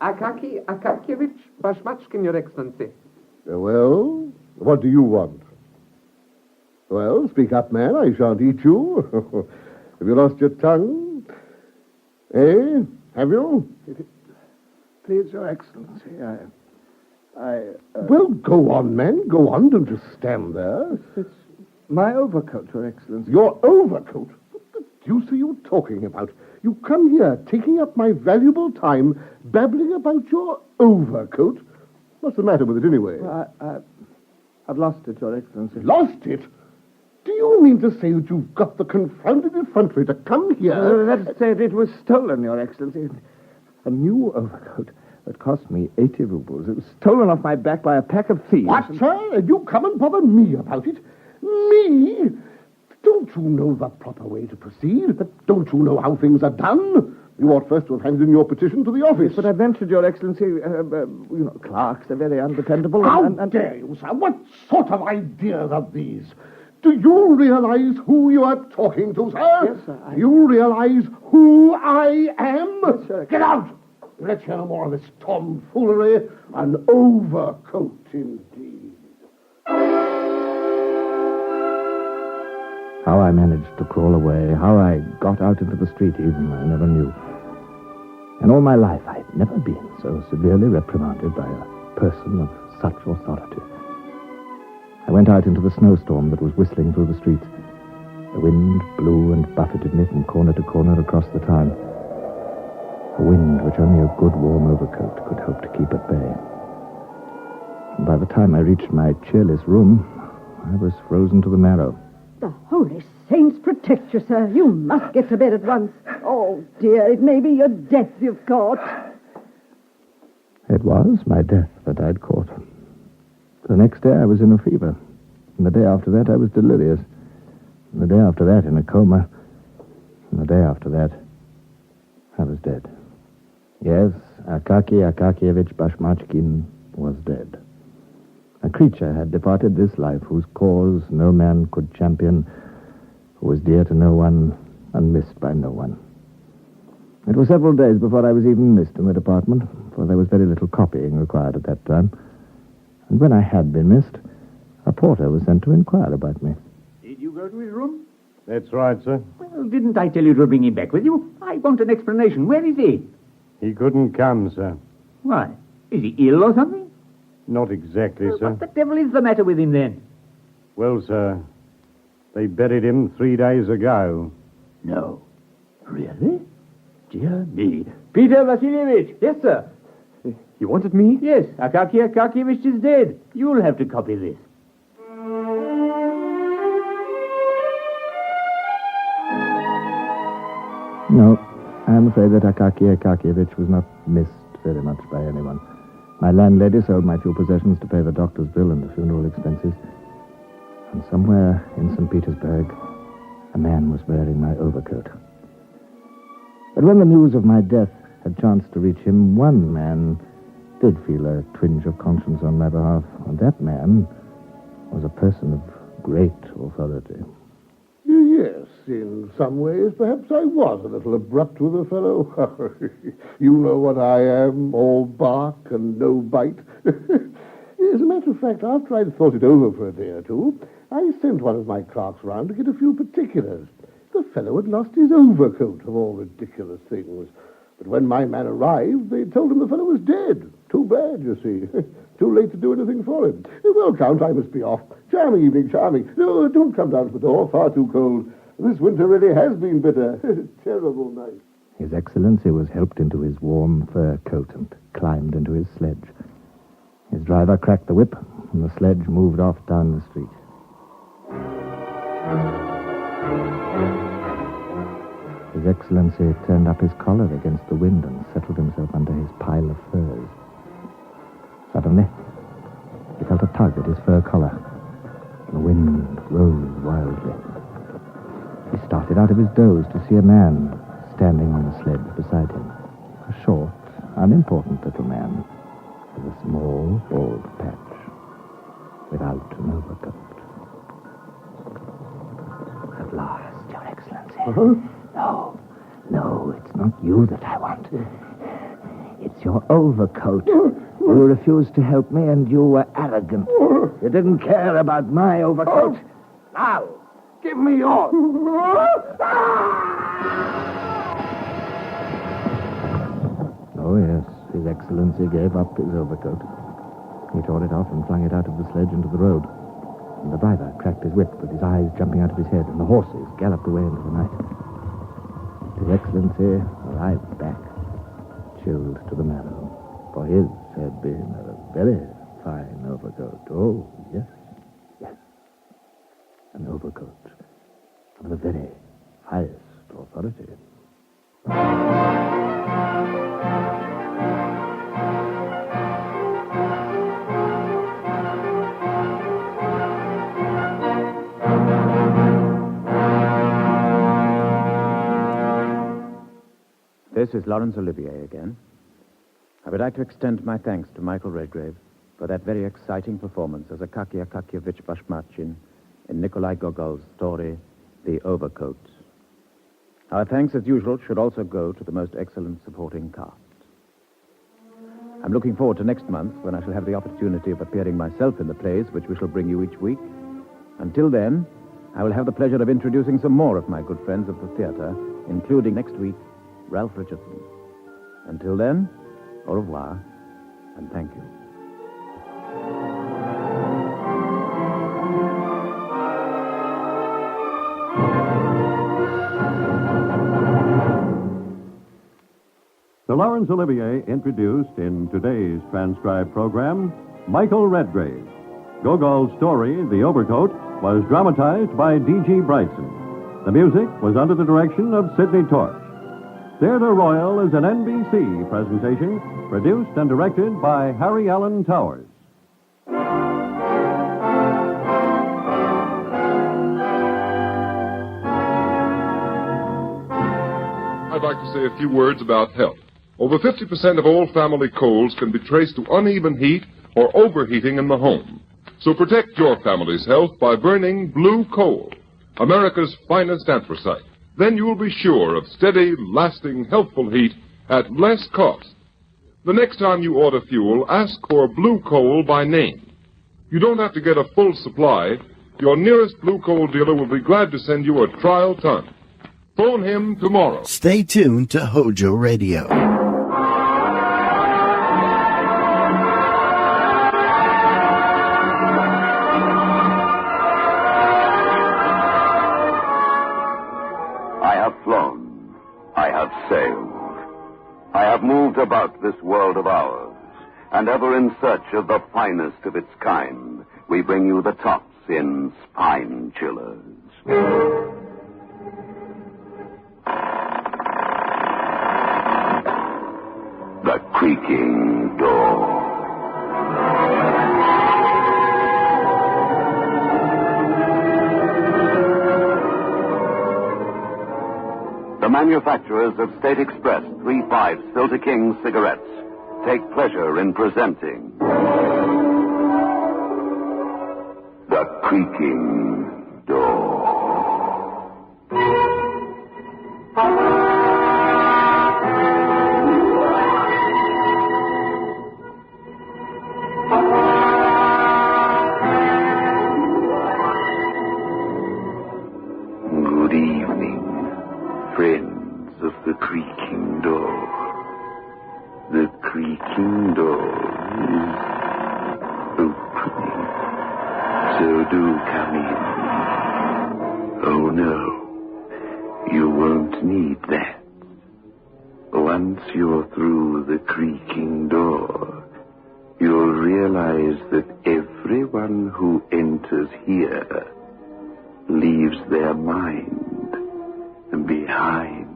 Akaki Akakievich Bashmachkin, Your Excellency. Well, what do you want? Well, speak up, man. I shan't eat you. Have you lost your tongue? Eh? Have you? Please, Your Excellency, Well, go on, man. Go on. Don't just stand there. It's my overcoat, Your Excellency. Your overcoat? What the deuce are you talking about? You come here, taking up my valuable time, babbling about your overcoat. What's the matter with it, anyway? Well, I've lost it, Your Excellency. Lost it? Do you mean to say that you've got the confounded effrontery to come here? Let's say it was stolen, Your Excellency. A new overcoat that cost me 80 rubles. It was stolen off my back by a pack of thieves. What, sir? And you come and bother me about it? Me? Don't you know the proper way to proceed? Don't you know how things are done? You ought first to have handed in your petition to the office. But I ventured, Your Excellency, clerks are very undependable. How dare you, sir? What sort of ideas are these? Do you realize who you are talking to, sir? Yes, sir. Do you realize who I am? Yes, sir. Get out! Let's hear no more of this tomfoolery. An overcoat, indeed. How I managed to crawl away, how I got out into the street even, I never knew. In all my life, I'd never been so severely reprimanded by a person of such authority. I went out into the snowstorm that was whistling through the streets. The wind blew and buffeted me from corner to corner across the town. A wind which only a good warm overcoat could hope to keep at bay. And by the time I reached my cheerless room, I was frozen to the marrow. The holy saints protect you, sir. You must get to bed at once. Oh, dear, it may be your death you've caught. It was my death that I'd caught. The next day I was in a fever. And the day after that I was delirious. And the day after that in a coma. And the day after that I was dead. Yes, Akaki Akakievich Bashmachkin was dead. A creature had departed this life whose cause no man could champion, who was dear to no one and missed by no one. It was several days before I was even missed in the department, for there was very little copying required at that time. And when I had been missed, a porter was sent to inquire about me. Did you go to his room? That's right, sir. Well, didn't I tell you to bring him back with you? I want an explanation. Where is he? He couldn't come, sir. Why? Is he ill or something? Not exactly, sir. What the devil is the matter with him, then? Well, sir, they buried him 3 days ago. No. Really? Dear me. Peter Vasilievich. Yes, sir. You wanted me? Yes, Akaki Akakievich is dead. You'll have to copy this. No, I'm afraid that Akaki Akakievich was not missed very much by anyone. My landlady sold my few possessions to pay the doctor's bill and the funeral expenses. And somewhere in St. Petersburg, a man was wearing my overcoat. But when the news of my death had chanced to reach him, one man did feel a twinge of conscience on my behalf. And that man was a person of great authority. Yes, in some ways, perhaps I was a little abrupt with the fellow. You know what I am, all bark and no bite. As a matter of fact, after I'd thought it over for a day or two, I sent one of my clerks round to get a few particulars. The fellow had lost his overcoat, of all ridiculous things. But when my man arrived, they told him the fellow was dead. Too bad, you see. Too late to do anything for him. Well, Count, I must be off. Charming evening, charming. No, don't come down to the door. Far too cold. This winter really has been bitter. Terrible night. His Excellency was helped into his warm fur coat and climbed into his sledge. His driver cracked the whip, and the sledge moved off down the street. His Excellency turned up his collar against the wind and settled himself under his pile of furs. Suddenly, he felt a tug at his fur collar. The wind rose wildly. He started out of his doze to see a man standing on the sledge beside him. A short, unimportant little man with a small, bald patch, without an overcoat. At last, Your Excellency. No, it's not you that I want. It's your overcoat. You refused to help me, and you were arrogant. You didn't care about my overcoat. Now, give me yours. Oh, yes, His Excellency gave up his overcoat. He tore it off and flung it out of the sledge into the road. And the driver cracked his whip with his eyes jumping out of his head, and the horses galloped away into the night. His Excellency arrived back, chilled to the marrow, for his had been a very fine overcoat. Oh, yes. An overcoat of the very highest authority. This is Laurence Olivier again. I would like to extend my thanks to Michael Redgrave for that very exciting performance as Akaky Akakievich Bashmachin in Nikolai Gogol's story, The Overcoat. Our thanks, as usual, should also go to the most excellent supporting cast. I'm looking forward to next month when I shall have the opportunity of appearing myself in the plays which we shall bring you each week. Until then, I will have the pleasure of introducing some more of my good friends of the theater, including next week, Ralph Richardson. Until then, au revoir, and thank you. The Laurence Olivier introduced in today's transcribed program, Michael Redgrave. Gogol's story, The Overcoat, was dramatized by D.G. Bryson. The music was under the direction of Sidney Torch. Theatre Royal is an NBC presentation, produced and directed by Harry Allen Towers. I'd like to say a few words about health. Over 50% of all family colds can be traced to uneven heat or overheating in the home. So protect your family's health by burning blue coal, America's finest anthracite. Then you'll be sure of steady, lasting, healthful heat at less cost. The next time you order fuel, ask for blue coal by name. You don't have to get a full supply. Your nearest blue coal dealer will be glad to send you a trial ton. Phone him tomorrow. Stay tuned to HOJO Radio. I have moved about this world of ours, and ever in search of the finest of its kind, we bring you the tops in spine chillers. The creaking door. The manufacturers of State Express 3/5 Filter King cigarettes take pleasure in presenting the creaking door. Good evening, friends of the creaking door. The creaking door is opening, so do come in. Oh no, you won't need that. Once you're through the creaking door, you'll realize that everyone who enters here leaves their mind behind.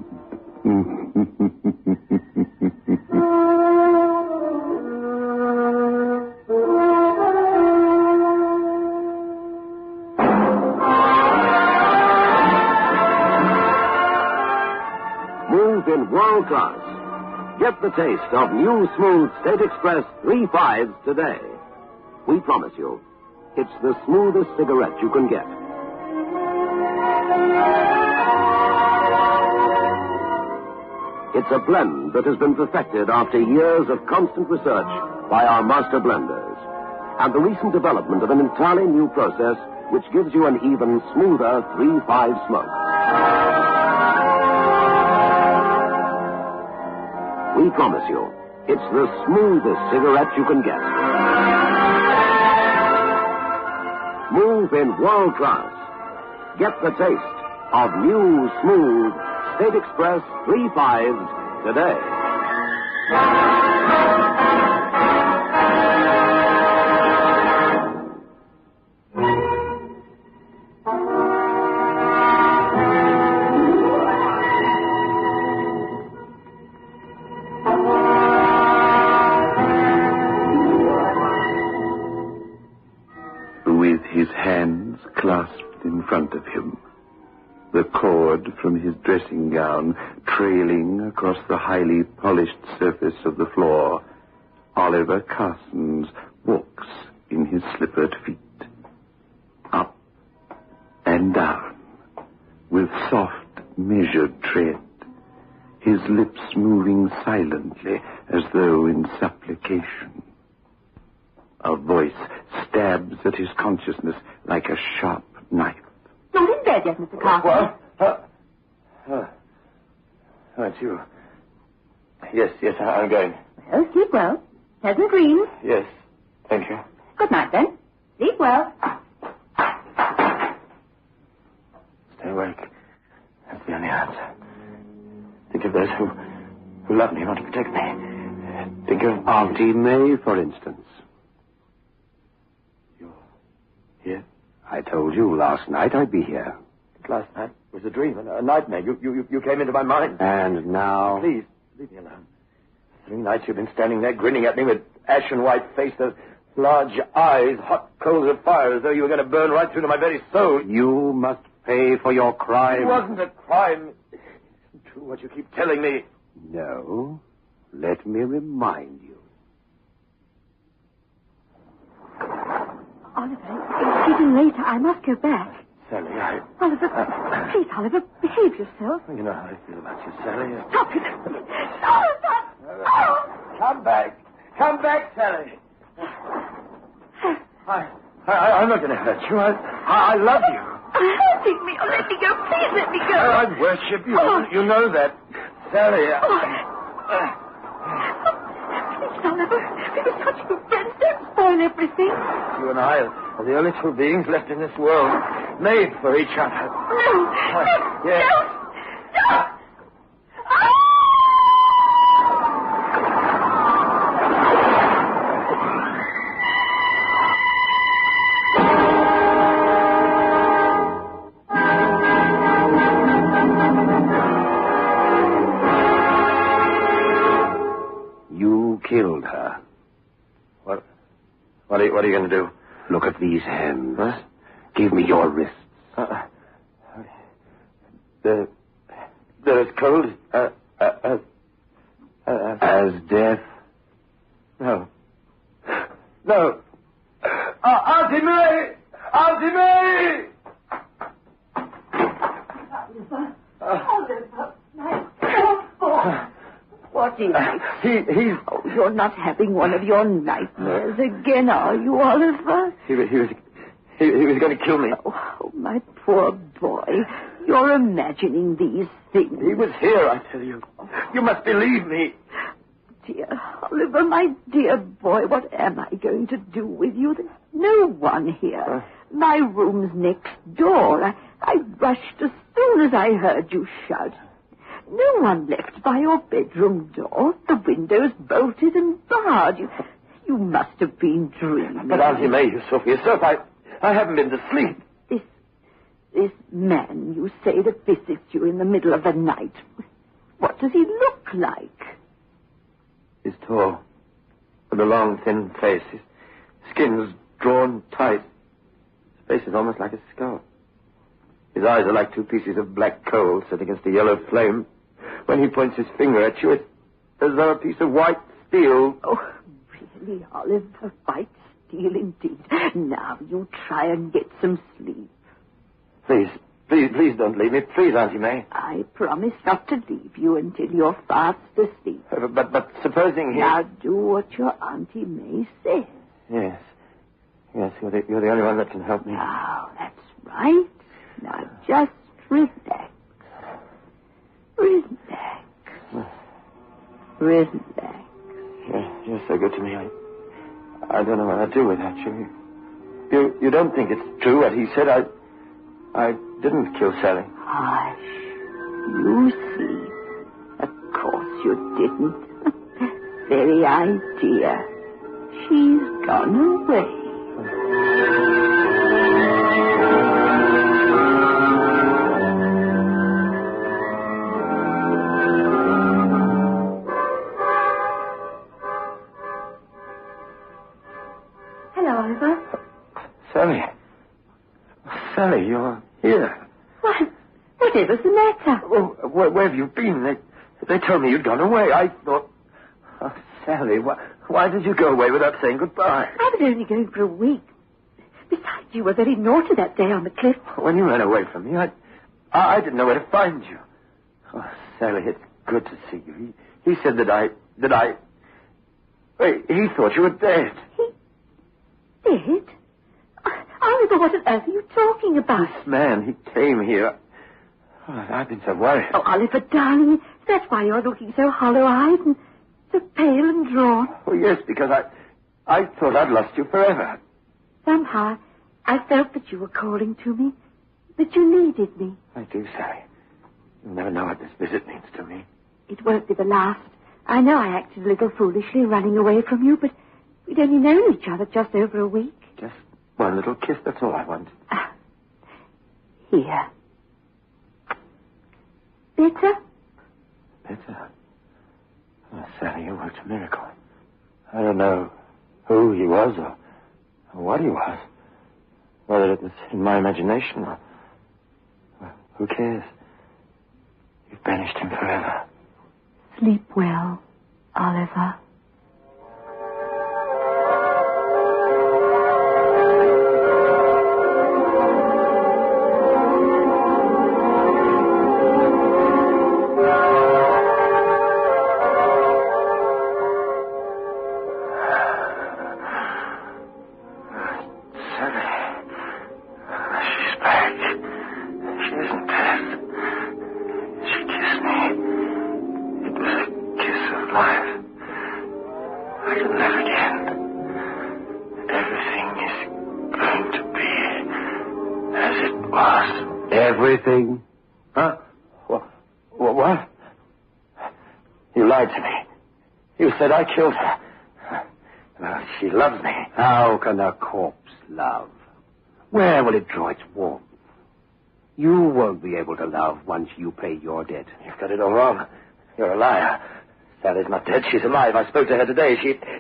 Move in world class. Get the taste of new smooth State Express 3/5s today. We promise you, it's the smoothest cigarette you can get. It's a blend that has been perfected after years of constant research by our master blenders, and the recent development of an entirely new process which gives you an even smoother 3/5 smoke. We promise you, it's the smoothest cigarette you can get. Move in world class. Get the taste of new, smooth State Express 3/5s today. With his hands clasped in front of him, the cord from his dressing gown trailing across the highly polished surface of the floor, Oliver Carsons walks in his slippered feet. Up and down, with soft, measured tread, his lips moving silently as though in supplication. A voice stabs at his consciousness like a sharp knife. Not in bed yet, Mr. Carson. It's you. Yes, I'm going. Well, sleep well. Pleasant dreams. Yes, thank you. Good night, then. Sleep well. Stay awake. That's the only answer. Think of those who love me and want to protect me. Think of Auntie May, for instance. You're here? I told you last night I'd be here. Last night was a dream, a nightmare. You came into my mind. And now? Please, leave me alone. 3 nights you've been standing there grinning at me with ashen white face, those large eyes, hot coals of fire, as though you were going to burn right through to my very soul. You must pay for your crime. It wasn't a crime. It isn't true what you keep telling me. No. Let me remind you. Oliver, it's getting later. I must go back. Sally, Oliver, please, Oliver, behave yourself. You know how I feel about you, Sally. Stop it. Oliver! Oh! Come back. Come back, Sally. I'm not going to hurt you. I love you. Hurting me. Oh, let me go. Please let me go. I worship you. Oh. You know that. Sally. Please, Oliver. We were such good friends. Don't spoil everything. You and I are the only 2 beings left in this world, made for each other. No. Yes. No. You killed her. What are you going to do? Look at these hands. Huh? Give me your wrists. They're as cold as death. No. Auntie May! Auntie May! Oliver, my poor boy. What is it? He's... Oh, you're not having one of your nightmares again, are you, Oliver? He was going to kill me. Oh, my poor boy. You're imagining these things. He was here, I tell you. You must believe me. Dear Oliver, my dear boy, what am I going to do with you? There's no one here. My room's next door. I rushed as soon as I heard you shout. No one left by your bedroom door. The window's bolted and barred. You must have been dreaming. But Auntie May, you saw for yourself. I haven't been to sleep. This man you say that visits you in the middle of the night, what does he look like? He's tall, with a long, thin face. His skin's drawn tight. His face is almost like a skull. His eyes are like 2 pieces of black coal set against a yellow flame. When he points his finger at you, it's as though a piece of white steel. Oh, really, Oliver? White steel indeed. Now you try and get some sleep. Please don't leave me. Please, Auntie May. I promise not to leave you until you're fast asleep. But supposing he... Now do what your Auntie May says. Yes, you're the only one that can help me. Now, that's right. Now just relax. Relax. You're so good to me. I don't know what I'd do without you. You don't think it's true what he said? I didn't kill Sally. Hush. You see. Of course you didn't. Very idea. She's gone away. Hello, Oliver. Sally, you're here. What Whatever's the matter? Oh, where have you been? They told me you'd gone away. I thought... Oh, Sally, why did you go away without saying goodbye? I was only going for a week. Besides, you were very naughty that day on the cliff. When you ran away from me, I didn't know where to find you. Oh, Sally, it's good to see you. He said that I... Wait, he thought you were dead. Dead? Oliver, what on earth are you talking about? This man, he came here. Oh, I've been so worried. Oh, Oliver, darling, that's why you're looking so hollow-eyed and so pale and drawn. Oh, yes, because I thought I'd lost you forever. Somehow, I felt that you were calling to me, that you needed me. I do, Sally. You'll never know what this visit means to me. It won't be the last. I know I acted a little foolishly running away from you, but we'd only known each other just over a week. Just one little kiss, that's all I want. Here. Better? Better? Oh, Sally, you worked a miracle. I don't know who he was or what he was. Whether it was in my imagination or... Well, who cares? You've banished him forever. Sleep well, Oliver. Everything? Huh? What? You lied to me. You said I killed her. Well, she loves me. How can a corpse love? Where will it draw its warmth? You won't be able to love once you pay your debt. You've got it all wrong. You're a liar. Sally's not dead. She's alive. I spoke to her today.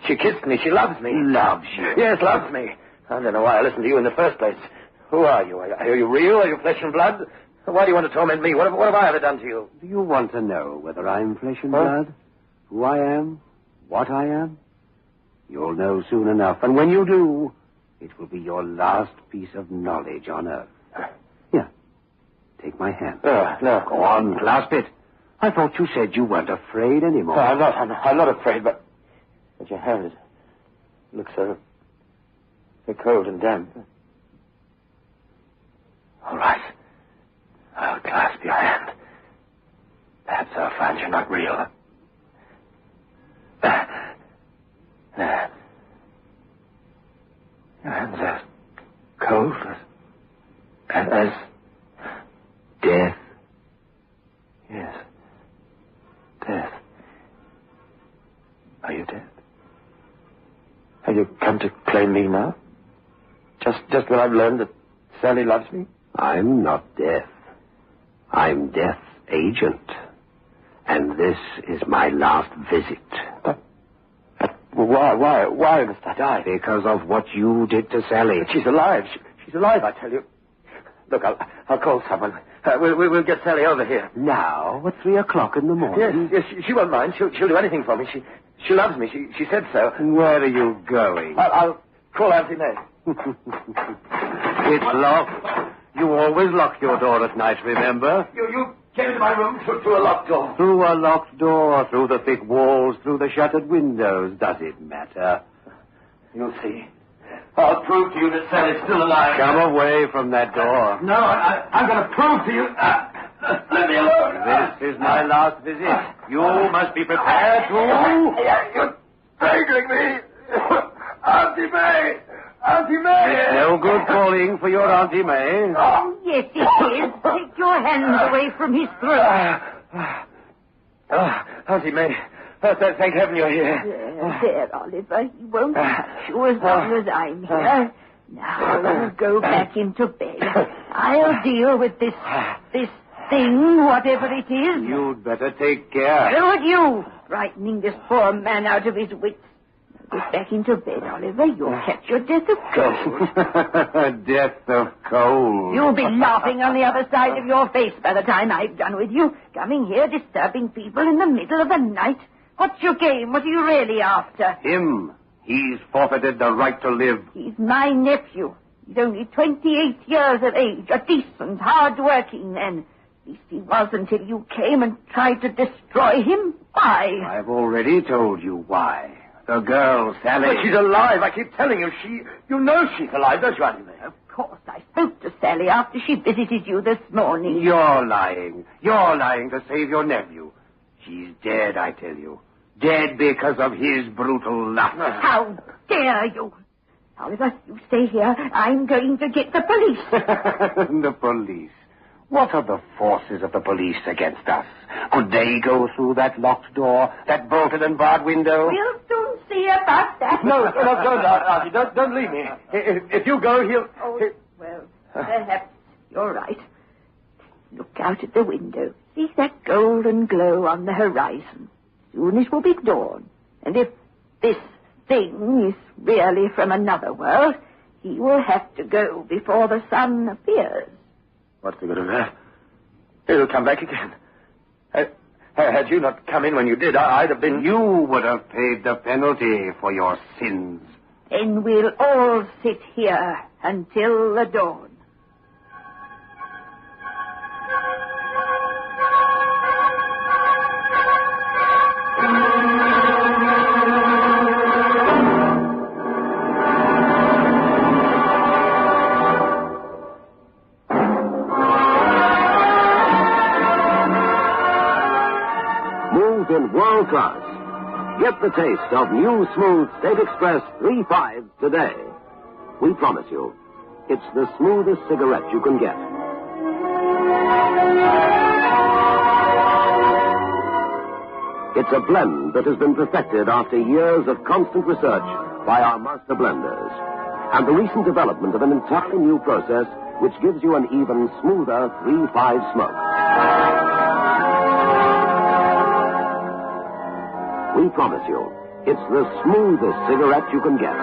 She kissed me. She loves me. Loves you? Yes, loves me. I don't know why I listened to you in the first place. Who are you? Are you real? Are you flesh and blood? Why do you want to torment me? What have I ever done to you? Do you want to know whether I'm flesh and blood? Who I am? What I am? You'll know soon enough. And when you do, it will be your last piece of knowledge on Earth. Here, take my hand. No. Go on, clasp it. I thought you said you weren't afraid anymore. No, I'm not afraid, but your hand looks so cold and damp. All right. I'll clasp your hand. Perhaps I'll find you're not real. Your hands are cold as death. Yes. Death. Are you dead? Have you come to claim me now? Just when I've learned that Sally loves me? I'm not death. I'm Death's agent. And this is my last visit. But why must I die? Because of what you did to Sally. She's alive. She's alive, I tell you. Look, I'll call someone. We'll get Sally over here. Now, at 3 o'clock in the morning? Yes, she won't mind. She'll do anything for me. She loves me. She said so. And where are you going? I'll call Auntie May. It's locked. You always lock your door at night, remember? You came into my room through a locked door. Through a locked door, through the thick walls, through the shuttered windows. Does it matter? You'll see. I'll prove to you that Sally's still alive. Come away from that door. No, I'm going to prove to you. Let me alone. This is my last visit. You must be prepared to... You're strangling me. Auntie May! Auntie May! It's no good calling for your Auntie May. Oh, yes, it is. Take your hands away from his throat. Auntie May, thank heaven you're here. There, Oliver. He won't touch you as long as I'm here. Now, go back into bed. I'll deal with this thing, whatever it is. You'd better take care. Look at you, frightening this poor man out of his wits. Get back into bed, Oliver. You'll catch your death of cold. Death of cold. You'll be laughing on the other side of your face by the time I've done with you. Coming here, disturbing people in the middle of the night. What's your game? What are you really after? Him. He's forfeited the right to live. He's my nephew. He's only 28 years of age. A decent, hard-working man. At least he was until you came and tried to destroy him. Why? I've already told you why. The girl, Sally. But she's alive. I keep telling you. You know she's alive, don't you, Auntie May? Of course. I spoke to Sally after she visited you this morning. You're lying. You're lying to save your nephew. She's dead, I tell you. Dead because of his brutal lust. How dare you? Oliver, you stay here. I'm going to get the police. The police? What are the forces of the police against us? Could they go through that locked door, that bolted and barred window? We'll soon see about that. No, don't, Auntie. Don't leave me. If you go, he'll... Well, perhaps you're right. Look out at the window. See that golden glow on the horizon. Soon it will be dawn. And if this thing is really from another world, he will have to go before the sun appears. What's the good of that? He'll come back again. Had you not come in when you did, I'd have been... You would have paid the penalty for your sins. Then we'll all sit here until the dawn. In world class. Get the taste of new smooth State Express 3.5 today. We promise you, it's the smoothest cigarette you can get. It's a blend that has been perfected after years of constant research by our master blenders, and the recent development of an entirely new process which gives you an even smoother 3.5 smoke. We promise you, it's the smoothest cigarette you can get.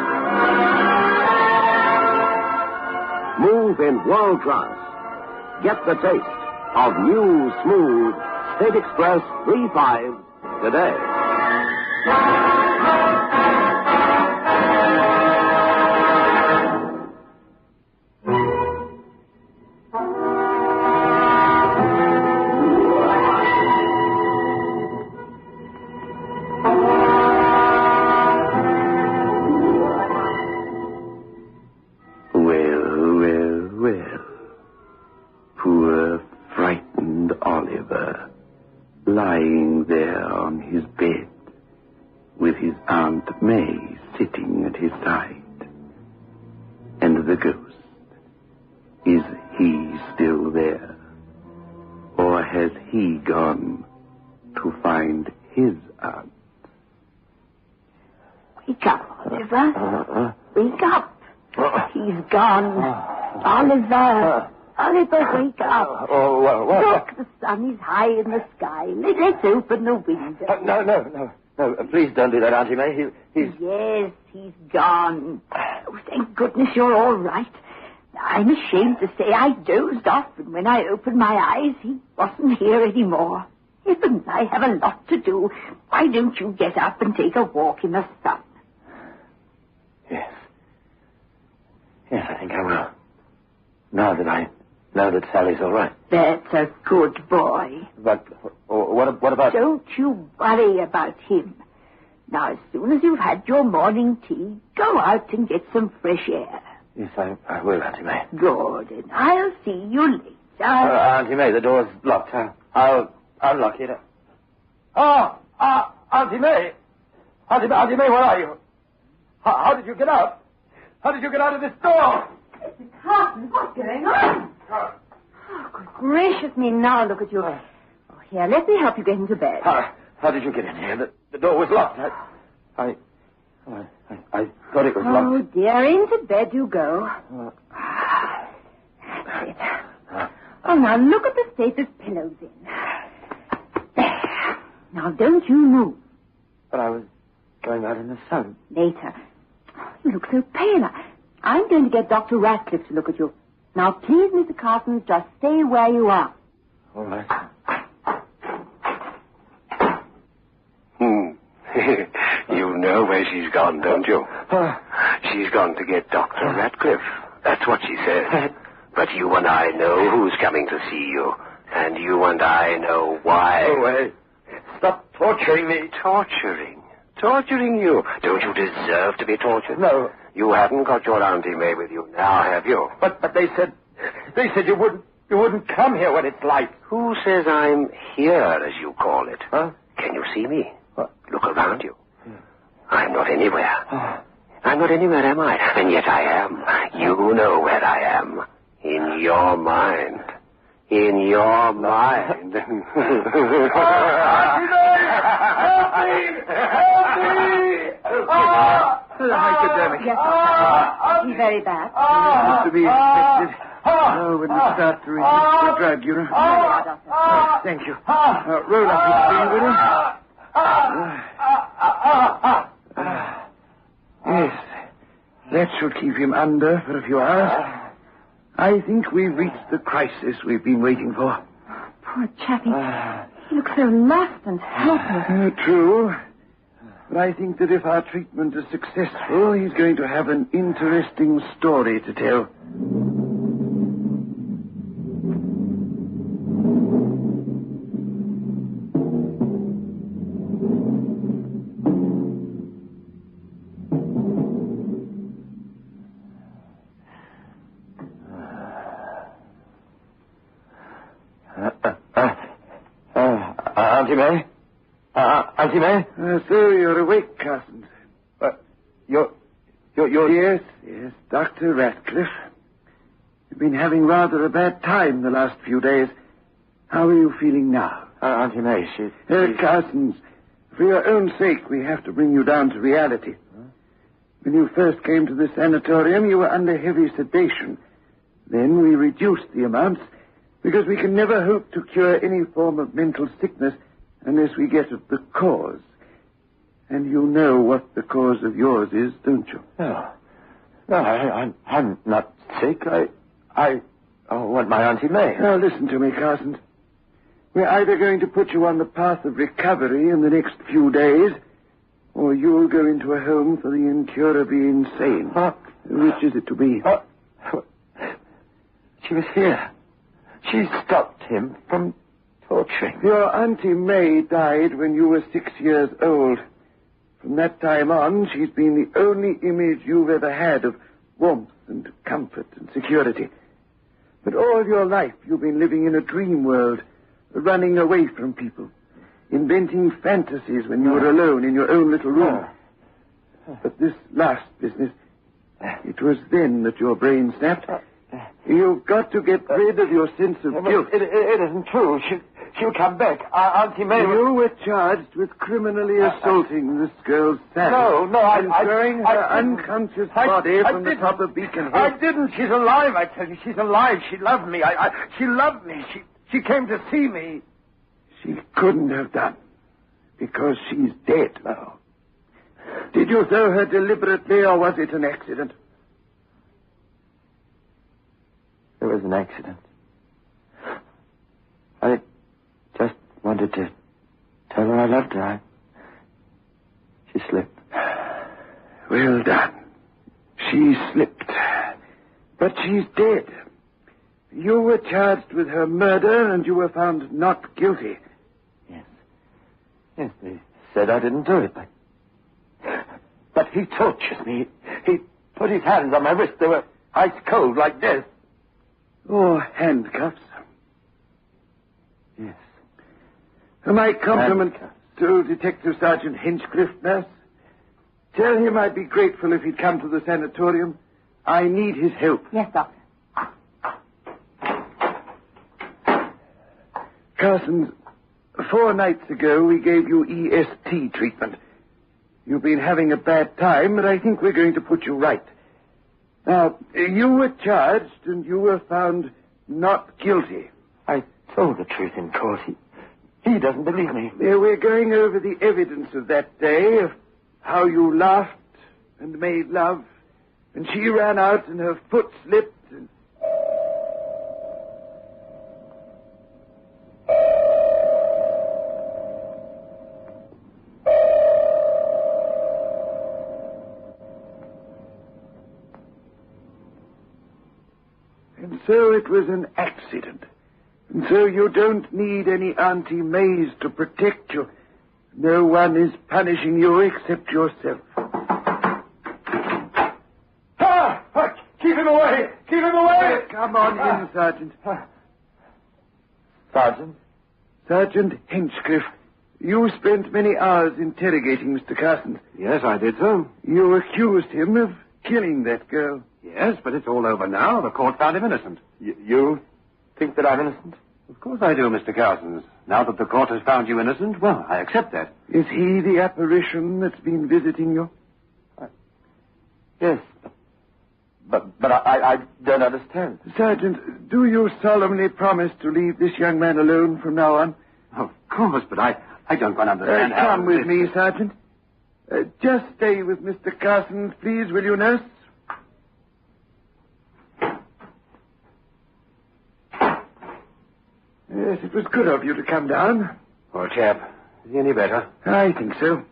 Smooth in world class. Get the taste of new, smooth State Express 3.5 today. Lying there on his bed, with his Aunt May sitting at his side. And the ghost, is he still there? Or has he gone to find his aunt? Wake up, Oliver. Wake up. He's gone. Oliver. Oliver, wake up. What? Look, the sun is high in the sky. Let's open the window. No, please don't do that, Auntie May. He's... Yes, he's gone. Oh, thank goodness you're all right. I'm ashamed to say I dozed off, and when I opened my eyes, he wasn't here anymore. Heavens, I have a lot to do. Why don't you get up and take a walk in the sun? Yes, I think I will. Now that I know that Sally's all right. That's a good boy. But what about... Don't you worry about him. Now, as soon as you've had your morning tea, go out and get some fresh air. Yes, I will, Auntie May. Good, and I'll see you later. Auntie May, the door's locked. I'll unlock it. Auntie May! Auntie May, where are you? How did you get out? How did you get out of this door? Mr. Carson, what's going on? Oh, good gracious me, now look at you. Oh, here, let me help you get into bed. How did you get in here? The door was locked. I thought it was locked. Oh, dear, into bed you go. That's it. Oh, now look at the state this pillow's in. There. Now, don't you move. But I was going out in the sun. Later. You look so pale. I'm going to get Dr. Ratcliffe to look at you. Now, please, Mr. Carson, just stay where you are. All right. You know where she's gone, don't you? She's gone to get Dr. Ratcliffe. That's what she said. But you and I know who's coming to see you. And you and I know why. Go away. Stop torturing me. Torturing? Torturing you? Don't you deserve to be tortured? No. You haven't got your Auntie May with you now, have you? But they said you wouldn't come here when it's light. Who says I'm here, as you call it? Huh? Can you see me? What? Look around you. I'm not anywhere. I'm not anywhere, am I? And yet I am. You know where I am. In your mind. In your mind. Help me! Hypodermic. Yes, he's very bad. It's to be expected. Oh, when we start to resist the drug, you know. Thank you. Roll up his thing, will you? Yes, that should keep him under for a few hours. I think we've reached the crisis we've been waiting for. Poor chappie. He looks so lost and helpless. True. But I think that if our treatment is successful, he's going to have an interesting story to tell. Auntie May? Auntie May? So you're awake, Carson. You're... Yes, Dr. Ratcliffe. You've been having rather a bad time the last few days. How are you feeling now? Auntie May, she... Carson's, for your own sake, we have to bring you down to reality. Huh? When you first came to the sanatorium, you were under heavy sedation. Then we reduced the amounts, because we can never hope to cure any form of mental sickness unless we get at the cause. And you know what the cause of yours is, don't you? No, I'm not sick. I want my Auntie May. Now, listen to me, Carson. We're either going to put you on the path of recovery in the next few days, or you'll go into a home for the incurably insane. Which is it to be? She was here. She stopped him from torturing. Your Auntie May died when you were 6 years old. From that time on, she's been the only image you've ever had of warmth and comfort and security. But all your life, you've been living in a dream world, running away from people, inventing fantasies when you were alone in your own little room. But this last business, it was then that your brain snapped. You've got to get rid of your sense of guilt. It isn't true. She'll come back. Auntie May... You were charged with criminally assaulting this girl's son. No, and throwing her unconscious body from the top of Beacon Hill. I didn't. She's alive, I tell you. She's alive. She loved me. She loved me. She came to see me. She couldn't have done, because she's dead now. Did you throw her deliberately, or was it an accident? It was an accident. I just wanted to tell her I loved her. She slipped. Well done. She slipped. But she's dead. You were charged with her murder, and you were found not guilty. Yes, they said I didn't do it, but he tortures me. He put his hands on my wrist. They were ice cold like this. Oh, handcuffs. Yes. My compliments to Detective Sergeant Hinchcliffe, nurse. Tell him I'd be grateful if he'd come to the sanatorium. I need his help. Yes, Doctor. Carson, 4 nights ago we gave you EST treatment. You've been having a bad time, but I think we're going to put you right. Now, you were charged, and you were found not guilty. I told the truth in court. He doesn't believe me. We're going over the evidence of that day. how you laughed and made love, and she ran out and her foot slipped and... And so it was an accident. And so you don't need any Auntie Mays to protect you. No one is punishing you except yourself. Keep him away! Keep him away! Come on in, Sergeant. Sergeant? Sergeant Hinchcliffe, you spent many hours interrogating Mr. Carson. Yes, I did so. You accused him of killing that girl. Yes, but it's all over now. The court found him innocent. You think that I'm innocent? Of course I do, Mr. Carsons. Now that the court has found you innocent, well, I accept that. Is he the apparition that's been visiting you? Yes. But I don't understand. Sergeant, do you solemnly promise to leave this young man alone from now on? Of course, but I don't quite understand how... Come with me, Sergeant. Just stay with Mr. Carsons, please, will you, nurse? Yes, it was good of you to come down. Poor chap. Is he any better? I think so.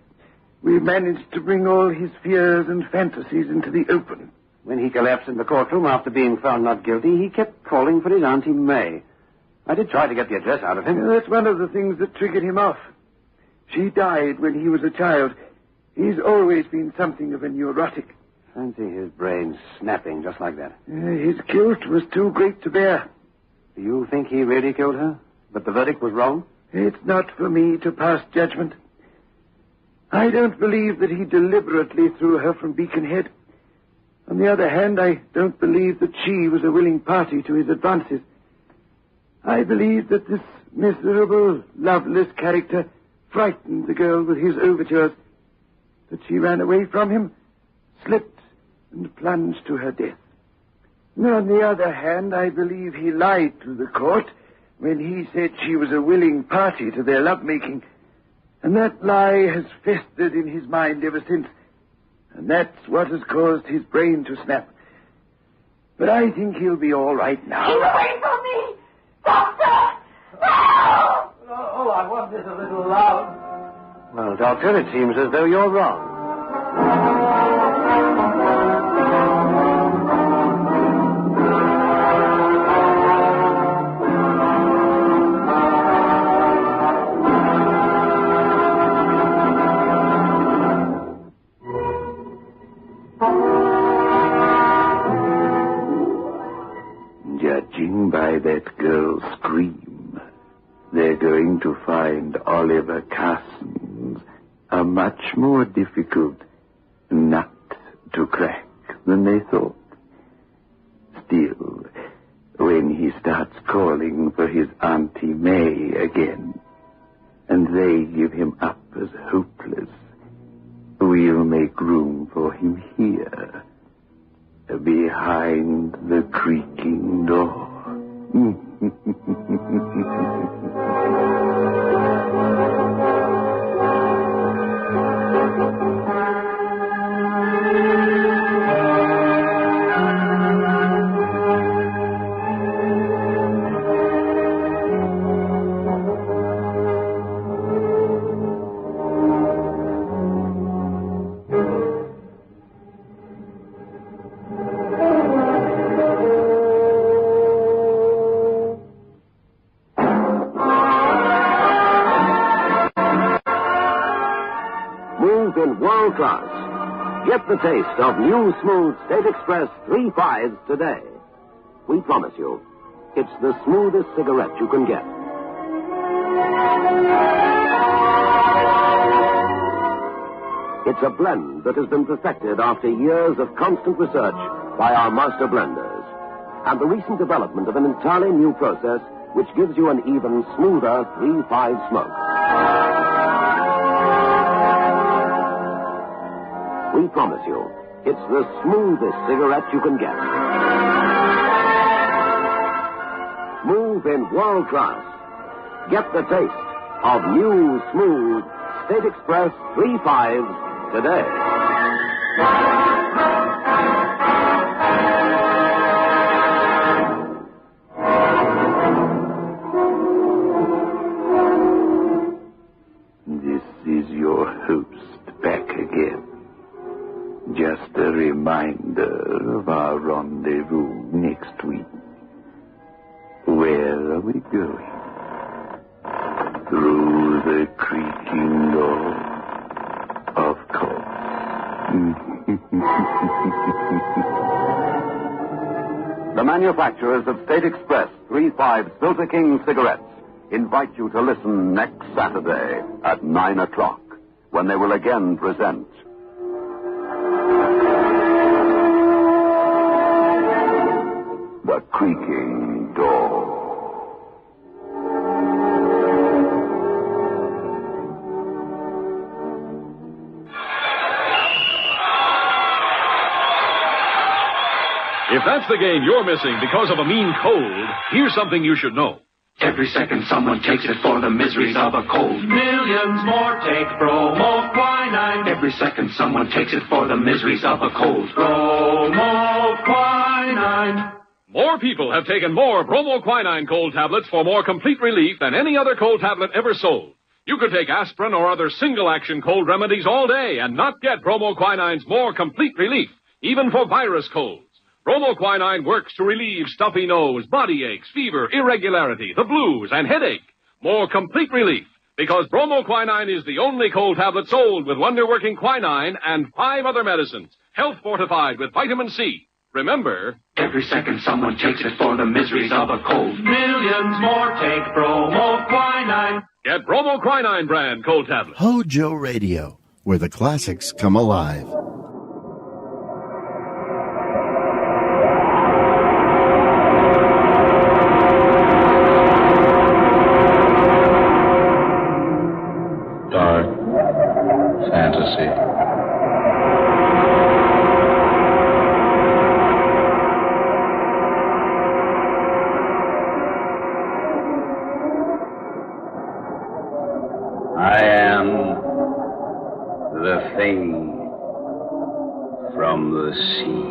We managed to bring all his fears and fantasies into the open. When he collapsed in the courtroom after being found not guilty, he kept calling for his Auntie May. I did try to get the address out of him. That's one of the things that triggered him off. She died when he was a child. He's always been something of a neurotic. Fancy his brain snapping just like that. His guilt was too great to bear. Do you think he really killed her? But the verdict was wrong? It's not for me to pass judgment. I don't believe that he deliberately threw her from Beacon Head. On the other hand, I don't believe that she was a willing party to his advances. I believe that this miserable, loveless character frightened the girl with his overtures, that she ran away from him, slipped, and plunged to her death. On the other hand, I believe he lied to the court when he said she was a willing party to their lovemaking, and that lie has festered in his mind ever since, and that's what has caused his brain to snap. But I think he'll be all right now. Keep away from me! Doctor! No! Oh, I want this a little loud. Well, Doctor, it seems as though you're wrong. Judging by that girl's scream, they're going to find Oliver Carsons a much more difficult nut to crack than they thought. Still, when he starts calling for his Auntie May again, and they give him up as hopeless, we'll make room for him here, behind the creaking door. In world class. Get the taste of new smooth State Express 3/5s today. We promise you, it's the smoothest cigarette you can get. It's a blend that has been perfected after years of constant research by our master blenders, and the recent development of an entirely new process which gives you an even smoother 3/5 smoke. We promise you, it's the smoothest cigarette you can get. Smooth in world class. Get the taste of new, smooth State Express 3/5s today. This is your host back again. Just a reminder of our rendezvous next week. Where are we going? Through the creaking door? Of course. The manufacturers of State Express 3-5 Filter King cigarettes invite you to listen next Saturday at 9 o'clock when they will again present The Creaking Door. If that's the game you're missing because of a mean cold, here's something you should know. Every second someone takes it for the miseries of a cold. Millions more take bromoquinine. Every second someone takes it for the miseries of a cold. Bromoquinine. More people have taken more bromoquinine cold tablets for more complete relief than any other cold tablet ever sold. You could take aspirin or other single-action cold remedies all day and not get bromoquinine's more complete relief, even for virus colds. Bromoquinine works to relieve stuffy nose, body aches, fever, irregularity, the blues, and headache. More complete relief, because bromoquinine is the only cold tablet sold with wonder-working quinine and 5 other medicines, health fortified with vitamin C. Remember, every second someone takes it for the miseries of a cold. Millions more take bromoquinine. Get bromoquinine brand cold tablets. HOJO Radio, where the classics come alive. Fantasy. I am the thing from the sea.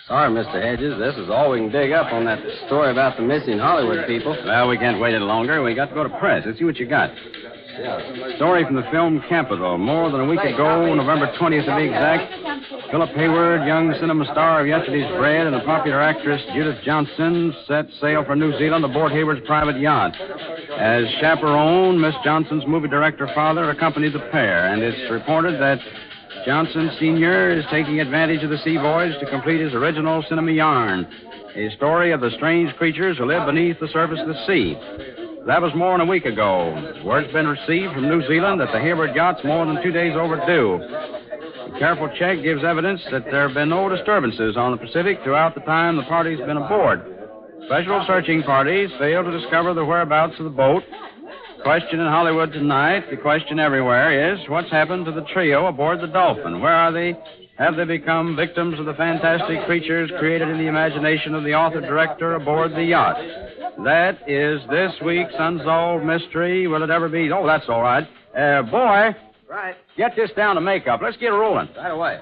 Sorry, Mr. Hedges. This is all we can dig up on that story about the missing Hollywood people. Well, we can't wait any longer. We got to go to press. Let's see what you got. Story from the film Capital. More than a week ago, November 20th to be exact, Philip Hayward, young cinema star of Yesterday's Bread, and the popular actress Judith Johnson set sail for New Zealand aboard Hayward's private yacht. As chaperone, Miss Johnson's movie director father accompanied the pair, and it's reported that Johnson Sr. is taking advantage of the sea voyage to complete his original cinema yarn, a story of the strange creatures who live beneath the surface of the sea. That was more than a week ago. Word's been received from New Zealand that the Hayward yacht's more than 2 days overdue. A careful check gives evidence that there have been no disturbances on the Pacific throughout the time the party's been aboard. Special searching parties failed to discover the whereabouts of the boat. The question in Hollywood tonight, the question everywhere is, what's happened to the trio aboard the Dolphin? Where are they? Have they become victims of the fantastic creatures created in the imagination of the author-director aboard the yacht? That is this week's Unsolved Mystery. Will it ever be? Oh, that's all right. Boy. Right. Get this down to makeup. Let's get rolling. Right away.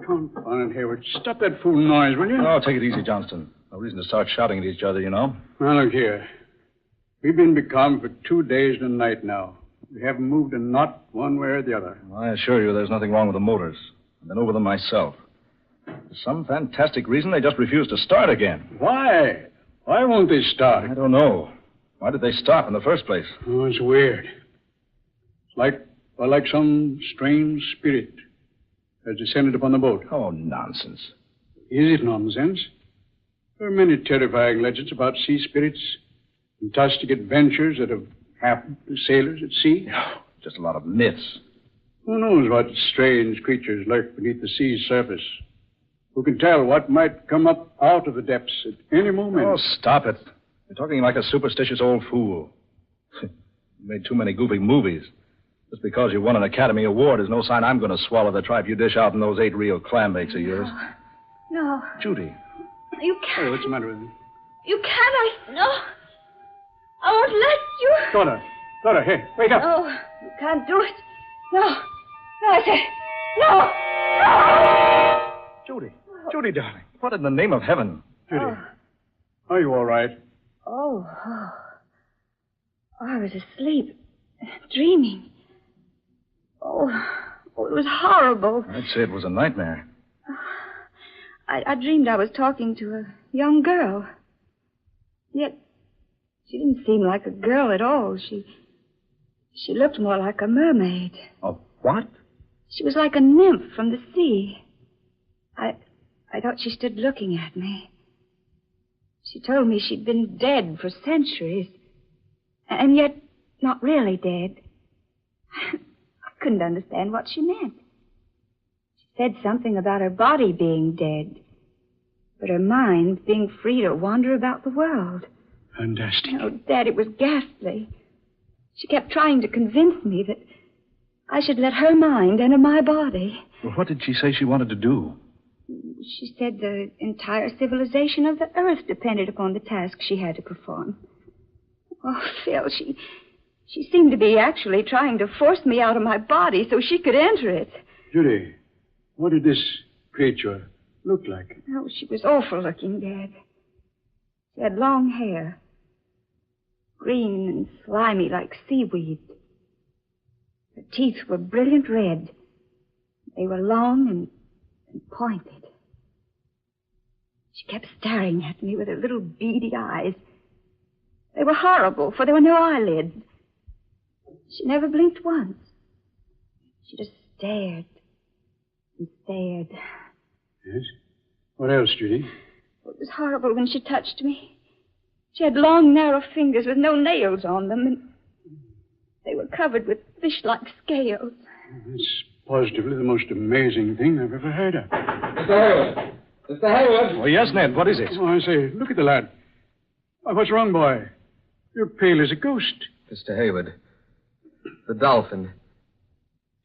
Confounded Hayward. Stop that fool noise, will you? Oh, take it easy, Johnston. No reason to start shouting at each other, you know. Now, look here. We've been becalmed for 2 days and a night now. We haven't moved a knot one way or the other. I assure you there's nothing wrong with the motors. I've been over them myself. For some fantastic reason, they just refuse to start again. Why? Why won't they start? I don't know. Why did they stop in the first place? Oh, it's weird. It's like some strange spirit has descended upon the boat. Oh, nonsense. Is it nonsense? There are many terrifying legends about sea spirits, fantastic adventures that have happened to sailors at sea. Just a lot of myths. Who knows what strange creatures lurk beneath the sea's surface? Who can tell what might come up out of the depths at any moment? Oh, stop it. You're talking like a superstitious old fool. You made too many goofy movies. Just because you won an Academy Award is no sign I'm going to swallow the tripe you dish out in those 8 real clam bakes of yours. No. Judy. You can't. Hey, what's the matter with him? You can't. No. I won't let you. Daughter, hey, wake up. No, you can't do it. No. No, I say. No. No. Judy, darling. What in the name of heaven? Judy. Are you all right? Oh, I was asleep, dreaming. Oh, it was horrible. I'd say it was a nightmare. I dreamed I was talking to a young girl. Yet, she didn't seem like a girl at all. She looked more like a mermaid. A what? She was like a nymph from the sea. I thought she stood looking at me. She told me she'd been dead for centuries, and yet not really dead. I couldn't understand what she meant. She said something about her body being dead, but her mind being free to wander about the world. Fantastic. Oh, Dad, it was ghastly. She kept trying to convince me that I should let her mind enter my body. Well, what did she say she wanted to do? She said the entire civilization of the earth depended upon the task she had to perform. Oh, Phil, she seemed to be actually trying to force me out of my body so she could enter it. Judy, what did this creature look like? Oh, she was awful looking, Dad. She had long hair, green and slimy like seaweed. Her teeth were brilliant red. They were long and pointed. She kept staring at me with her little beady eyes. They were horrible, for there were no eyelids. She never blinked once. She just stared and stared. Yes? What else, Judy? It was horrible when she touched me. She had long, narrow fingers with no nails on them, and they were covered with fish-like scales. It's positively the most amazing thing I've ever heard of. Mr. Hayward! Mr. Hayward! Oh, yes, Ned. What is it? Oh, I say, look at the lad. What's wrong, boy? You're pale as a ghost. Mr. Hayward, the dolphin.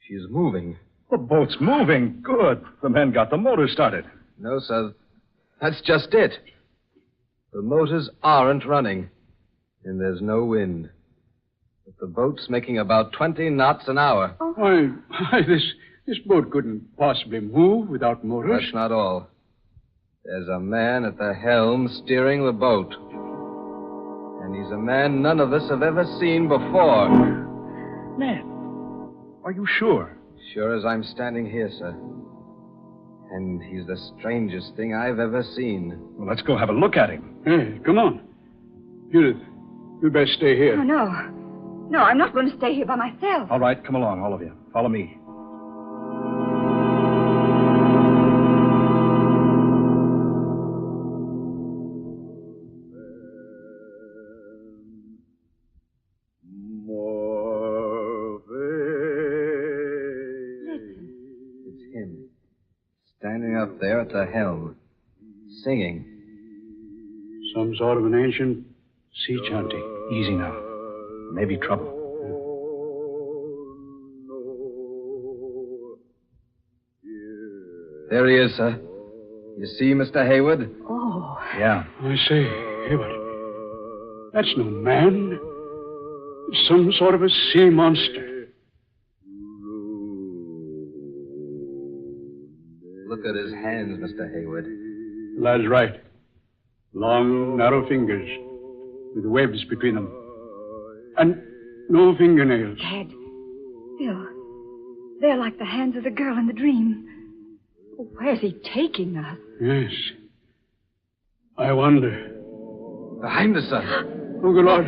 She's moving. The boat's moving. Good. The men got the motor started. No, sir. That's just it. The motors aren't running, and there's no wind. But the boat's making about 20 knots an hour. Why, this boat couldn't possibly move without motors. That's not all. There's a man at the helm steering the boat. And he's a man none of us have ever seen before. Ned, are you sure? Sure as I'm standing here, sir. And he's the strangest thing I've ever seen. Well, let's go have a look at him. Hey, come on. Judith, you best stay here. Oh, no. No, I'm not going to stay here by myself. All right, come along, all of you. Follow me. It's him. Standing up there at the helm. Singing. Some sort of an ancient sea chanty. Easy now. Maybe trouble. There he is, sir. You see, Mr. Hayward? Oh. Yeah. I say, Hayward, that's no man. It's some sort of a sea monster. Look at his hands, Mr. Hayward. The lad's right. Long, narrow fingers with webs between them. And no fingernails. Dad, Phil, they're like the hands of the girl in the dream. Oh, where's he taking us? Yes. I wonder. Behind us, sir. Oh, good Lord.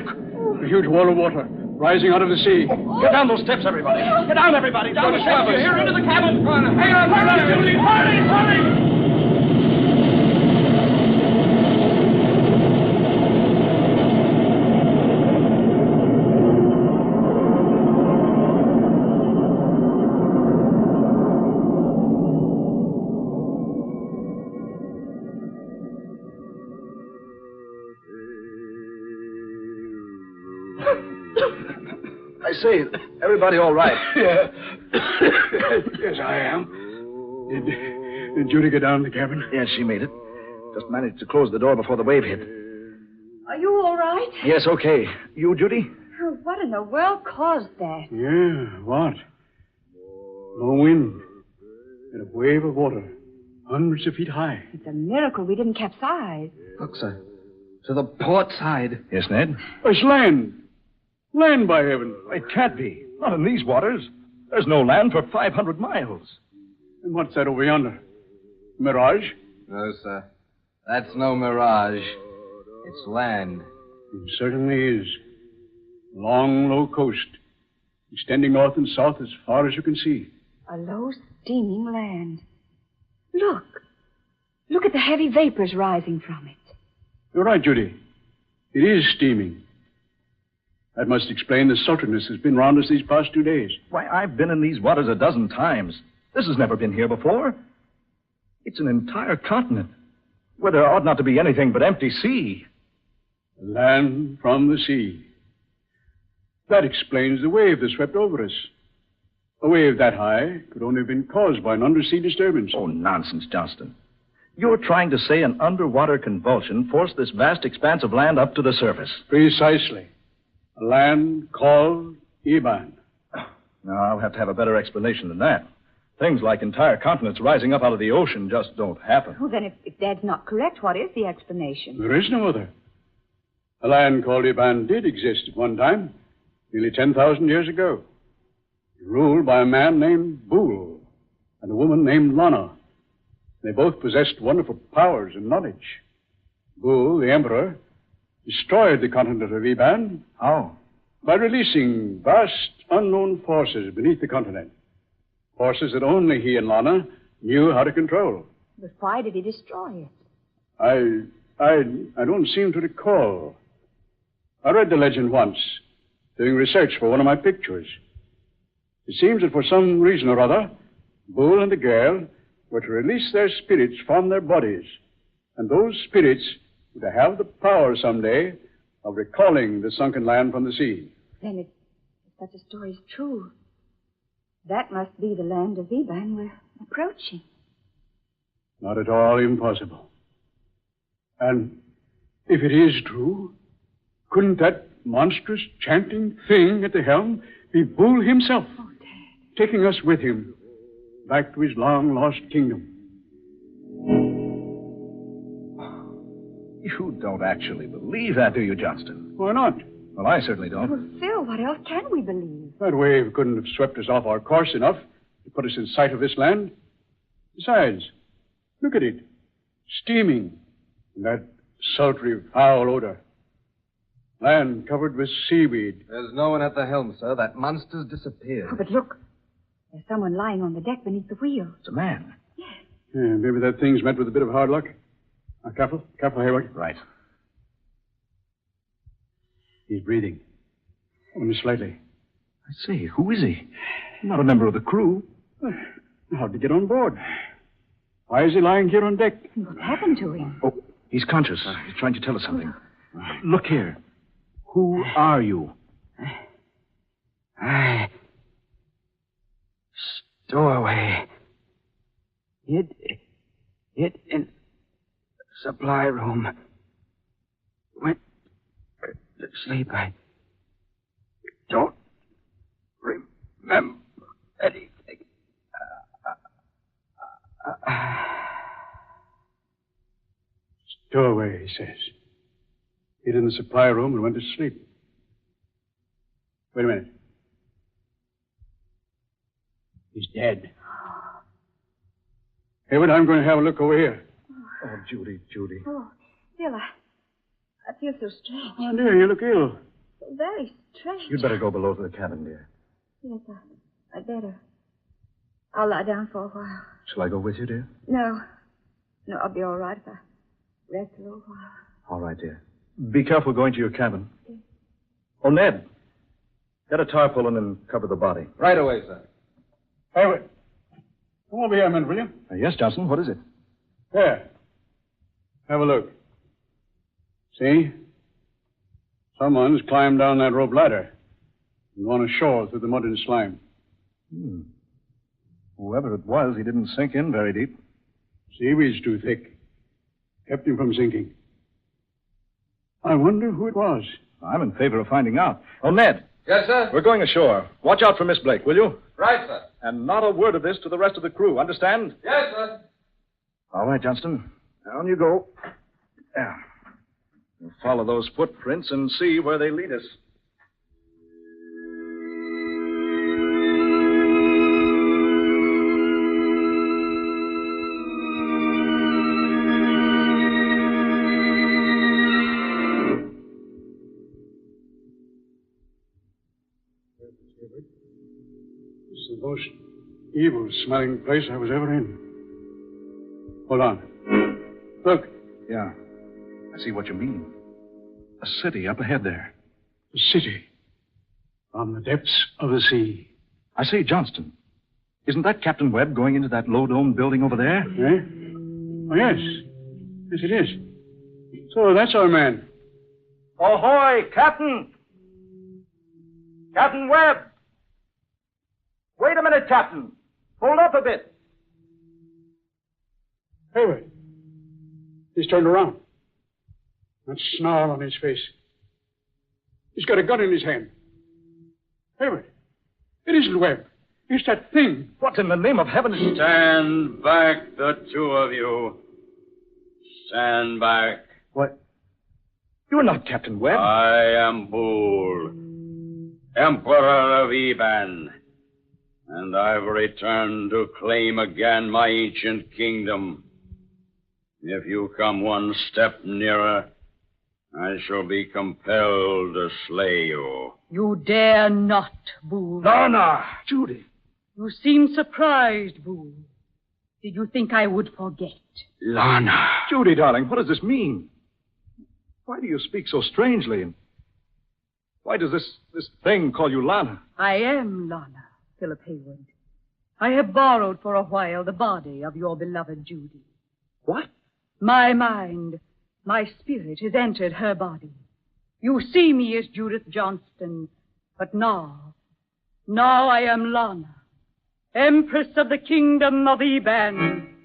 A huge wall of water rising out of the sea. Get down those steps, everybody. Get down, everybody. Down the steps. Here into the cabin. Hang on, hurry, hurry! say, everybody all right? Yeah. Yes, I am. Did Judy get down in the cabin? Yes, she made it. Just managed to close the door before the wave hit. Are you all right? Yes, okay. You, Judy? Oh, what in the world caused that? Yeah, what? No wind. And a wave of water, hundreds of feet high. It's a miracle we didn't capsize. Look, sir. To the port side. Yes, Ned? It's land. Land, by heaven. It can't be. Not in these waters. There's no land for 500 miles. And what's that over yonder? Mirage? No, sir. That's no mirage. It's land. It certainly is. Long, low coast, extending north and south as far as you can see. A low, steaming land. Look. Look at the heavy vapors rising from it. You're right, Judy. It is steaming. That must explain the sultriness that's been round us these past 2 days. Why, I've been in these waters a dozen times. This has never been here before. It's an entire continent, where there ought not to be anything but empty sea. Land from the sea. That explains the wave that swept over us. A wave that high could only have been caused by an undersea disturbance. Oh, nonsense, Johnston. You're trying to say an underwater convulsion forced this vast expanse of land up to the surface. Precisely. A land called Iban. Now, I'll have to have a better explanation than that. Things like entire continents rising up out of the ocean just don't happen. Well, then, if Dad's not correct, what is the explanation? There is no other. A land called Iban did exist at one time, nearly 10,000 years ago. Ruled by a man named Bool and a woman named Lana. They both possessed wonderful powers and knowledge. Bool, the emperor, destroyed the continent of Iban. How? By releasing vast, unknown forces beneath the continent. Forces that only he and Lana knew how to control. But why did he destroy it? I don't seem to recall. I read the legend once, doing research for one of my pictures. It seems that for some reason or other, Bool and the girl were to release their spirits from their bodies. And those spirits were to have the power someday of recalling the sunken land from the sea. Then if such a story is true, that must be the land of Iban we're approaching. Not at all impossible. And if it is true, couldn't that monstrous chanting thing at the helm be Bool himself, taking us with him back to his long-lost kingdom? You don't actually believe that, do you, Johnston? Why not? Well, I certainly don't. Well, Phil, what else can we believe? That wave couldn't have swept us off our course enough to put us in sight of this land. Besides, look at it. Steaming. And that sultry, foul odor. Land covered with seaweed. There's no one at the helm, sir. That monster's disappeared. Oh, but look. There's someone lying on the deck beneath the wheel. It's a man. Yeah, maybe that thing's met with a bit of hard luck. Now, careful, Hayward. Right. He's breathing. Only slightly. I say, who is he? Not a member of the crew. How'd he get on board? Why is he lying here on deck? What happened to him? Oh, he's conscious. He's trying to tell us something. Look here. Who are you? Stowaway. Hid in supply room. Went to sleep. I don't remember anything. Stowaway, he says. Hid in the supply room and went to sleep. Wait a minute. He's dead. Hayward, I'm going to have a look over here. Oh, Judy. Oh, Phil, I feel so strange. Oh, dear, you look ill. So very strange. You'd better go below to the cabin, dear. Yes, I'd better. I'll lie down for a while. Shall I go with you, dear? No, I'll be all right if I rest a little while. All right, dear. Be careful going to your cabin. Yes. Oh, Ned. Get a tarpaulin and cover the body. Right away, sir. Hayward. Come over here a minute, will you? Yes, Johnson. What is it? There. Have a look. See? Someone's climbed down that rope ladder. and gone ashore through the mud and slime. Whoever it was, he didn't sink in very deep. Seaweed's too thick. Kept him from sinking. I wonder who it was. I'm in favor of finding out. Oh, Ned. Yes, sir? We're going ashore. Watch out for Miss Blake, will you? Right, sir. And not a word of this to the rest of the crew, understand? Yes, sir. All right, Johnston. Down you go. Yeah. We'll follow those footprints and see where they lead us. This is the most evil-smelling place I was ever in. Hold on. Look. Yeah. I see what you mean. A city up ahead there. The city. From the depths of the sea. I say, Johnston, isn't that Captain Webb going into that low-domed building over there? Eh? Oh, yes. Yes, it is. So that's our man. Ahoy, Captain! Captain Webb! Wait a minute, Captain. Hold up a bit. Hayward. He's turned around. That snarl on his face. He's got a gun in his hand. Hayward. It isn't Webb. It's that thing. What in the name of heaven is... Stand back, the two of you. Stand back. What? You're not Captain Webb. I am Boole, Emperor of Eban, and I've returned to claim again my ancient kingdom. If you come one step nearer, I shall be compelled to slay you. You dare not, Boole. Lana! Judy! You seem surprised, Boole. Did you think I would forget? Lana! Judy, darling, what does this mean? Why do you speak so strangely? And why does this thing call you Lana? I am Lana, Philip Hayward. I have borrowed for a while the body of your beloved Judy. What? My mind, my spirit has entered her body. You see me as Judith Johnston, but now I am Lana, Empress of the Kingdom of Eban.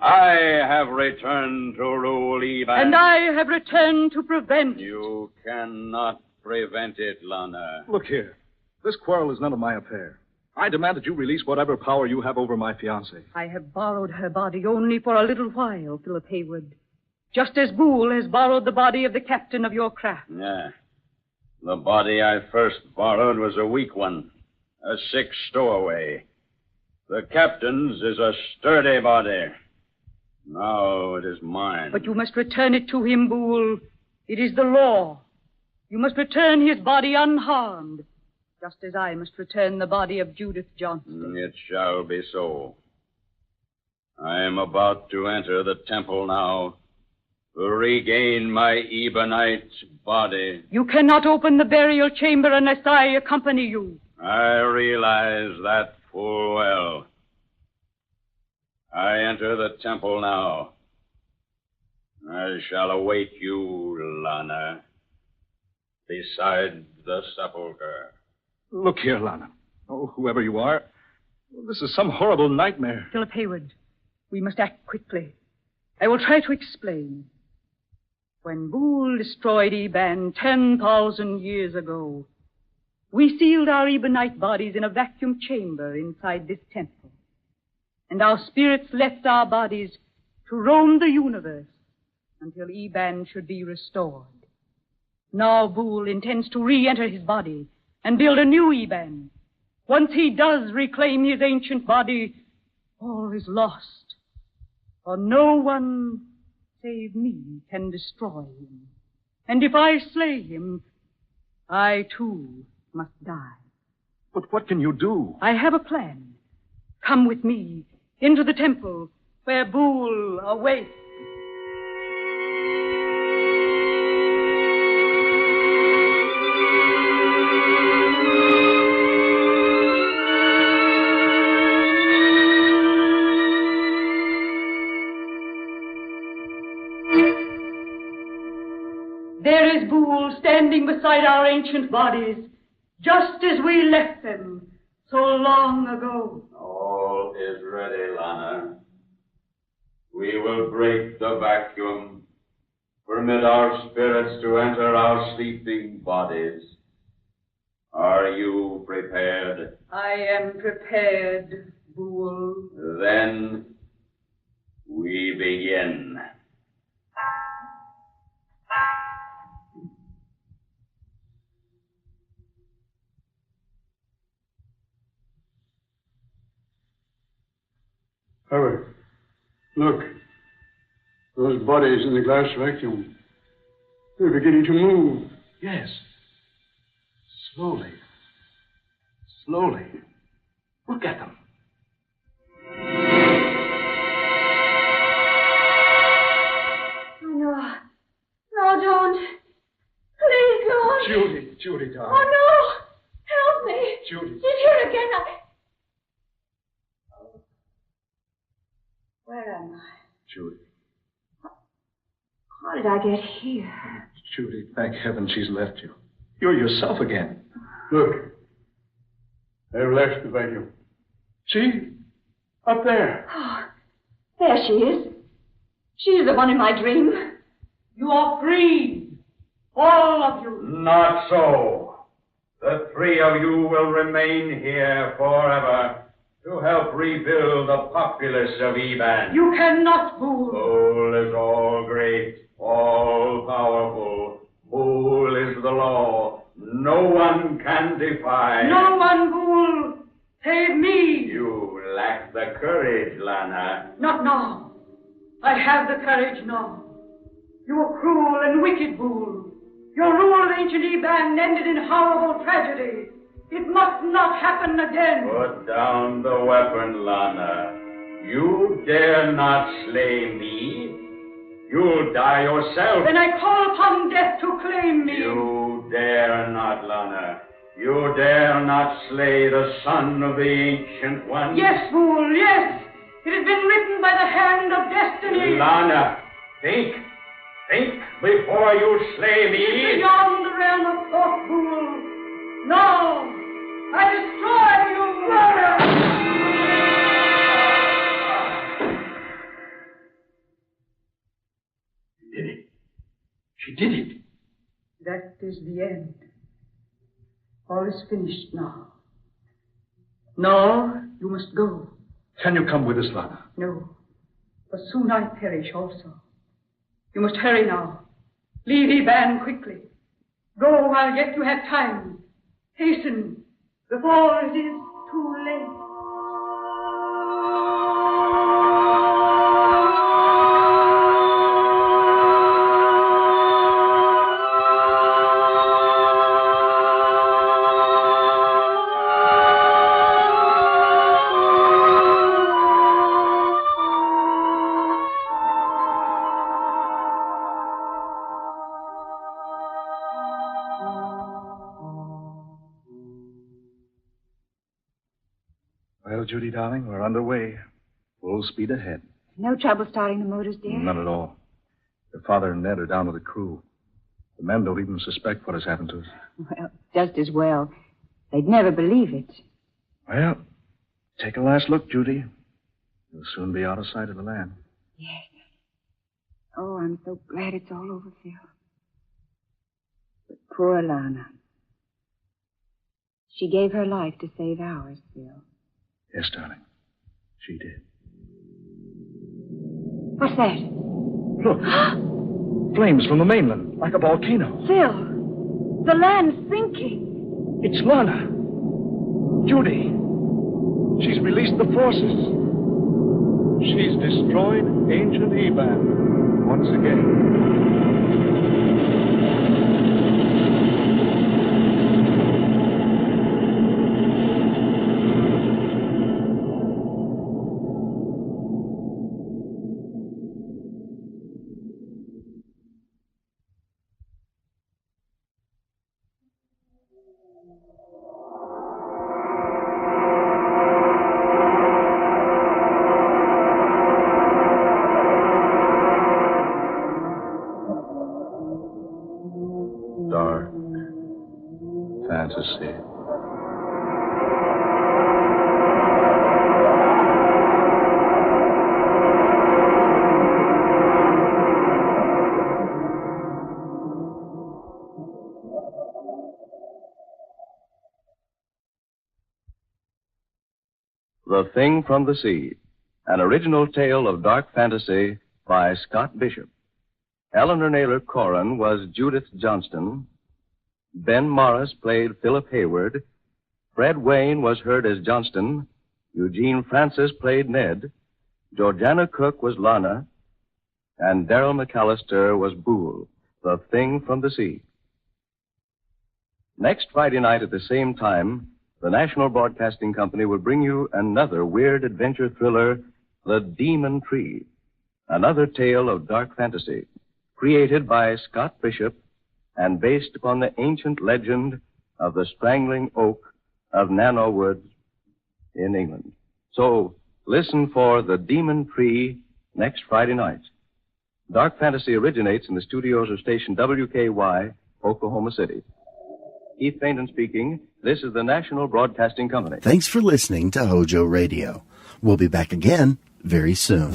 I have returned to rule Eban. And I have returned to prevent it. You cannot prevent it, Lana. Look here. This quarrel is none of my affair. I demand that you release whatever power you have over my fiancée. I have borrowed her body only for a little while, Philip Hayward. Just as Boole has borrowed the body of the captain of your craft. Yeah. The body I first borrowed was a weak one, a sick stowaway. The captain's is a sturdy body. Now it is mine. But you must return it to him, Boole. It is the law. You must return his body unharmed, just as I must return the body of Judith Johnston. It shall be so. I am about to enter the temple now to regain my Ebanite body. You cannot open the burial chamber unless I accompany you. I realize that full well. I enter the temple now. I shall await you, Lana, beside the sepulchre. Look here, Lana. Oh, whoever you are, this is some horrible nightmare. Philip Hayward, we must act quickly. I will try to explain. When Boole destroyed Eban 10,000 years ago, we sealed our Ebanite bodies in a vacuum chamber inside this temple. And our spirits left our bodies to roam the universe until Eban should be restored. Now Boole intends to re-enter his body and build a new Eban. Once he does reclaim his ancient body, all is lost. For no one save me can destroy him. And if I slay him, I too must die. But what can you do? I have a plan. Come with me into the temple where Boole awaits. There is Boole standing beside our ancient bodies, just as we left them so long ago. All is ready, Lana. We will break the vacuum, permit our spirits to enter our sleeping bodies. Are you prepared? I am prepared, Boole. Then we begin. Howard, look. Those bodies in the glass vacuum. They're beginning to move. Yes. Slowly. Slowly. Look at them. No. No, don't. Please, don't. Judy, darling. Oh, no. Help me. Judy. He's here again. Where am I? Judy. How did I get here? Judy, thank heaven she's left you. You're yourself again. Look. They've left the vacuum. See? Up there. Oh, there she is. She's the one in my dream. You are free, all of you. Not so. The three of you will remain here forever to help rebuild the populace of Eban. You cannot, Boole. Boole is all great, all powerful. Boole is the law. No one can defy. No one, Boole. Save me. You lack the courage, Lana. Not now. I have the courage now. You were cruel and wicked, Boole. Your rule of ancient Eban ended in horrible tragedy. It must not happen again. Put down the weapon, Lana. You dare not slay me. You'll die yourself. Then I call upon death to claim me. You dare not, Lana. You dare not slay the son of the Ancient One. Yes, Boole, yes. It has been written by the hand of destiny. Lana, think. Think before you slay me. It is beyond the realm of thought, Boole. No, I destroy you. She did it. She did it. That is the end. All is finished now. Now you must go. Can you come with us, Lana? No, for soon I perish also. You must hurry now. Leave Eban quickly. Go while yet you have time. Hasten before it is too late. Well, Judy, darling, we're underway. Full speed ahead. No trouble starting the motors, dear? None at all. Your father and Ned are down with the crew. The men don't even suspect what has happened to us. Well, just as well. They'd never believe it. Well, take a last look, Judy. You'll soon be out of sight of the land. Yes. Oh, I'm so glad it's all over, Phil. But poor Lana. She gave her life to save ours, Phil. Yes, darling. She did. What's that? Look. Flames from the mainland, like a volcano. Phil, the land's sinking. It's Lana. Judy. She's released the forces. She's destroyed ancient Eban once again. Dark fantasy. The Thing from the Sea, an original tale of dark fantasy by Scott Bishop. Eleanor Naylor Corrin was Judith Johnston. Ben Morris played Philip Hayward. Fred Wayne was heard as Johnston. Eugene Francis played Ned. Georgiana Cook was Lana. And Darrell McAllister was Boole, the Thing from the Sea. Next Friday night at the same time, the National Broadcasting Company will bring you another weird adventure thriller, The Demon Tree, another tale of dark fantasy, created by Scott Bishop and based upon the ancient legend of the strangling oak of Nano Woods in England. So, listen for The Demon Tree next Friday night. Dark fantasy originates in the studios of station WKY, Oklahoma City. Keith Fainton speaking. This is the National Broadcasting Company. Thanks for listening to HOJO Radio. We'll be back again very soon.